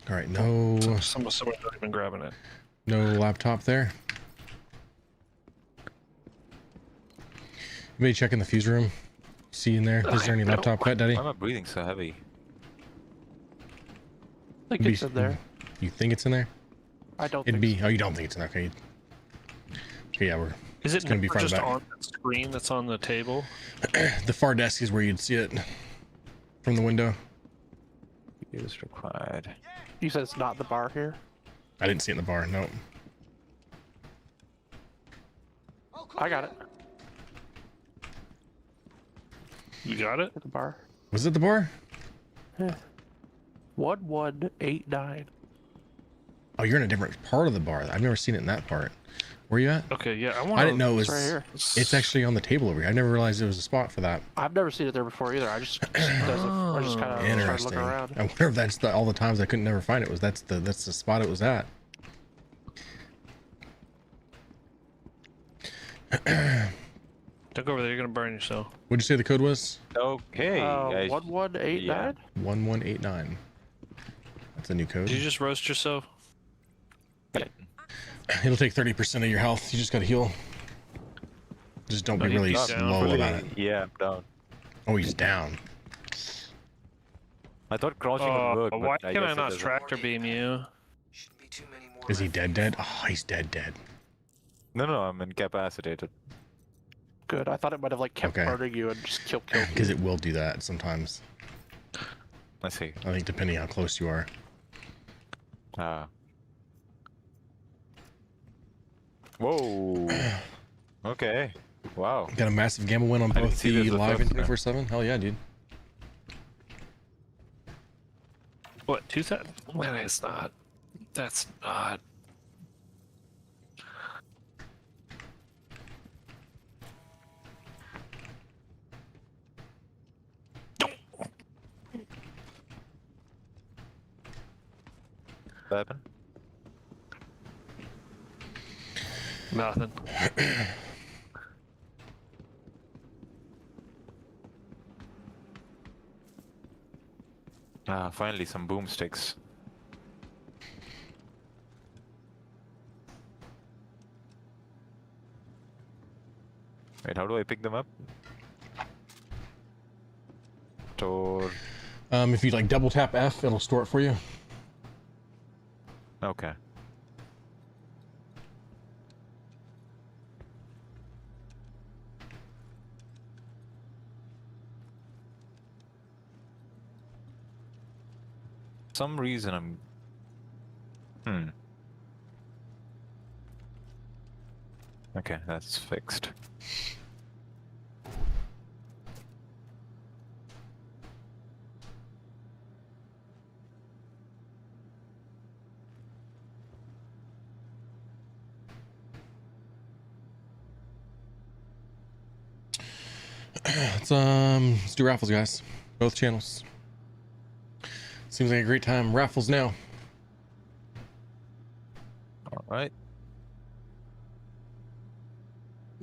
Alright, no Someone's not even grabbing it. no laptop there. Maybe check in the fuse room. See in there. Is there any laptop cut, Daddy? Why am I breathing so heavy? I think Be- it's in there. You think it's in there? I don't It'd think be. Oh, you don't think it's in there? Okay. Okay, yeah, we're. Is it gonna be never farther just back. on the screen that's on the table? The far desk is where you'd see it from the window. Use required. so. You said it's not the bar here? I didn't see it in the bar. No. I got it. You got it? At the bar. Was it the bar? 1189. Oh, you're in a different part of the bar. I've never seen it in that part. Where you at? Okay, yeah, I want I didn't know it was. It's right here. It's actually on the table over here. I never realized there was a spot for that. I've never seen it there before either. I just kind of started Interesting. looking around. I wonder if that's all the times I couldn't never find it. That's the spot it was at. Don't go over there, you're gonna burn yourself. What'd you say the code was? Okay. 1189? 1189. That's a new code. Did you just roast yourself? It'll take 30% of your health. You just gotta heal. Just don't No, be he's really down. slow about it. Yeah, I'm down. Oh, he's down. I thought crouching would work, but Why I can I guess it not doesn't. tractor beam you? Is he dead? Oh, he's dead. No, I'm incapacitated. Good. I thought it might have like kept Okay. burning you and just killed you. Because it will do that sometimes. I see. I think depending how close you are. Ah. Whoa. Okay. Wow. Got a massive gamma win on I didn't both see the this the live and first time. 24/7. Hell yeah, dude. What, 2000? Man, it's not. That's not. What happened? Nothing. Ah, finally some boomsticks. Wait, how do I pick them up? Store. If you like double tap F, it'll store it for you. Okay. Some reason I'm. Okay, that's fixed. Let's do raffles, guys. Both channels. Seems like a great time. Raffles now. All right.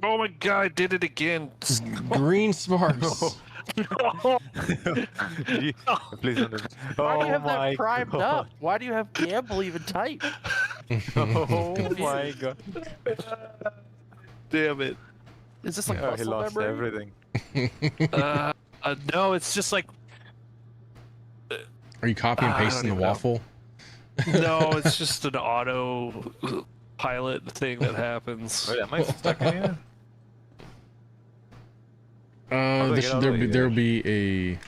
Oh my god, I did it again. Green sparks. Please don't. Why do you have my that primed God. up? Why do you have gamble even typed? Oh my god. Damn it. Is this like Oh, he muscle lost memory? everything. No, it's just like Are you copy and I don't pasting the even know. waffle? no, it's just an auto pilot thing that happens. Wait, am I stuck in here? do I get out of here? There'll be a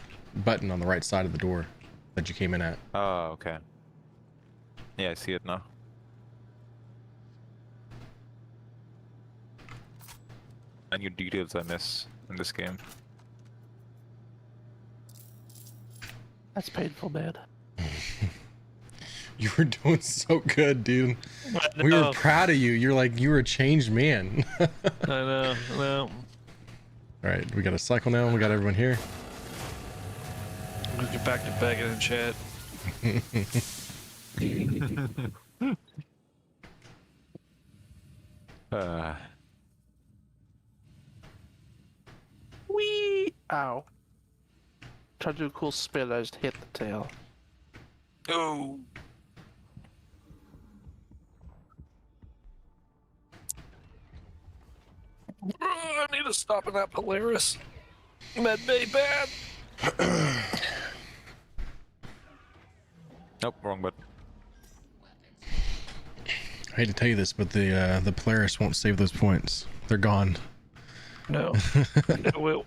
button on the right side of the door that you came in at. Oh, okay. Yeah, I see it now. And your details I miss in this game. That's painful, man. You were doing so good, dude. I We were know. proud of you. You're like, you were a changed man. I know. Well, All right, we got a cycle now. We got everyone here. let's get back to begging in chat. Wee! Ow. Tried to do a cool spin, I just hit the tail. Oh. I need to stop in that Polaris. Med Bay bad. Nope, wrong button. I hate to tell you this, but the Polaris won't save those points. They're gone. No. It will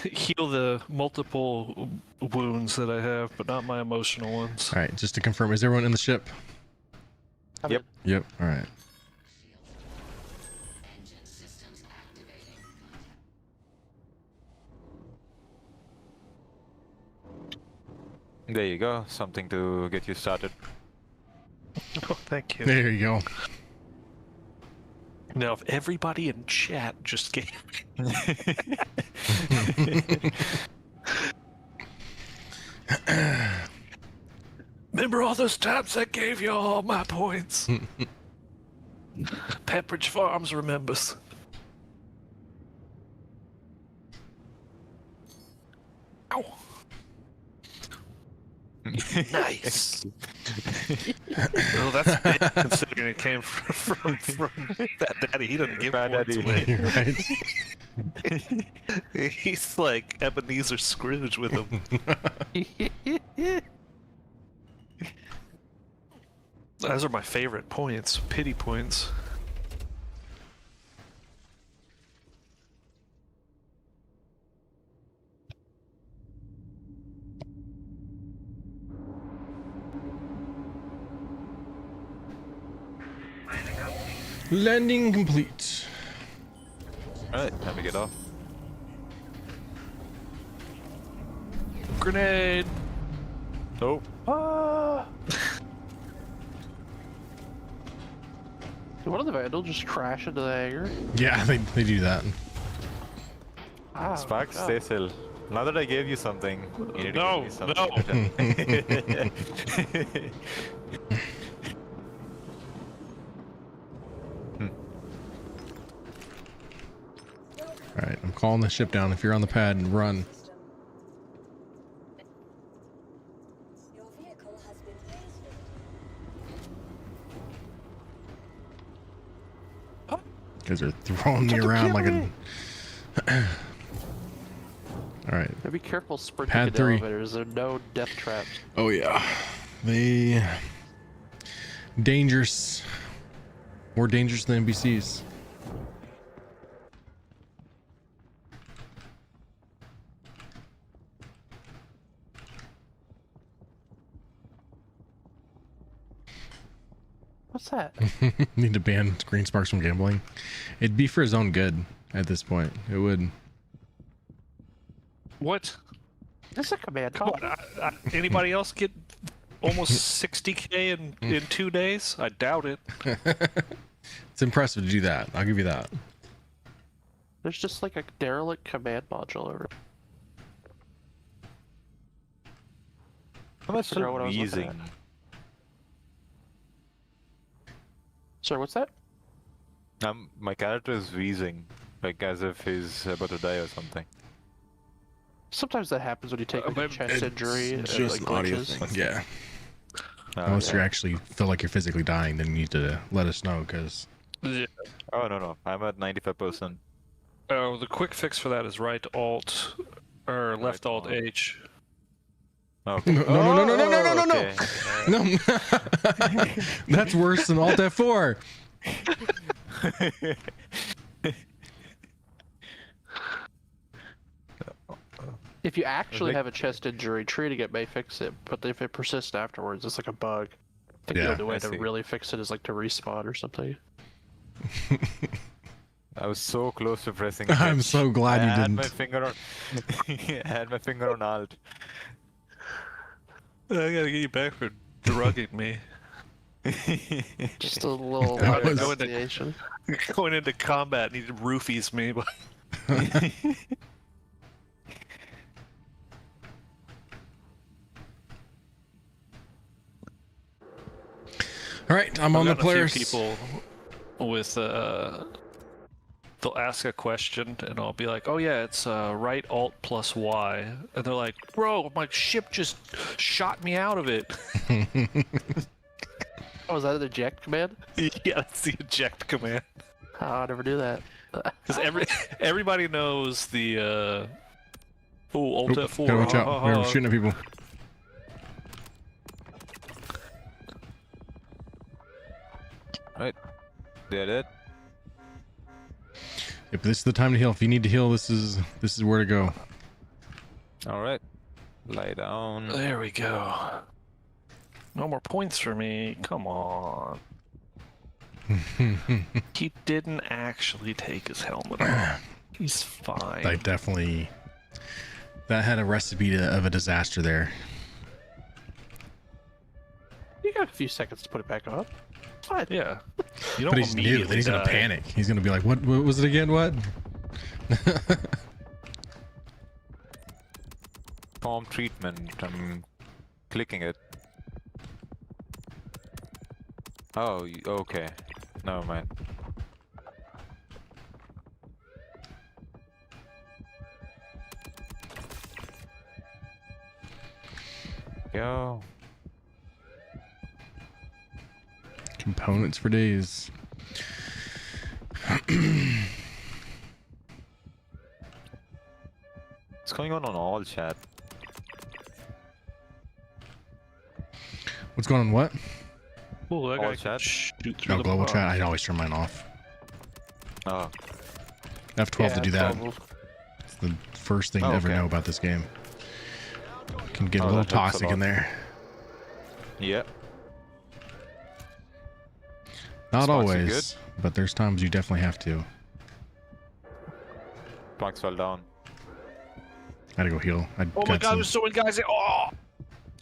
heal the multiple wounds that I have, but not my emotional ones. All right, just to confirm, is everyone in the ship? Yep. Yep. All right. There you go. Something to get you started. Oh, thank you. There you go. Now, if everybody in chat just gave me... Remember all those times I gave you all my points? Pepperidge Farms remembers. Ow. Nice. Well, that's big considering it came from that daddy. He doesn't give Bad points daddy. away. Right. He's like Ebenezer Scrooge with him. Those are my favorite points. Pity points. Landing complete. Alright, time to get off. Grenade. Nope. Did one of the Vandals just crash into the hangar? Yeah, they do that. Wow. Sparks, God. stay still. Now that I gave you something, you need to No, give me something. All right, I'm calling the ship down. If you're on the pad, and run. Your vehicle has been raised. You guys are throwing me around like a. All right. Be careful sprinting Pad in 3. elevators. There are no death traps. Oh yeah, they dangerous. More dangerous than NPCs. What's that? Need to ban Green Sparks from gambling. It'd be for his own good at this point. It would. What? This is a command. Come on. Anybody else get almost 60K in 2 days? I doubt it. It's impressive to do that. I'll give you that. There's just like a derelict command module over. I'm Figure out still what I was looking wheezing. at. Sorry, what's that? My character is wheezing, like as if he's about to die or something. Sometimes that happens when you take like, a chest injury. It's and, just like, an audio glitches. thing. Yeah. Oh, Unless okay. you actually feel like you're physically dying, then you need to let us know, because Yeah. Oh no, I'm at 95%. Oh, the quick fix for that is right alt or left alt alt. H. Okay. no, okay. no. That's worse than Alt F4. If you actually like- have a chest injury, treating it may fix it, but if it persists afterwards, it's like a bug. I think Yeah, the only way I to see. really fix it is like to respawn or something. I was so close to pressing. I'm H. so glad I you had didn't. my finger on. I had my finger on alt. I gotta get you back for drugging me. Just a little That was- pronunciation. Going into combat, and he roofies me. But All right, I'm on the I've gotten a players. few people with they'll ask a question, and I'll be like, "Oh yeah, it's right alt plus Y," and they're like, "Bro, my ship just shot me out of it." Oh, is that an eject command? Yeah, that's the eject command. Oh, I never do that. Because everybody knows the alt Oop, F4. gotta watch out. We're shooting at people. Right. Did it. If this is the time to heal, if you need to heal, this is where to go. All right. Lie down. There we go. No more points for me. Come on. He didn't actually take his helmet off. He's fine. I definitely. That had a recipe of a disaster there. You got a few seconds to put it back on. Fine. Yeah. You don't But he's new. Then immediately he's gonna die. panic. He's gonna be like, "What was it again? What?" Form treatment. I'm clicking it. Oh, okay. Never mind. Yo. Components for days. What's going on all chat? What's going on? What? Oh, that All guy chat? can shoot through No, the global bar. chat. I'd always turn mine off. Oh. F12 to do that. Global. It's the first thing Oh, to ever okay. know about this game. Can get a Oh, little that helps a toxic in lot. there. Yeah. Not Sparks are always, but there's times you definitely have to. Sparks fell down. Gotta go heal. I Oh my got god, some- there's so many guys. Oh,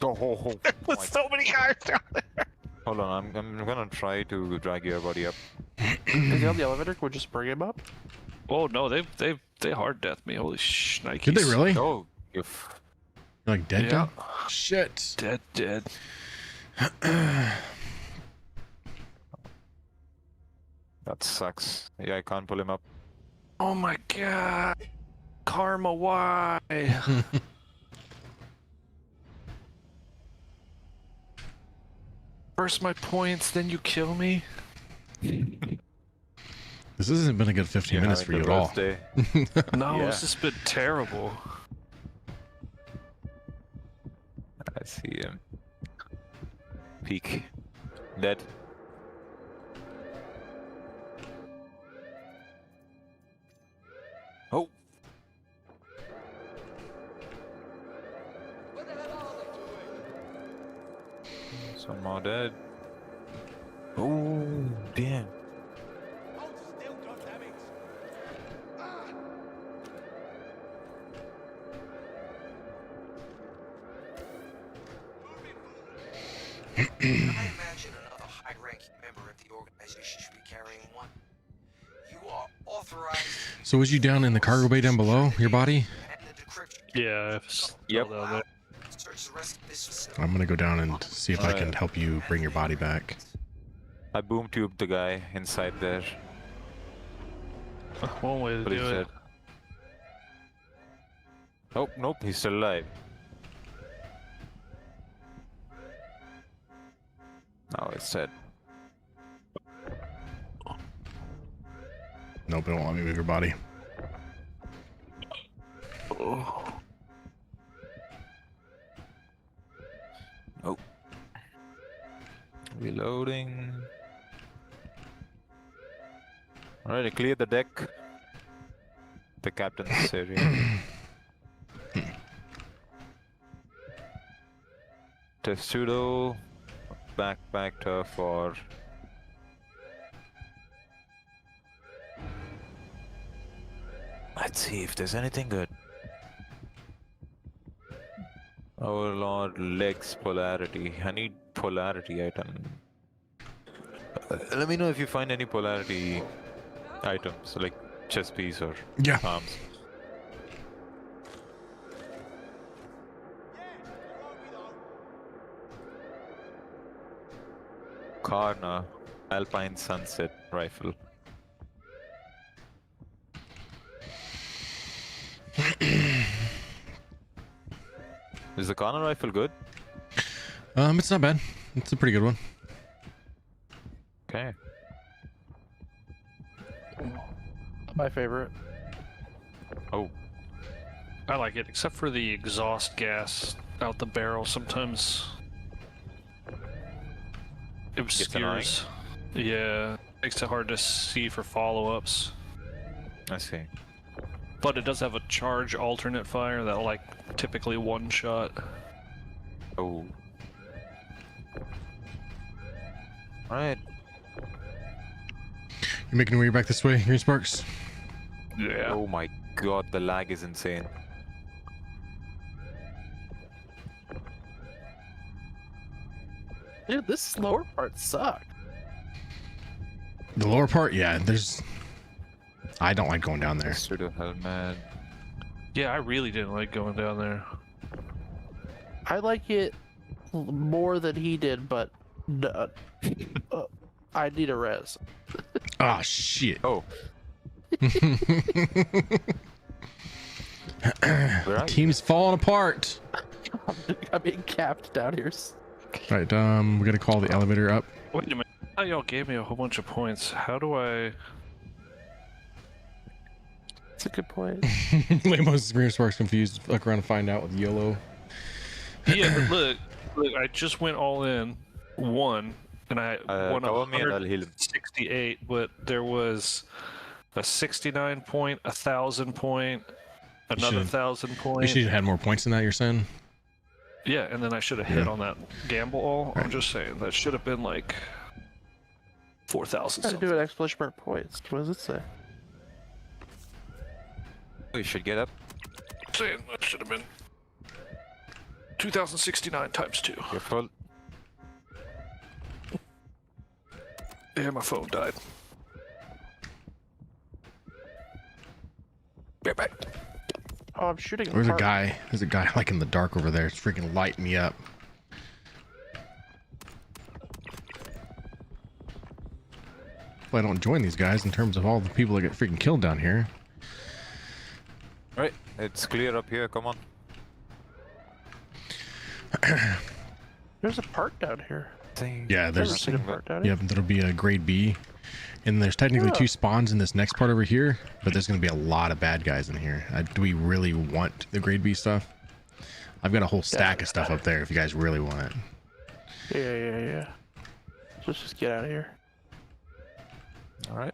Oh, there's so many guys down there. hold on, I'm gonna try to drag your body up. Is he on the elevator? Can we just bring him up? Oh no, they hard death me. Holy shnikes. Did they really? You're Oh, you f- like dead? Yeah. Dead? Shit. Dead. that sucks. Yeah, I can't pull him up. Oh my god. Karma, why? First my points, then you kill me. This hasn't been a good 15 You're minutes for you having at the all. worst day. No, Yeah. this has been terrible. I see him. Peek. Dead. Oh. Some more dead. Oh, damn. I imagine another high-ranking member of the organization should be carrying one. You are authorized So was you down in the cargo bay down below your body? Yeah, it's Yep. still down there. I'm gonna go down and see if I can help you bring your body back. I boom tubed the guy inside there. One way to But he's do it. dead. Oh, nope, he's still alive. Now it's dead. Nope, it won't let me move your body. Oh. Reloading. Alright, I cleared the deck. The captain's area. Testudo. Backpack turf or... Let's see if there's anything good. Overlord, legs, polarity. I need polarity item. Let me know if you find any polarity items, like chest piece or Yeah. arms. Karna, Alpine Sunset Rifle. Is the Karna rifle good? It's not bad. It's a pretty good one. Okay. My favorite. Oh, I like it, except for the exhaust gas out the barrel. Sometimes obscures. Yeah, makes it hard to see for follow-ups. I see. But it does have a charge alternate fire that like typically one shot. Oh. Alright. You making your way back this way, Green Sparks? Yeah. Oh my god, the lag is insane. Dude, this lower part sucks. The lower part, yeah. There's. I don't like going down there. Pseudo helmet. Yeah, I really didn't like going down there. I like it more than he did, but I need a res. Ah, shit. Oh. Where are you? Team's falling apart. I'm being capped down here. Right, we gotta call the elevator up. Wait a minute. Oh, y'all gave me a whole bunch of points. How do I... That's a good point. Lamos Green Sparks confused. Look around to find out with YOLO. Yeah, but look, I just went all in, won, and I won cover me and I'll heal him. 168, but there was a 69 point, 1,000 point, another should've- 1,000 You point. should have had more points than that, you're saying? Yeah, and then I should have hit Yeah. on that gamble all. I'm Right. just saying, that should have been like 4,000 Gotta something. do an exclamation mark points. What does it say? Oh, you should get up. Saying that should have been 2,069 times 2. You're full. Yeah, my phone died. Be right back. Oh, I'm shooting. There's a apart. guy. There's a guy like in the dark over there. It's freaking lighting me up. Well, I don't join these guys in terms of all the people that get freaking killed down here. Right, it's clear up here, come on. There's a part down here. Yeah, I've never there's. seen a part down here. Yep, that'll be a grade B. And there's technically Yeah. 2 spawns in this next part over here, but there's going to be a lot of bad guys in here. Do we really want the grade B stuff? I've got a whole stack of stuff up there if you guys really want it. Yeah. Let's just get out of here. Alright.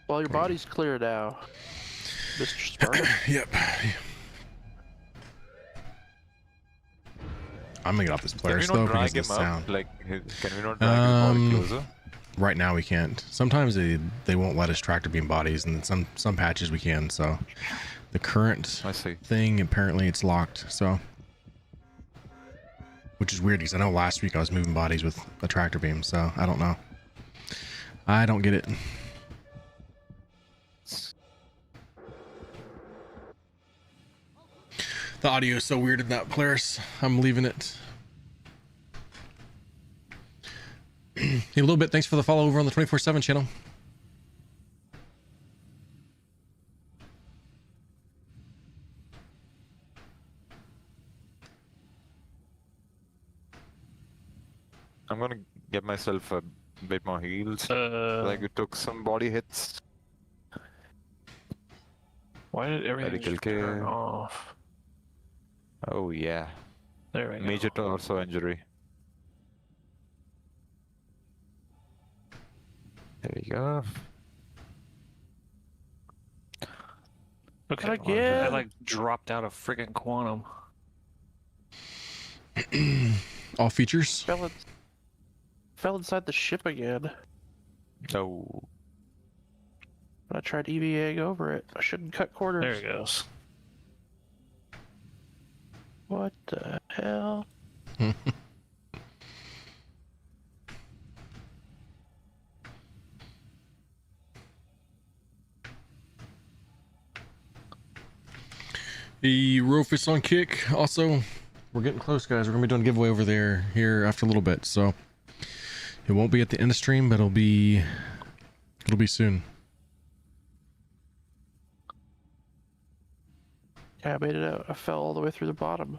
Well, your body's clear now, Mr. Spartan. Yep. I'm gonna get off this Can player we though not because drag of the him sound. up? Like, can we not drag his body closer? right now we can't. Sometimes they won't let us tractor beam bodies, and then some patches we can. So the current I see. thing, apparently it's locked. So, which is weird because I know last week I was moving bodies with a tractor beam. So I don't know. I don't get it. The audio is so weird in that Polaris. I'm leaving it. Hey, a little bit. Thanks for the follow over on the 24/7 channel. I'm gonna get myself a bit more heals. Like it took some body hits. Why did everything Medical just turn care. off? Oh yeah. There we go. Major torso injury. There you go. Okay, Again? I like dropped out of friggin' quantum. All features. Fell inside the ship again. Oh. I tried EVAing over it. I shouldn't cut corners. There it goes. What the hell? The Rofus on kick. Also, we're getting close, guys. We're gonna be doing a giveaway over there here after a little bit, so it won't be at the end of stream, but it'll be soon. Yeah, I made it out. I fell all the way through the bottom.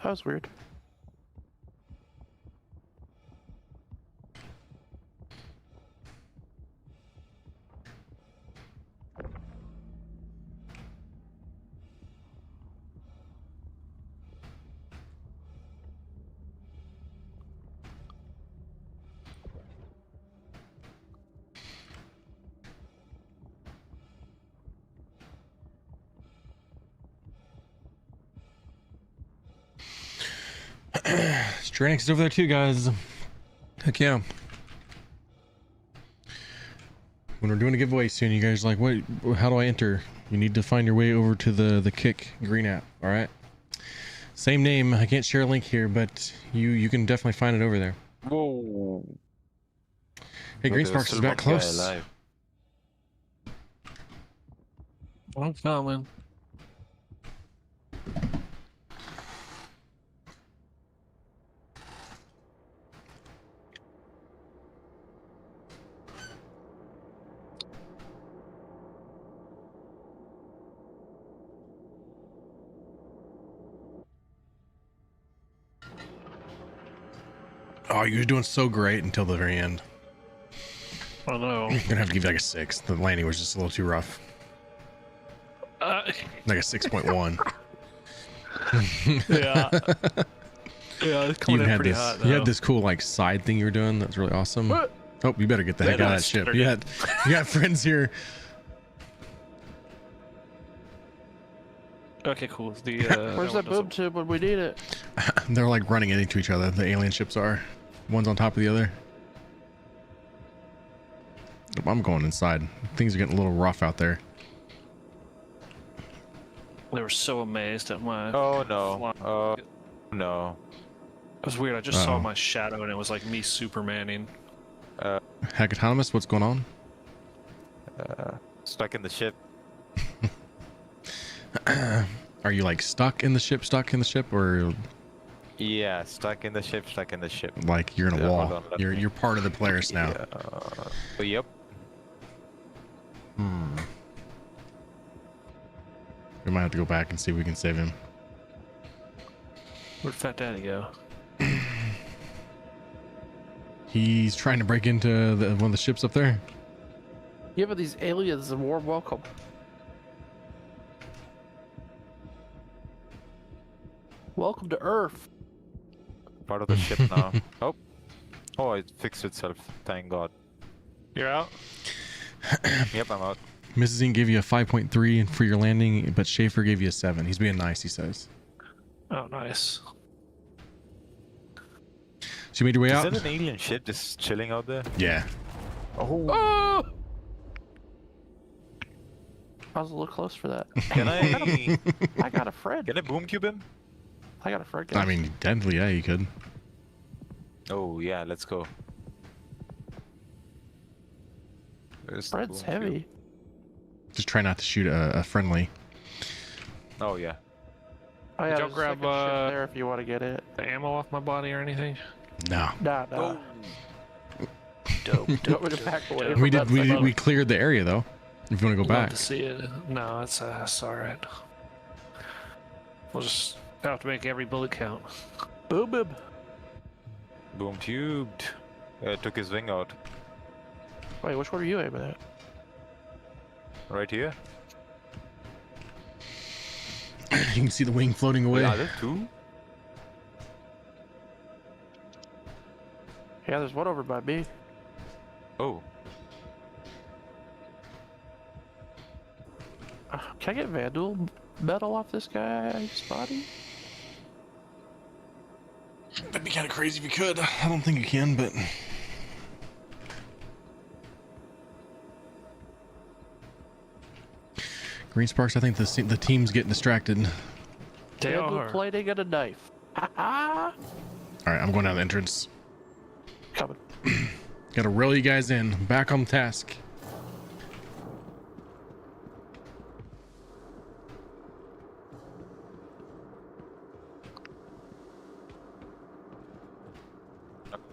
That was weird. Stranix is over there too, guys. Heck yeah. When we're doing a giveaway soon, you guys are like, what? How do I enter? You need to find your way over to the Kick Green app. All right. Same name. I can't share a link here, but you can definitely find it over there. Whoa. Hey, Green Sparks is back close. I'm coming. Oh, you were doing so great until the very end. I know. I'm gonna have to give you like a 6. The landing was just a little too rough. Like a 6.1. Yeah. Yeah, it's coming in pretty this, hot. you though. had this cool like side thing you were doing. That's really awesome. What? Oh, you better get the heck Yeah, out no, of that ship. I You got friends here. Okay, cool. The Where's that boob tube when we need it? They're like running into each other. The alien ships are. One's on top of the other. I'm going inside. Things are getting a little rough out there. They were so amazed at my. Oh no. flying. Oh no. It was weird. I just saw Uh-oh. my shadow, and it was like me Supermaning. Heck, Autonomous, what's going on? Stuck in the ship. Are you like stuck in the ship, or Yeah, stuck in the ship. like you're in a Yeah, wall? hold on, let You're me- you're part of the Polaris now. Yeah. Oh, yep. We might have to go back and see if we can save him. Where'd Fat Daddy go? He's trying to break into one of the ships up there. Giving these aliens a warm welcome. Welcome to Earth. Part of the ship now. Oh, it fixed itself. Thank God. You're out. Yep, I'm out. Mrs. Ing gave you a 5.3 for your landing, but Schaefer gave you a 7. He's being nice, he says. Oh, nice. She made your way Is out? that an alien ship just chilling out there? Yeah. Oh! I was a little close for that. Can I? I got a friend. Can I boom cube him? I got a friend. I mean, definitely, yeah, you could. Oh yeah, let's go. Where's the Fred's boom cube? heavy. Just try not to shoot a friendly. Oh yeah. Oh yeah, y'all there's a grab, second ship there if you want to get it. The ammo off my body or anything? No. Nah. Oh. Dope. Do you want me to back away? We from did. that second? We cleared the area though. If you want to go Love back. to see it. No, it's all right. We'll just have to make every bullet count. Boom, boom. Boom cubed. Took his wing out. Wait, which one are you aiming at? Right here. You can see the wing floating away. Are there two? Yeah, there's one over by me. Oh. Can I get Vandal metal off this guy's body? That'd be kind of crazy if you could. I don't think you can, but. Green Sparks, I think the team's getting distracted. They Vandal are. plating and a knife. Ha Alright, I'm going down the entrance. Coming. Gotta reel you guys in. Back on task.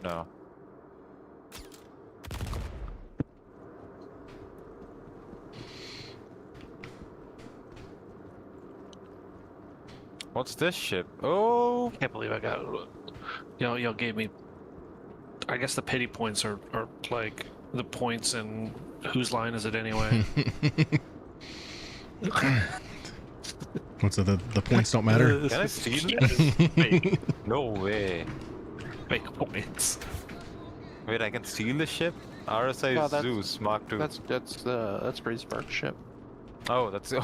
No. What's this ship? Oh. Can't believe I got. Y'all gave me. I guess the pity points are like the points and whose line is it anyway? What's it? The points don't matter? Can I steal Fake, No way. fake points. Wait, I can steal the ship? RSI No, that's- Zeus Mark II. That's Green Spark's ship. Oh, that's You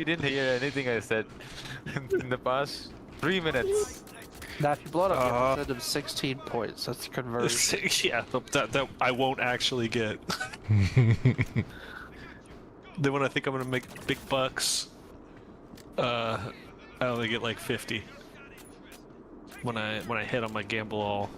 didn't hear anything I said in the past 3 minutes. Now, if you blow it up, you have to send him 16 points. That's the conversion. Yeah, that I won't actually get. Then when I think I'm gonna make big bucks, I only get like 50. When I hit on my gamble all.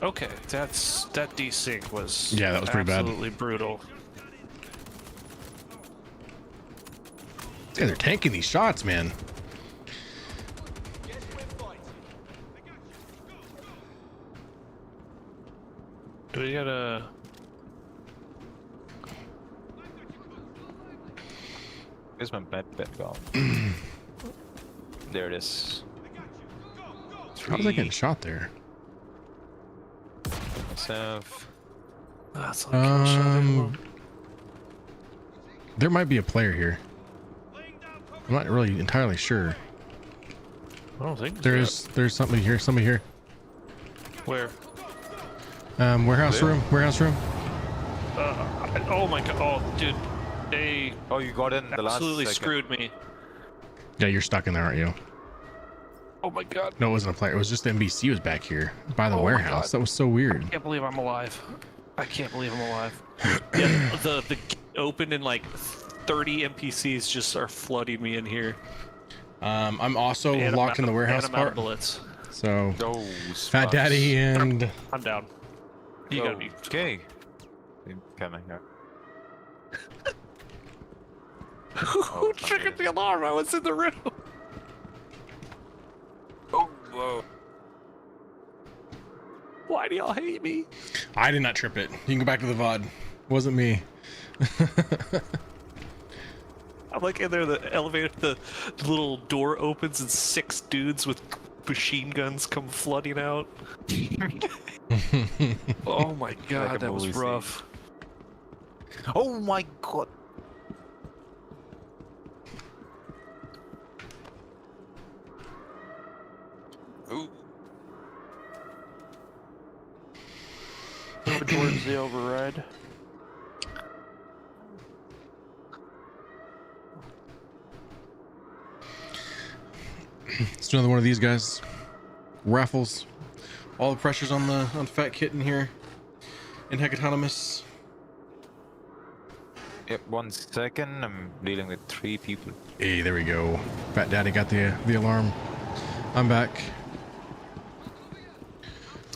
Okay, that desync was Yeah, that was pretty bad. absolutely brutal. Yeah, they're tanking these shots, man. Do we gotta? Where's my bet gone? There it is. How was I getting shot there? Myself. That's not kill shot anymore. There might be a player here. I'm not really entirely sure. I don't think There's somebody here. Somebody here. Where? Warehouse Where? room. Warehouse room. Oh my god! Oh, dude, they Oh, you got in the last absolutely second. screwed me. Yeah, you're stuck in there, aren't you? Oh my god! No, it wasn't a player. It was just the NBC was back here by the Oh my warehouse. God. That was so weird. I can't believe I'm alive. I can't believe I'm alive. Yeah, the gate opened and like 30 NPCs just are flooding me in here. I'm also And I'm locked in out the of- warehouse and I'm out of part. bullets. So Oh, Fat Daddy and I'm down. You gotta be. Okay. Coming here. Who triggered the alarm? I was in the room. Oh, whoa. Why do y'all hate me? I did not trip it. You can go back to the VOD. Wasn't me. I'm like in there, the elevator, the little door opens and 6 dudes with machine guns come flooding out. Oh my god, Like a that was movie scene. rough. Oh my god. Ooh. moving towards the override. It's another one of these guys. Raffles. All the pressure's on Fat Kitten here. In Hecatonomous. Yep, 1 second. I'm dealing with 3 people. Hey, there we go. Fat Daddy got the alarm. I'm back.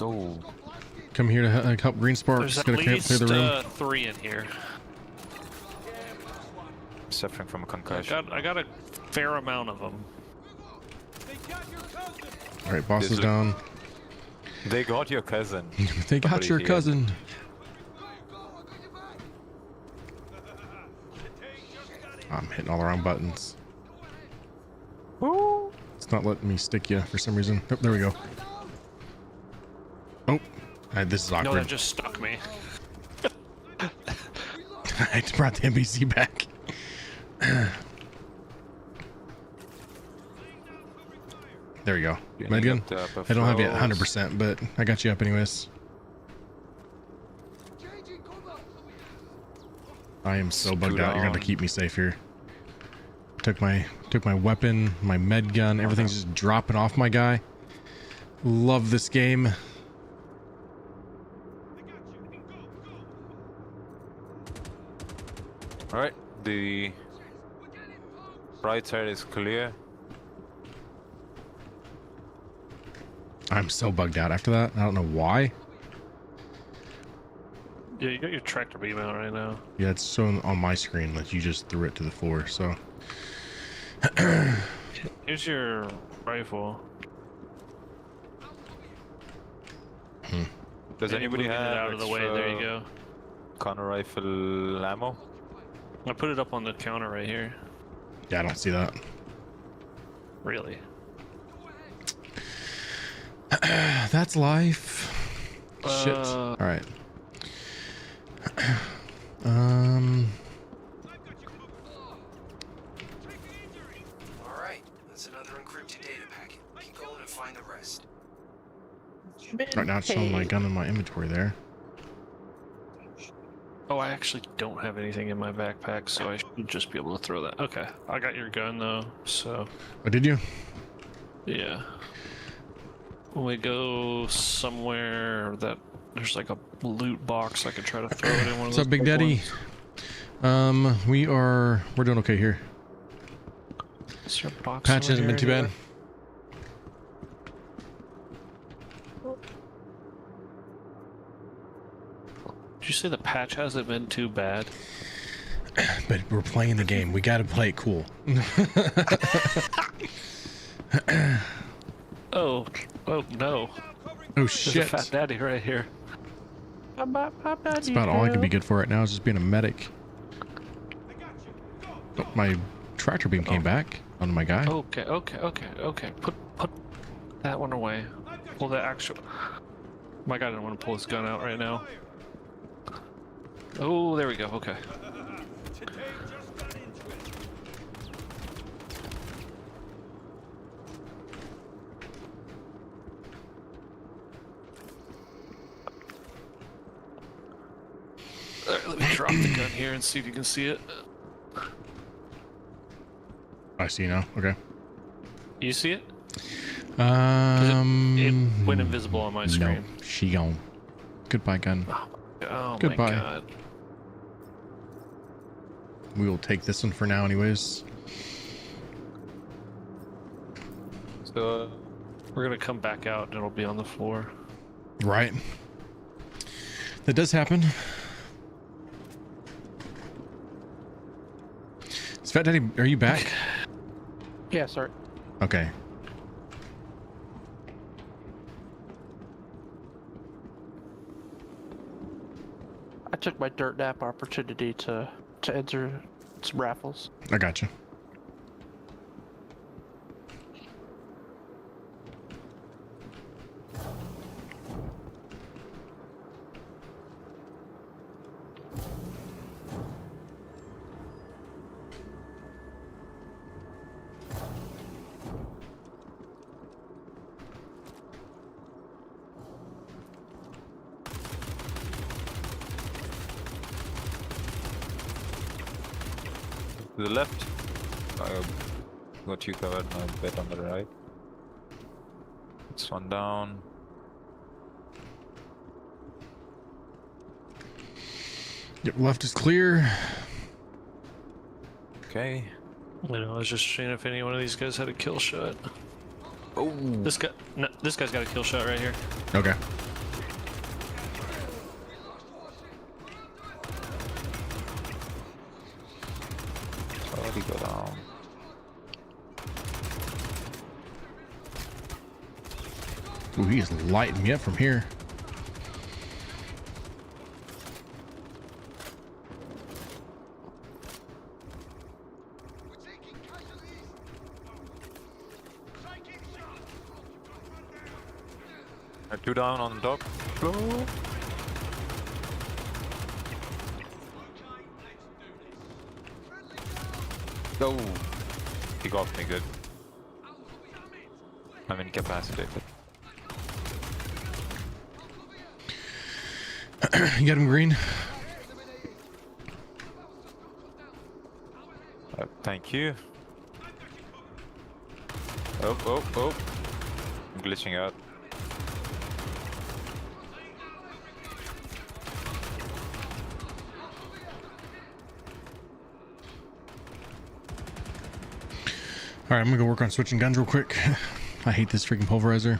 Oh, Come here to help Green Sparks. There's at Gonna clear least the room. 3 in here. suffering from a concussion. I got a fair amount of them. All right, boss is This- down. They got your cousin. They got Somebody your here. cousin. I'm hitting all the wrong buttons. It's not letting me stick you for some reason. Oh, there we go. Oh, this is No, awkward. that just stuck me. I brought the NBC back. There we go. Medgun. I don't have you at 100%, but I got you up anyways. I am so bugged out. You're gonna have to keep me safe here. Took my weapon, my med gun. Everything's just dropping off my guy. Love this game. All right, the right side is clear. I'm so bugged out after that. I don't know why. Yeah, you got your tractor beam out right now. Yeah, it's showing on my screen that you just threw it to the floor. So Here's your rifle. Does Maybe anybody moving it have out of the way? There you go. counter rifle ammo? I put it up on the counter right here. yeah, I don't see that. Really? That's life. Shit. Uh, All right. Alright, that's another encrypted data packet. Keep going and find the rest. Right now it's showing my gun in my inventory there. Oh, I actually don't have anything in my backpack, so I should just be able to throw that. Okay, I got your gun though, so Oh, did you? yeah. When we go somewhere that there's like a loot box, I could try to throw it in one of What's those up, Big big Daddy? ones. We're doing okay here. Is there a box Patch over hasn't been too here bad. Did you say the patch hasn't been too bad? But we're playing the game. We got to play it cool. Oh no. Oh There's shit. a fat daddy right here. That's about all I can be good for right now is just being a medic. Oh, my tractor beam came back onto my guy. Okay. Put that one away. Pull the actual. My guy didn't want to pull his gun out right now. Oh, there we go. Okay. Alright, let me drop the gun here and see if you can see it. I see now. Okay. You see it? It It went invisible on my screen. No, she gone. Goodbye, gun. Oh Goodbye. my god. We will take this one for now, anyways. So We're gonna come back out and it'll be on the floor. Right. That does happen. Is Fat Daddy, are you back? Yeah, sorry. Okay. I took my dirt nap opportunity to enter some raffles. I got you. To the left. I got you covered. A bit on the right. It's one down. Yep, left is clear. Okay. I know. I was just seeing if any one of these guys had a kill shot. Oh. This guy. No, this guy's got a kill shot right here. Okay. Already go down. Ooh, he is lighting me up from here. Two down on the top. Go. Go. He got me good. I'm incapacitated. You got him green? Thank you. Oh. I'm glitching out. Alright, I'm gonna go work on switching guns real quick. I hate this freaking pulverizer.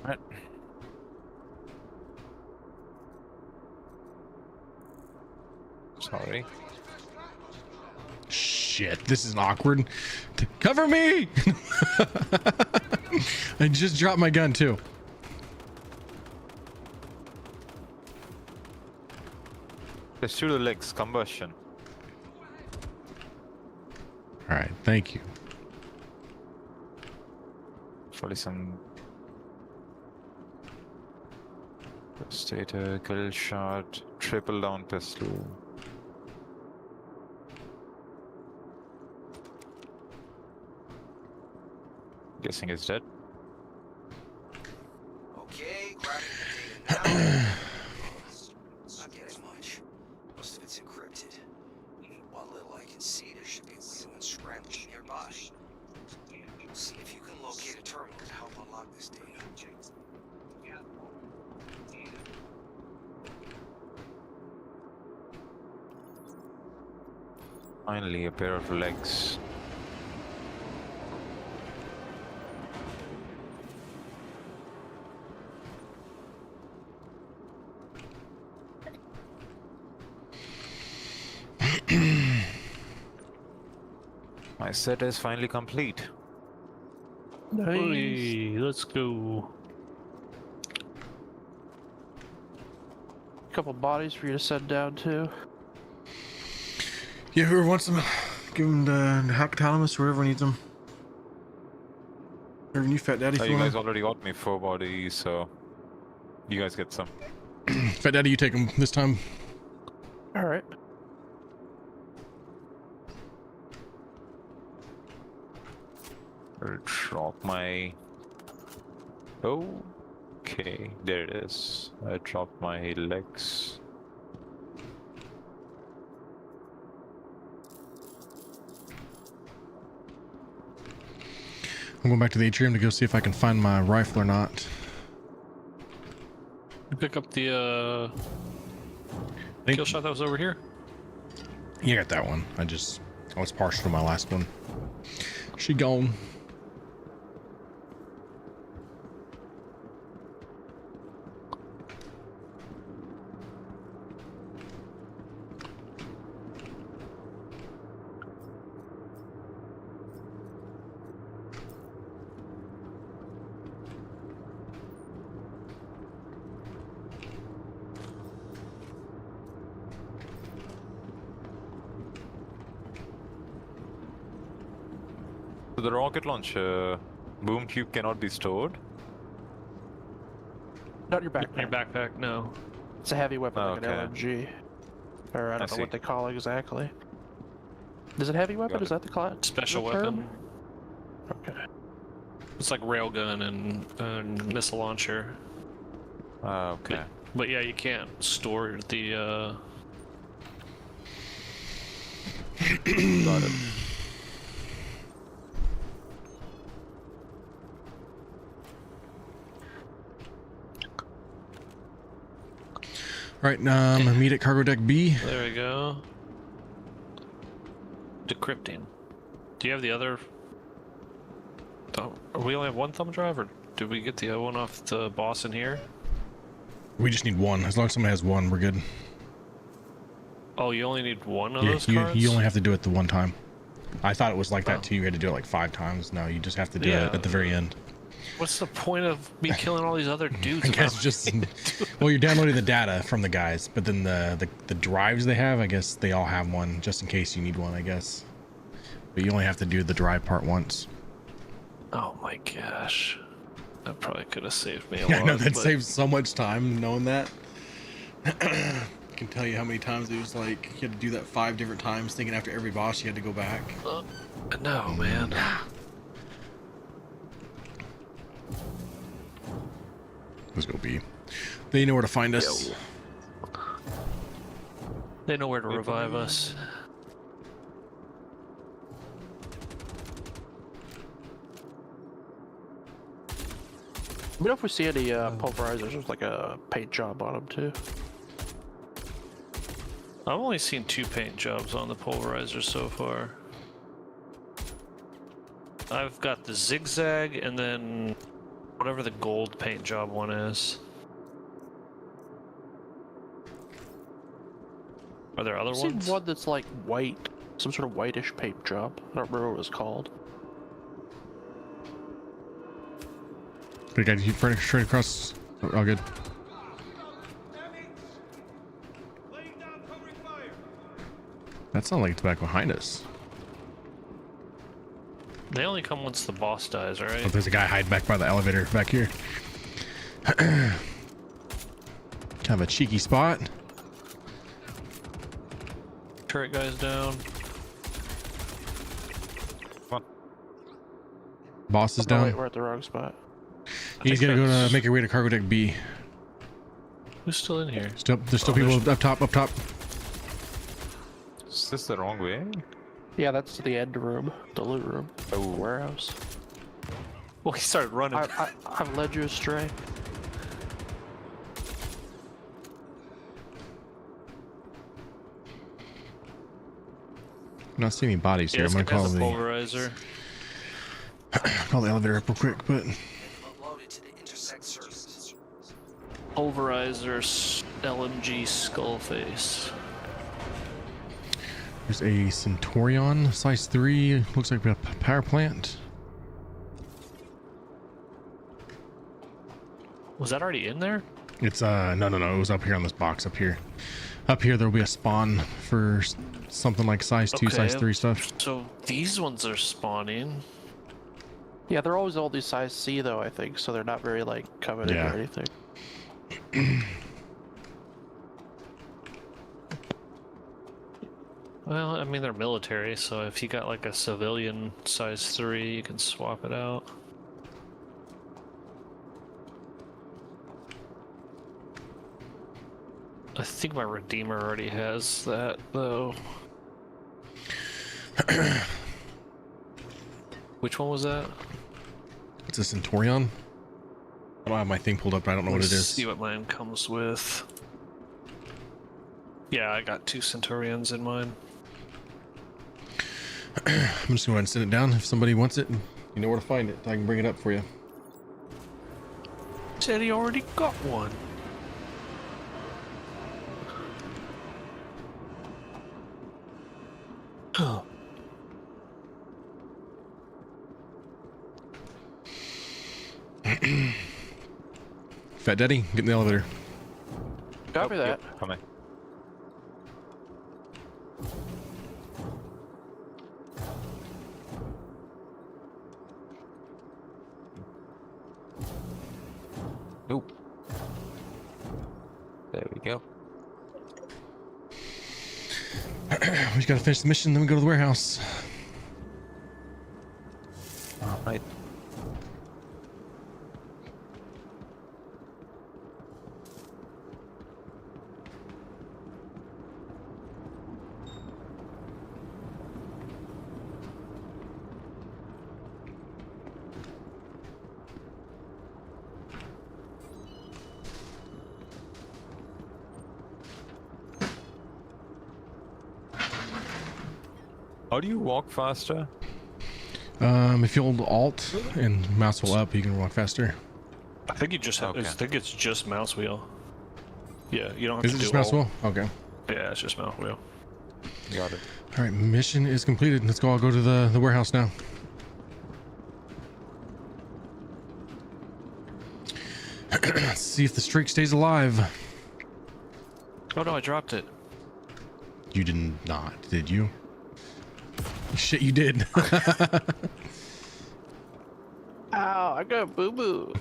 Alright. Sorry. Shit, this is awkward. Cover me! I just dropped my gun too. Just shoot the legs. Combustion. Alright, thank you. Probably some Devastator, kill shot, triple down pistol. Guessing it's dead. Okay, grabbing the data now. Not getting much. Most of it's encrypted. What little I can see, there should be wheeling and scrambling nearby. See if you can locate a terminal to help unlock this data. Finally, a pair of legs. My set is finally complete. Hey, let's go. A couple bodies for you to send down too. Yeah, whoever wants them, give them the hypothalamus or whoever needs them. Whoever you, Fat Daddy, if You you guys want already got me 4 bodies, so you guys get some. them. Fat Daddy, you take them this time. All right. I'll drop my... Okay, there it is. I dropped my legs. I'm going back to the atrium to go see if I can find my rifle or not. You pick up the kill shot that was over here. You got that one. I was partial to my last one. She gone. So the rocket launcher boom tube cannot be stored? Not your In backpack. your backpack, no. It's a heavy weapon like Okay. an LMG. Or I don't know see. what they call it exactly. Is it heavy weapon? Got Is that the class? Special the term? weapon. Okay. It's like railgun and missile launcher. Okay. But yeah, you can't store the Got it. All right, meet at cargo deck B. There we go. Decrypting. Do you have the other? Oh, we only have one thumb drive, or did we get the other one off the boss in here? We just need one. As long as somebody has one, we're good. Oh, you only need one of Yeah, those you cards? only have to do it the one time. I thought it was like that too. You had to do it like 5 times. No, you just have to do it at the very end. What's the point of me killing all these other dudes? I guess just well, you're downloading the data from the guys, but then the drives they have, I guess they all have one just in case you need one. I guess, but you only have to do the drive part once. Oh my gosh, that probably could have saved me a Yeah, lot. I know that but- saves so much time knowing that. I can tell you how many times it was like you had to do that 5 different times, thinking after every boss you had to go back. No, man. Let's go B. They know where to find us. They know where to revive us. Let me know if we see any pulverizers. There's like a paint job on them too. I've only seen 2 paint jobs on the pulverizer so far. I've got the zigzag and then whatever the gold paint job one is. Are there other I've seen ones? one that's like white, some sort of whitish paint job. I don't remember what it was called. We got you straight across. All good. That sounds like it's back behind us. They only come once the boss dies, Oh, right? there's a guy hiding back by the elevator back here. Kind of a cheeky spot. Turret guy's down. Boss is Oh, down. wait, we're at the wrong spot. He's gonna go to make your way to cargo deck B. Who's still in here? There's still people up top. Is this the wrong way? Yeah, that's the end room, the loot room, the warehouse. Well, he started running. I've led you astray. I'm not seeing any bodies here. Yeah, I'm this gonna guy call has a the pulverizer. elevator up real quick, but Pulverizer LMG Skullface. there's a Centurion size 3. Looks like a power plant. Was that already in there? It's no, it was up here on this box up here. Up here there'll be a spawn for something like size 2, size 3 stuff. So these ones are spawning. Yeah, they're always all these size C though, I think, so they're not very like coveted Yeah. or anything. Well, I mean, they're military, so if you got like a civilian size 3, you can swap it out. I think my Redeemer already has that, though. Which one was that? It's a Centurion. I don't have my thing pulled up. I don't know what it Let's is. see what mine comes with. Yeah, I got 2 Centurions in mine. I'm just going to send it down. If somebody wants it, you know where to find it. I can bring it up for you. Said he already got one. Fat Daddy, get in the elevator. Copy that. Coming. Nope. There we go. We just gotta finish the mission, then we go to the warehouse. All right. How do you walk faster? If you hold Alt and mouse wheel up, you can walk faster. I think you just have. Okay. I think it's just mouse wheel. Yeah, you don't have Is to it do just mouse alt. wheel? Okay. Yeah, it's just mouse wheel. Got it. All right, mission is completed. Let's go. I'll go to the warehouse now. Let's see if the streak stays alive. Oh no, I dropped it. You did not, did you? Shit, you did. Ow, I got boo boo.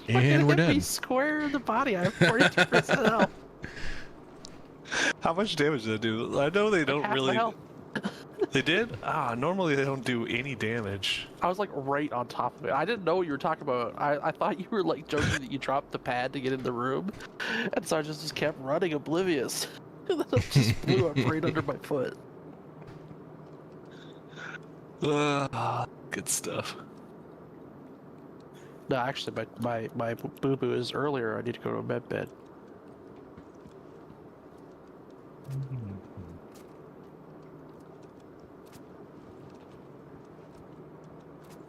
And we're dead. Square in the body. I have 42% health. How much damage did it do? I know they don't Half my really. health. They did? Normally they don't do any damage. I was like right on top of it. I didn't know what you were talking about. I thought you were like joking that you dropped the pad to get in the room, and so I just kept running oblivious. And then it just blew up right under my foot. Good stuff. No, actually, my boo boo is earlier. I need to go to a med bed.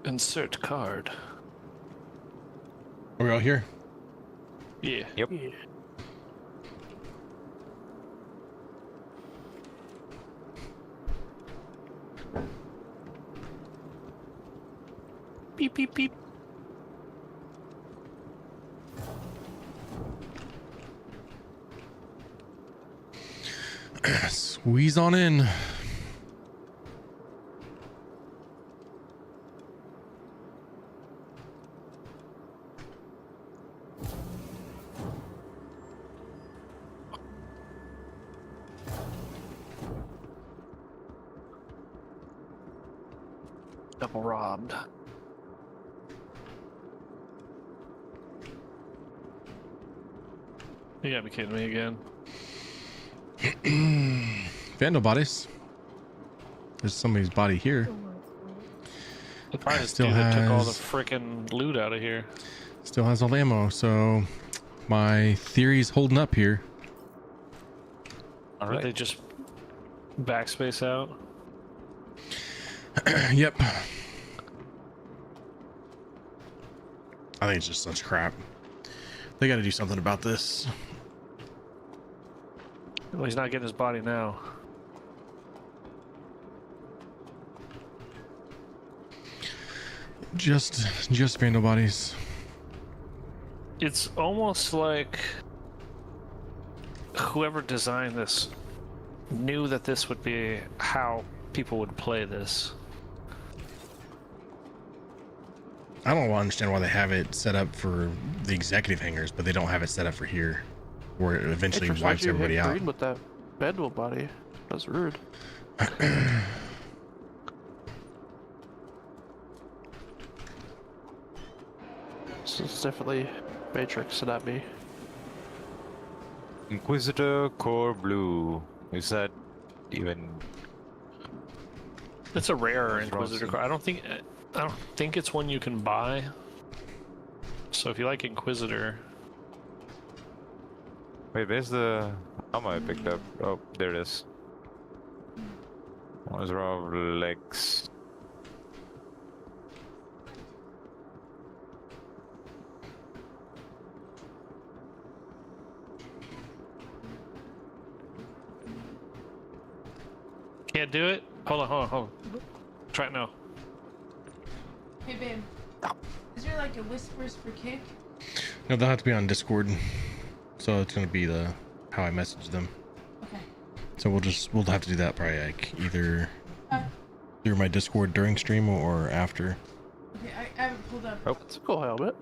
Insert card. Are we all here? Yeah. Yep. Yeah. Beep beep beep. Squeeze on in. Double robbed. You gotta be kidding me again. Vandal bodies. There's somebody's body here. The probably Still dude that took all the has- frickin' loot out of here. Still has all the ammo, so my theory's holding up here. All Did right. they just backspace out? Yep. I think it's just such crap. They got to do something about this. Well, he's not getting his body now. Just vandal bodies. It's almost like whoever designed this knew that this would be how people would play this. I don't understand why they have it set up for the executive hangars, but they don't have it set up for here, where it eventually Matrix, wipes why'd you everybody hit out. green with that Bedwell body? That's rude. So it's definitely Matrix and not me. Inquisitor Core Blue. Is that even? It's a rare That's Inquisitor Rossi. card. I don't think it's one you can buy. So if you like Inquisitor, Wait, where's the armor I picked up? Oh, there it is. One is raw legs. can't do it. Hold on. Try it now. Hey, babe. Is there like a whispers for kick? No, they'll have to be on Discord, so it's gonna be how I message them. Okay. So we'll have to do that probably like either Uh, through my Discord during stream or after. okay, I haven't pulled up. Oh. It's a cool helmet.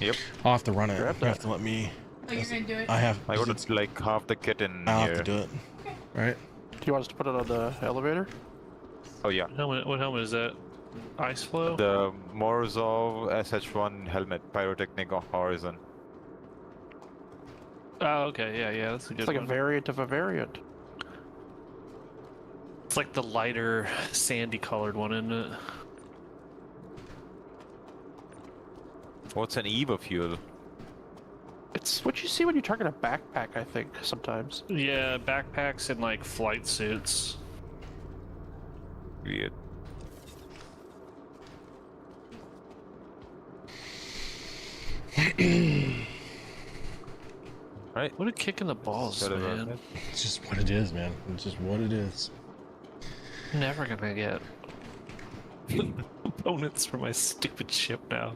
Yep. I'll have to run it. Grab You have that. to let me. Oh, you're gonna do it? I have. I got like half the kit in I'll here. have to do it. Okay. Right. Do you want us to put it on the elevator? Oh yeah. What helmet is that? Ice Flow? The Morozov SH1 helmet, Pyrotechnic Horizon. Oh, okay. Yeah, that's a good It's like one. a variant of a variant. It's like the lighter, sandy colored one, isn't it? What's an EVA fuel? It's what you see when you target a backpack, I think, sometimes. Yeah, backpacks and like flight suits. Weird. Right. What a kick in the balls, Sorry about man. that. It's just what it is, man. It's just what it is. Never gonna get opponents for my stupid ship now.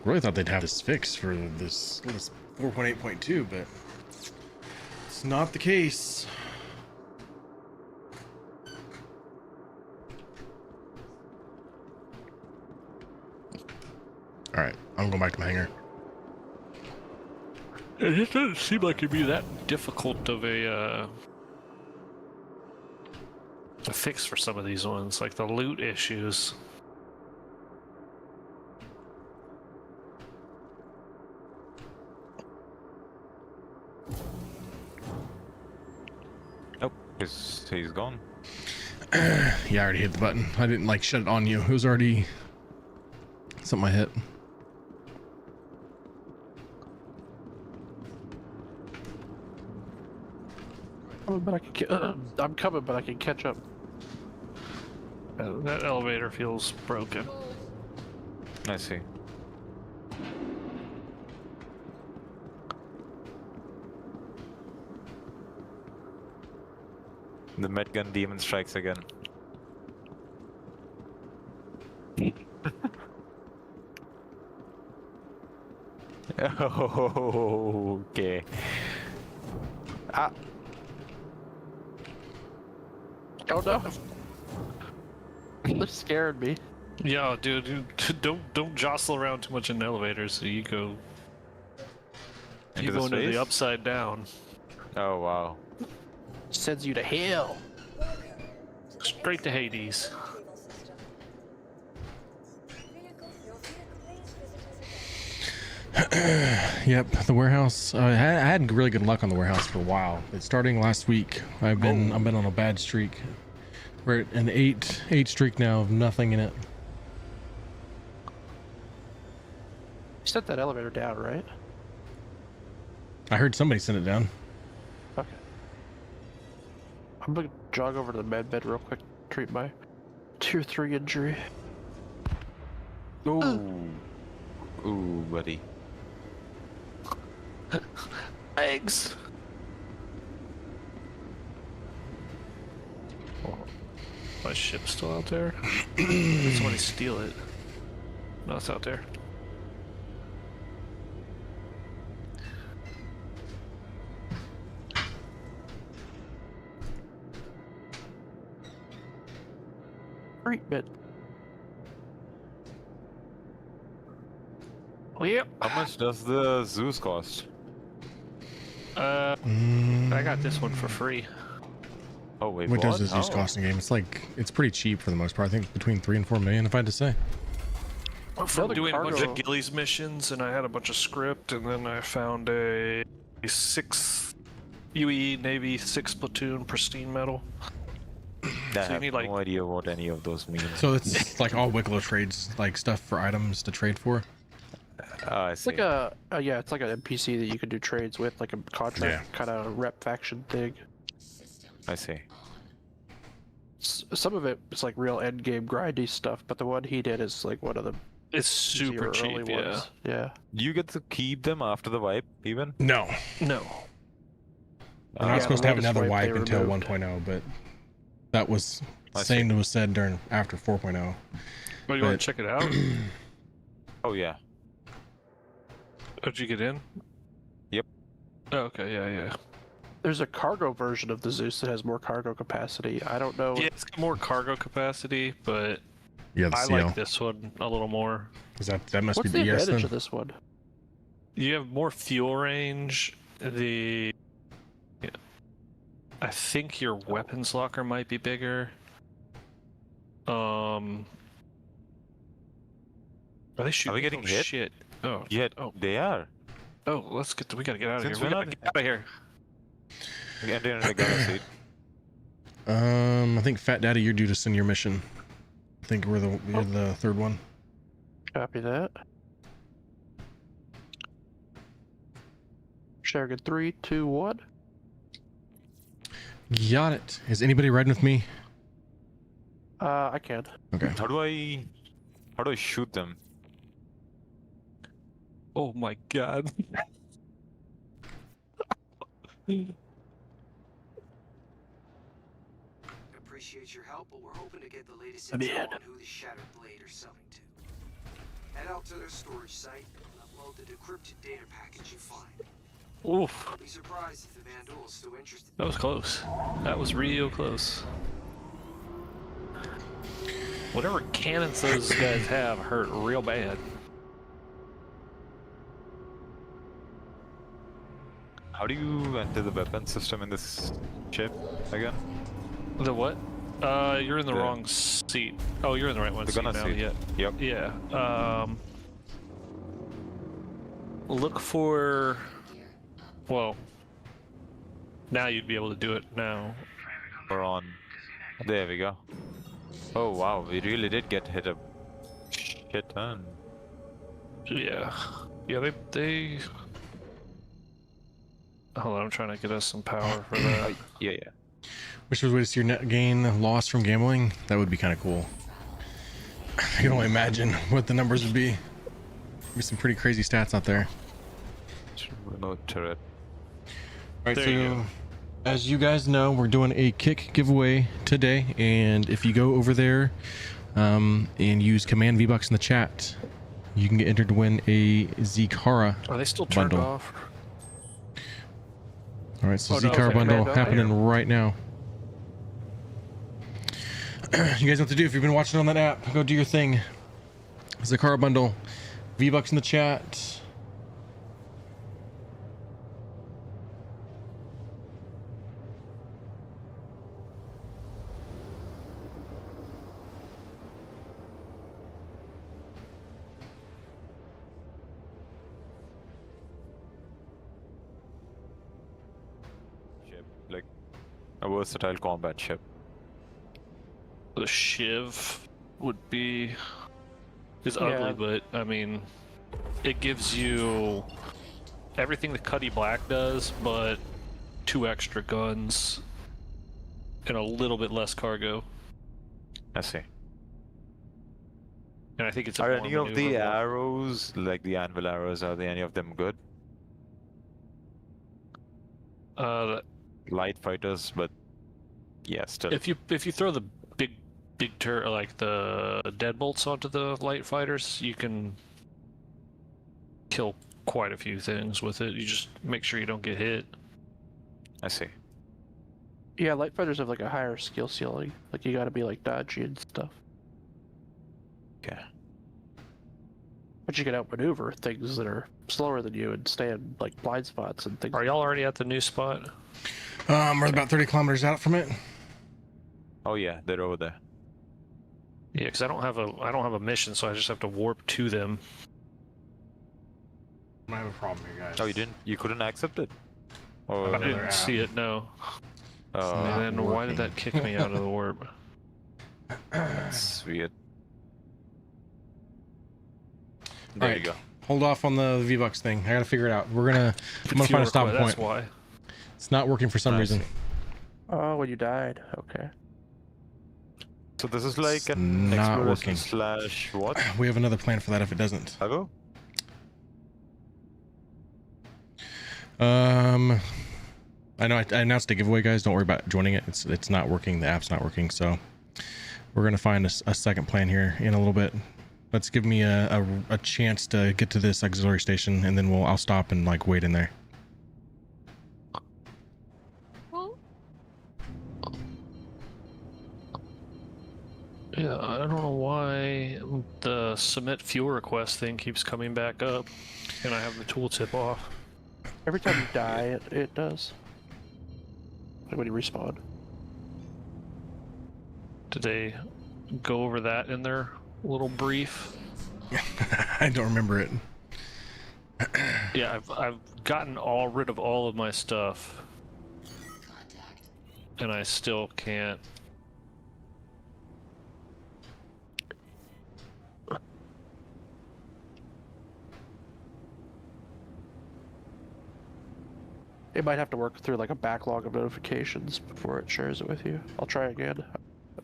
Really thought they'd have this fixed for this 4.8.2, but it's not the case. All right, I'm going back to my hangar. It just doesn't seem like it'd be that difficult of a fix for some of these ones, like the loot issues. Nope. He's gone. Yeah, I already hit the button. I didn't like shut it on you. It was already something I hit. But I can I'm coming, but I can catch up. That elevator feels broken. I see. The Medgun demon strikes again. Okay. Ah. Oh no! They're scaring me. Yeah, dude, don't jostle around too much in elevators. So you go Into the into space? the upside down, Oh wow. Sends you to hell. straight to Hades. Naval system. Vehicle, your vehicle, please visit us again. Yep, the warehouse. I had really good luck on the warehouse for a while. It's starting last week. I've been on a bad streak. We're at an eight streak now of nothing in it. You set that elevator down, right? I heard somebody send it down. Okay. I'm gonna jog over to the med bed real quick. Treat my tier 3 injury. Ooh. Ooh, buddy. Eggs. My ship's still out there. Did somebody steal it? No, it's out there. Treatment. Yep. How much does the Zeus cost? I got this one for free. Oh wait, What what? does this use Oh. cost in game? It's pretty cheap for the most part. I think between 3 and 4 million, if I had to say. From the doing a bunch cargo- of Gillies missions, and I had a bunch of script, and then I found a 6 UE Navy 6 platoon pristine metal. I So you have need, like- no idea what any of those mean. So it's like all Wicklow trades, like stuff for items to trade for. I It's see. like yeah, it's like an NPC that you can do trades with, like a contract kind of rep faction thing. I see. Some of it is like real end game grindy stuff, but the one he did is like one of the It's super easier early cheap, yeah. ones. Yeah. You get to keep them after the wipe, even? No, No. we're not Yeah, supposed the to have latest another wipe wipe they until removed. 1.0, but that was I same that was said during after 4.0. Well, you want But- to check it out? Oh yeah. How'd you get in? Yep. Oh, okay, yeah. There's a cargo version of the Zeus that has more cargo capacity. I don't know. Yeah, it's got more cargo capacity, but Yeah, the I CL. like this one a little more. Is that must What's be the the ES advantage then? of this one? You have more fuel range. I think your weapons locker might be bigger. Are they shooting? Are we getting oh, hit? Shit. Oh. Yeah, Oh. they are. Oh, we gotta get out of here. Since We we're gotta not- get out of here. Enter in the gunner seat. I think Fat Daddy, you're due to send your mission. I think you're the third one. Copy that. Sharing in 3, 2, 1. Got it. Is anybody riding with me? I can. Okay. How do I shoot them? Oh my god. Appreciate your help, but we're hoping to get the latest I'm info in. on who the Shattered Blade are selling to. Head out to their storage site and upload the decrypted data package you find. Oof. Don't be surprised if the Vandal is still interested. That was close. That was real close. Whatever cannons those guys have hurt real bad. How do you enter the weapon system in this ship again? The what? You're in the The- wrong seat. Oh, you're in the right one. The seat gunner now. seat. Yeah. Yep. Yeah. Look for. Well. Now you'd be able to do it now. We're on. There we go. Oh wow, we really did get hit a shit ton. Yeah. Yeah. They. Hold on, I'm trying to get us some power for that. Yeah. Which was way to see your net gain loss from gambling? That would be kind of cool. I can only imagine what the numbers would be. Be some pretty crazy stats out there. Remote turret. Right, There you so go. as you guys know, we're doing a kick giveaway today, and if you go over there and use command V-Bucks in the chat, you can get entered to win a Zikara Are they still turned bundle. off? All right, so Oh, no, Zikara okay. bundle Command happening right now. You guys know what to do. If you've been watching on that app, go do your thing. Zikara bundle, V-Bucks in the chat. Ship, like a versatile combat ship. The Shiv would be is Yeah. ugly, but I mean, it gives you everything that Cuddy Black does, but 2 extra guns and a little bit less cargo. I see. And I think it's a Are more any of the maneuverable. arrows, like the anvil arrows, are they any of them good? Light fighters, but yeah, still. if you throw the big like the deadbolts onto the light fighters, you can kill quite a few things with it. You just make sure you don't get hit. I see. Yeah, light fighters have like a higher skill ceiling. Like you gotta be like dodgy and stuff. Okay. But you can outmaneuver things that are slower than you and stay in like blind spots and things. Are y'all already at the new spot? We're about 30 kilometers out from it. Oh yeah, they're over there. Yeah, because I don't have a mission, so I just have to warp to them. I have a problem here, guys. Oh, you couldn't accept it? Or I didn't see it. No. Oh, And then why did that kick me out of the warp? that's weird. There Alright. you go. Hold off on the V-Bucks thing. I gotta figure it out. I'm gonna find a Fuel stop request, point. That's why. It's not working for some I reason. see. Oh, when you died. Okay. So this is like It's an not exploration working. slash what? We have another plan for that if it doesn't. Cargo? I know I announced a giveaway, guys. Don't worry about joining it. It's not working. The app's not working. So we're gonna find a second plan here in a little bit. Let's give me a chance to get to this auxiliary station, and then I'll stop and like wait in there. Yeah, I don't know why the submit fuel request thing keeps coming back up, and I have the tooltip off. Every time you die, it does. Like when you respawn. Did they go over that in their little brief? I don't remember it. Yeah, I've gotten rid of all of my stuff, and I still can't. It might have to work through like a backlog of notifications before it shares it with you. I'll try again,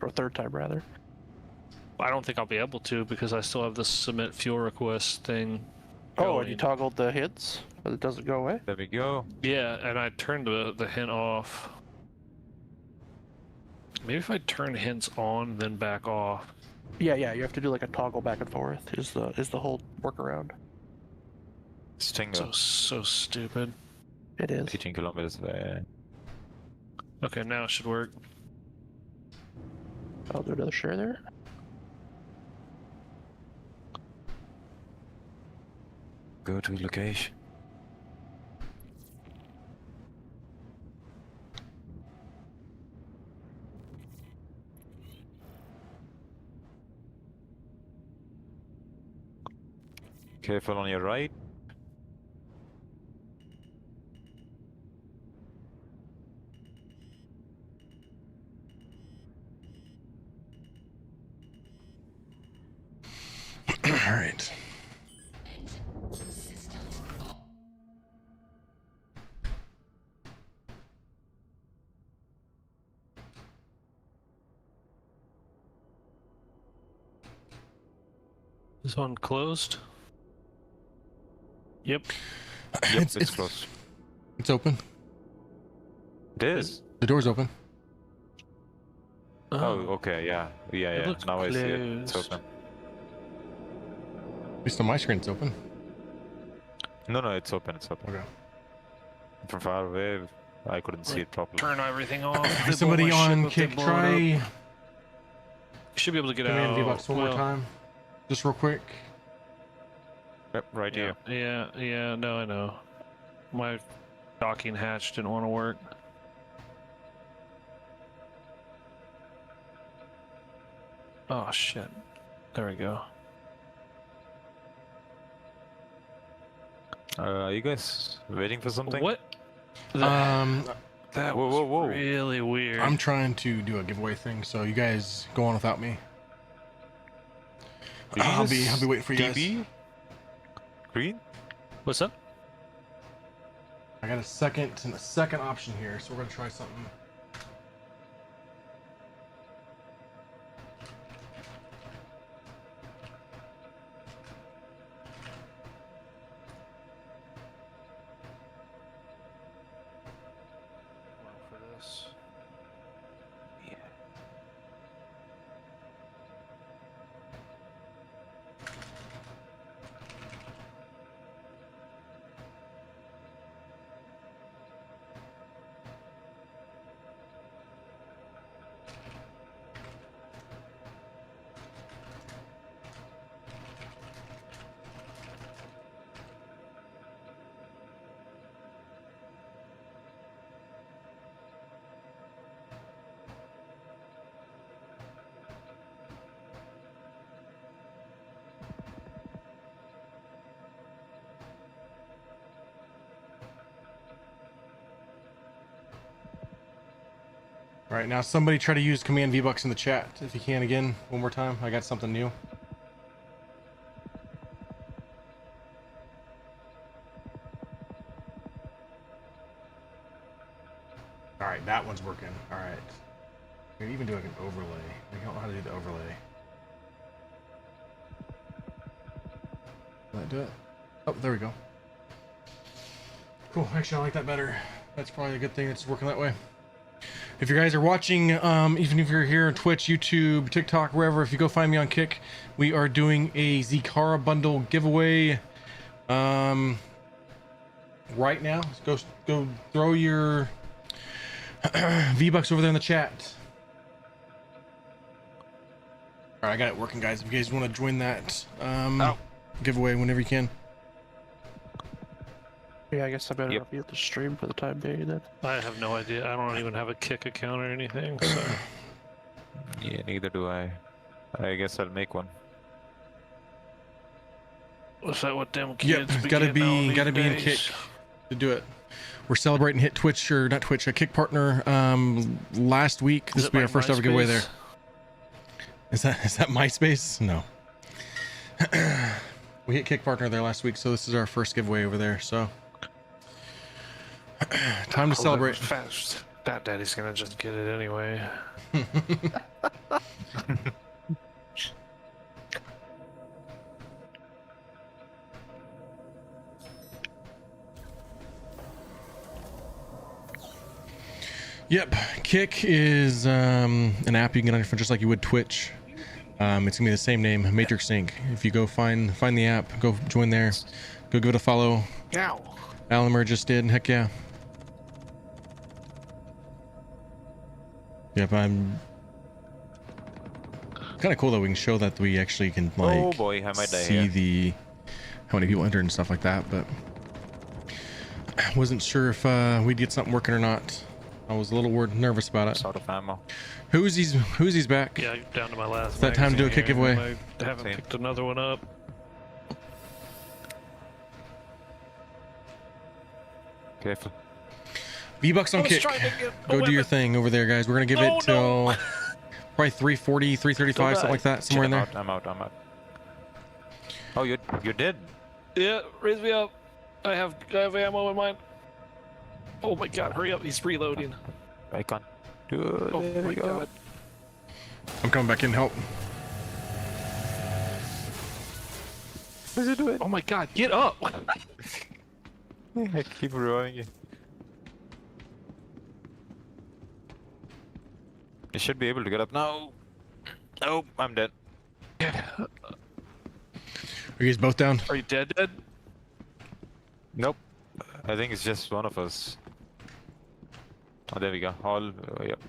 or third time rather. I don't think I'll be able to because I still have the submit fuel request thing. Oh, and you going. toggled the hints, but it doesn't go away. There we go. Yeah, and I turned the hint off. Maybe if I turn hints on, then back off. Yeah, you have to do like a toggle back and forth. Is the whole workaround? Stinger. So stupid. It is. 18 kilometers away. Okay, now it should work. I'll do another share there. Go to location. Careful on your right. All right. This one closed? Yep. Yep, It's- it's closed. It's open. It is. The door's open. Oh, okay, yeah. Yeah. looks Now I see it. It's closed. open. At least on my screen, it's open. No, it's open. It's open. Okay. From far away, I couldn't see it properly. Turn everything off. Somebody on kick, try You should be able to get command out. V-Bucks one more Well, time. Just real quick. Yep, right here. Yeah, no, I know. My docking hatch didn't want to work. Oh, shit. There we go. Are you guys waiting for something? What? That Whoa, was whoa, whoa. really weird. I'm trying to do a giveaway thing, so you guys go on without me. Did you I'll be just waiting for you guys. DB? Green? What's up? I got a second option here, so we're gonna try something. For this. All right, now somebody try to use command V-Bucks in the chat if you can again one more time. I got something new. All right, that one's working. All right. We can even do like an overlay. I don't know how to do the overlay. Will that do it? Oh, there we go. Cool. Actually, I like that better. That's probably a good thing it's working that way. If you guys are watching, even if you're here on Twitch, YouTube, TikTok, wherever, if you go find me on Kick, we are doing a Zikara bundle giveaway right now. Go throw your V-Bucks over there in the chat. All right, I got it working, guys. If you guys want to join that giveaway whenever you can. Yeah, I guess I better not be at the stream for the time being then. I have no idea. I don't even have a Kick account or anything. So. Yeah, neither do I. I guess I'll make one. Was that what them Yep, kids? gotta be in days? Kick to do it. We're celebrating hit Twitch or not Twitch, a Kick partner last week. This will be our first ever giveaway there. Is that MySpace? No. We hit Kick partner there last week, so this is our first giveaway over there. So Time to celebrate. Fast. That daddy's gonna just get it anyway. Yep, Kick is an app you can get on your phone just like you would Twitch. It's gonna be the same name, MatrixINK. If you go find the app, go join there, go give it a follow. Ow. Alamer just did. Heck yeah. Yep, I'm kind of cool that we can show that we actually can like Oh boy, I might die see here. the how many people enter and stuff like that, but I wasn't sure if we'd get something working or not. I was a little nervous about it. Out of ammo. Who's he's back? Yeah, down to my last. It's that time to do a kick magazine giveaway. here, and I haven't Same. picked another one up. Careful. V-Bucks on I was Kick. trying to get a Go do your weapon. thing over there, guys. We're gonna give Oh, it till probably 3:40, 3:35, something like that, somewhere in there. I'm out. Oh, you're dead. Yeah, raise me up. I have ammo in mine. Oh my god, hurry up, he's reloading. I can't do it. Oh There my we go. god. I'm coming back in to help. What is it doing? Oh my god, get up! I keep reviving you. You should be able to get up now. Oh, I'm dead. Are you guys both down? Are you dead? Nope. I think it's just one of us. Oh, there we go. All. Yep.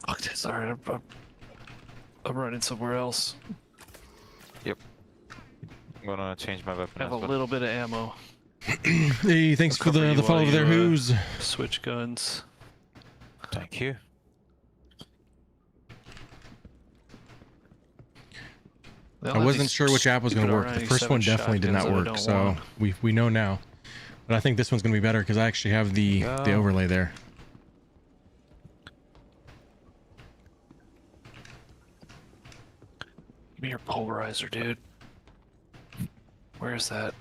Fuck this, alright, I'm running somewhere else. Yep. I'm gonna change my weapon. I have as a well. little bit of ammo. Hey, thanks I'll for cover the you follow while over there. you, Who's? Switch guns. Thank you. They'll I have wasn't these sure which app was going to stupid work. The first one R97 definitely did not shotguns that I work, don't so want. we know now. But I think this one's going to be better because I actually have the overlay there. Give me your polarizer, dude. Where's that?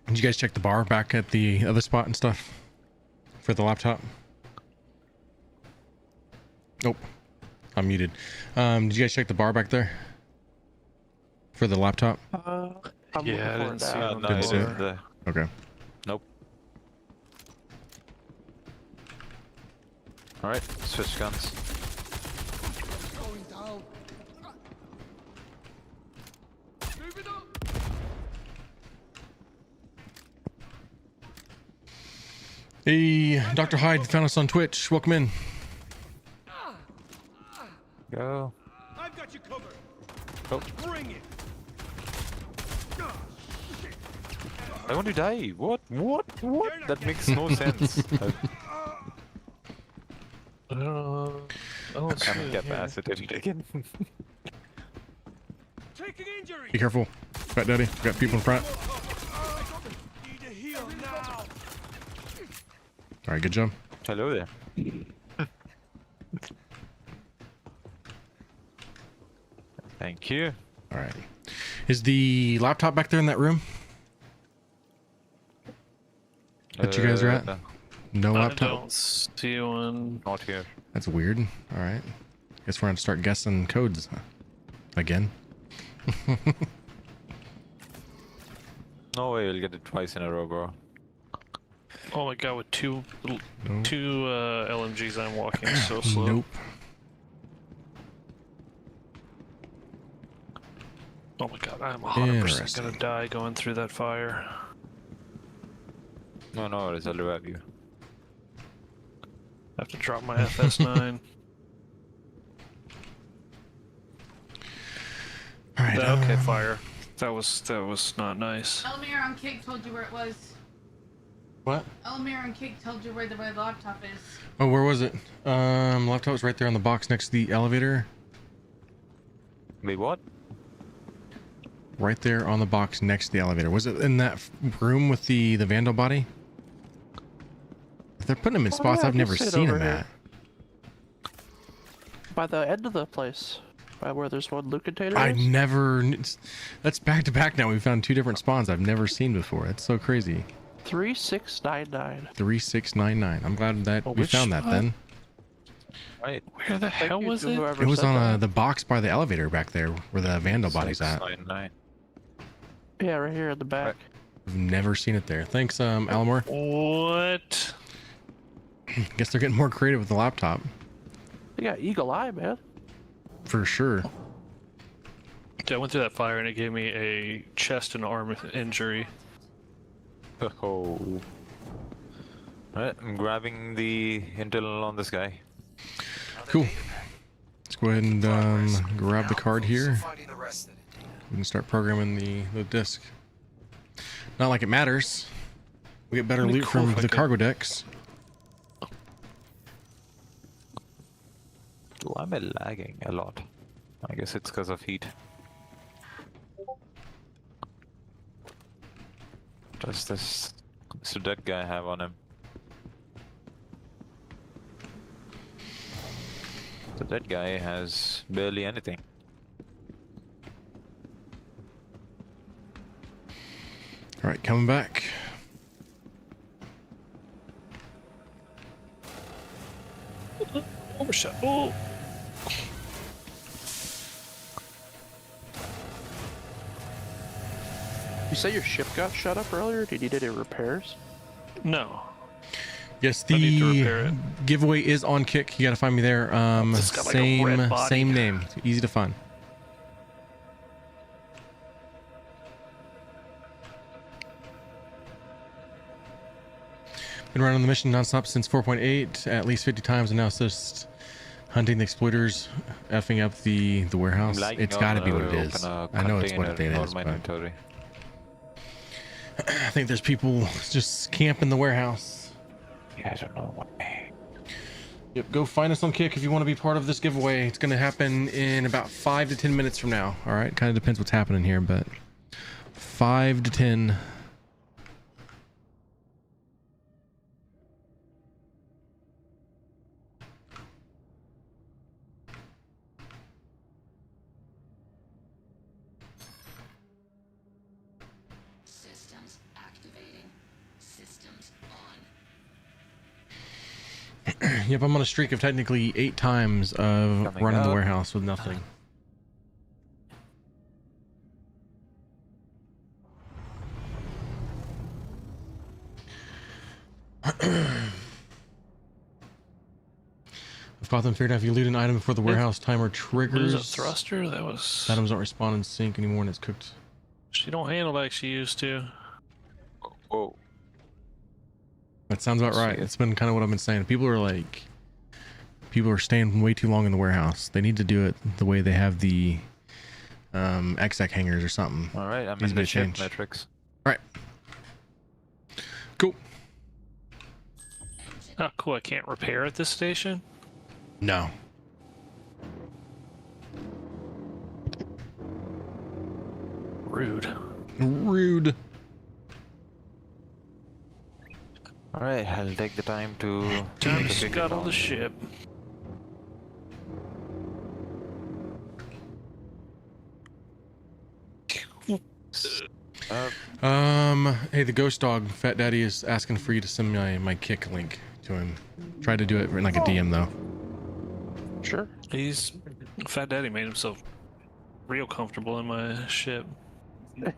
Did you guys check the bar back at the other spot and stuff for the laptop? Nope. I'm muted. Did you guys check the bar back there for the laptop? I'm Yeah, I looking didn't for see it it now. on No, Didn't it's see it. in the. Okay. Nope. Alright, switch guns. Hey, Dr. Hyde found us on Twitch. Welcome in. Go. I've got you covered. Oh. Bring it. I want to die. What? That makes no sense. I don't see I'm it here. incapacitated again. Taking injury. Be careful. Fat Daddy. We got people in front. Need to heal now. All right, good job. Hello there. Thank you. All right. Is the laptop back there in that room that you guys are at? No I laptop? don't see one. Not here. That's weird. All right. Guess we're going to start guessing codes again. No way you'll get it twice in a row, bro. Oh my god, with two Nope. LMGs, I'm walking so slow. Nope. Oh my god, I'm 100% Interesting. gonna die going through that fire. No, worries, I'll revive you. I have to drop my FS9. All right. Okay, fire. That was not nice. Elmir on Kick told you where it was. What? Elmir on Kick told you where the red laptop is. Oh, where was it? Laptop was right there on the box next to the elevator. Wait, what? Right there on the box next to the elevator. Was it in that room with the Vandal body? They're putting him in spots yeah, I've I never can sit seen over him here. at. By the end of the place. Where there's one loot container I is? never. That's back to back now. We found 2 different spawns I've never seen before. It's so crazy. 3699. 3699. I'm glad that we which found that spot? then. Right. Where the hell you was to it? whoever It was said on that. the box by the elevator back there where the Vandal body's at. 699. Yeah, right here at the back. I've never seen it there. Thanks, Almore. What? Guess they're getting more creative with the laptop. They got eagle eye, man. For sure. I went through that fire and it gave me a chest and arm injury. Oh. Alright, I'm grabbing the intel on this guy. Cool. Let's go ahead and grab the card here. We can start programming the disc. Not like it matters. We get better It'd be loot cool from if I the could- cargo decks. Why am I lagging a lot? I guess it's because of heat. Does this dead guy have on him? The dead guy has barely anything. All right, coming back. Overshot. Oh! You say your ship got shut up earlier? Did you need any repairs? No. Yes, I need to the repair it. giveaway is on Kick. You gotta find me there. It's got like a red body. Same name. Easy to find. Been running the mission nonstop since 4.8, at least 50 times, and now it's just hunting the exploiters, effing up the warehouse. Like, It's got to be what it is. I know it's what it is, my but inventory. I think there's people just camping the warehouse. Yeah, I don't know what. Yep, go find us on Kick if you want to be part of this giveaway. It's going to happen in about 5 to 10 minutes from now. All right, kind of depends what's happening here, but 5 to 10. Systems activating. Systems on. Yep, I'm on a streak of technically 8 times of Coming running the up. warehouse with nothing. I've got them figured out if you loot an item before the warehouse timer What triggers, is a thruster? That was. items don't respond in sync anymore and it's cooked. She don't handle like she used to. Whoa. That sounds about right. It's been kind of what I've been saying. People are staying way too long in the warehouse. They need to do it the way they have the exec hangers or something. All right, I'm Needs in to be the ship, changed. Matrix. All right. Cool. Oh, cool. I can't repair at this station? No. Rude. Rude. All right, I'll take the time to. Time make a to big scuttle call. the ship. Hey, the ghost dog, Fat Daddy, is asking for you to send me my Kick link to him. Try to do it in like a DM though. Sure. Fat Daddy made himself real comfortable in my ship. You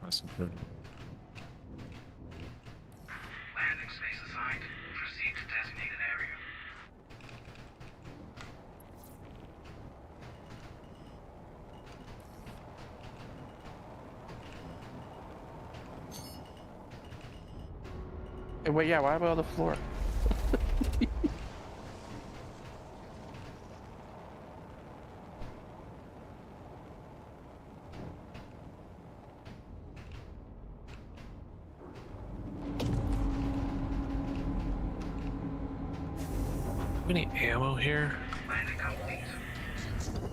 must have heard. Landing space assigned. Proceed to designated area. Hey, wait, yeah, why am I on the floor? Any ammo here? Landing complete.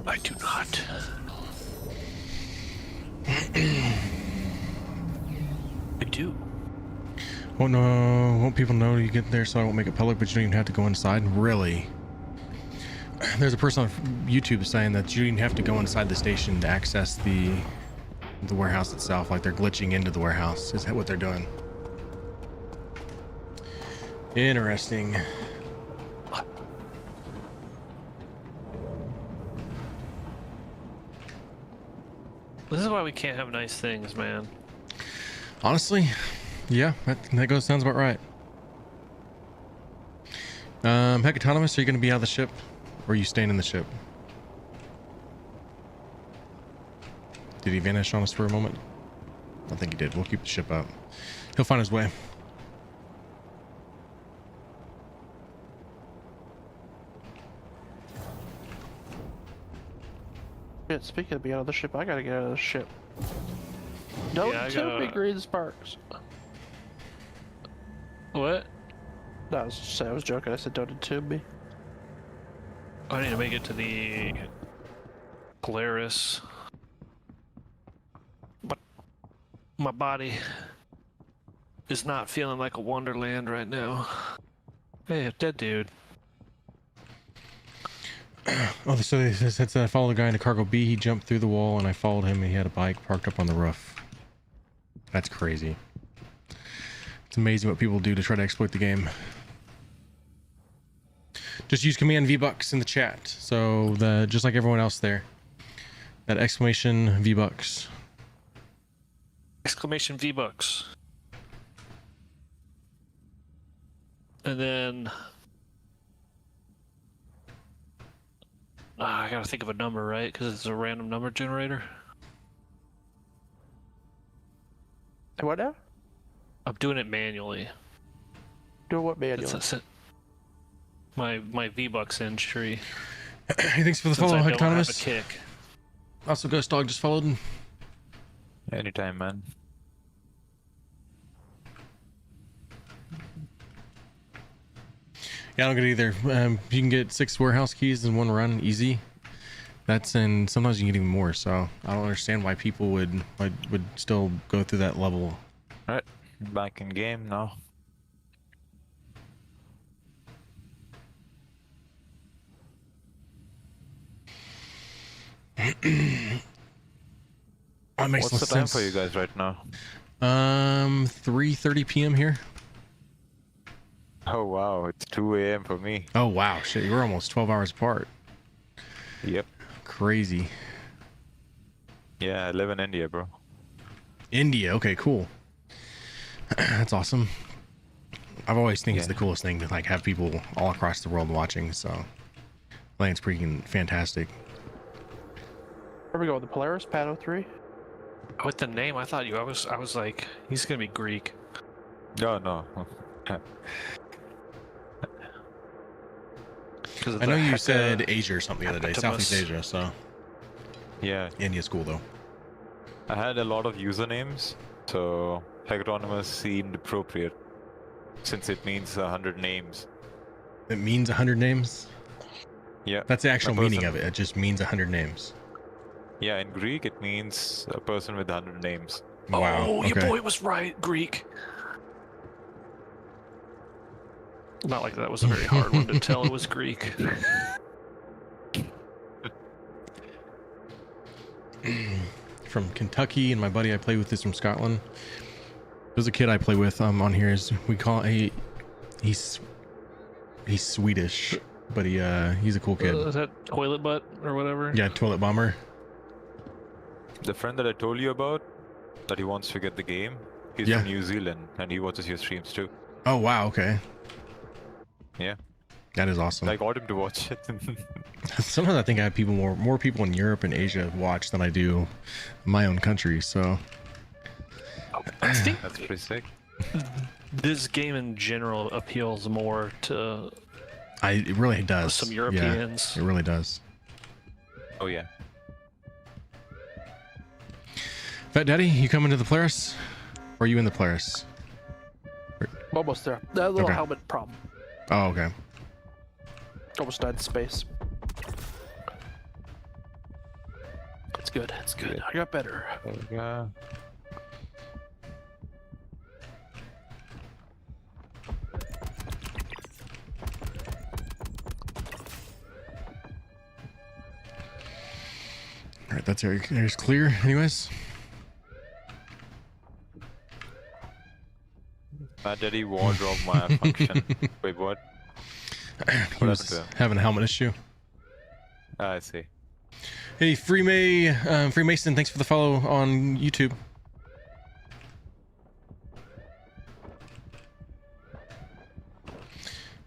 I do not. do? Oh no, won't people know you get there so I won't make it public, but you don't even have to go inside? Really? There's a person on YouTube saying that you don't even have to go inside the station to access the warehouse itself. Like they're glitching into the warehouse is what they're doing. Interesting. This is why we can't have nice things, man. Honestly, yeah, that sounds about right. Heck, Autonomous, are you going to be out of the ship? Or are you staying in the ship? Did he vanish on us for a moment? I think he did. We'll keep the ship out. He'll find his way. Shit, speaking of being out of the ship, I gotta get out of the ship. Don't tell me green sparks. What? No, I was joking. I said don't entomb me. I need to make it to the Polaris. But my body is not feeling like a wonderland right now. Hey, a dead dude. Oh, so it said I followed a guy into cargo B. He jumped through the wall and I followed him and he had a bike parked up on the roof. That's crazy. It's amazing what people do to try to exploit the game. Just use command V-Bucks in the chat. So just like everyone else there. That exclamation V-Bucks. Exclamation V-Bucks. And then I gotta think of a number, right? Because it's a random number generator. What now? I'm doing it manually. Do what manually? My V-Bucks entry. Hey, thanks for the Since follow, I don't Autonomous. have a kick. Also, Ghost Dog just followed him. Anytime, man. Yeah, I don't get it either. You can get 6 warehouse keys in one run, easy. And sometimes you can get even more. So I don't understand why people would still go through that level. All right, back in game now. That makes What's no the time sense. for you guys right now? 3:30 p.m. here. Oh wow, it's 2 a.m. for me. Oh wow, shit, you're almost 12 hours apart. Yep. Crazy. Yeah, I live in India, bro. India, okay, cool. That's awesome. I've always think it's the coolest thing to like have people all across the world watching. So I think it's freaking fantastic. Where we go with the Polaris, Pad 03? With the name, I thought I was like, he's gonna be Greek. No, no. I know you said Asia or something the other day, Southeast Asia. So yeah, India's cool though. I had a lot of usernames, so Heteronymous seemed appropriate since it means 100 names. It means 100 names? Yeah. That's the actual meaning of it. It just means 100 names. Yeah, in Greek it means a person with 100 names. Wow. Oh, your okay. boy was right, Greek. Not like that was a very hard one to tell it was Greek. From Kentucky, and my buddy I play with is from Scotland. There's a kid I play with on here. We call he's Swedish, but he's a cool kid. Is that toilet butt or whatever? Yeah, toilet bomber. The friend that I told you about, that he wants to get the game, he's from New Zealand, and he watches your streams too. Oh wow, okay. Yeah. That is awesome. I got him to watch it. Sometimes I think I have more people in Europe and Asia watch than I do my own country. So I think that's pretty sick. This game in general appeals more to. It really does. Some Europeans. Yeah, it really does. Oh yeah. Fat Daddy, you coming to the Polaris? Or are you in the Polaris? Almost there. That little Okay. helmet problem. Oh, okay. Almost died in space. It's good. It's good. I got better. Yeah. All right, that's area's clear. Anyways, Fat Daddy wardrobe malfunction. Wait, what? he was having a helmet issue. Ah, I see. Hey, Freemason, thanks for the follow on YouTube.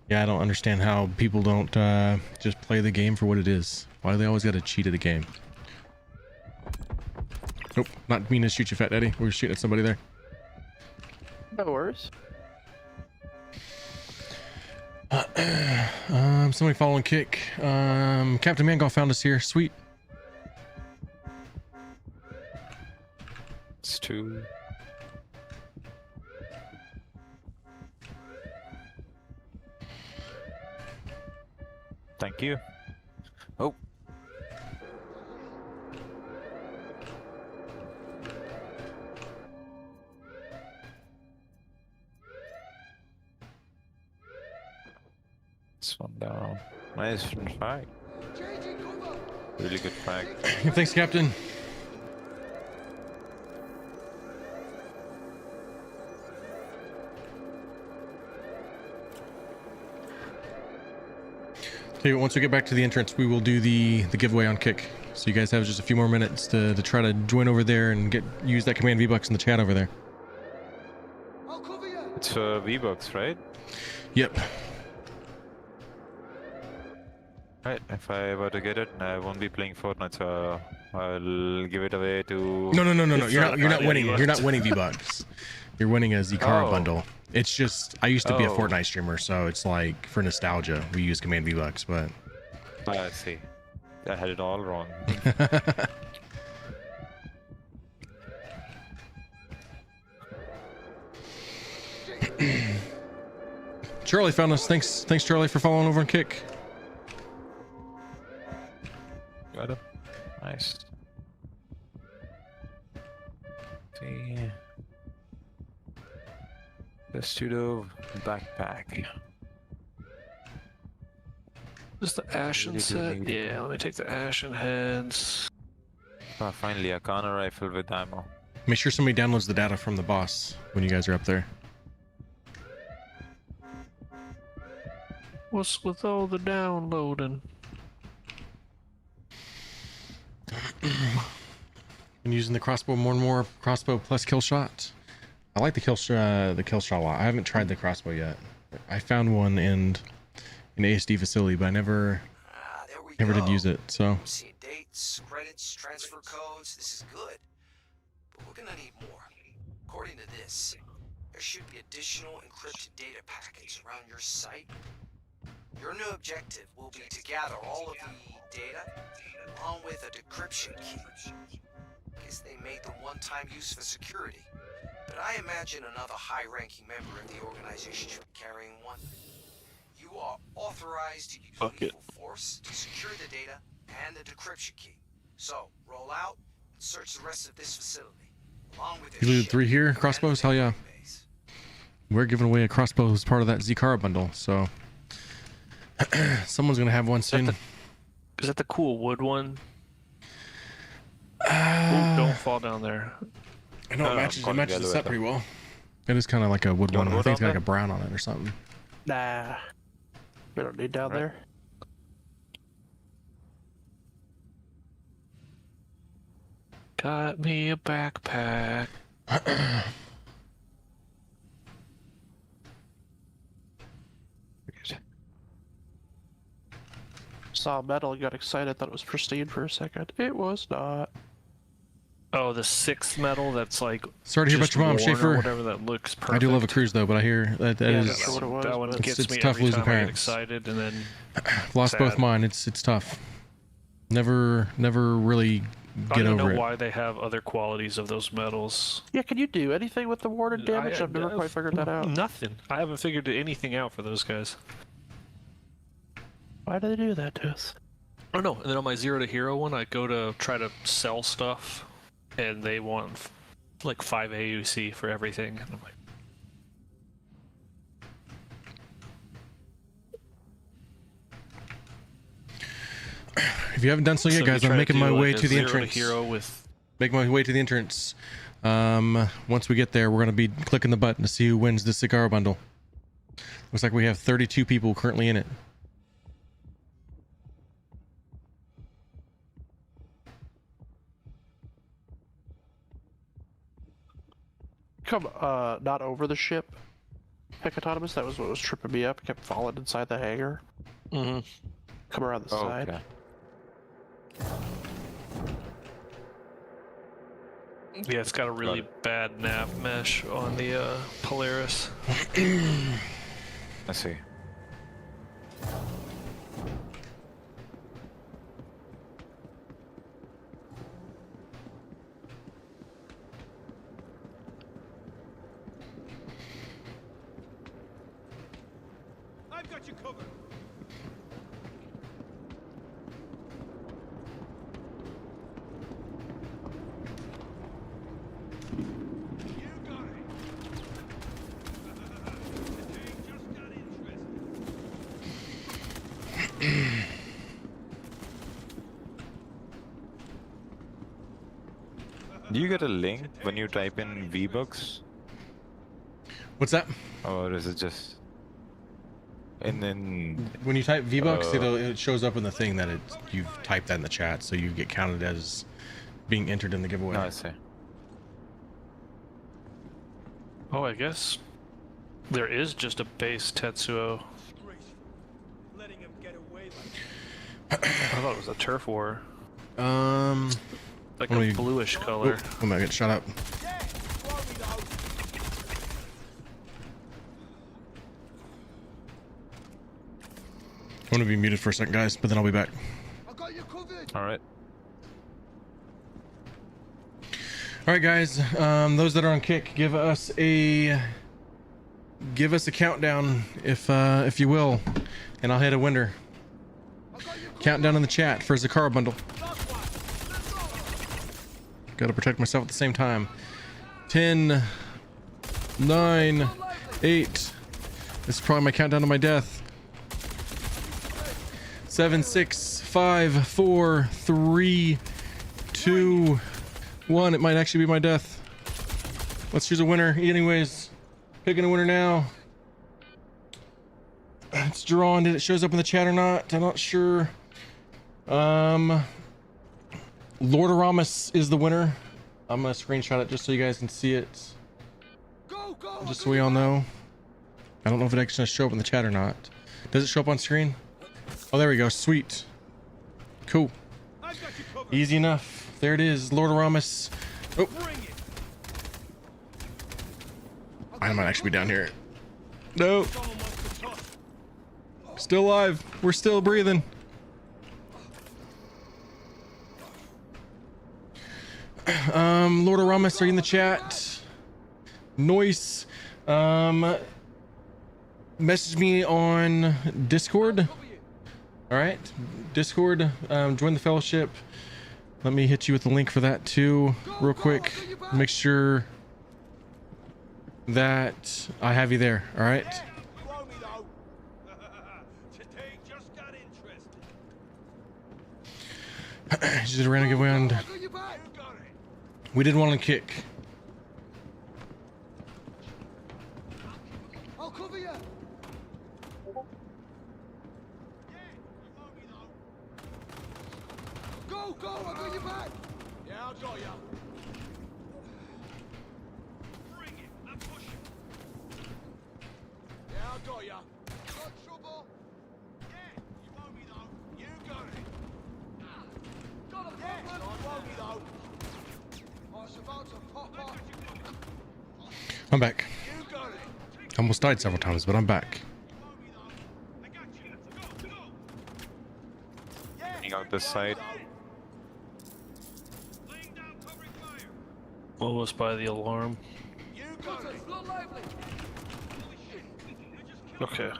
Yeah, I don't understand how people don't just play the game for what it is. Why do they always got to cheat at the game? Nope, not mean to shoot you, Fat Daddy. We're shooting at somebody there. No worries. Somebody following Kick. Captain Mangoff found us here. Sweet. It's 2. Thank you. Oh. This one down. Nice frag. Really good frag. Thanks, Captain. Tell you what, once we get back to the entrance, we will do the giveaway on Kick. So you guys have just a few more minutes to try to join over there and use that command V-Bucks in the chat over there. It's for V-Bucks, right? Yep. Right, if I were to get it, I won't be playing Fortnite, so I'll give it away to... No. You're not winning. You're not winning V-Bucks. You're winning a Zikara bundle. It's just, I used to be a Fortnite streamer, so it's like, for nostalgia, we use command V-Bucks, but... I see. I had it all wrong. Charlie found us. Thanks Charlie, for following over on Kick. Got him. Nice. See. The pseudo backpack. Just the ashen set? Yeah, let me take the ashen heads. Oh, finally, a corner rifle with ammo. Make sure somebody downloads the data from the boss when you guys are up there. What's with all the downloading? Been using the crossbow more and more. Crossbow plus kill shot. I like the kill shot a lot. I haven't tried the crossbow yet. I found one in an ASD facility, but I never did use it. So See dates, credits, transfer codes. This is good, but we're gonna need more. According to this, there should be additional encrypted data packets around your site. Your new objective will be to gather all of the data along with a decryption key. Guess they made them one-time use for security, but I imagine another high-ranking member of the organization should be carrying one. You are authorized to use lethal force to secure the data and the decryption key. So, roll out and search the rest of this facility, along with you looted 3 here. Crossbows? Hell yeah. We're giving away a crossbow as part of that Zikara bundle, so someone's gonna have one soon. Is that the cool wood one? Ooh, don't fall down there. I know it matches the set pretty well. It is kind of like a wood one. I think it's got like a brown on it or something. Nah. We don't need down there. Got me a backpack. Saw metal, got excited, thought it was pristine for a second. It was not. Oh, the 6th metal that's like. Sorry to hear about your mom, Schaefer. Whatever that looks perfect. I do love a cruise though, but I hear that is that one gets it's me tough every losing time I get parents. excited and then Lost sad. both mine. It's tough. Never really I get don't over know it. why they have other qualities of those metals. Yeah, can you do anything with the warded damage? I've never quite figured that out. Nothing. I haven't figured anything out for those guys. Why do they do that to us? I don't know. And then on my 0 to hero one, I go to try to sell stuff, and they want like 5 AUC for everything. And I'm like, If If you haven't done so yet, So guys, you I'm try making my do, way like, a to the 0 entrance. hero with Making my way to the entrance. Once we get there, we're gonna be clicking the button to see who wins the cigar bundle. Looks like we have 32 people currently in it. Come, not over the ship. Heck, autonomous. That was what was tripping me up. Kept falling inside the hangar. Mm-hmm. Come around the side. Okay. yeah, it's got a really bad nav mesh on the Polaris. I see. I've got you covered. You got it. They just got interested. Do you get a link when you type in V-Bucks? What's that? Or is it just... And then... When you type V-Bucks, it shows up in the thing that you've typed that in the chat, so you get counted as being entered in the giveaway. No, I see. Oh, I guess there is just a base Tetsuo. Letting him get away I thought it was a turf war. Like Let a me- bluish color. Oh, I'm gonna get shut up. I'm gonna be muted for a second, guys, but then I'll be back. Alright. All right, guys. Those that are on Kick, give us a countdown, if you will, and I'll hit a winner. Countdown in the chat for Zakara bundle. Got to protect myself at the same time. 10, 9, 8. This is probably my countdown to my death. 7, 6, 5, 4, 3, 2, 1. It might actually be my death. Let's choose a winner. Anyways, picking a winner now. It's drawn. Did it shows up in the chat or not? I'm not sure. Lordoramus is the winner. I'm gonna screenshot it just so you guys can see it. Just so we all know. I don't know if it actually show up in the chat or not. Does it show up on screen? Oh, there we go. Sweet. Cool. Easy enough. There it is. Lordoramus. Oh. I might actually be down here. No. Still alive. We're still breathing. Lordoramus, are you in the chat? Noise. Message me on Discord. All right, Discord. Join the fellowship. Let me hit you with the link for that too, real quick. Make sure that I have you there. All right. Just a random giveaway on. We did one on Kick. I'll cover you. Go, go, I got your back. Yeah, I got you. Bring it, I'm pushing. Yeah, I got ya. Got trouble? Yeah, you won't be though. You got it. Got a problem? Yeah, you won't be though. I was about to pop off. I'm back. You got it. Almost died several times, but I'm back. I got you. Go, go. Hang out this side. Laying down covering fire. Almost by the alarm. You got it. Okay.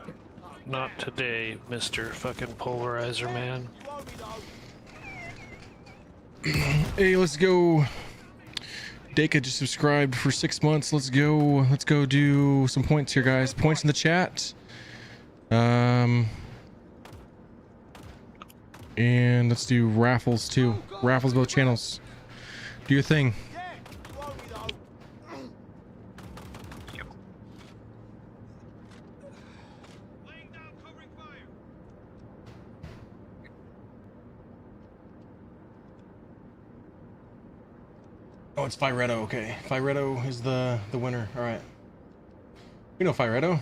Not today, Mr. fucking Polarizer Man. Hey, let's go. Daka just subscribed for 6 months. Let's go. Let's go do some points here, guys. Points in the chat. And let's do raffles too. Raffles both channels. Do your thing. Oh, it's Firetto. Okay, Firetto is the winner. All right. You know Firetto.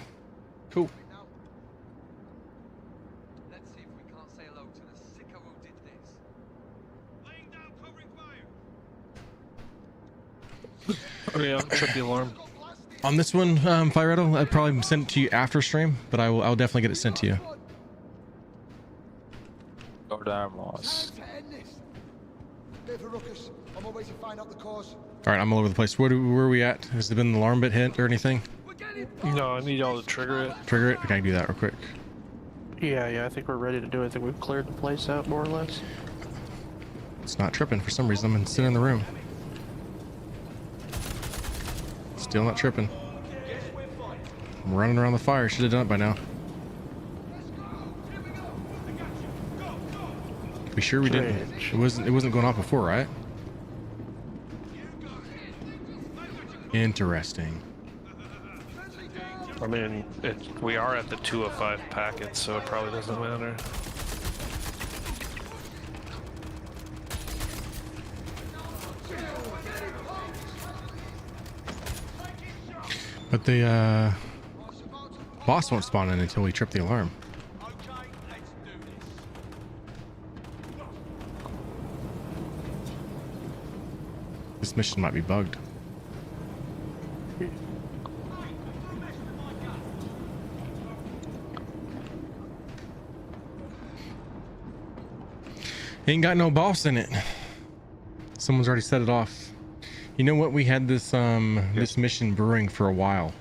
Cool. Let's see if we can't say hello to the sicko who did this. Laying down covering fire. Oh yeah, trip the alarm. On this one, Firetto, I'd probably send it to you after stream, but I'll definitely get it sent to you. Goddamn loss. I'm always to find out the cause. All right, I'm all over the place. Where are we at? Has there been an alarm bit hit or anything? No, I need y'all to trigger it. Trigger it? Okay, I can do that real quick. Yeah, I think we're ready to do it. I think we've cleared the place out more or less. It's not tripping for some reason. I'm sitting in the room. Still not tripping. I'm running around the fire. Should have done it by now. Be sure we didn't. It wasn't going off before, right? Interesting. I mean, we are at the 2 of 5 packets, so it probably doesn't matter. But the boss won't spawn in until we trip the alarm. This mission might be bugged. Ain't got no boss in it. Someone's already set it off. You know what? We had this this mission brewing for a while.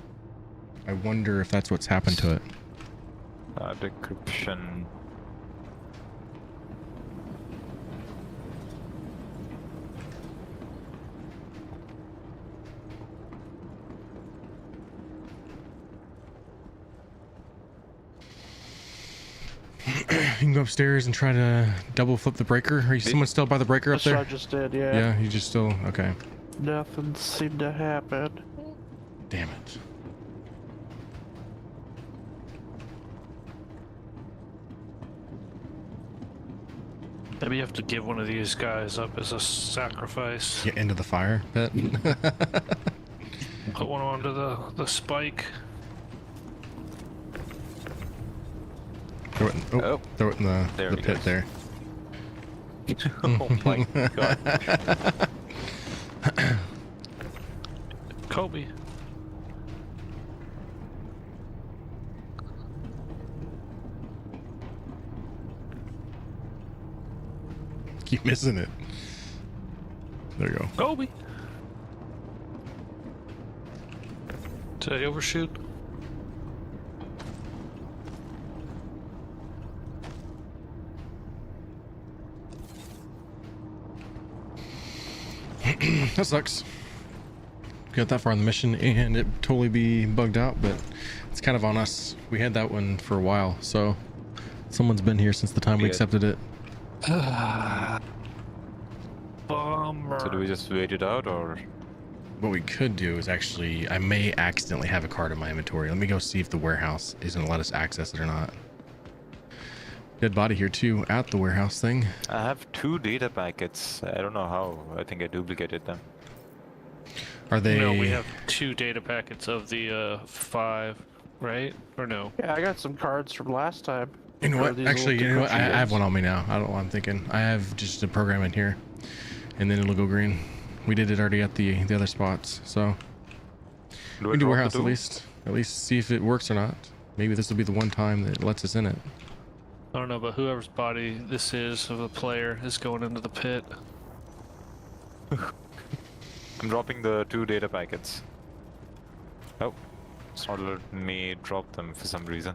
I wonder if that's what's happened to it. Decryption. You can go upstairs and try to double flip the breaker. Are you someone still by the breaker up That's what there? I just did, yeah. Yeah, you just still okay. Nothing seemed to happen. Damn it. Maybe you have to give one of these guys up as a sacrifice. Get into the fire pit. Put one onto the spike. Throw it in, throw it in There the it pit goes. there. Oh my god. Kobe. Keep missing it. There you go. Kobe. Did I overshoot? That sucks. Got that far on the mission and it totally be bugged out, but it's kind of on us. We had that one for a while, so someone's been here since the time we accepted it. Bummer. So do we just wait it out, or? What we could do is actually, I may accidentally have a card in my inventory. Let me go see if the warehouse is going to let us access it or not. Dead body here too at the warehouse thing. I have 2 data packets. I don't know how. I think I duplicated them. Are they? No, we have 2 data packets of the 5, right? Or no? Yeah, I got some cards from last time. You know Or what? these Actually, little you know what? I decryption have ones. one on me now. I don't know what I'm thinking. I have just a program in here, and then it'll go green. We did it already at the other spots, so Do we I can do drop the warehouse two? at least see if it works or not. Maybe this will be the one time that it lets us in it. I don't know, but whoever's body this is of a player is going into the pit. I'm dropping the 2 data packets. Oh, it's not letting me drop them for some reason.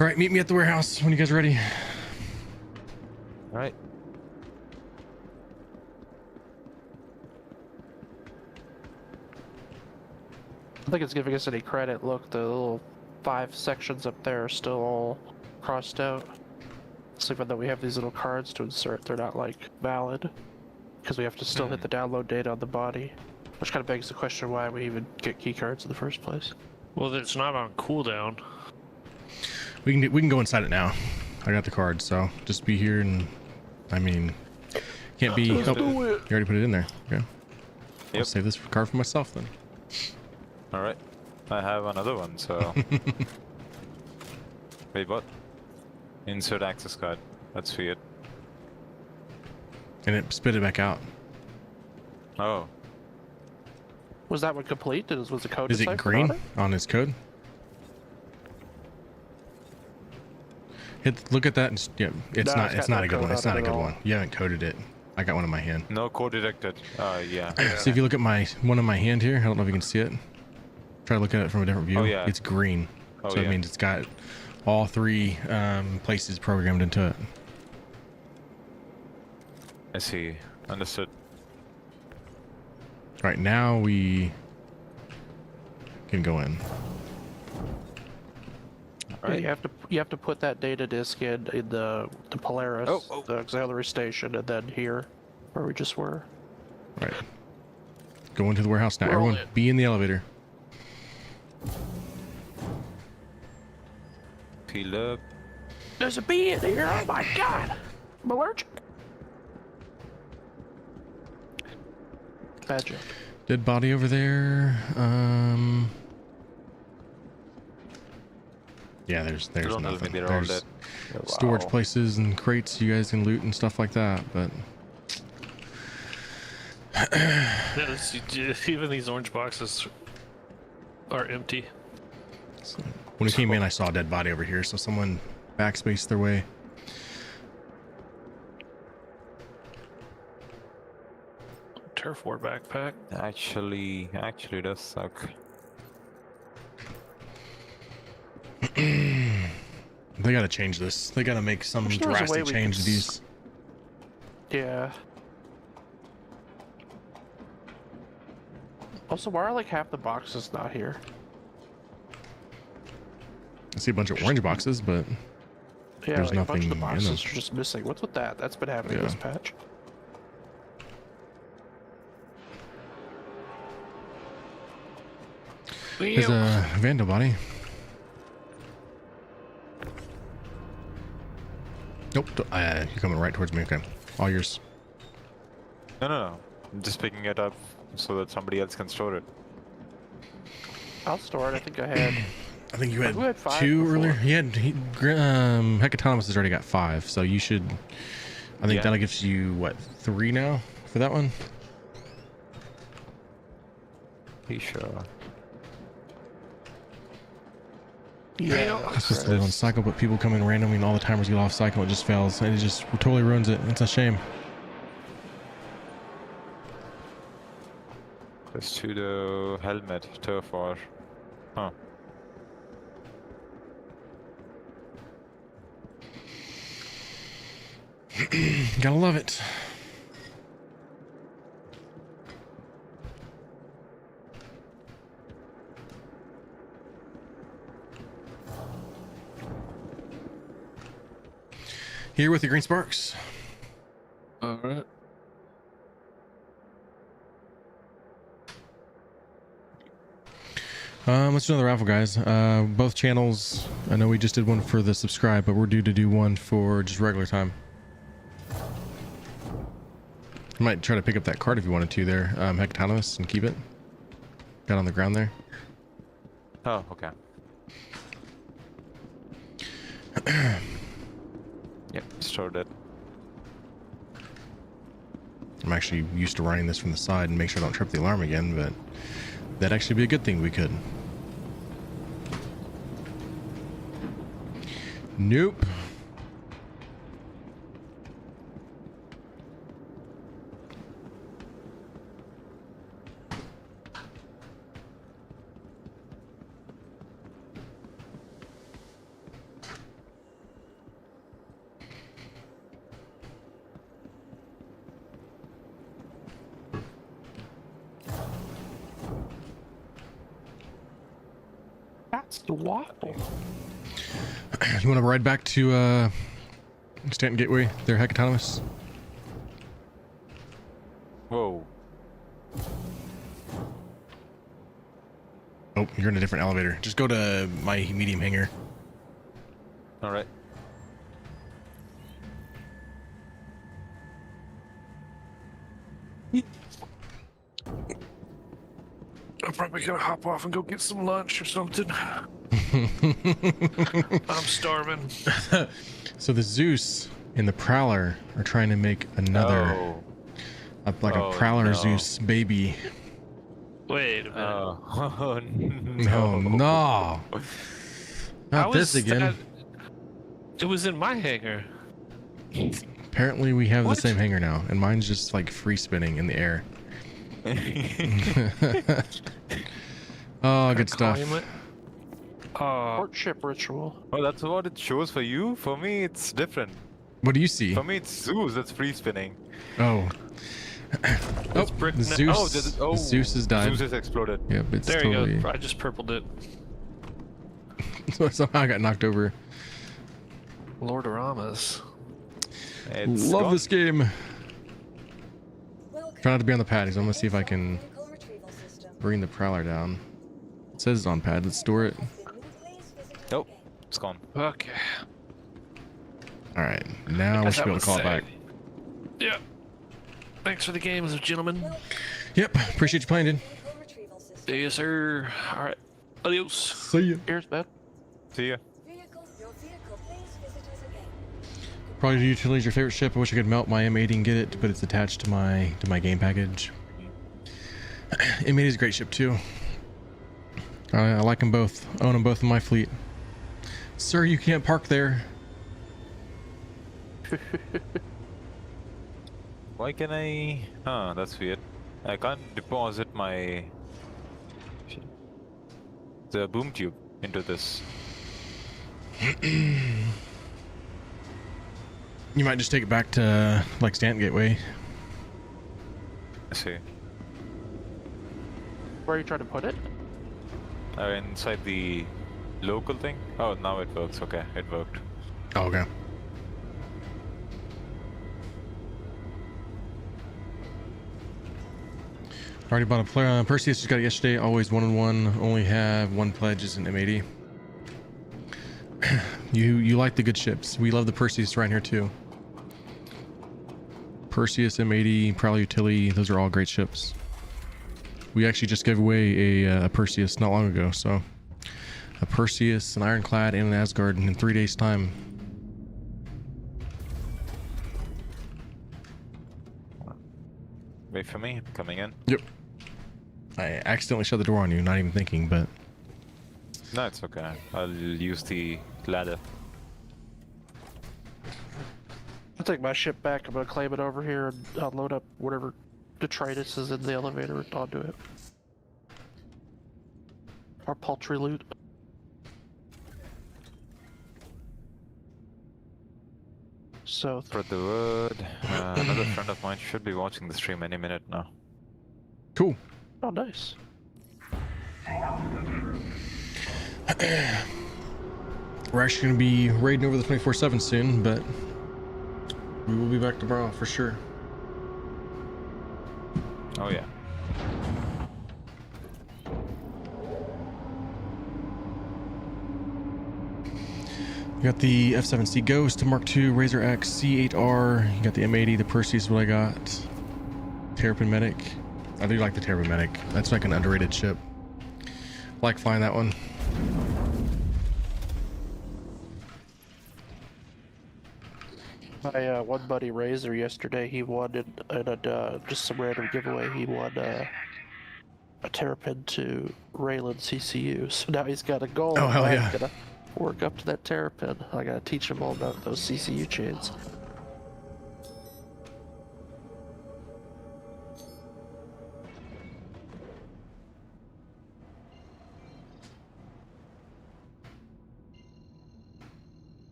All right, meet me at the warehouse when you guys are ready. Alright. I don't think it's giving us any credit. Look, the little 5 sections up there are still all crossed out. So even though we have these little cards to insert, they're not like valid because we have to still hit the download date on the body, which kind of begs the question why we even get key cards in the first place. Well, it's not on cooldown. We can go inside it now. I got the card, so just be here and I mean, can't be. Oh, you already put it in there. Yeah. I'll save this card for myself then. All right. I have another one, so. Wait, what? Insert access card. That's weird. And it spit it back out. Oh. Was that one complete? Was the code Is it deciphered green on it? on his code? Look at that. And, yeah, it's No, not. it's It's got not no a good code one. It's on not it a at good all. one. You haven't coded it. I got one in my hand. No code detected. Yeah. So if you look at one in my hand here, I don't know if you can see it. Try to look at it from a different view. Oh, yeah. It's green. Oh, So it yeah. means it's got all 3 places programmed into it. I see. Understood. Right now we can go in. Yeah, you have to put that data disk in the Polaris, the auxiliary station, and then here, where we just were. Right. Go into the warehouse now. We're all Everyone, in. be in the elevator. Peel up. There's a bee in here. Oh my god! I'm allergic. Bad joke. Dead body over there. Yeah, there's Don't tell me nothing. they're all There's dead. storage places and crates you guys can loot and stuff like that, but Yeah, even these orange boxes are empty. when we came in, I saw a dead body over here, so someone backspaced their way. Turf War backpack. Actually it does suck. They gotta change this. They gotta make some Wish there was a way drastic we change could to these. Yeah. Also, why are like half the boxes not here? I see a bunch of orange boxes, but Yeah, there's like a bunch nothing of the in boxes them. are just missing. What's with that? That's been happening Yeah. this patch. There's a Vandal body. Nope, you're coming right towards me. Okay, all yours. No. I'm just picking it up so that somebody else can store it. I'll store it. I think I had. I think you had, Who had 5 2 before? earlier. Hecatonomous has already got 5, so you should. I think Yeah. that'll give you what 3 now for that one. Be sure. Yeah. It's just on cycle, but people come in randomly and all the timers get off cycle. It just fails, and it just totally ruins it. It's a shame. Let's to the helmet, turf war. Huh. Gotta love it. Here with the green sparks. All right. Let's do another raffle, guys. Both channels. I know we just did one for the subscribe, but we're due to do one for just regular time. You might try to pick up that card if you wanted to there, Hecatonomous, and keep it. Got on the ground there. Oh, okay. Yep, stored it. I'm actually used to running this from the side and make sure I don't trip the alarm again, but that'd actually be a good thing we could. Nope. It's the waffle. You want to ride back to Stanton Gateway? They're heck autonomous. Whoa. Oh, you're in a different elevator. Just go to my medium hangar. All right. I'm probably gonna hop off and go get some lunch or something. I'm starving. So the Zeus and the Prowler are trying to make another, Oh. a Oh, Prowler no. Zeus baby. Wait a minute. Oh, No, no. Not How this is again. that- It was in my hangar. Apparently we have What? the same hangar now, and mine's just like free spinning in the air. Oh, good stuff. Claim it. Courtship ritual. Oh, that's what it shows for you. For me, it's different. What do you see? For me, it's Zeus that's free spinning. Oh. Oh, brick the now. Zeus. Oh, The Zeus has died. Zeus has exploded. Yep, it's There totally. you go. I just purpled it. So somehow I got knocked over. Lordoramas. It's Love gone. this game. Welcome Try not to be on the pad, 'cause I'm gonna see if I can vehicle retrieval system. bring the Prowler down. It says it's on pad. Let's store it. Please visit Nope, it's gone. Okay. All right, now we Guess should that be able was to call it sad. back. Yeah. Thanks for the games, gentlemen. Yep, appreciate you playing, dude. vehicle retrieval system. Yes, sir. All right. Adios. See ya. Here's man. See ya. Your vehicle, please visit us again. Probably Utility's your favorite ship. I wish I could melt my M80 and get it, but it's attached to my game package. M80 is a great ship too. I like them both. Own them both in my fleet. Sir, you can't park there. Why can I? Huh, that's weird. I can't deposit the boom tube into this. You might just take it back to like Stanton Gateway. I see. Where are you trying to put it? Inside the local thing. Oh, now it works. Okay, it worked. Oh, okay. Already bought a player. Perseus just got it yesterday. Always 1-on-1. Only have one pledge as an M80. You like the good ships. We love the Perseus right here too. Perseus, M80, Prowler Utility. Those are all great ships. We actually just gave away a Perseus not long ago. So a Perseus, an Ironclad, and an Asgard in 3 days' time. Wait for me. Coming in. Yep. I accidentally shut the door on you, not even thinking, but No, it's okay. I'll use the ladder. I'll take my ship back. I'm gonna claim it over here and I'll load up whatever detritus is in the elevator onto it. Our paltry loot. So, Spread the word. Another friend of mine should be watching the stream any minute now. cool. oh nice. We're actually going to be raiding over the 24/7 soon, but we will be back tomorrow for sure. Oh yeah. You got the F7C Ghost, Mark II, Razor X, C8R. You got the M80, the Perseus, what I got. Terrapin Medic. I do like the Terrapin Medic. That's like an underrated ship. Like flying that one. My one buddy Razor yesterday, he won just some random giveaway. He won a Terrapin to Raylan CCU. So now he's got a goal. Oh, hell I'm yeah. gonna work up to that Terrapin. I gotta teach him all about those CCU chains.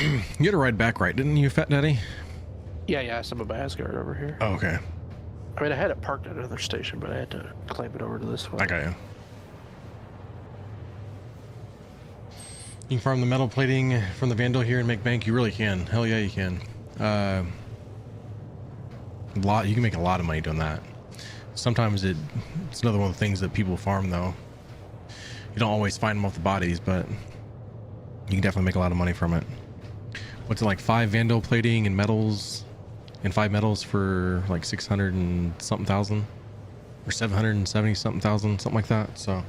You had to ride back, right? Didn't you, Fat Daddy? Yeah, I sent my Asgard over here. Oh, okay. I mean, I had it parked at another station, but I had to claim it over to this one. I got you. You can farm the metal plating from the Vandal here and make bank. You really can. Hell yeah, you can. You can make a lot of money doing that. Sometimes it's another one of the things that people farm, though. You don't always find them off the bodies, but you can definitely make a lot of money from it. What's it like? 5 Vandal plating and metals, and 5 metals for like 600 and something thousand, or 770 something thousand, something like that. So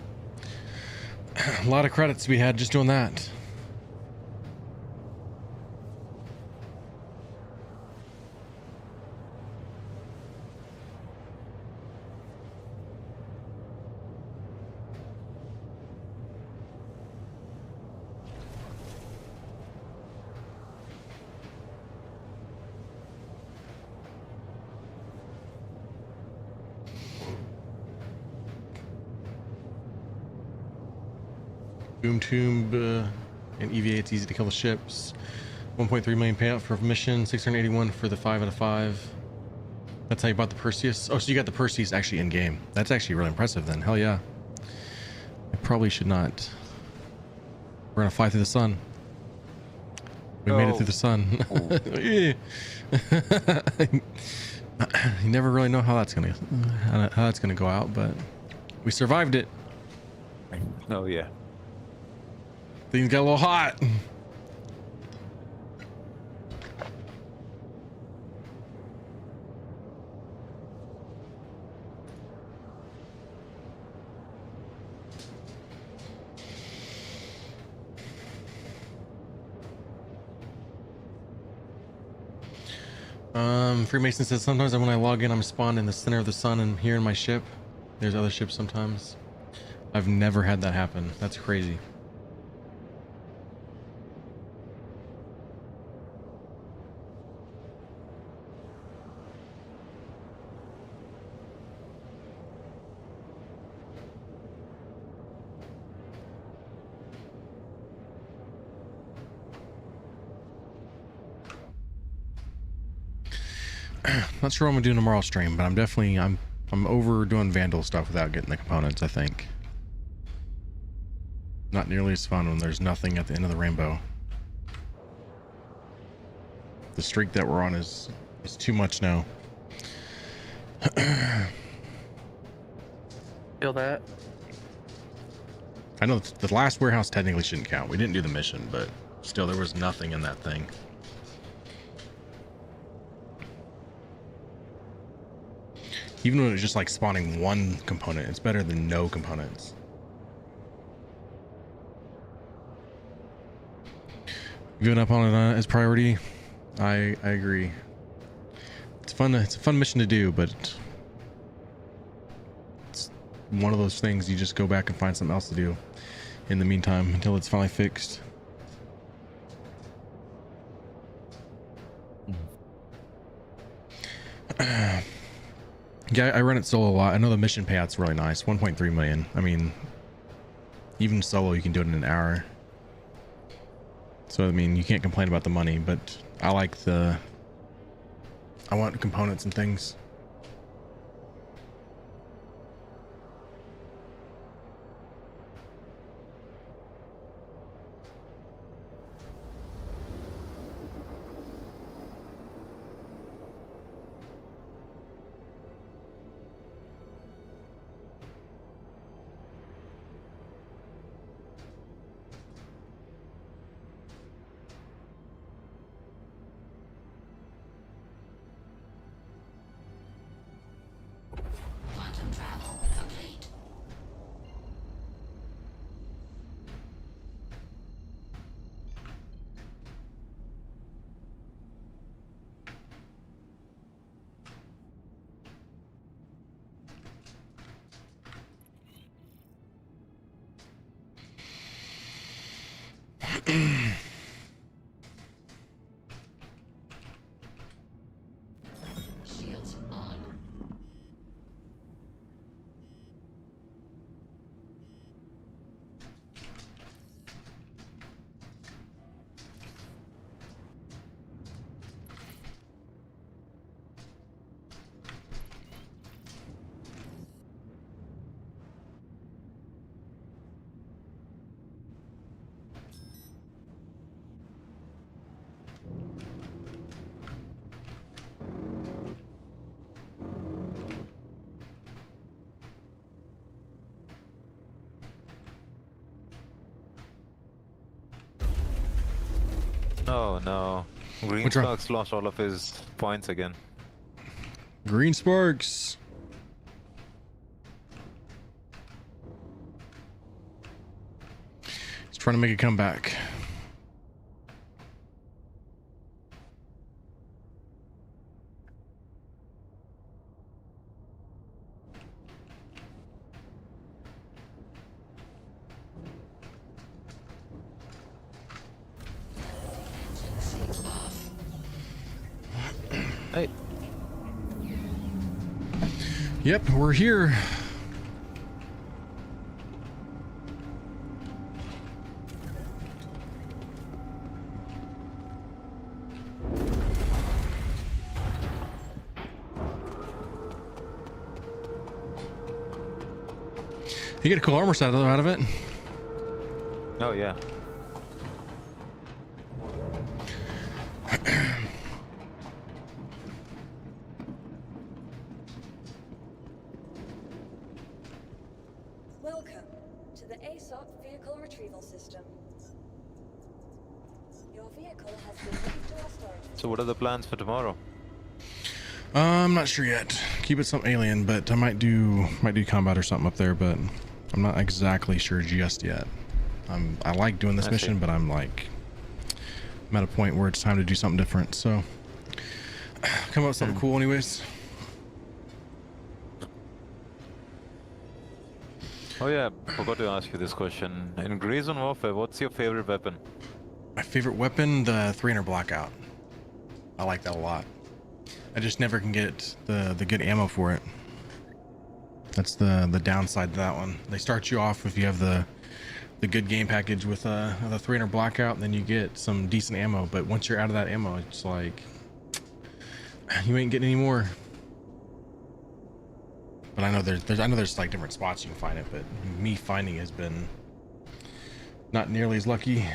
a lot of credits to be had just doing that. Boom Tomb and EVA, it's easy to kill the ships. 1.3 million payout for mission, 681 for the 5 out of 5. That's how you bought the Perseus. Oh, so you got the Perseus actually in game. That's actually really impressive then. Hell yeah. I probably should not. We're gonna fly through the sun. We made it through the sun. You never really know how that's gonna go out, but we survived it. Oh yeah. Things got a little hot. Freemason says sometimes when I log in, I'm spawned in the center of the sun and here in my ship. There's other ships sometimes. I've never had that happen. That's crazy. Not sure what I'm gonna do tomorrow stream, but I'm definitely I'm over doing Vandal stuff without getting the components, I think. Not nearly as fun when there's nothing at the end of the rainbow. The streak that we're on is too much now. Feel that? I know the last warehouse technically shouldn't count. We didn't do the mission, but still there was nothing in that thing. Even when it was just like spawning one component, it's better than no components. Giving up on it as priority, I agree. It's fun. It's a fun mission to do, but it's one of those things you just go back and find something else to do in the meantime until it's finally fixed. Yeah, I run it solo a lot. I know the mission payout's really nice. 1.3 million. I mean, even solo, you can do it in an hour. So, I mean, you can't complain about the money, but I like I want components and things. Oh no. Green Which one? Sparks lost all of his points again. Green Sparks. He's trying to make a comeback. Hey. Yep, we're here. You get a cool armor set out of it. Oh yeah. Welcome to the ASOP vehicle retrieval system. Your vehicle has been moved to our storage. So what are the plans for tomorrow? I'm not sure yet. Keep it some alien, but I might do combat or something up there, but I'm not exactly sure just yet. I like doing this mission, but I'm at a point where it's time to do something different. So come up with something cool anyways. Oh yeah, forgot to ask you this question. In Gray Zone Warfare, what's your favorite weapon? My favorite weapon, the 300 Blackout. I like that a lot. I just never can get the good ammo for it. That's the downside to that one. They start you off if you have the good game package with the 300 Blackout, and then you get some decent ammo. But once you're out of that ammo, it's like you ain't getting any more. But I know there's like different spots you can find it, but me finding it has been not nearly as lucky.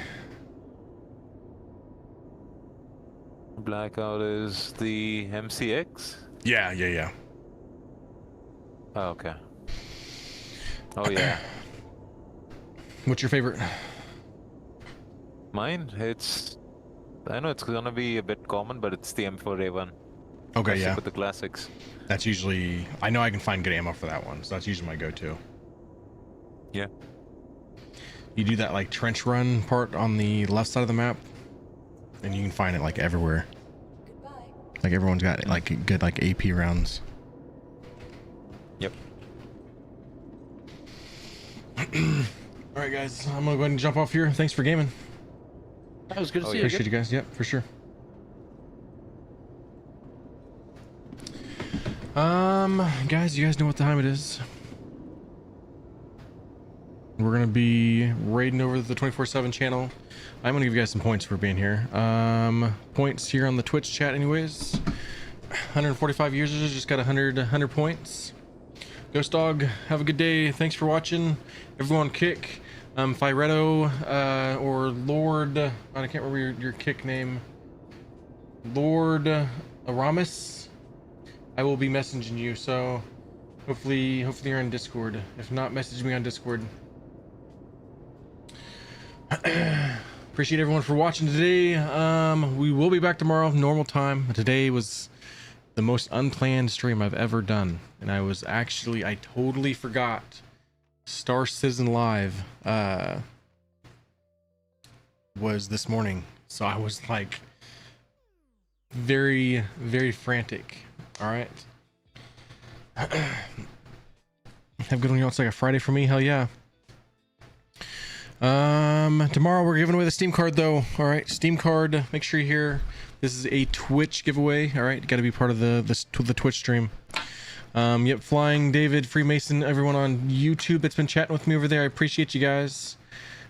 Blackout is the MCX? Yeah. Oh, okay. Oh yeah. What's your favorite? Mine? I know it's gonna be a bit common, but it's the M4A1. Okay, I stick yeah. with the classics. That's usually, I know I can find good ammo for that one, so that's usually my go-to. Yeah. You do that like trench run part on the left side of the map, and you can find it like everywhere. Goodbye. Like everyone's got like good like AP rounds. Yep. All right, guys, I'm gonna go ahead and jump off here. Thanks for gaming. That was good to see Appreciate you. you guys. Yep, for sure. Guys, you guys know what time it is. We're gonna be raiding over the 24/7 channel. I'm gonna give you guys some points for being here. Points here on the Twitch chat anyways. 145 users just got 100 points. Ghost Dog, have a good day. Thanks for watching. Everyone kick. Firetto, or Lord, I can't remember your kick name. Lord Aramis. I will be messaging you, so hopefully you're in Discord. If not, message me on Discord. Appreciate everyone for watching today. We will be back tomorrow, normal time. Today was the most unplanned stream I've ever done, and I totally forgot Star Citizen Live was this morning, so I was like very, very frantic. All right. Have a good one, y'all. It's like a Friday for me. Hell yeah. Tomorrow we're giving away the Steam card though. All right, Steam card. Make sure you're here. This is a Twitch giveaway. All right, got to be part of the Twitch stream. Yep, Flying David, Freemason, everyone on YouTube that's been chatting with me over there. I appreciate you guys.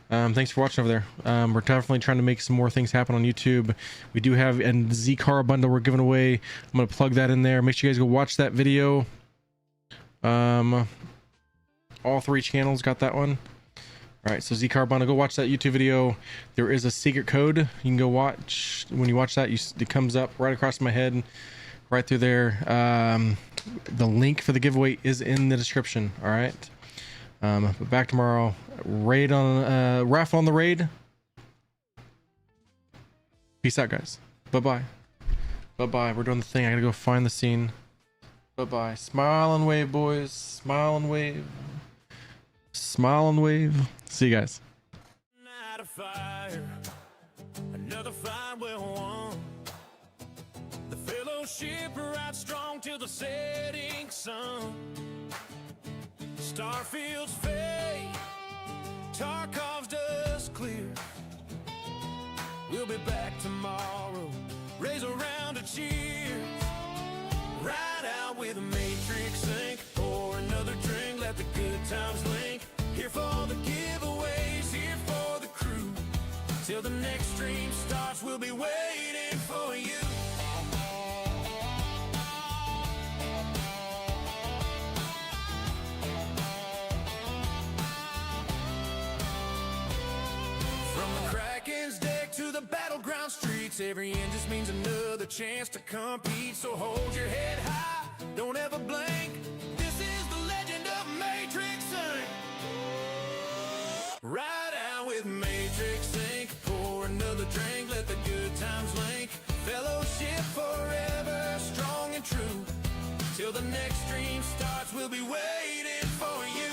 Thanks for watching over there. We're definitely trying to make some more things happen on YouTube. We do have a Z-Car bundle we're giving away. I'm gonna plug that in there. Make sure you guys go watch that video. All 3 channels got that one. All right, so Z-Car bundle, go watch that YouTube video. There is a secret code you can go watch. When you watch that, it comes up right across my head, right through there. The link for the giveaway is in the description. All right. But back tomorrow. Raid on raffle on the raid. Peace out, guys. Bye-bye. Bye-bye. We're doing the thing. I gotta go find the scene. Bye-bye. Smile and wave, boys. Smile and wave. Smile and wave. See you guys. Night of fire, another fight well won. The fellowship rides strong till the setting sun. Starfield's fade, Tarkov's dust clear. We'll be back tomorrow, raise a round of cheers. Ride out with a MatrixINK, pour another drink, let the good times link. Here for the giveaways, here for the crew. Till the next stream starts, we'll be waiting for you. From the Kraken's deck to the battleground streets, every end just means another chance to compete. So hold your head high, don't ever blink. This is the legend of MatrixINK. Ride out with MatrixINK, pour another drink, let the good times link. Fellowship forever, strong and true. Till the next stream starts, we'll be waiting for you.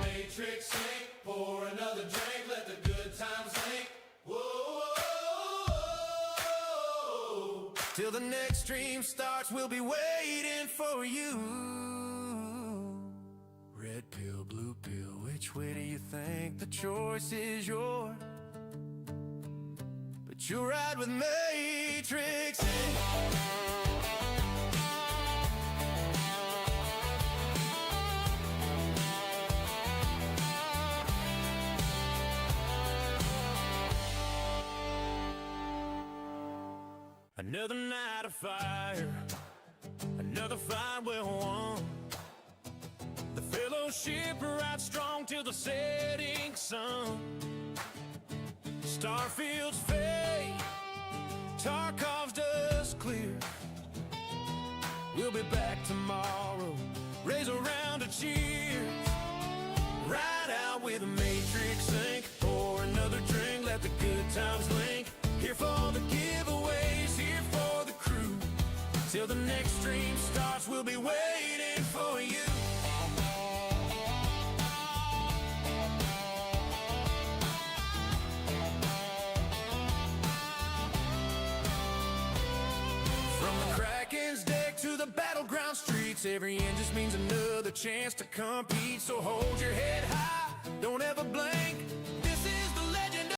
MatrixINK, pour another drink, let the good times link. Whoa, till the next stream starts, we'll be waiting for you. Red pill, blue pill, which way do you think? The choice is yours, but you'll ride with MatrixINK. Another night of fire, another fight well won. The fellowship rides strong till the setting sun. Starfield's fade, Tarkov's dust clear. We'll be back tomorrow, raise a round of cheers. Ride out with a MatrixINK, pour another drink, let the good times link. Here for the giveaways, here for the crew. Till the next stream starts, we'll be waiting for you. From the Kraken's deck to the battleground streets, every end just means another chance to compete. So hold your head high, don't ever blink.